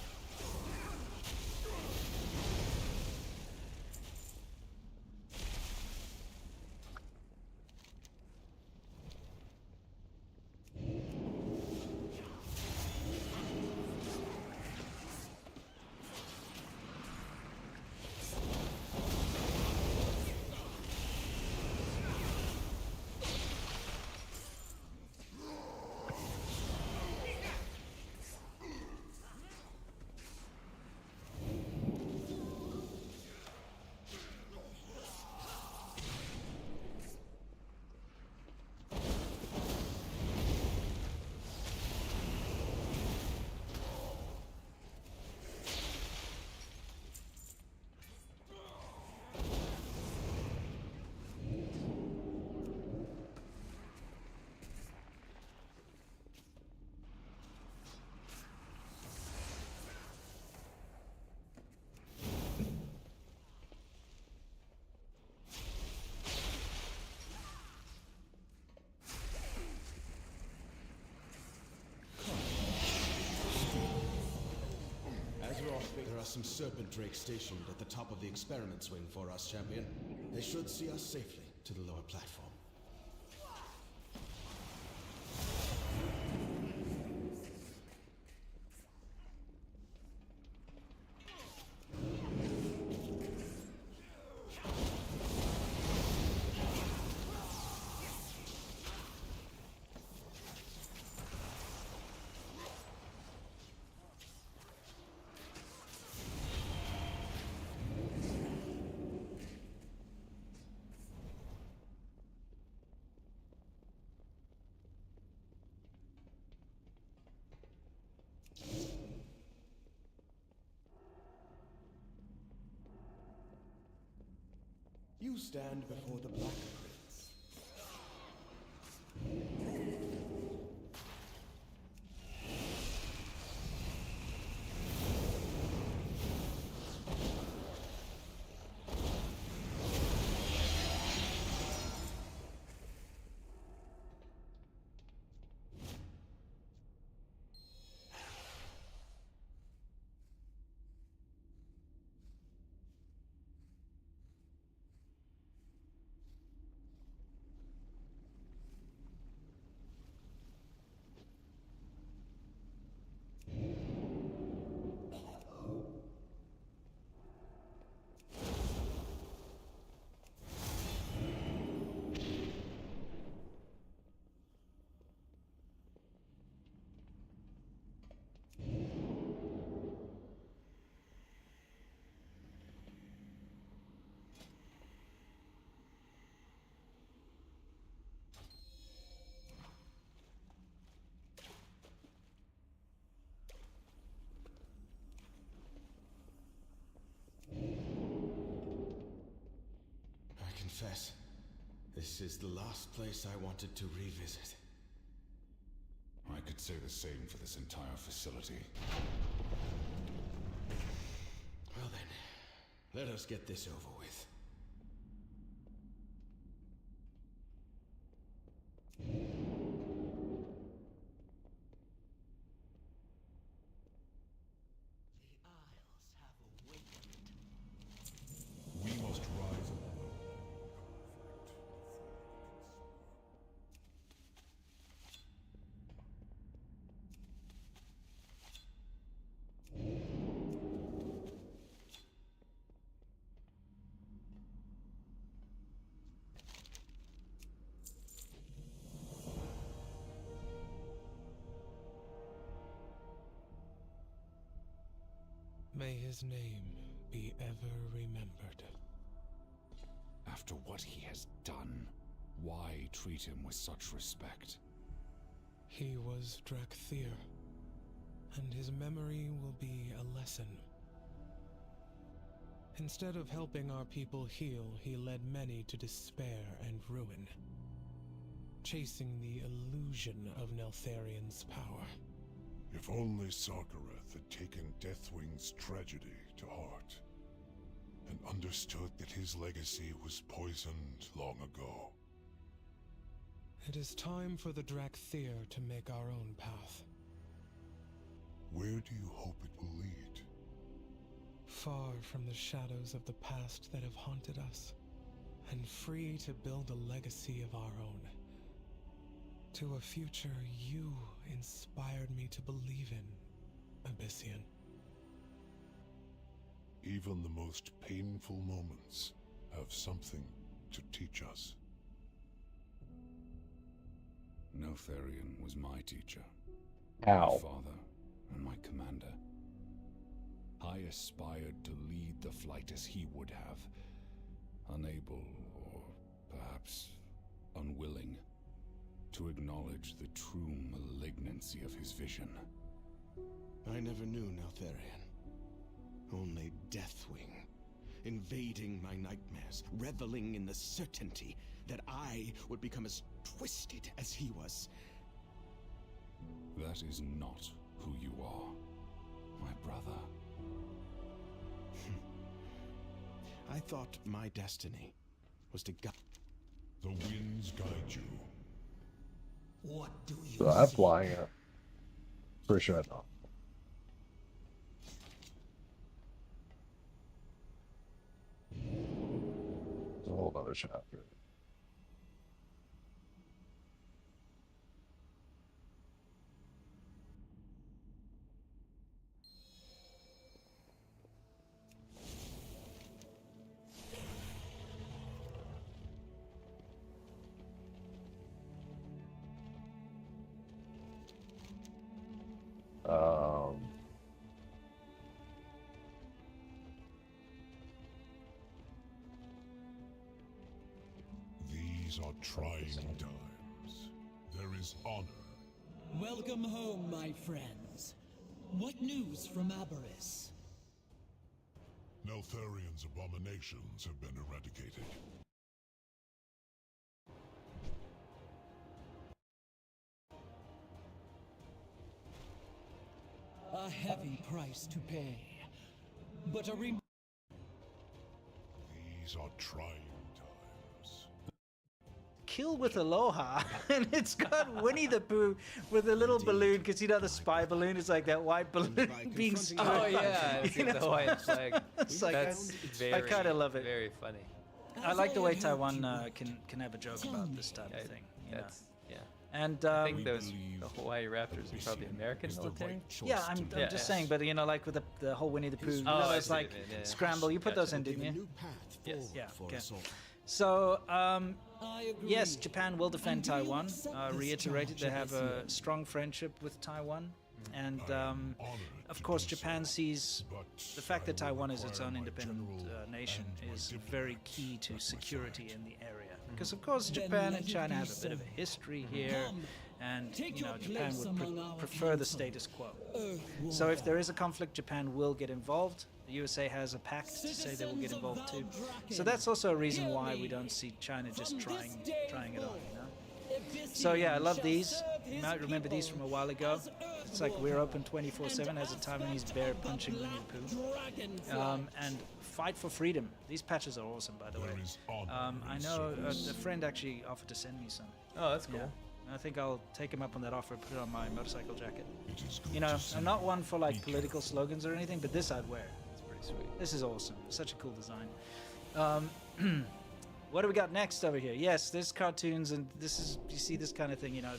There are some serpent drakes stationed at the top of the experiment swing for us, champion. They should see us safely to the lower platform. You stand before the Black Prince. confess, this is the last place I wanted to revisit. I could say the same for this entire facility. Well then, let us get this over with. We must rise above. May his name be ever remembered. After what he has done, why treat him with such respect? He was Drakthir, and his memory will be a lesson. Instead of helping our people heal, he led many to despair and ruin, chasing the illusion of Neltharion's power. If only Sarkareth had taken Deathwing's tragedy to heart, and understood that his legacy was poisoned long ago. It is time for the Drakthir to make our own path. Where do you hope it will lead? Far from the shadows of the past that have haunted us, and free to build a legacy of our own. To a future you inspired me to believe in, Abyssian. Even the most painful moments have something to teach us. Neltharion was my teacher, Ow. my father, and my commander. I aspired to lead the flight as he would have, unable, or perhaps unwilling, to acknowledge the true malignancy of his vision. I never knew Neltharion. Only Deathwing, invading my nightmares, reveling in the certainty that I would become as twisted as he was. That is not who you are, my brother. I thought my destiny was to guide. The winds guide you. What do you So I'm see? flying it. Pretty sure I know. It's a whole other chapter. Um, These are trying times. There is honor. Welcome home, my friends. What news from Aberys? Neltharion's abominations have been eradicated. A heavy price to pay. But a These are trying times. Kill with Aloha, and it's got Winnie the Pooh with a little balloon, because you know the spy balloon is like that white balloon being stuck. Oh yeah, it's You the know? Hawaiian flag. It's like, That's I kind of love it. Very funny. I like the way Taiwan can have a joke about this type of thing. You know? Yeah. And I think those the Hawaii Raptors are probably American military. yeah, I'm just saying, but you know, like with the whole Winnie the Pooh, you know, I those see what like you mean, yeah. scramble. You put Gotcha. those in, didn't you? Yes. Yeah. Okay. So, yes, Japan will defend Taiwan. Reiterated, they have a strong friendship with Taiwan. And, of course, Japan sees the fact that Taiwan is its own independent nation is very key to security in the area. Because, of course, Japan and China have a bit of a history here. And, you know, Japan would prefer the status quo. So if there is a conflict, Japan will get involved. the USA has a pact to say they will get involved too. So that's also a reason why we don't see China just trying it on, you know? So yeah, I love these. You might remember these from a while ago. It's like we're open 24/7 as a Taiwanese bear punching Winnie the Pooh. And fight for freedom. These patches are awesome, by the way. I know a friend actually offered to send me some. Oh, that's cool. Yeah. I think I'll take him up on that offer and put it on my motorcycle jacket. You know, I'm not one for like political slogans or anything, but this I'd wear. It's pretty sweet. This is awesome. Such a cool design. What do we got next over here? Yes, there's cartoons, and this is, you see this kind of thing, you know.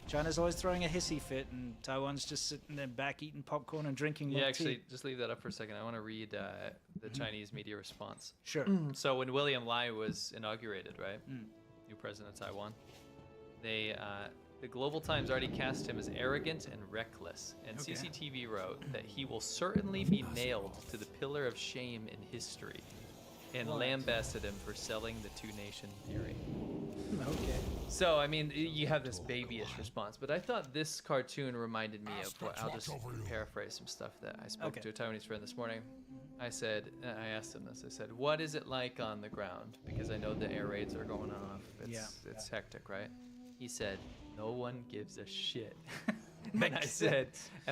China's always throwing a hissy fit, and Taiwan's just sitting there back eating popcorn and drinking milk actually, tea. just leave that up for a second. I want to read the Chinese media response. Sure. So when William Lai was inaugurated, right, new president of Taiwan, they the Global Times already cast him as arrogant and reckless, and Okay. CCTV wrote that he will certainly be nailed to the pillar of shame in history, and What? lambasted him for selling the two-nation theory. Okay. So, I mean, you have this babyish response, but I thought this cartoon reminded me of what, I'll just paraphrase some stuff that I spoke Okay. to a Taiwanese friend this morning. I asked him this, I said, what is it like on the ground? Because I know the air raids are going off. It's hectic, right? He said, no one gives a shit. And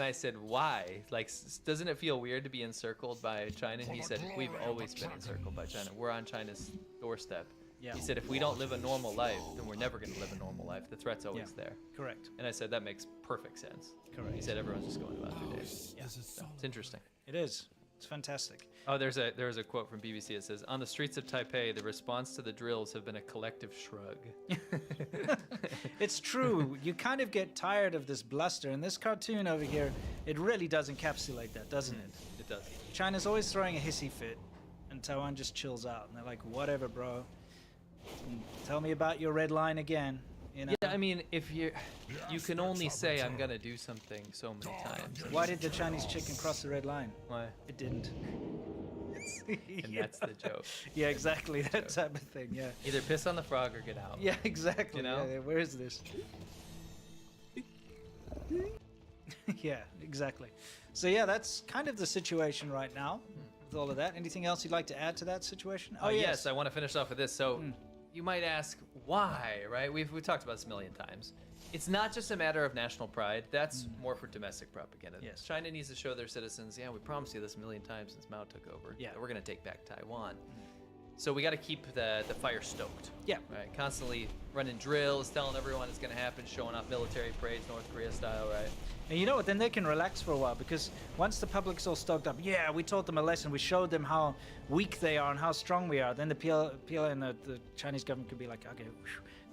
I said, why? Like, doesn't it feel weird to be encircled by China? And he said, we've always been encircled by China. We're on China's doorstep. Yeah. He said, if we don't live a normal life, then we're never going to live a normal life. The threat's always there. Correct. And I said, that makes perfect sense. Correct. He said, everyone's just going about their days. Yeah. So, it's interesting. It is. It's fantastic. Oh, there's a quote from BBC. It says, on the streets of Taipei, the response to the drills have been a collective shrug. It's true. You kind of get tired of this bluster, and this cartoon over here, it really does encapsulate that, doesn't it? It does. China's always throwing a hissy fit, and Taiwan just chills out, and they're like, whatever, bro. Tell me about your red line again. You know? Yeah, I mean, if you can only say I'm gonna do something so many times. Why did the Chinese chicken cross the red line? Why? It didn't. And that's the joke. Yeah, exactly. That type of thing. Yeah. Either piss on the frog or get out. Yeah, exactly. You know? Yeah, where is this? Yeah, exactly. So yeah, that's kind of the situation right now with all of that. Anything else you'd like to add to that situation? Oh yes, I want to finish off with this. So you might ask why, right? We've talked about this a million times. It's not just a matter of national pride. That's more for domestic propaganda. Yes. China needs to show their citizens, yeah, we promised you this a million times since Mao took over. Yeah. That we're going to take back Taiwan. So we got to keep the fire stoked. Yeah. Right. Constantly running drills, telling everyone it's going to happen, showing off military parades, North Korea style, right? And you know what? Then they can relax for a while, because once the public's all stoked up, yeah, we taught them a lesson. We showed them how weak they are and how strong we are. Then the PLA and the Chinese government could be like, okay,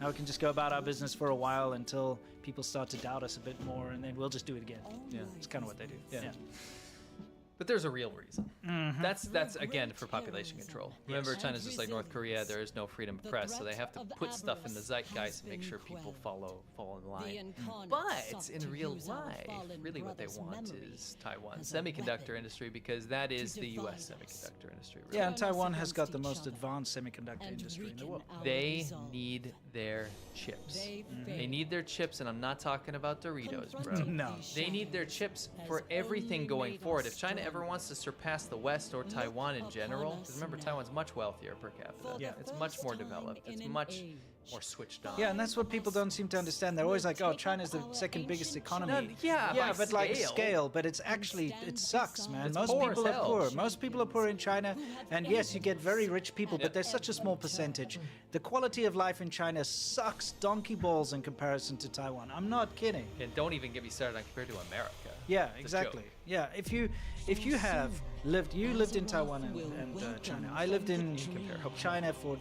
now we can just go about our business for a while until people start to doubt us a bit more, and then we'll just do it again. Yeah, it's kind of what they do. Yeah. But there's a real reason. That's again for population control. Remember, China's just like North Korea. There is no freedom of press, so they have to put stuff in the zeitgeist and make sure people fall in line. But in real life, really what they want is Taiwan's semiconductor industry, because that is the U.S. semiconductor industry. Really. Yeah, and Taiwan has got the most advanced semiconductor industry in the world. They need their chips. They need their chips, and I'm not talking about Doritos, bro. No. They need their chips for everything going forward. If China ever wants to surpass the West or Taiwan in general, because remember, Taiwan's much wealthier per capita. Yeah. It's much more developed. It's much more switched on. Yeah, and that's what people don't seem to understand. They're always like, oh, China's the second biggest economy. Yeah, yeah, by but like scale. scale, but it's actually, it sucks, man. It's Most poor people as are hell. poor. Most people are poor in China, and yes, you get very rich people, but there's such a small percentage. The quality of life in China sucks donkey balls in comparison to Taiwan. I'm not kidding. And don't even get me started on compared to America. Yeah, It's a exactly. joke. Yeah, if you have lived, you lived in Taiwan and China. I lived in China for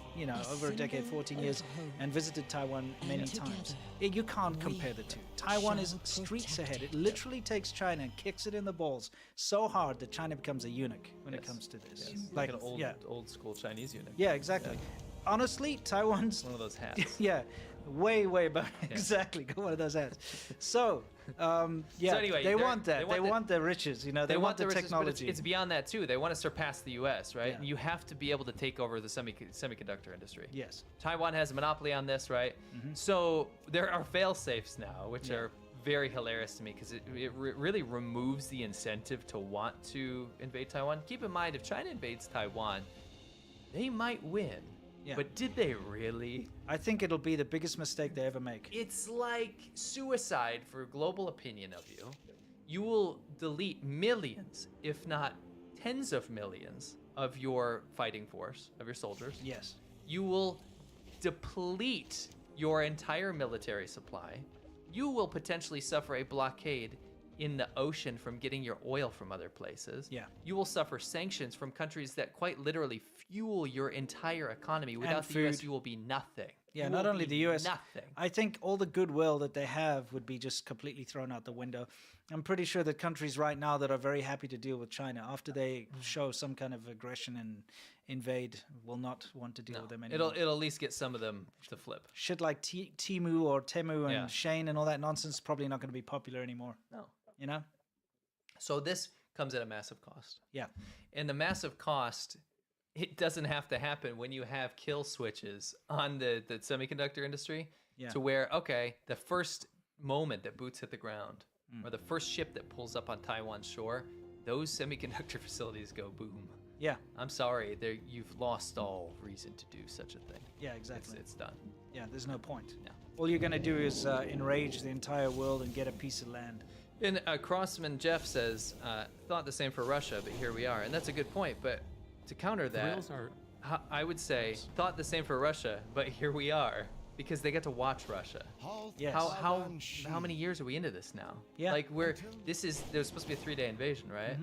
over a decade, 14 years, and visited Taiwan many times. You can't compare the two. Taiwan is streets ahead. It literally takes China and kicks it in the balls so hard that China becomes a eunuch when it comes to this. Yes. Like an old school Chinese unit. Yeah, exactly. Honestly, Taiwan's one of those hats. Yeah, way better. Exactly, got one of those hats. So, yeah, So anyway, they want that. They want the riches. They want the riches, but technology. It's beyond that too. They want to surpass the U.S., right? And you have to be able to take over the semiconductor industry. Yes. Taiwan has a monopoly on this, right? So there are fail safes now, which are very hilarious to me because it really removes the incentive to want to invade Taiwan. Keep in mind, if China invades Taiwan, they might win. Yeah. But did they really? I think it'll be the biggest mistake they ever make. It's like suicide for global opinion of you. You will delete millions, if not tens of millions, of your fighting force, of your soldiers. Yes. You will deplete your entire military supply. You will potentially suffer a blockade in the ocean from getting your oil from other places. Yeah. You will suffer sanctions from countries that quite literally fuel your entire economy. Without the US, food. you will be nothing. Yeah, You not will only be the US. Nothing. I think all the goodwill that they have would be just completely thrown out the window. I'm pretty sure that countries right now that are very happy to deal with China, after they show some kind of aggression and invade, will not want to deal with them anymore. It'll at least get some of them to flip. Shit like Temu or Temu and Yeah. Shane and all that nonsense is probably not going to be popular anymore. No. You know? So this comes at a massive cost. Yeah. And the massive cost, it doesn't have to happen when you have kill switches on the semiconductor industry Yeah. to where, okay, the first moment that boots hit the ground or the first ship that pulls up on Taiwan's shore, those semiconductor facilities go boom. Yeah. I'm sorry, you've lost all reason to do such a thing. Yeah, exactly. It's done. Yeah, there's no point. No. All you're going to do is enrage the entire world and get a piece of land. And Crossman Jeff says, thought the same for Russia, but here we are. And that's a good point. But to counter that, I would say, thought the same for Russia, but here we are. Because they get to watch Russia. Yes. How many years are we into this now? Yeah. Like there's supposed to be a 3-day invasion, right?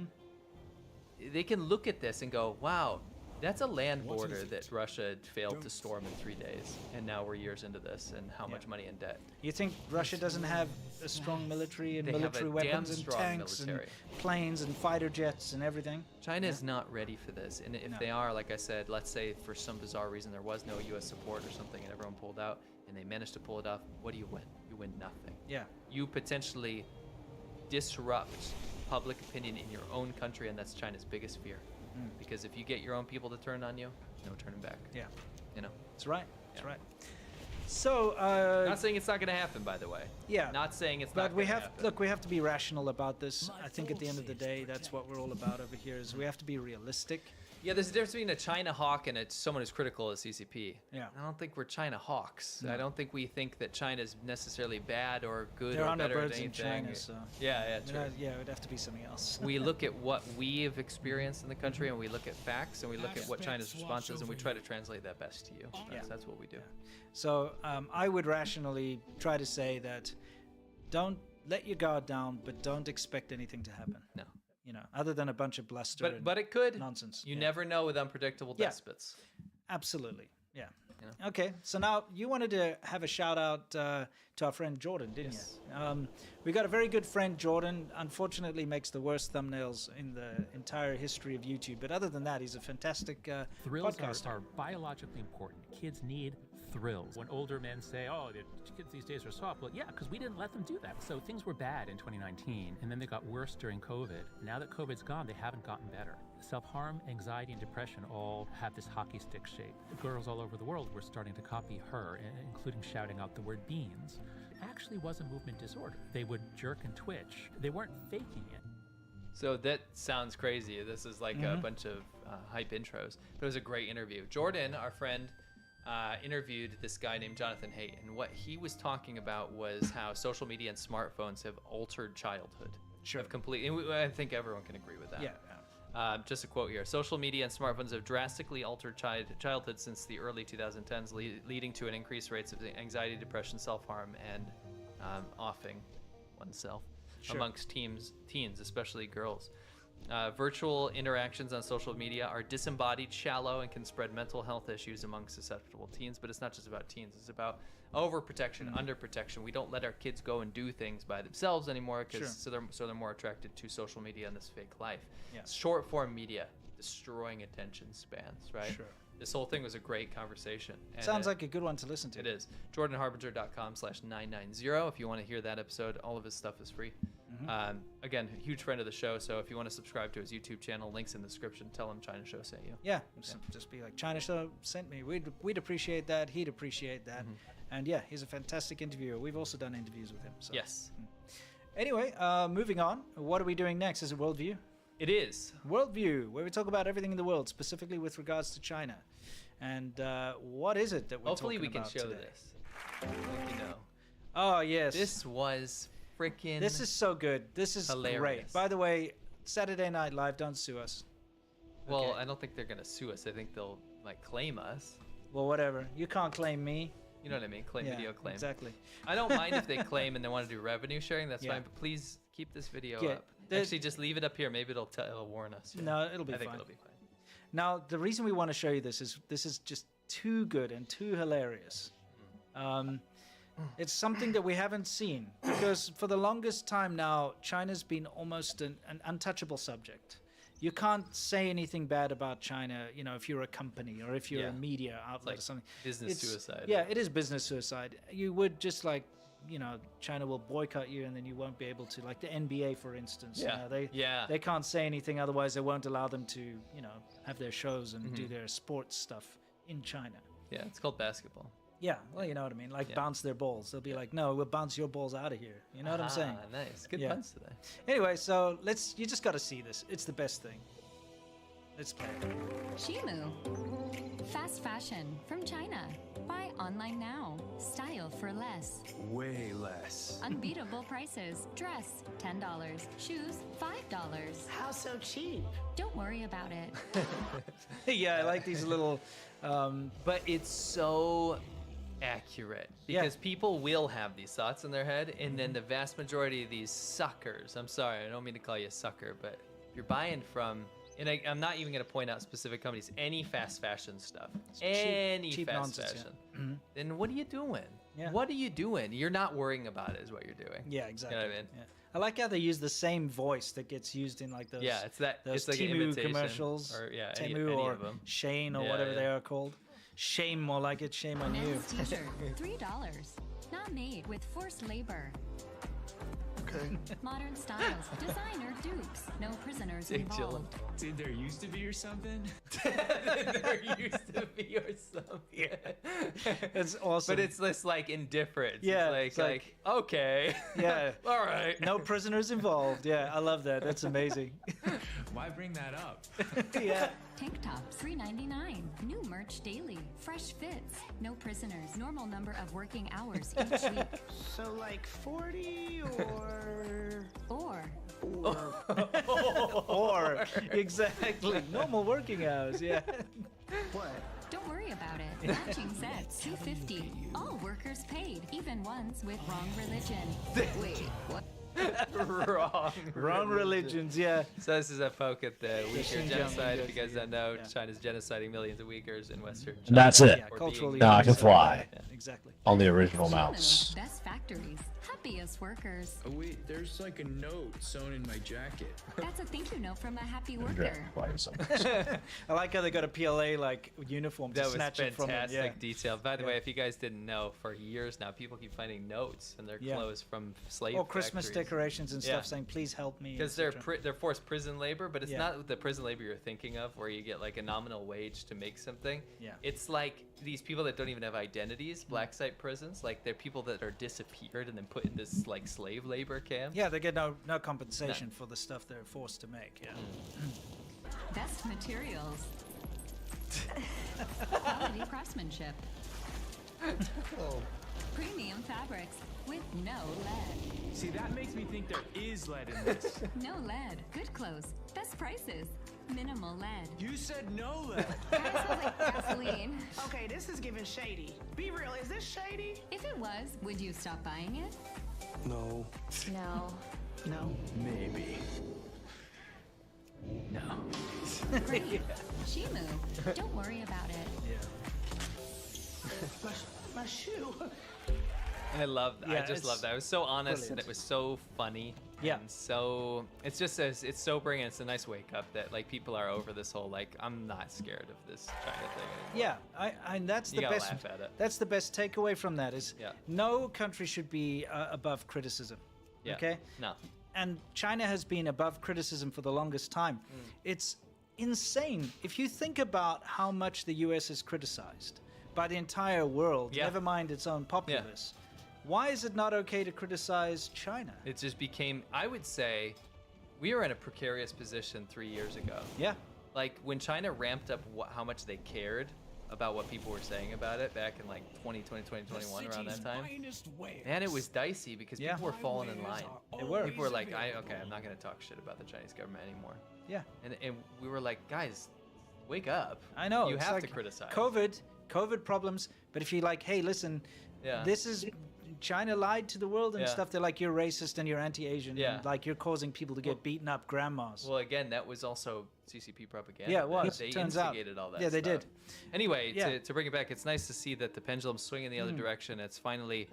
They can look at this and go, wow, that's a land border that Russia failed to storm in 3 days. And now we're years into this and how much money in debt. You think Russia doesn't have a strong military and They have military a weapons damn and strong tanks military. and planes and fighter jets and everything? China is not ready for this. And if they are, like I said, let's say for some bizarre reason there was no U.S. support or something and everyone pulled out and they managed to pull it off, what do you win? You win nothing. Yeah. You potentially disrupt public opinion in your own country, and that's China's biggest fear. Because if you get your own people to turn on you, no turning back. Yeah. You know? That's right. That's right. So, not saying it's not going to happen, by the way. Yeah. Not saying it's but not we going to have happen. look, we have to be rational about this. I think at the end of the day, that's what we're all about over here. Is we have to be realistic. Yeah, there's a difference between a China hawk and someone who's critical of CCP. Yeah. I don't think we're China hawks. No. I don't think we think that China's necessarily bad or good There or are no better at birds in anything. China, so Yeah, You true. know, yeah, it would have to be something else. We look at what we've experienced in the country and we look at facts and we look at what China's response is and we try to translate that best to you. That's what we do. So I would rationally try to say that don't let your guard down, but don't expect anything to happen. No. You know, other than a bunch of bluster. But it could. Nonsense. You never know with unpredictable Yeah. despots. Absolutely. Yeah. You know? Okay. So now you wanted to have a shout out to our friend Jordan, didn't you? We got a very good friend, Jordan. Unfortunately, makes the worst thumbnails in the entire history of YouTube. But other than that, he's a fantastic Thrills podcaster. are biologically important. Kids need thrills. When older men say, oh, the kids these days are soft, well, yeah, because we didn't let them do that. So things were bad in 2019, and then they got worse during COVID. Now that COVID's gone, they haven't gotten better. Self-harm, anxiety, and depression all have this hockey stick shape. Girls all over the world were starting to copy her, including shouting out the word beans. It actually was a movement disorder. They would jerk and twitch. They weren't faking it. So that sounds crazy. This is like a bunch of hype intros, but it was a great interview. Jordan, our friend, interviewed this guy named Jonathan Haidt, and what he was talking about was how social media and smartphones have altered childhood. Sure. Have completely. I think everyone can agree with that. Yeah. Just a quote here. Social media and smartphones have drastically altered childhood since the early 2010s, leading to an increased rates of anxiety, depression, self-harm, and offing oneself amongst teens, especially girls. Virtual interactions on social media are disembodied, shallow, and can spread mental health issues among susceptible teens. But it's not just about teens. It's about overprotection, underprotection. We don't let our kids go and do things by themselves anymore because so they're more attracted to social media and this fake life. Yeah. Short form media destroying attention spans, right? Sure. This whole thing was a great conversation. And Sounds like a good one to listen to. it is. JordanHarbinger.com/990 if you want to hear that episode. All of his stuff is free. Again, huge friend of the show, so if you want to subscribe to his YouTube channel, links in the description. Tell him China Show sent you. Yeah, just be like, China Show sent me. We'd appreciate that. He'd appreciate that. And yeah, he's a fantastic interviewer. We've also done interviews with him. So. Yes. Anyway, moving on. What are we doing next? Is it Worldview? It is. Worldview, where we talk about everything in the world, specifically with regards to China. And what is it that we're Hopefully talking we can about show today? this. You know. Oh, yes. This was freaking This is so good. This is hilarious. great. By the way, Saturday Night Live, don't sue us. Well, Okay. I don't think they're going to sue us. I think they'll like claim us. Well, whatever. You can't claim me. You know what I mean? Claim Yeah, video claim. exactly. I don't mind if they claim and they want to do revenue sharing. That's Yeah. fine. But please keep this video Yeah, up. there's- Actually, just leave it up here. Maybe it'll warn us. Yeah. No, it'll be I think fine. it'll be fine. Now, the reason we want to show you this is just too good and too hilarious. It's something that we haven't seen because for the longest time now, China's been almost an untouchable subject. You can't say anything bad about China, you know, if you're a company or if you're Yeah. a media outlet like or something. business suicide. Yeah, it is business suicide. You would just like, you know, China will boycott you and then you won't be able to, like the NBA, for instance. Yeah. You know, they can't say anything, otherwise they won't allow them to, you know, have their shows and do their sports stuff in China. Yeah, it's called basketball. Yeah, well, you know what I mean. Like bounce their balls. They'll be like, "No, we'll bounce your balls out of here." You know what I'm saying? Nice. Good Yeah. puns today. Anyway, so you just got to see this. It's the best thing. Let's play it. Shimu. Fast fashion from China. Buy online now. Style for less. Way less. Unbeatable prices. Dress $10. Shoes $5. How so cheap? Don't worry about it. Yeah, I like these little. But it's so accurate because people will have these thoughts in their head, and then the vast majority of these suckers. I'm sorry, I don't mean to call you a sucker, but if you're buying from. And I'm not even going to point out specific companies. Any fast fashion stuff, cheap fast nonsense, fashion. yeah. Mhm. Then what are you doing? Yeah. What are you doing? You're not worrying about it, is what you're doing. Yeah, exactly. You know what I mean? Yeah. I like how they use the same voice that gets used in like those. Yeah, it's that. Those It's like an Temu imitation, commercials, or Temu or of them. Shane or Yeah, whatever yeah. they are called. Shame, more like it. Shame on you. Men's t-shirt $3. Not made with forced labor. Okay. Modern styles. Designer dupes. No prisoners involved. Did there used to be or something? There used to be or something. It's awesome. But it's this like indifference. Yeah, It's it's like okay. Yeah. All right. No prisoners involved. Yeah, I love that. That's amazing. Why bring that up? Yeah. Tank tops $3.99. New merch daily. Fresh fits. No prisoners. Normal number of working hours each week. So like 40 or Or exactly normal working hours. Yeah. what? Don't worry about it. Matching sets $2.50. All workers paid, even ones with wrong religion. Wait, what? Wrong religions. Yeah. So this is a poke at the Uyghur Xinjiang genocide. If you Uyghurs, guys don't know, yeah. China's genociding millions of Uyghurs in Western China. And that's it. or culturally. Now I can fly. Yeah, exactly. On the original Shimu, mounts. best factories, happiest workers. Oh wait, there's like a note sewn in my jacket. That's a thank you note from a happy Yeah, worker. flying somewhere. I like how they got a PLA like uniform to That was snatch it from fantastic them. Yeah. detail. By the Yeah. way, if you guys didn't know, for years now, people keep finding notes in their Yeah. clothes from slave Or Christmas factories. decorations and Yeah. stuff saying, "Please help me." Because they're etc. they're forced prison labor, but it's Yeah. not the prison labor you're thinking of, where you get like a nominal wage to make something. Yeah. It's like these people that don't even have identities, black site prisons. Like they're people that are disappeared and then put in this like slave labor camp. Yeah, they get no compensation for the stuff they're forced to make. Yeah. Best materials. Quality craftsmanship. Premium fabrics with no lead. See, that makes me think there is lead in this. No lead. Good clothes. Best prices. Minimal lead. You said no lead. Gasoline. Okay, this is giving shady. Be real, is this shady? If it was, would you stop buying it? No. No. No. Maybe. No. Great. Shimu. Don't worry about it. My shoe. I love that. Yeah, I just it's love that. It was so honest and brilliant. it was so funny. Yeah. And so it's just it's sobering and it's a nice wake up that like people are over this whole like I'm not scared of this China thing anymore. Yeah, and that's You the gotta best. laugh at it. That's the best takeaway from that is Yeah. no country should be above criticism. Yeah. Okay. No. And China has been above criticism for the longest time. Mm. It's insane if you think about how much the U.S. is criticized by the entire world. Yeah. Never mind its own populace. Why is it not okay to criticize China? It just became, I would say, we were in a precarious position 3 years ago. Yeah. Like when China ramped up how much they cared about what people were saying about it back in like 2020, 2021, around that time. Man, it was dicey because people were falling in line. They were. People were like, okay, I'm not going to talk shit about the Chinese government anymore. Yeah. And we were like, guys, wake up. I know. You it's have like to criticize. COVID problems. But if you're like, hey, listen, this is China lied to the world and stuff. They're like, you're racist and you're anti-Asian. Yeah. And like you're causing people to get beaten up, grandmas. Well, again, that was also CCP propaganda. Yeah, it was. They Turns instigated out. all that. Yeah, they stuff. did. Anyway, Yeah. to bring it back, it's nice to see that the pendulum's swinging the other direction. It's finally,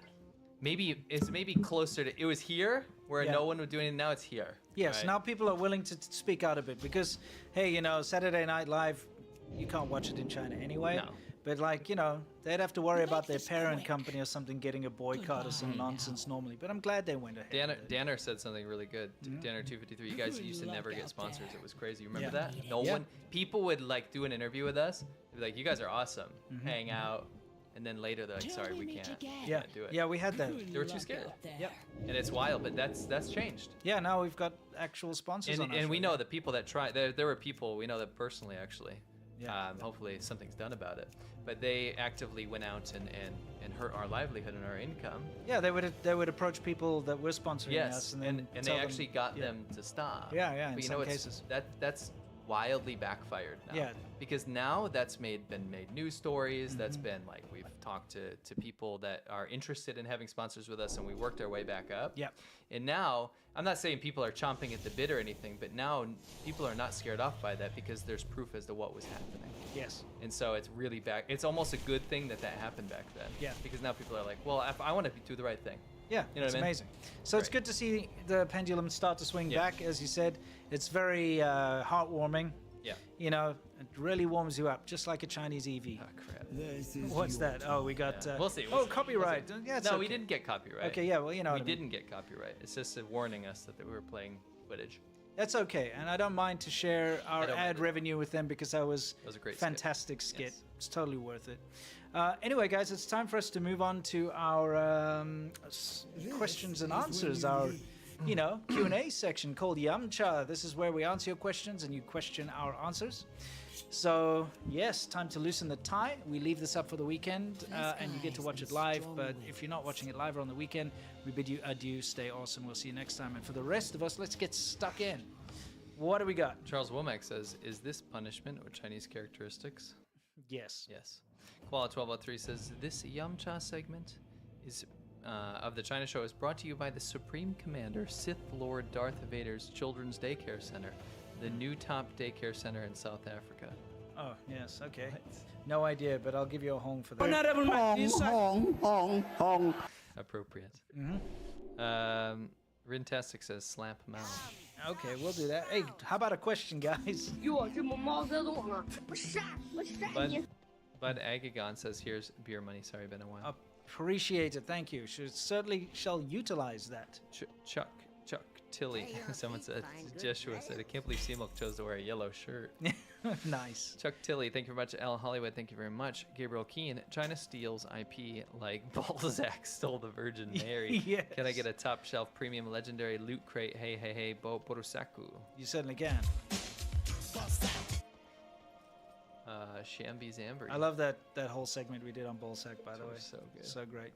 maybe closer to. It was here where no one would do anything. Now it's here. Yes, right? now people are willing to speak out a bit because, hey, you know, Saturday Night Live, you can't watch it in China anyway. No. But like, you know, they'd have to worry about their parent company or something getting a boycott or some nonsense normally. But I'm glad they went ahead. Danner said something really good. Danner 253. You guys used to never get sponsors. It was crazy. You remember Yeah. that? No Yeah. one. People would like do an interview with us. They'd be like, "You guys are awesome. Hang out." And then later they're like, "Sorry, we can't. Yeah, Can't do it." yeah, we had that. They were too scared. Yep. And it's wild, but that's changed. Yeah, now we've got actual sponsors on our And we show. know the people that try. There were people we know that personally, actually. Yeah. Hopefully something's done about it. But they actively went out and hurt our livelihood and our income. Yeah, they would approach people that were sponsoring us and then and tell they them- actually got them to stop. Yeah, yeah, in But you some know, cases. that's wildly backfired now. Yeah. Because now that's been made news stories. Mm-hmm. That's been like we've talked to people that are interested in having sponsors with us, and we worked our way back up. Yep. And now I'm not saying people are chomping at the bit or anything, but now people are not scared off by that because there's proof as to what was happening. Yes. And so it's really back. It's almost a good thing that happened back then. Yeah. Because now people are like, well, I want to do the right thing. Yeah, You know it's what I mean? amazing. So it's Right. good to see the pendulum start to swing back, as you said. It's very heartwarming. Yeah. You know, it really warms you up, just like a Chinese EV. Oh, crap. What's that? Oh, we got. We'll see. Oh, copyright. Yeah, it's No, we okay. didn't get copyright. Okay, yeah, well, you know we what I mean. didn't get copyright. It's just warning us that we were playing footage. That's okay, and I don't mind to share our don't ad mind revenue with them because that was a great skit. fantastic skit. It's totally worth it. Anyway, guys, it's time for us to move on to our questions and answers. Our, you know, Q&A section called Yamcha. This is where we answer your questions and you question our answers. So yes, time to loosen the tie. We leave this up for the weekend, and you get to watch it live. But if you're not watching it live or on the weekend, we bid you adieu. Stay awesome. We'll see you next time. And for the rest of us, let's get stuck in. What do we got? Charles Womack says, "Is this punishment or Chinese characteristics?" Yes. Yes. Koala 1203 says, "This Yamcha segment is of the China Show is brought to you by the Supreme Commander, Sith Lord Darth Vader's Children's Daycare Center, the new top daycare center in South Africa." Oh, yes, okay. No idea, but I'll give you a home for that. Appropriate. Mm-hmm. Rintastic says, "Slap him out." Okay, we'll do that. Hey, how about a question, guys? Bud Agagon says, "Here's beer money." Sorry, been a while. Appreciate it, thank you. Certainly shall utilize that. Chuck Tilly. Someone said, Joshua said, "I can't believe Seamilk chose to wear a yellow shirt." Nice. Chuck Tilly, thank you very much. Al Hollywood, thank you very much. Gabriel Keane, China steals IP like Balzac stole the Virgin Mary. Yes. Can I get a top shelf premium legendary loot crate? Hey, hey, hey, Borusaku. You certainly can. Shambi Zambri. I love that whole segment we did on Ballsack, by the way. So good. So great.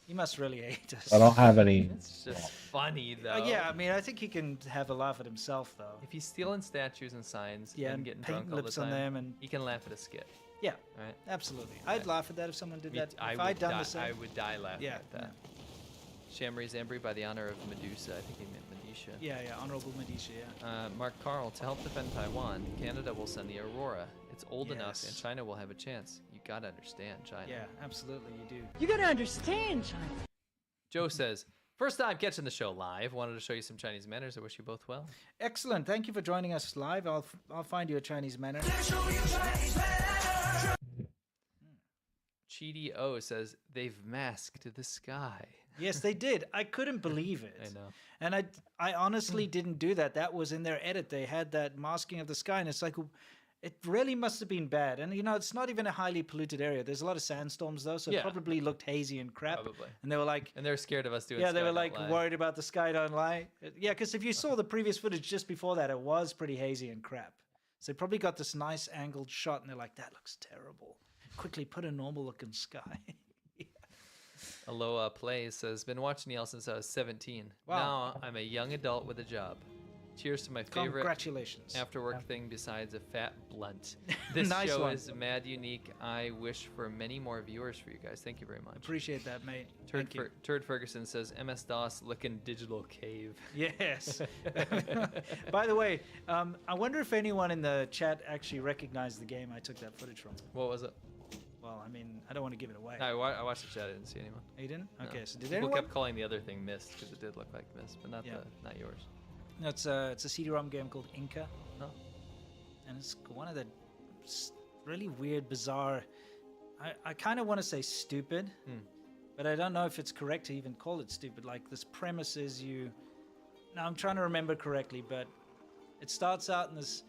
He must really hate us. I don't have any. It's just funny, though. Yeah, I mean, I think he can have a laugh at himself, though. If he's stealing statues and signs Yeah, and getting painting drunk all the lips time, on them and- he can laugh at a skit. Yeah, Right? absolutely. I'd laugh at that if someone did Me- that. I If would I'd done die, the same. I would die laughing Yeah, at that. Shamri Zambri by the honor of Medusa. I think he meant Medisha. Yeah, Honorable Medisha, yeah. Mark Carl, to help defend Taiwan, Canada will send the Aurora. It's old enough Yes. and China will have a chance. You gotta understand China. Yeah, absolutely, you do. You gotta understand, China. Joe says, "First time catching the show live. Wanted to show you some Chinese manners. I wish you both well." Excellent. Thank you for joining us live. I'll find you a Chinese manner. Cheedy O says, "They've masked the sky." Yes, they did. I couldn't believe it. I know. And I honestly didn't do that. That was in their edit. They had that masking of the sky, and it's like, It really must have been bad. And, it's not even a highly polluted area. There's a lot of sandstorms, though, so it probably looked hazy and crap. Probably. And they were like... And they're scared of us doing Yeah, they Sky were Don't like Lie. worried about the Sky Don't Lie. Yeah, because if you saw the previous footage just before that, it was pretty hazy and crap. So they probably got this nice angled shot, and they're like, that looks terrible. Quickly put a normal-looking sky. Aloha Play says, been watching y'all since I was 17. Wow. Now I'm a young adult with a job. Cheers to my favorite Congratulations. after work thing besides a fat blunt. This Nice show one. is mad unique. I wish for many more viewers for you guys. Thank you very much. Appreciate that, mate. Thank you. Turd Ferguson says MS-DOS looking digital cave. Yes. By the way, I wonder if anyone in the chat actually recognized the game I took that footage from. What was it? Well, I mean, I don't want to give it away. No, I watched the chat. I didn't see anyone. Oh, you didn't? No. Okay, so did People anyone? kept calling the other thing Mist because it did look like Mist, but not not yours. No, it's a CD-ROM game called Inca. Oh. And it's one of the really weird, bizarre... I kind of want to say stupid, but I don't know if it's correct to even call it stupid. Like, this premise is you... Now, I'm trying to remember correctly, but it starts out in this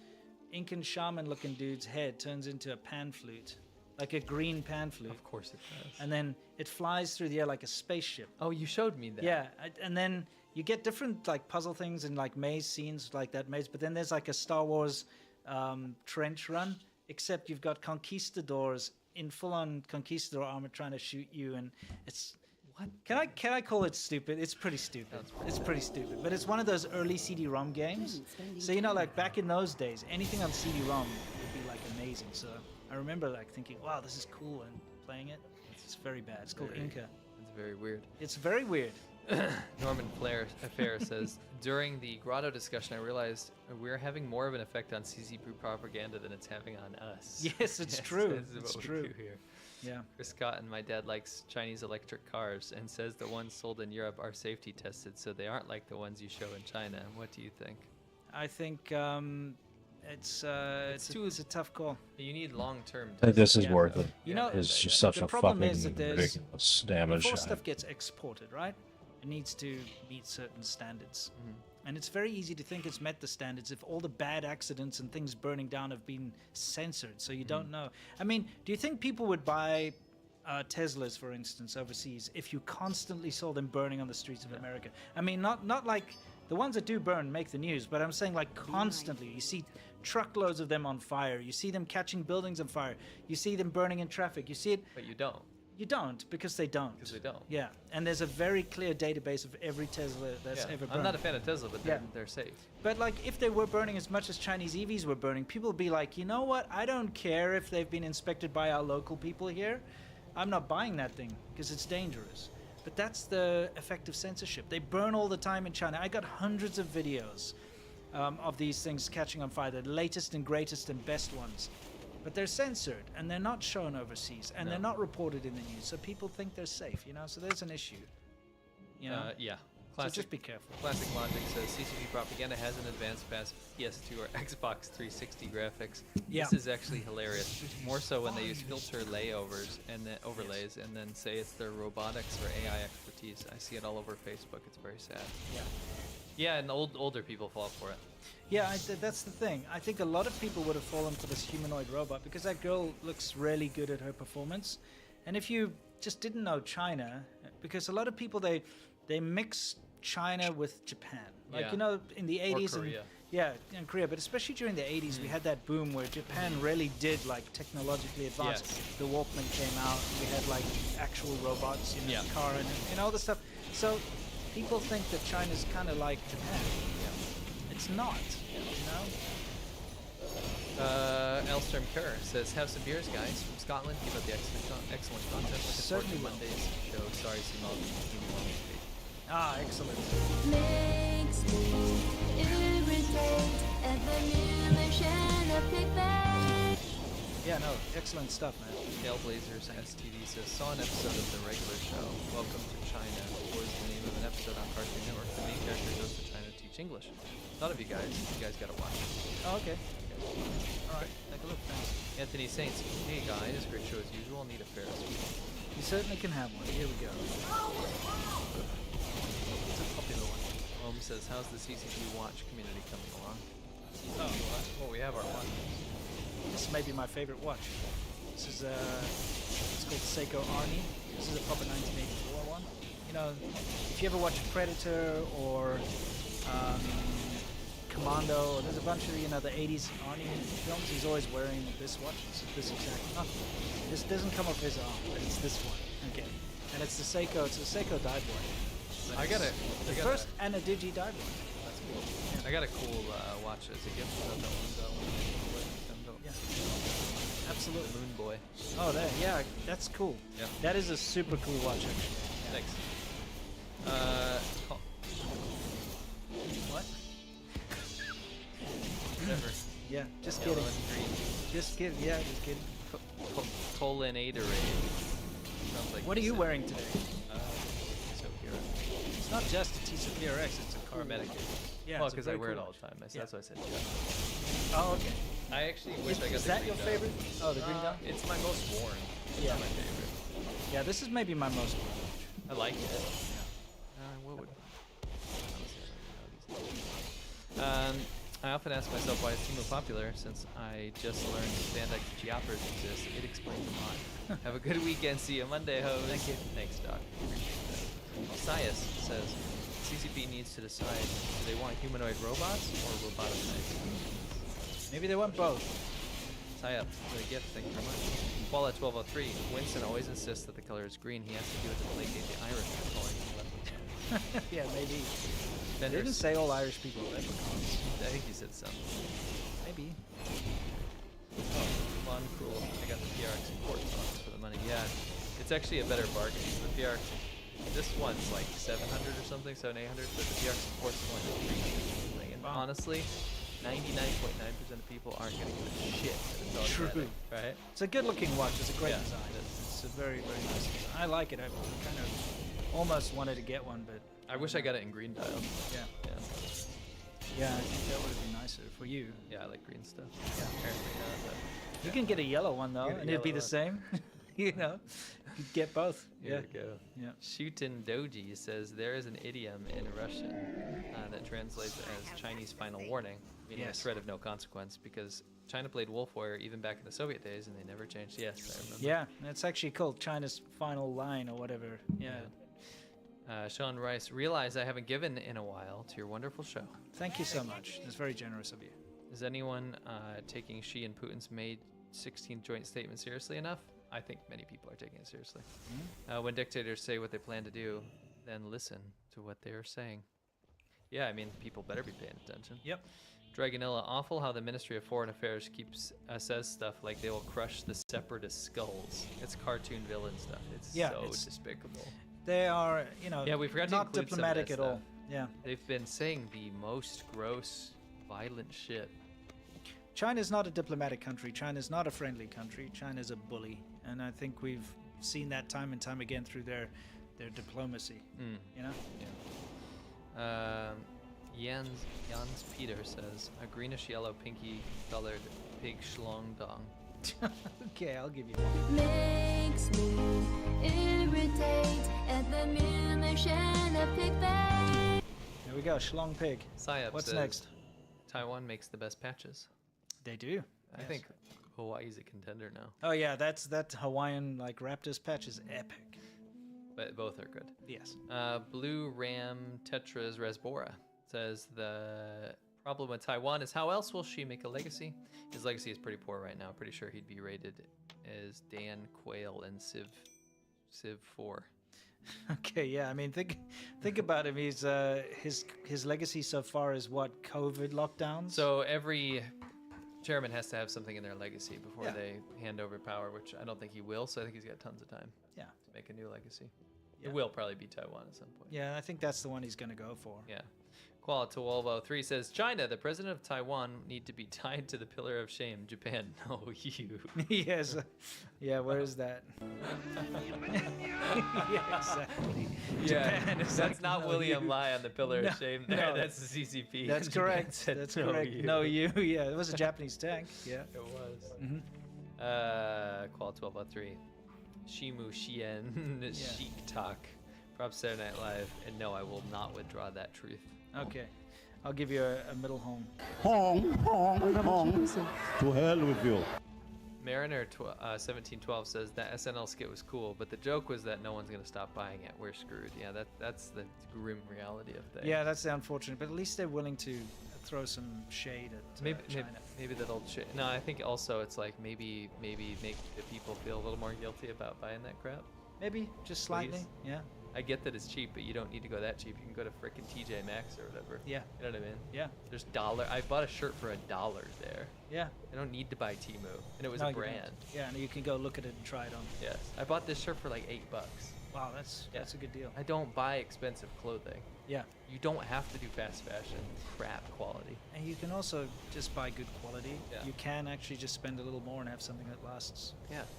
Incan shaman-looking dude's head turns into a pan flute. Like a green pan flute. Of course it does. And then it flies through the air like a spaceship. Oh, you showed me that. Yeah, and then you get different like puzzle things and like maze scenes like that maze, but then there's like a Star Wars trench run, except you've got conquistadors in full-on conquistador armor trying to shoot you, and it's... What? Can I call it stupid? It's pretty stupid. It's pretty stupid. But it's one of those early CD-ROM games. So, like back in those days, anything on CD-ROM would be like amazing. So I remember like thinking, wow, this is cool, and playing it. It's very bad. It's called Inca. It's very weird. It's very weird. Norman Affair says, during the Grotto discussion, I realized we're having more of an effect on CZ Brew propaganda than it's having on us. Yes, it's true. This is It's what true. we do here. Yeah. Chris Scott and my dad likes Chinese electric cars and says the ones sold in Europe are safety tested, so they aren't like the ones you show in China. What do you think? I think it's a tough call. You need long-term. I think this is worth it. You know, It's just such the a problem fucking is that there's ridiculous damage. before stuff gets exported, right? It needs to meet certain standards. And it's very easy to think it's met the standards if all the bad accidents and things burning down have been censored, so you don't know. I mean, do you think people would buy Teslas, for instance, overseas if you constantly saw them burning on the streets of America? I mean, not like the ones that do burn make the news, but I'm saying like constantly. You see truckloads of them on fire. You see them catching buildings on fire. You see them burning in traffic. You see it. But you don't. You don't, because they don't. Because they don't. Yeah, and there's a very clear database of every Tesla that's ever burned. I'm not a fan of Tesla, but they're safe. But like, if they were burning as much as Chinese EVs were burning, people would be like, you know what? I don't care if they've been inspected by our local people here. I'm not buying that thing because it's dangerous. But that's the effect of censorship. They burn all the time in China. I got hundreds of videos of these things catching on fire, the latest and greatest and best ones. But they're censored, and they're not shown overseas, and they're not reported in the news, so people think they're safe, So there's an issue, Yeah. So just be careful. Classic Logic says CCP propaganda has an advanced past PS2 or Xbox 360 graphics. Yeah. This is actually hilarious. More so when they use filter layovers and then overlays, and then say it's their robotics or AI expertise. I see it all over Facebook. It's very sad. Yeah. Yeah, and older people fall for it. Yeah, that's the thing. I think a lot of people would have fallen for this humanoid robot because that girl looks really good at her performance. And if you just didn't know China, because a lot of people, they mix China with Japan. Like, in the 80s. Or Korea. And Korea. But especially during the 80s, we had that boom where Japan really did, like, technologically advance. Yes. The Walkman came out. We had, like, actual robots in the car and all this stuff. So people think that China's kind of like Japan. It's not, Elstrom Kerr says, have some beers, guys, from Scotland. Keep up the excellent content. Looking forward to Monday's show. Sorry, Simone. Excellent. Makes me irritate at the mere mention of pigback. Yeah, no, excellent stuff, man. Tailblazers STD says, saw an episode of the regular show, Welcome to China. What was the name of an episode on Cartoon Network? The main character goes to China to teach English. Thought of you guys. You guys gotta watch it. Oh, okay. Alright, take a look. Thanks. Anthony Saints, hey guys, great show as usual. Need a Ferris wheel. You certainly can have one. Here we go. It's a popular one. Holmes says, how's the CCP watch community coming along? Oh, well, we have our watch. This may be my favorite watch. This is it's called Seiko Arnie. This is a proper 1984 one. You know, if you ever watch Predator or Commando, or there's a bunch of, you know, the 80s Arnie films, he's always wearing this watch. It's this exact. Oh, this doesn't come off his arm, but it's this one. Okay. And it's the Seiko dive watch. I got it. The first and a Digi dive watch. That's cool. Yeah. I got a cool watch as a gift. Yeah. Absolutely. Moon Boy. Oh, yeah, that's cool. Yeah. That is a super cool watch, actually. Thanks. What? Whatever. Yeah, just Yellow kidding. and green. Just kidding. Yeah, just kidding. Colinatorade. Sounds like. What are you wearing today? So here. It's not just a Tisa PRX, it's a cool Paramedic. Yeah, Well, it's a because I very wear it cool all watch. the time. Yeah. That's why I said. Oh, okay. I actually wish I got Is the that green your dot. favorite? Oh, the green dot? It's my most worn. It's Yeah. not my favorite. Yeah, this is maybe my most worn watch. I like it. What would? I often ask myself why it's Timo popular, since I just learned spandex Geoppers exist. It explains a lot. Have a good weekend. See you Monday, hoes. Thank you. Thanks, Doc. Sias says, CCP needs to decide, do they want humanoid robots or robotomites? Maybe they want both. Tie up for the gift, thank you very much. Koala 1203, Winston always insists that the color is green. He has to do it to placate the Irish for calling him leprechaun. Yeah, maybe. They Fenders. didn't say all Irish people are leprechauns. I think he said something. Maybe. Oh, fun, cool. I got the PRX import box for the money. Yeah, it's actually a better bargain. The PRX, this one's like 700 or something, 700, 800, but the PRX import's only like 300 or something. And honestly, 99.9% of people aren't going to give a shit that it's all True. static, right? It's a good looking watch. It's a great Yeah, design. It's a very, very nice design. I like it. I kind of almost wanted to get one, but... I wish I got it in green dial. Yeah. Yeah. Yeah, I think that would have been nicer for you. Yeah, I like green stuff. Yeah. Apparently not. But You can get a yellow one, though, Get a and it'd be yellow the same. You know? You'd get both. Here Yeah. we go. Yeah. Shutin Doji says there is an idiom in Russian that translates as Chinese final warning, meaning Yes. a threat of no consequence, because China played wolf warrior even back in the Soviet days, and they never changed. Yes, I remember. Yeah, it's actually called China's final line or whatever. Yeah. Sean Rice, realize I haven't given in a while to your wonderful show. Thank you so much. That's very generous of you. Is anyone taking Xi and Putin's May 16th joint statement seriously enough? I think many people are taking it seriously. When dictators say what they plan to do, then listen to what they are saying. Yeah, I mean, people better be paying attention. Yep. Dragonella, awful how the Ministry of Foreign Affairs says stuff like they will crush the separatist skulls. It's cartoon villain stuff. It's so despicable. They are, you know, Yeah, we forgot to not include some of diplomatic that at all. stuff. Yeah. They've been saying the most gross, violent shit. China's not a diplomatic country. China's not a friendly country. China's a bully. And I think we've seen that time and time again through their diplomacy. You know? Yeah. Jans Peter says, a greenish yellow pinky colored pig schlong dong. Okay, I'll give you one. Makes me irritate at the mere mention of pig face. There we go, Schlong Pig. Psyop What's says, next? Taiwan makes the best patches. They do. I think Hawaii's a contender now. Oh yeah, that Hawaiian like Raptors patch is epic. But both are good. Yes. Blue Ram Tetras Resbora says the problem with Taiwan is how else will she make a legacy? His legacy is pretty poor right now. Pretty sure he'd be rated as Dan Quayle and Civ 4. Okay, yeah. I mean, think about him. He's his legacy so far is what, COVID lockdowns. So every chairman has to have something in their legacy before Yeah. they hand over power, which I don't think he will. So I think he's got tons of time. Yeah. To make a new legacy. Yeah. It will probably be Taiwan at some point. Yeah, I think that's the one he's going to go for. Yeah. Quality 1203 says China, the president of Taiwan, need to be tied to the pillar of shame. Japan, no, you. Yes. Yeah, where is that? Yeah, exactly. Yeah, Japan is that's like, not no, William you. Lai on the pillar No, of shame there. no. That's the CCP. That's Japan correct. said, That's "No, correct. you." No, you. Yeah, it was a Japanese tank. Yeah. It was. Mm-hmm. Qual 1203. Shimu Shien Chic Talk. Props Saturday Night Live. And no, I will not withdraw that truth. Okay. I'll give you a middle home. Home. To hell with you. Mariner 1712 says that SNL skit was cool, but the joke was that no one's gonna stop buying it. We're screwed. Yeah, that's the grim reality of things. Yeah, that's the unfortunate. But at least they're willing to throw some shade at China. Maybe that'll shit. No, I think also it's like maybe make the people feel a little more guilty about buying that crap. Maybe just slightly. Please. Yeah. I get that it's cheap, but you don't need to go that cheap. You can go to frickin' TJ Maxx or whatever. Yeah. You know what I mean? Yeah. There's $1. I bought a shirt for $1 there. Yeah. I don't need to buy Temu, and it was No, a you don't. brand. Yeah, and you can go look at it and try it on. Yes. I bought this shirt for like $8. Wow, that's a good deal. I don't buy expensive clothing. Yeah. You don't have to do fast fashion crap quality. And you can also just buy good quality. Yeah. You can actually just spend a little more and have something that lasts.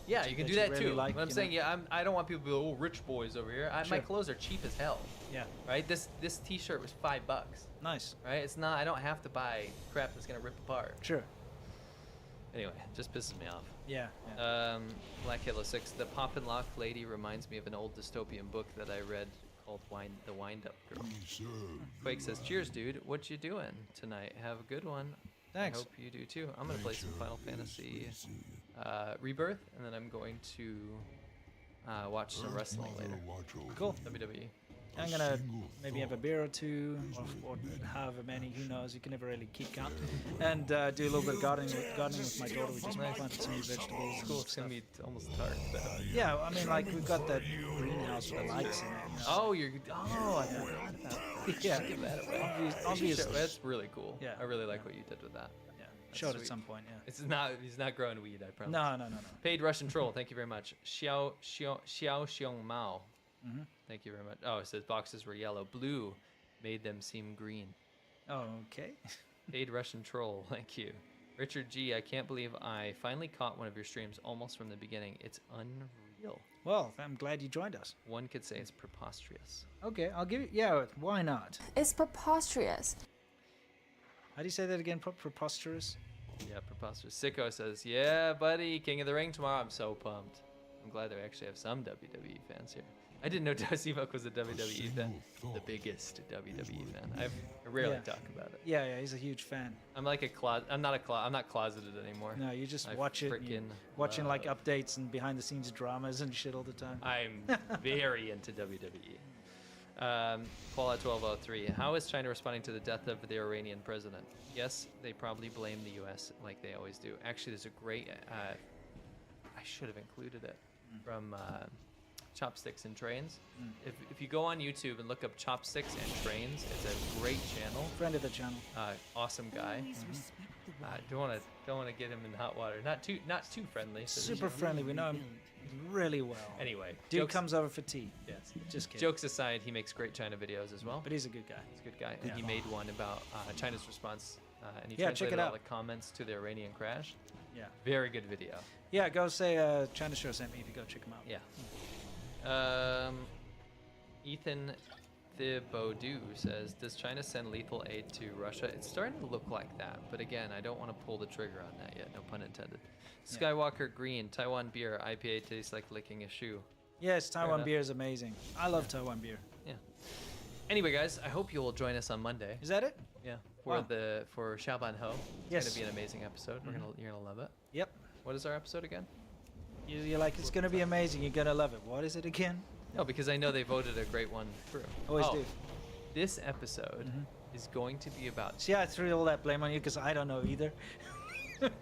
Yeah, you can do that really too. like, But I'm you saying, know? I don't want people to be, oh, rich boys over here. My Sure. clothes are cheap as hell. Yeah. Right? This T-shirt was $5. Nice. Right? It's not. I don't have to buy crap that's gonna rip apart. Sure. Anyway, just pisses me off. Yeah. Black Halo 6. The Pop and Lock lady reminds me of an old dystopian book that I read called The Wind Up Girl. Quake says, cheers, dude. What you doing tonight? Have a good one. Thanks. I hope you do too. I'm going to play some Final Fantasy Rebirth, and then I'm going to watch some wrestling later. Cool. WWE. I'm gonna maybe have a beer or two, or however many, who knows, you can never really keep count. And do a little bit of gardening with my daughter. We just planted some new vegetables. Cool, it's gonna be almost dark. But yeah, I mean, like, we've got that greenhouse with the lights in it. You know? I forgot about that. Yeah. Give that away. Obviously. That's really cool. Yeah. I really like what you did with that. Yeah. That's Show it sweet. at some point, yeah. He's not growing weed, I promise. No. Paid Russian troll, thank you very much. Xiao Xiong Mao. Mm-hmm. Thank you very much. Oh, it says boxes were yellow. Blue made them seem green. Oh, okay. Paid Russian troll, thank you. Richard G, I can't believe I finally caught one of your streams almost from the beginning. It's unreal. Well, I'm glad you joined us. One could say it's preposterous. Okay, I'll give you... Yeah, why not? It's preposterous. How do you say that again? Preposterous? Yeah, preposterous. Sicko says, yeah, buddy, King of the Ring tomorrow. I'm so pumped. I'm glad they actually have some WWE fans here. I didn't know Dazivok was a WWE fan. The biggest WWE fan. I rarely talk about it. Yeah, he's a huge fan. I'm like I'm not closeted anymore. No, you just I watch it. Frickin' Watching like updates and behind the scenes dramas and shit all the time. I'm very into WWE. Fallout 1203. How is China responding to the death of the Iranian president? Yes, they probably blame the U.S. like they always do. Actually, there's a great. I should have included it from Chopsticks and Trains. If you go on YouTube and look up Chopsticks and Trains, it's a great channel. Friend of the channel. Awesome guy. Don't want to get him in hot water. Not too friendly. Super friendly. We know him really well. Anyway, dude comes over for tea. Yes. Just kidding. Jokes aside, he makes great China videos as well. But he's a good guy. He's a good guy. And Yeah. he made one about China's response, and he Yeah, check translated it all out. the comments to the Iranian crash. Yeah. Very good video. Yeah, go say China Show sent me if you go check him out. Yeah. Ethan Thibaudou says, does China send lethal aid to Russia? It's starting to look like that, but again, I don't want to pull the trigger on that yet, no pun intended. Skywalker Green, Taiwan beer, IPA tastes like licking a shoe. Yes, Fair Taiwan enough. beer is amazing. I love Taiwan beer. Yeah. Anyway, guys, I hope you'll join us on Monday. Is that it? Yeah. Wow. For Xiaoban Ho. It's Yes. gonna be an amazing episode. You're gonna love it. Yep. What is our episode again? You're like, it's gonna be amazing. You're gonna love it. What is it again? No, because I know they voted a great one through. Always do. This episode is going to be about. See, I threw all that blame on you because I don't know either. At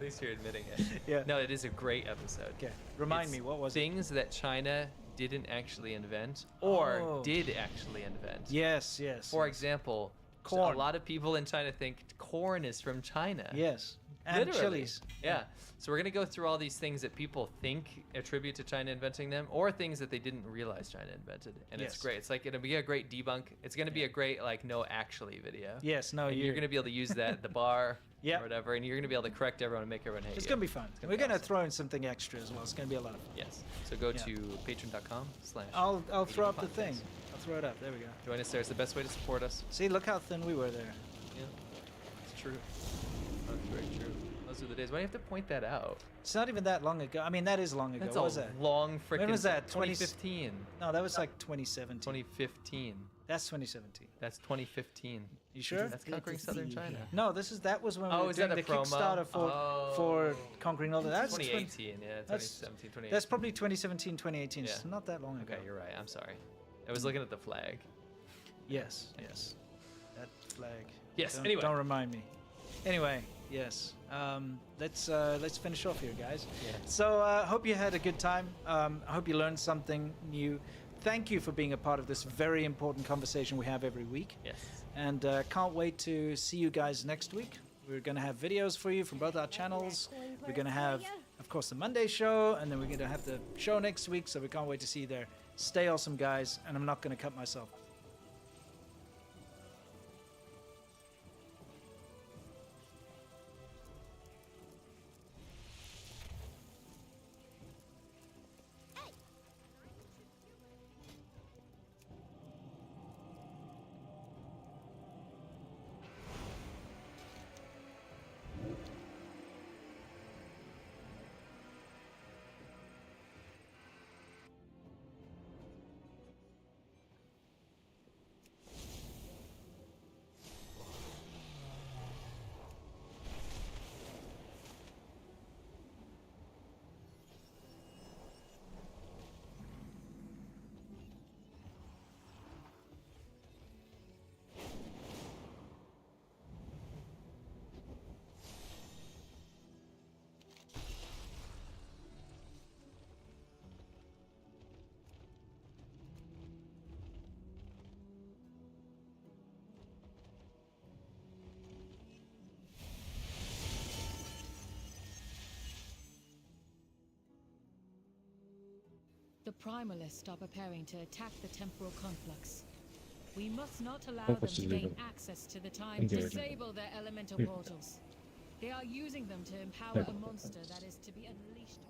least you're admitting it. Yeah. No, it is a great episode. Okay. Remind It's me, what was things that China didn't actually invent or Oh. did actually invent? Yes. For example, Corn. a lot of people in China think corn is from China. Yes. And Literally. chilies. Yeah. So we're going to go through all these things that people think attribute to China inventing them or things that they didn't realize China invented. And it's Yes. great. It's like it'll be a great debunk. It's going to be a great like no actually video. Yes, no, And you're going to be able to use that at the bar Yep. or whatever and you're going to be able to correct everyone and make everyone hate It's you. gonna be fun. It's We're gonna awesome. throw in something extra as well. It's gonna be a lot of fun. Yes. So go Yeah. to patreon.com/. I'll throw up the thing. I'll throw it up. There we go. Join us there. It's the best way to support us. See, look how thin we were there. Yeah. It's true. That's very true. Those are the days. Why do you have to point that out? It's not even that long ago. I mean, that is long ago. That's what a was that? long freaking. When was that? 2015. No, that was like 2017. 2015. That's 2017. That's 2015. You sure? That's Conquering Southern China. No, that was when we Oh, were is doing that the a promo? Kickstarter for Conquering Northern. That's 2018, yeah, 2017, 2018. That's probably 2017, 2018. It's not that long ago. Okay, you're right. I'm sorry. I was looking at the flag. Yes. That flag. Yes. Anyway, don't remind me. Anyway, yes. Let's finish off here, guys. Yeah. So hope you had a good time. I hope you learned something new. Thank you for being a part of this very important conversation we have every week. Yes. And can't wait to see you guys next week. We're going to have videos for you from both our channels. We're going to have, of course, the Monday show, and then we're going to have the show next week, so we can't wait to see you there. Stay awesome, guys, and I'm not going to cut myself. The Primalists are preparing to attack the temporal complex. We must not allow think them we to should gain leave it. access to the time. Engage. Disable their elemental Yeah. portals. They are using them to empower Yeah. a monster that is to be unleashed.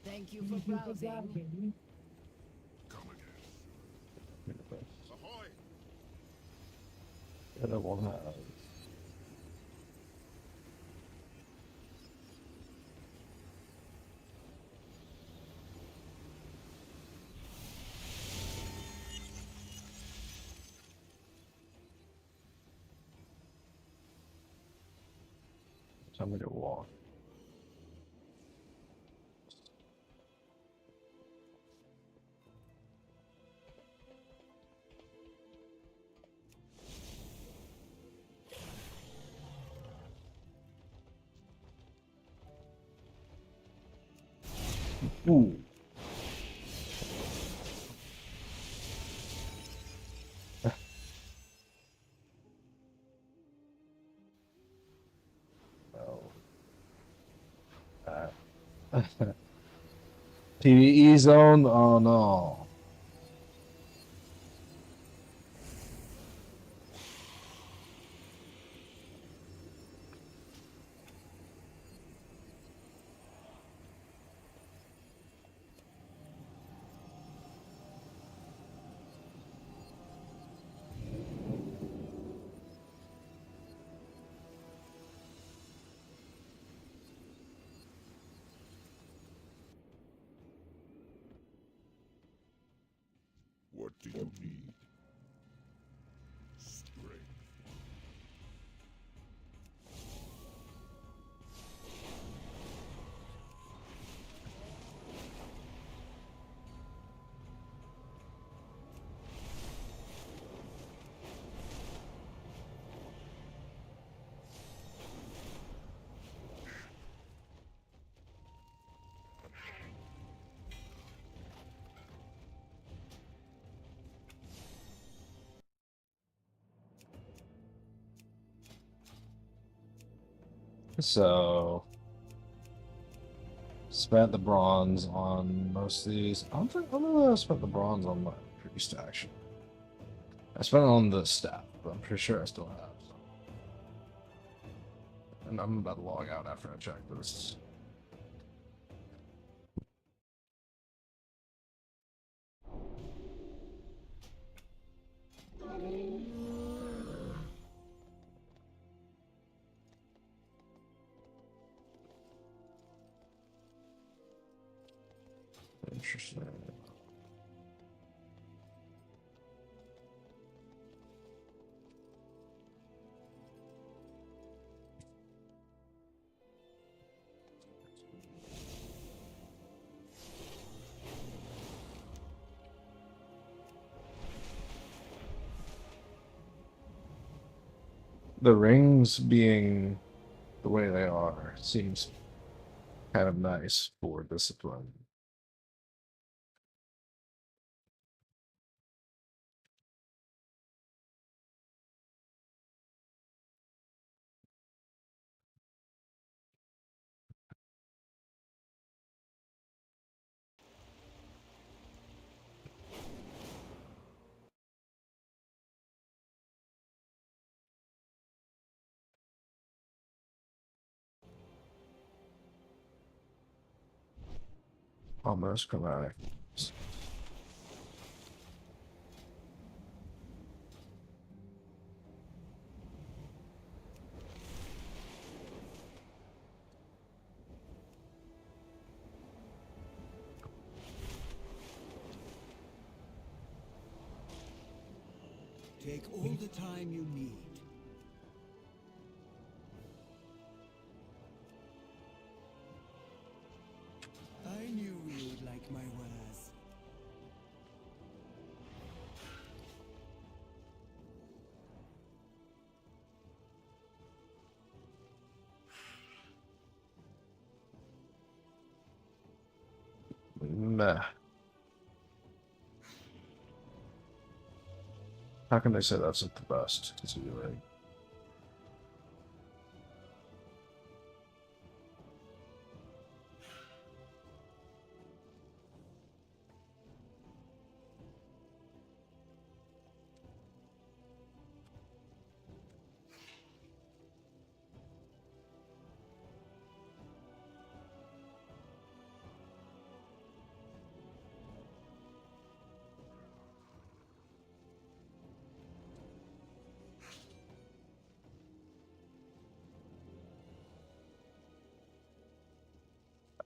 Thank you for browsing. Ahoy! I don't want that. Tell me to walk. Ooh. PvE zone? Oh no. What do you need? Strength. So spent the bronze on most of these. I don't know if I spent the bronze on my priest action. I spent it on the staff, but I'm pretty sure I still have. And I'm about to log out after I check this. Interesting. The rings being the way they are seems kind of nice for discipline. Almost chromatic. Take all the time you need. I knew you would like my wares. Meh. How can they say that's not the best? Considering.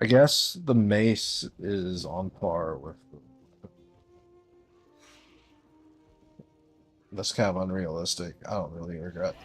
I guess the mace is on par with. That's kind of unrealistic. I don't really regret.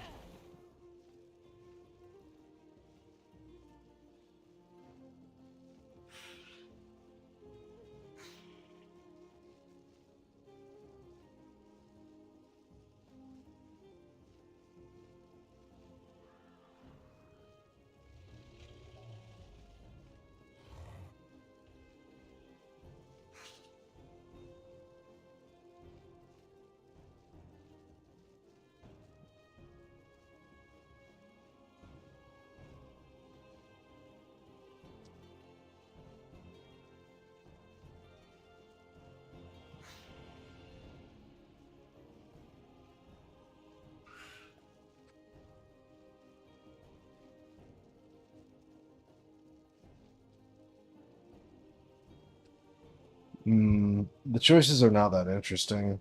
The choices are not that interesting.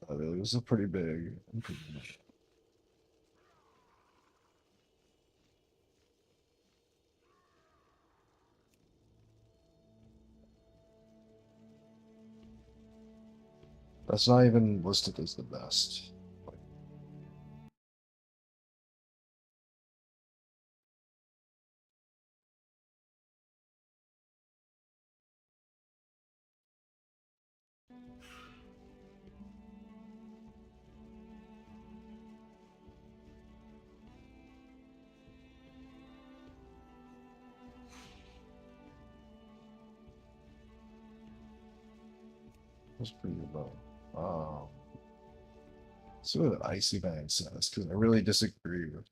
This is pretty big. That's not even listed as the best. That's pretty low. See what Icy Bang says, because I really disagree with.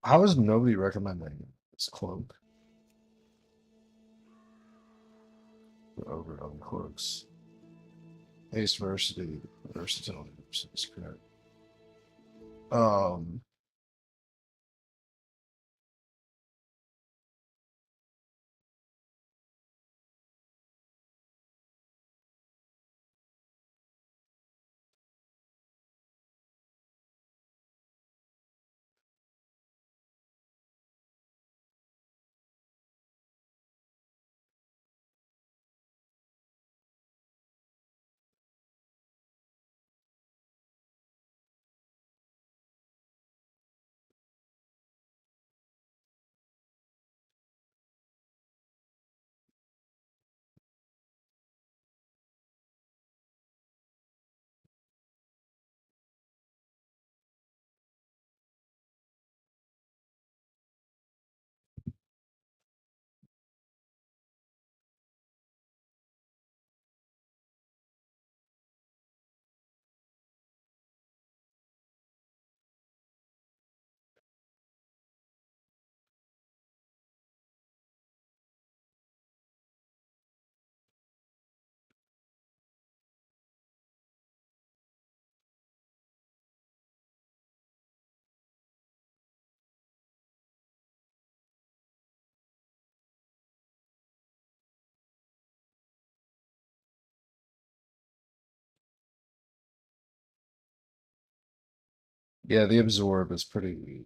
How is nobody recommending this cloak? Over on cloaks. Haste versatility is correct. Yeah, the absorb is pretty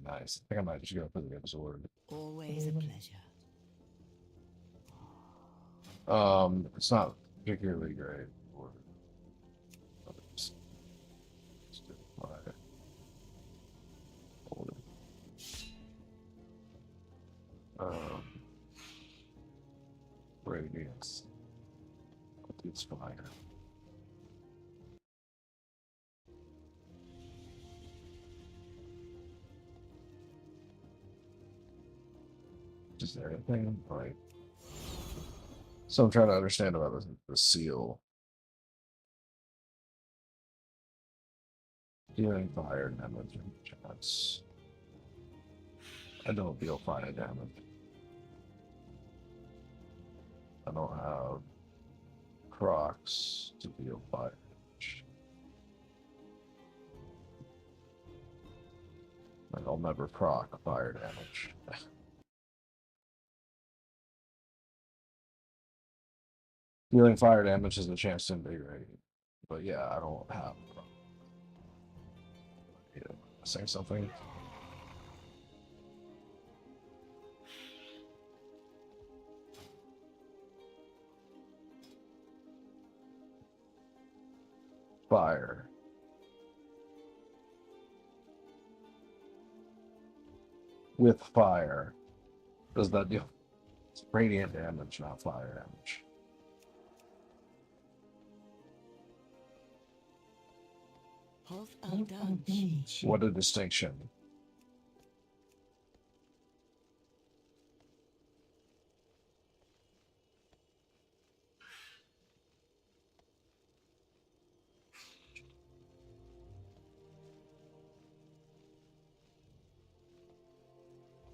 nice. I think I might just go for the absorb. Always a pleasure. It's not particularly great. Let's do my order. Radiance. It's fire. Is there anything like? So I'm trying to understand about the seal. Dealing fire damage and chance. I don't deal fire damage. I don't have Crocs to deal fire damage. Like I'll never proc fire damage. Dealing fire damage is a chance to invigorate. But yeah, I don't have. Yeah, saying something. Fire. With fire. Does that deal? It's radiant damage, not fire damage. What a distinction.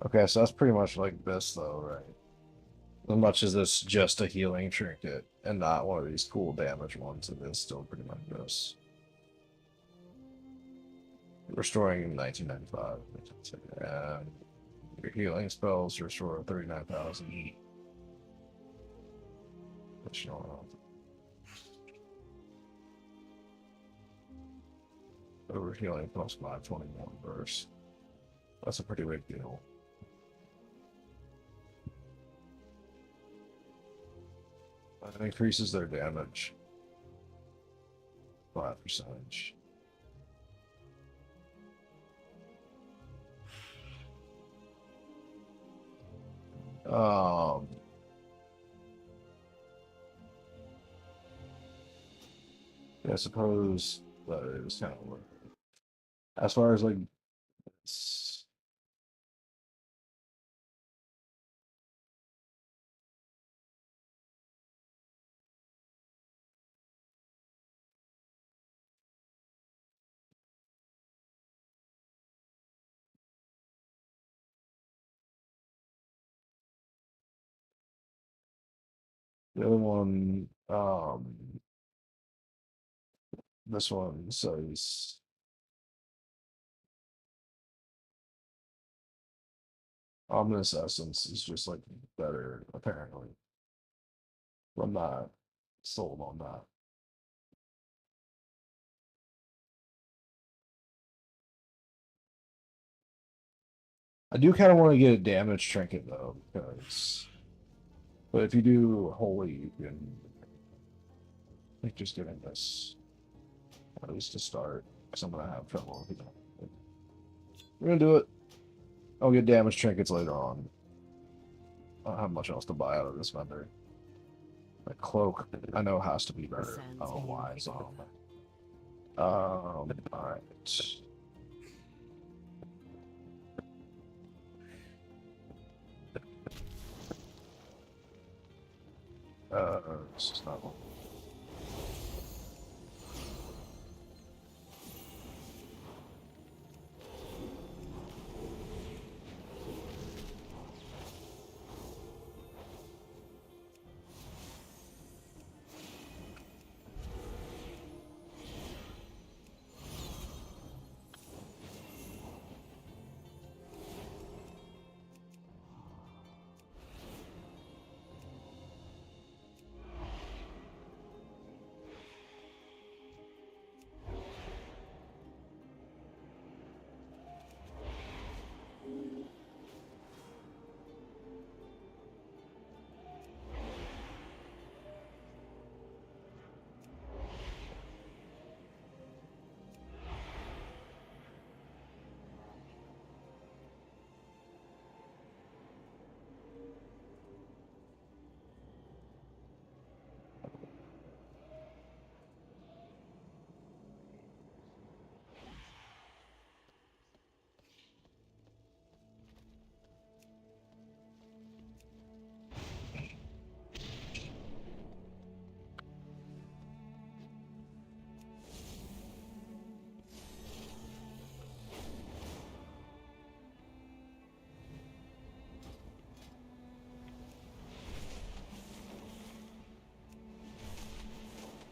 Okay, so that's pretty much like this though, right? As much as it's just a healing trinket and not one of these cool damage ones, it is still pretty much this. Restoring in 1995. And your healing spells restore 39,000. Additional health. Over healing plus 521 burst. That's a pretty big deal. It increases their damage 5%. I suppose that is kind of worth it. As far as like, The other one, this one says ominous essence is just like better, apparently. I'm not sold on that. I do kind of want to get a damage trinket though, because but if you do holy, you can like just getting this at least to start. Because I'm gonna have trouble. We're gonna do it. I'll get damage trinkets later on. I don't have much else to buy out of this vendor. My cloak, I know has to be better. I don't know why. So, all right. This is not one.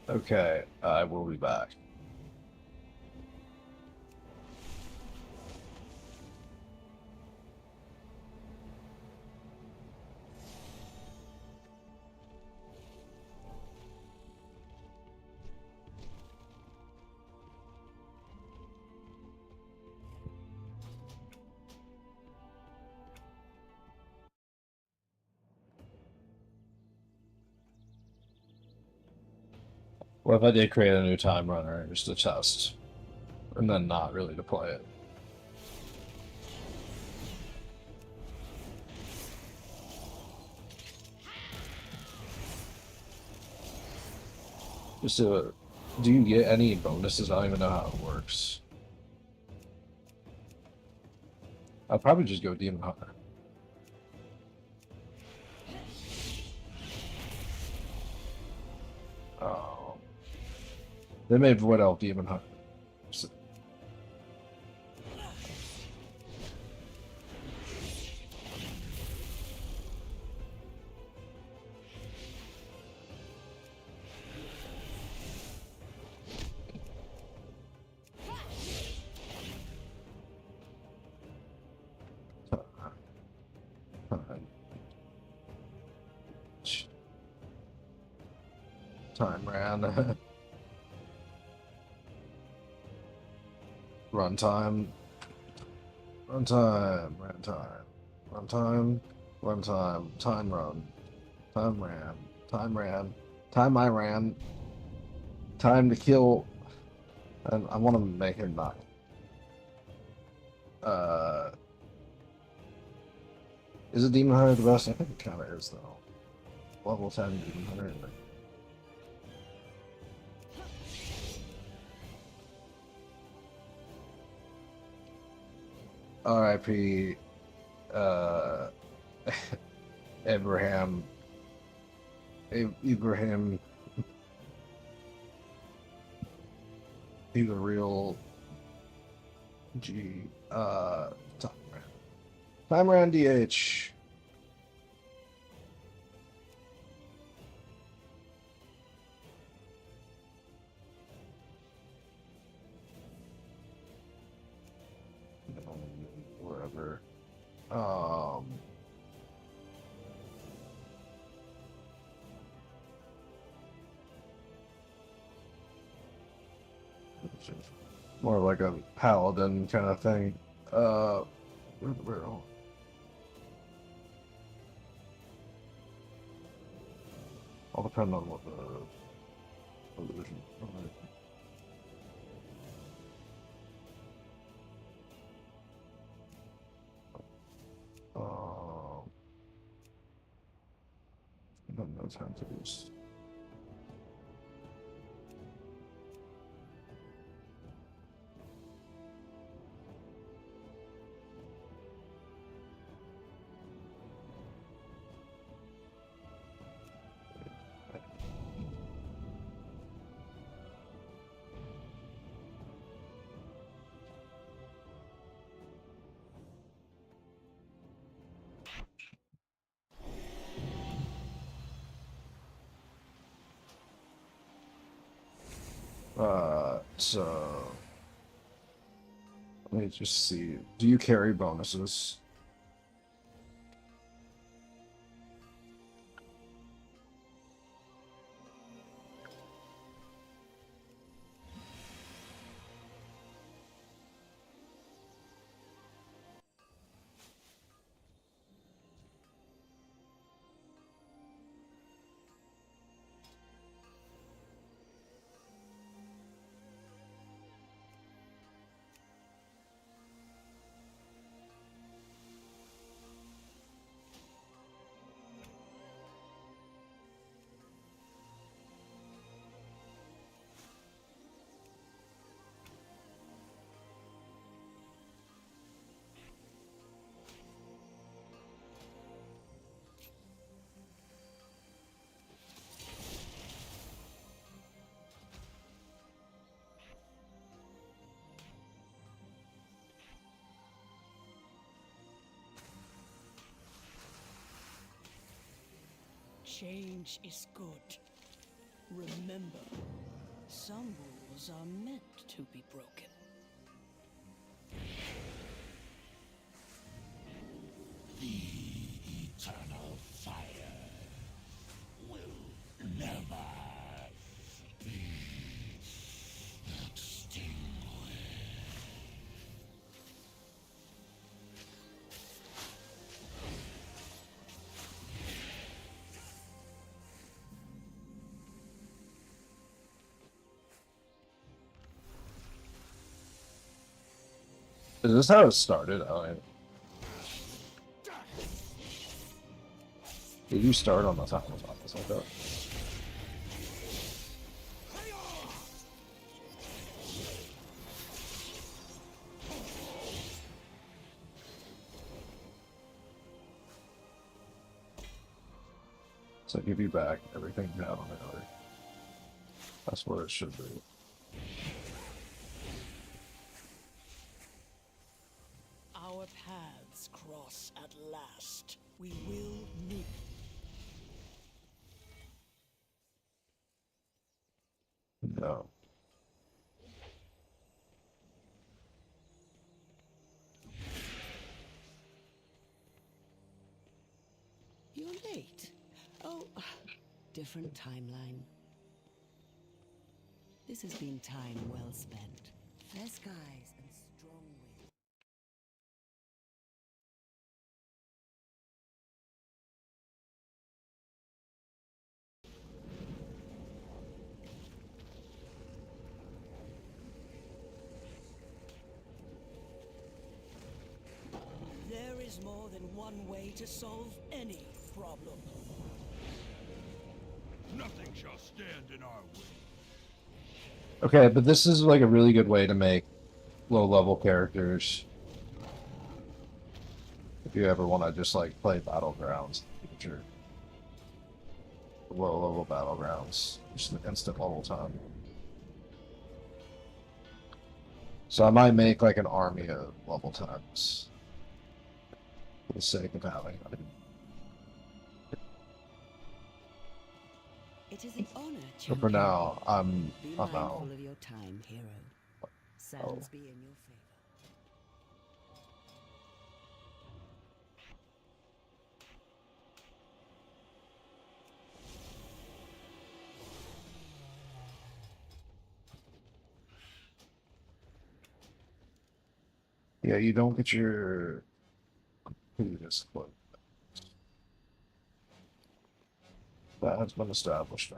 Okay, I will be back. What if I did create a new time runner just to test, and then not really to play it? Just to, do you get any bonuses? I don't even know how it works. I'll probably just go Demon Hunter. Oh. They made Void Elf Demon Hunter. So, time ran. Runtime. Runtime. Runtime. Runtime. Runtime. Time run. Time ran. Time ran. Time I ran. Time to kill. And I want to make him not. Is a Demon Hunter the best? I think it kind of is, though. Level 10 Demon Hunter. R.I.P. Abraham. Ibrahim. He's a real G. Time ran DH. Um, more like a paladin kind of thing. Where all depend on what the illusion. I don't know time to use. So let me just see. Do you carry bonuses? Change is good. Remember, some rules are meant to be broken. The eternal fire will never be extinguished. Is this how it started? Did you start on the top of office like that? So give you back everything you have on the other. That's where it should be. Our paths cross at last. We will meet. No. You're late. Oh, different timeline. This has been time well spent. Fair skies and strong wind. There is more than one way to solve any problem. Nothing shall stand in our way. Okay, but this is like a really good way to make low-level characters. If you ever want to just like play Battlegrounds in the future. Low-level Battlegrounds. Just an instant level time. So I might make like an army of level times. For the sake of having them. It is an honor, But champion. for now, I'm mindful out. of your time, hero. Sands be in your favor. Yeah, you don't get your previous foot. That has been established now.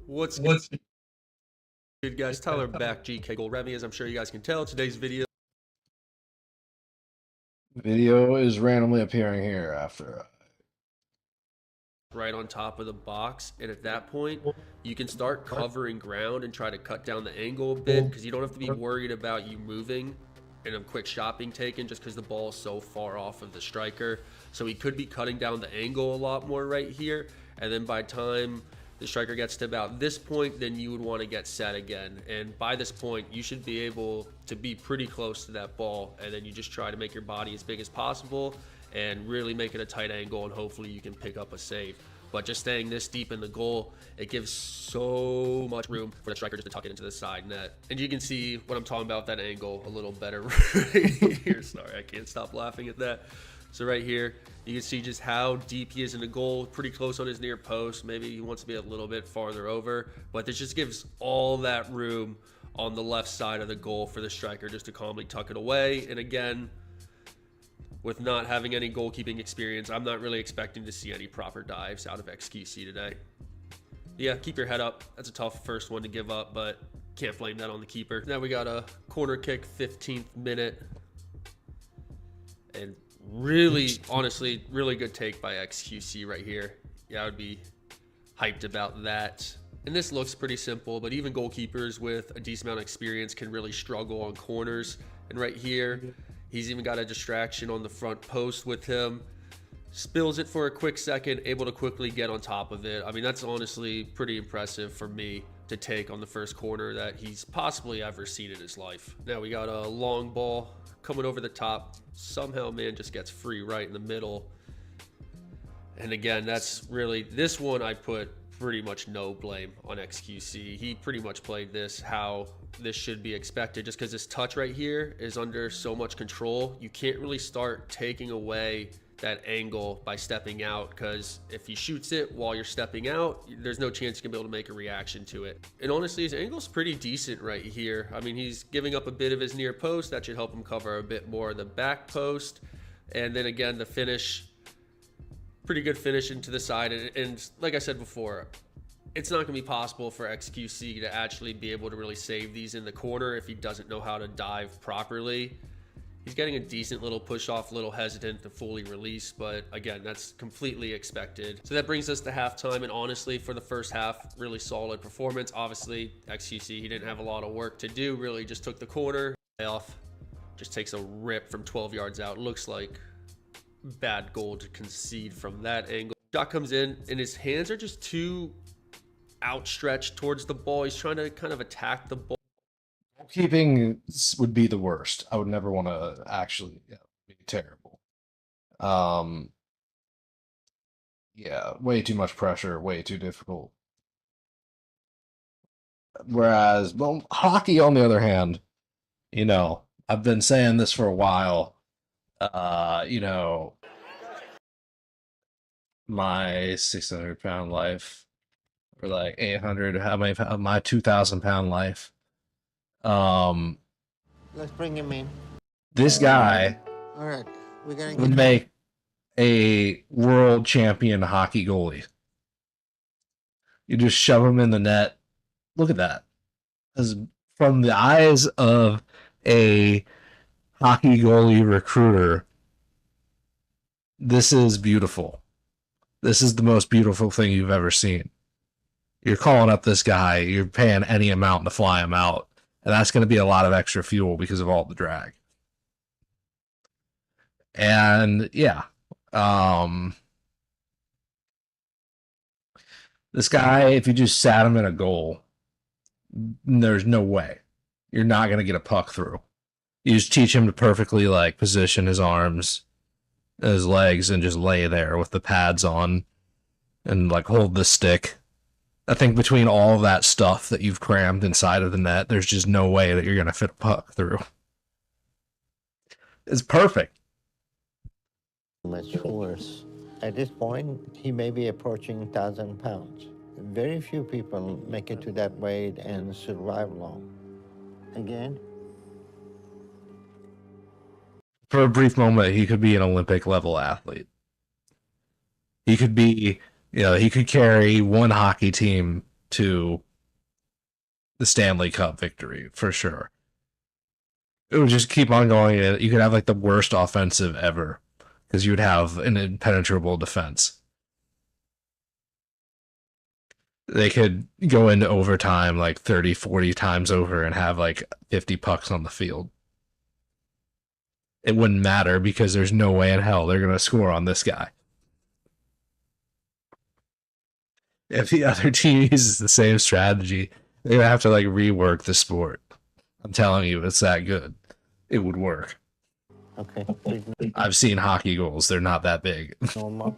What's good, guys? Tyler back, GK Gold Remy, as I'm sure you guys can tell. Today's video Is randomly appearing here after. Right on top of the box, and at that point, you can start covering ground and try to cut down the angle a bit because you don't have to be worried about you moving and a quick shot being taken just because the ball is so far off of the striker. So he could be cutting down the angle a lot more right here, and then by the time the striker gets to about this point, then you would want to get set again. And by this point, you should be able to be pretty close to that ball, and then you just try to make your body as big as possible and really make it a tight angle, and hopefully you can pick up a save. But just staying this deep in the goal, it gives so much room for the striker just to tuck it into the side net. And you can see what I'm talking about, that angle a little better right here. Sorry, I can't stop laughing at that. So right here, you can see just how deep he is in the goal, pretty close on his near post. Maybe he wants to be a little bit farther over, but this just gives all that room on the left side of the goal for the striker just to calmly tuck it away. And again, with not having any goalkeeping experience, I'm not really expecting to see any proper dives out of XQC today. Yeah, keep your head up. That's a tough first one to give up, but can't blame that on the keeper. Now we got a corner kick, 15th minute. And really, honestly, really good take by XQC right here. Yeah, I would be hyped about that. And this looks pretty simple, but even goalkeepers with a decent amount of experience can really struggle on corners. And right here, he's even got a distraction on the front post with him. Spills it for a quick second, able to quickly get on top of it. I mean, that's honestly pretty impressive for me to take on the first corner that he's possibly ever seen in his life. Now we got a long ball coming over the top. Somehow, man, just gets free right in the middle. And again, that's really, this one I put pretty much no blame on XQC. He pretty much played this how this should be expected, just because this touch right here is under so much control. You can't really start taking away that angle by stepping out, because if he shoots it while you're stepping out, there's no chance you can be able to make a reaction to it. And honestly, his angle's pretty decent right here. I mean, he's giving up a bit of his near post. That should help him cover a bit more of the back post. And then again, the finish, pretty good finish into the side. And like I said before, it's not going to be possible for XQC to actually be able to really save these in the corner if he doesn't know how to dive properly. He's getting a decent little push off, a little hesitant to fully release, but again, that's completely expected. So that brings us to halftime, and honestly, for the first half, really solid performance. Obviously, XQC, he didn't have a lot of work to do, really just took the corner, off, just takes a rip from 12 yards out. Looks like bad goal to concede from that angle. Shot comes in, and his hands are just too outstretched towards the ball. He's trying to kind of attack the ball. Keeping would be the worst. I would never want to actually, be terrible. Yeah, way too much pressure, way too difficult. Whereas, well, hockey, on the other hand, I've been saying this for a while. My 600-pound life, or like 800, how many, my 2,000-pound life. Let's bring him in. This guy All right, we're gonna would make a world champion hockey goalie. You just shove him in the net. Look at that. As from the eyes of a hockey goalie recruiter, this is beautiful. This is the most beautiful thing you've ever seen. You're calling up this guy, you're paying any amount to fly him out. And that's going to be a lot of extra fuel because of all the drag. And yeah, this guy, if you just sat him in a goal, there's no way you're not going to get a puck through. You just teach him to perfectly position his arms, his legs, and just lay there with the pads on and hold the stick I think between all of that stuff that you've crammed inside of the net, there's just no way that you're going to fit a puck through. It's perfect. Much worse. At this point, he may be approaching 1,000 pounds. Very few people make it to that weight and survive long. Again, For a brief moment, he could be an Olympic level athlete. He could be, he could carry one hockey team to the Stanley Cup victory for sure. It would just keep on going. You could have like the worst offensive ever because you would have an impenetrable defense. They could go into overtime like 30, 40 times over and have like 50 pucks on the field. It wouldn't matter because there's no way in hell they're going to score on this guy. If the other team uses the same strategy, they're going to have to like rework the sport. I'm telling you, it's that good. It would work. okay. I've seen hockey goals. They're not that big. Normal.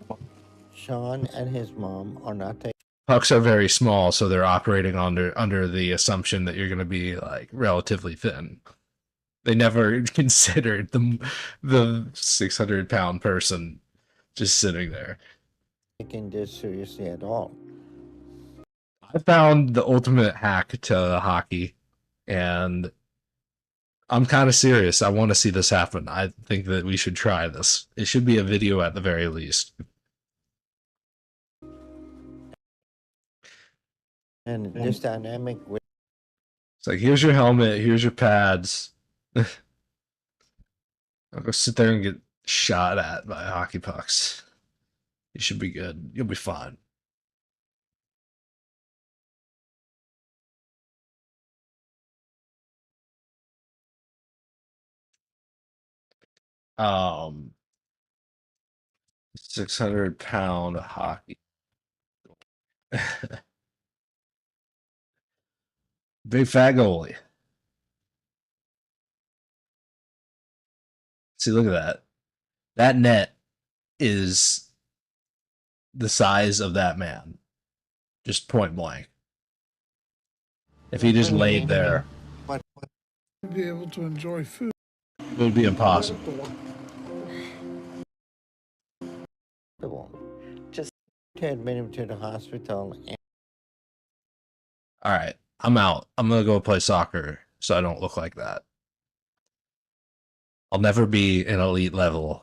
Sean and his mom are not taking. Pucks are very small, so they're operating under the assumption that you're going to be like relatively thin. They never considered the 600-pound person just sitting there. Taking this seriously at all. I found the ultimate hack to hockey, and I'm kind of serious. I want to see this happen. I think that we should try this. It should be a video at the very least. And this dynamic with It's like, here's your helmet, here's your pads. I'll go sit there and get shot at by hockey pucks. You should be good. You'll be fine. Um, 600-pound hockey. Big fat goalie. See, look at that. That net is the size of that man. Just point blank. If he just laid there, Be able to enjoy food. it would be impossible. just to admit him to the hospital. And All right, I'm out. I'm going to go play soccer so I don't look like that. I'll never be an elite level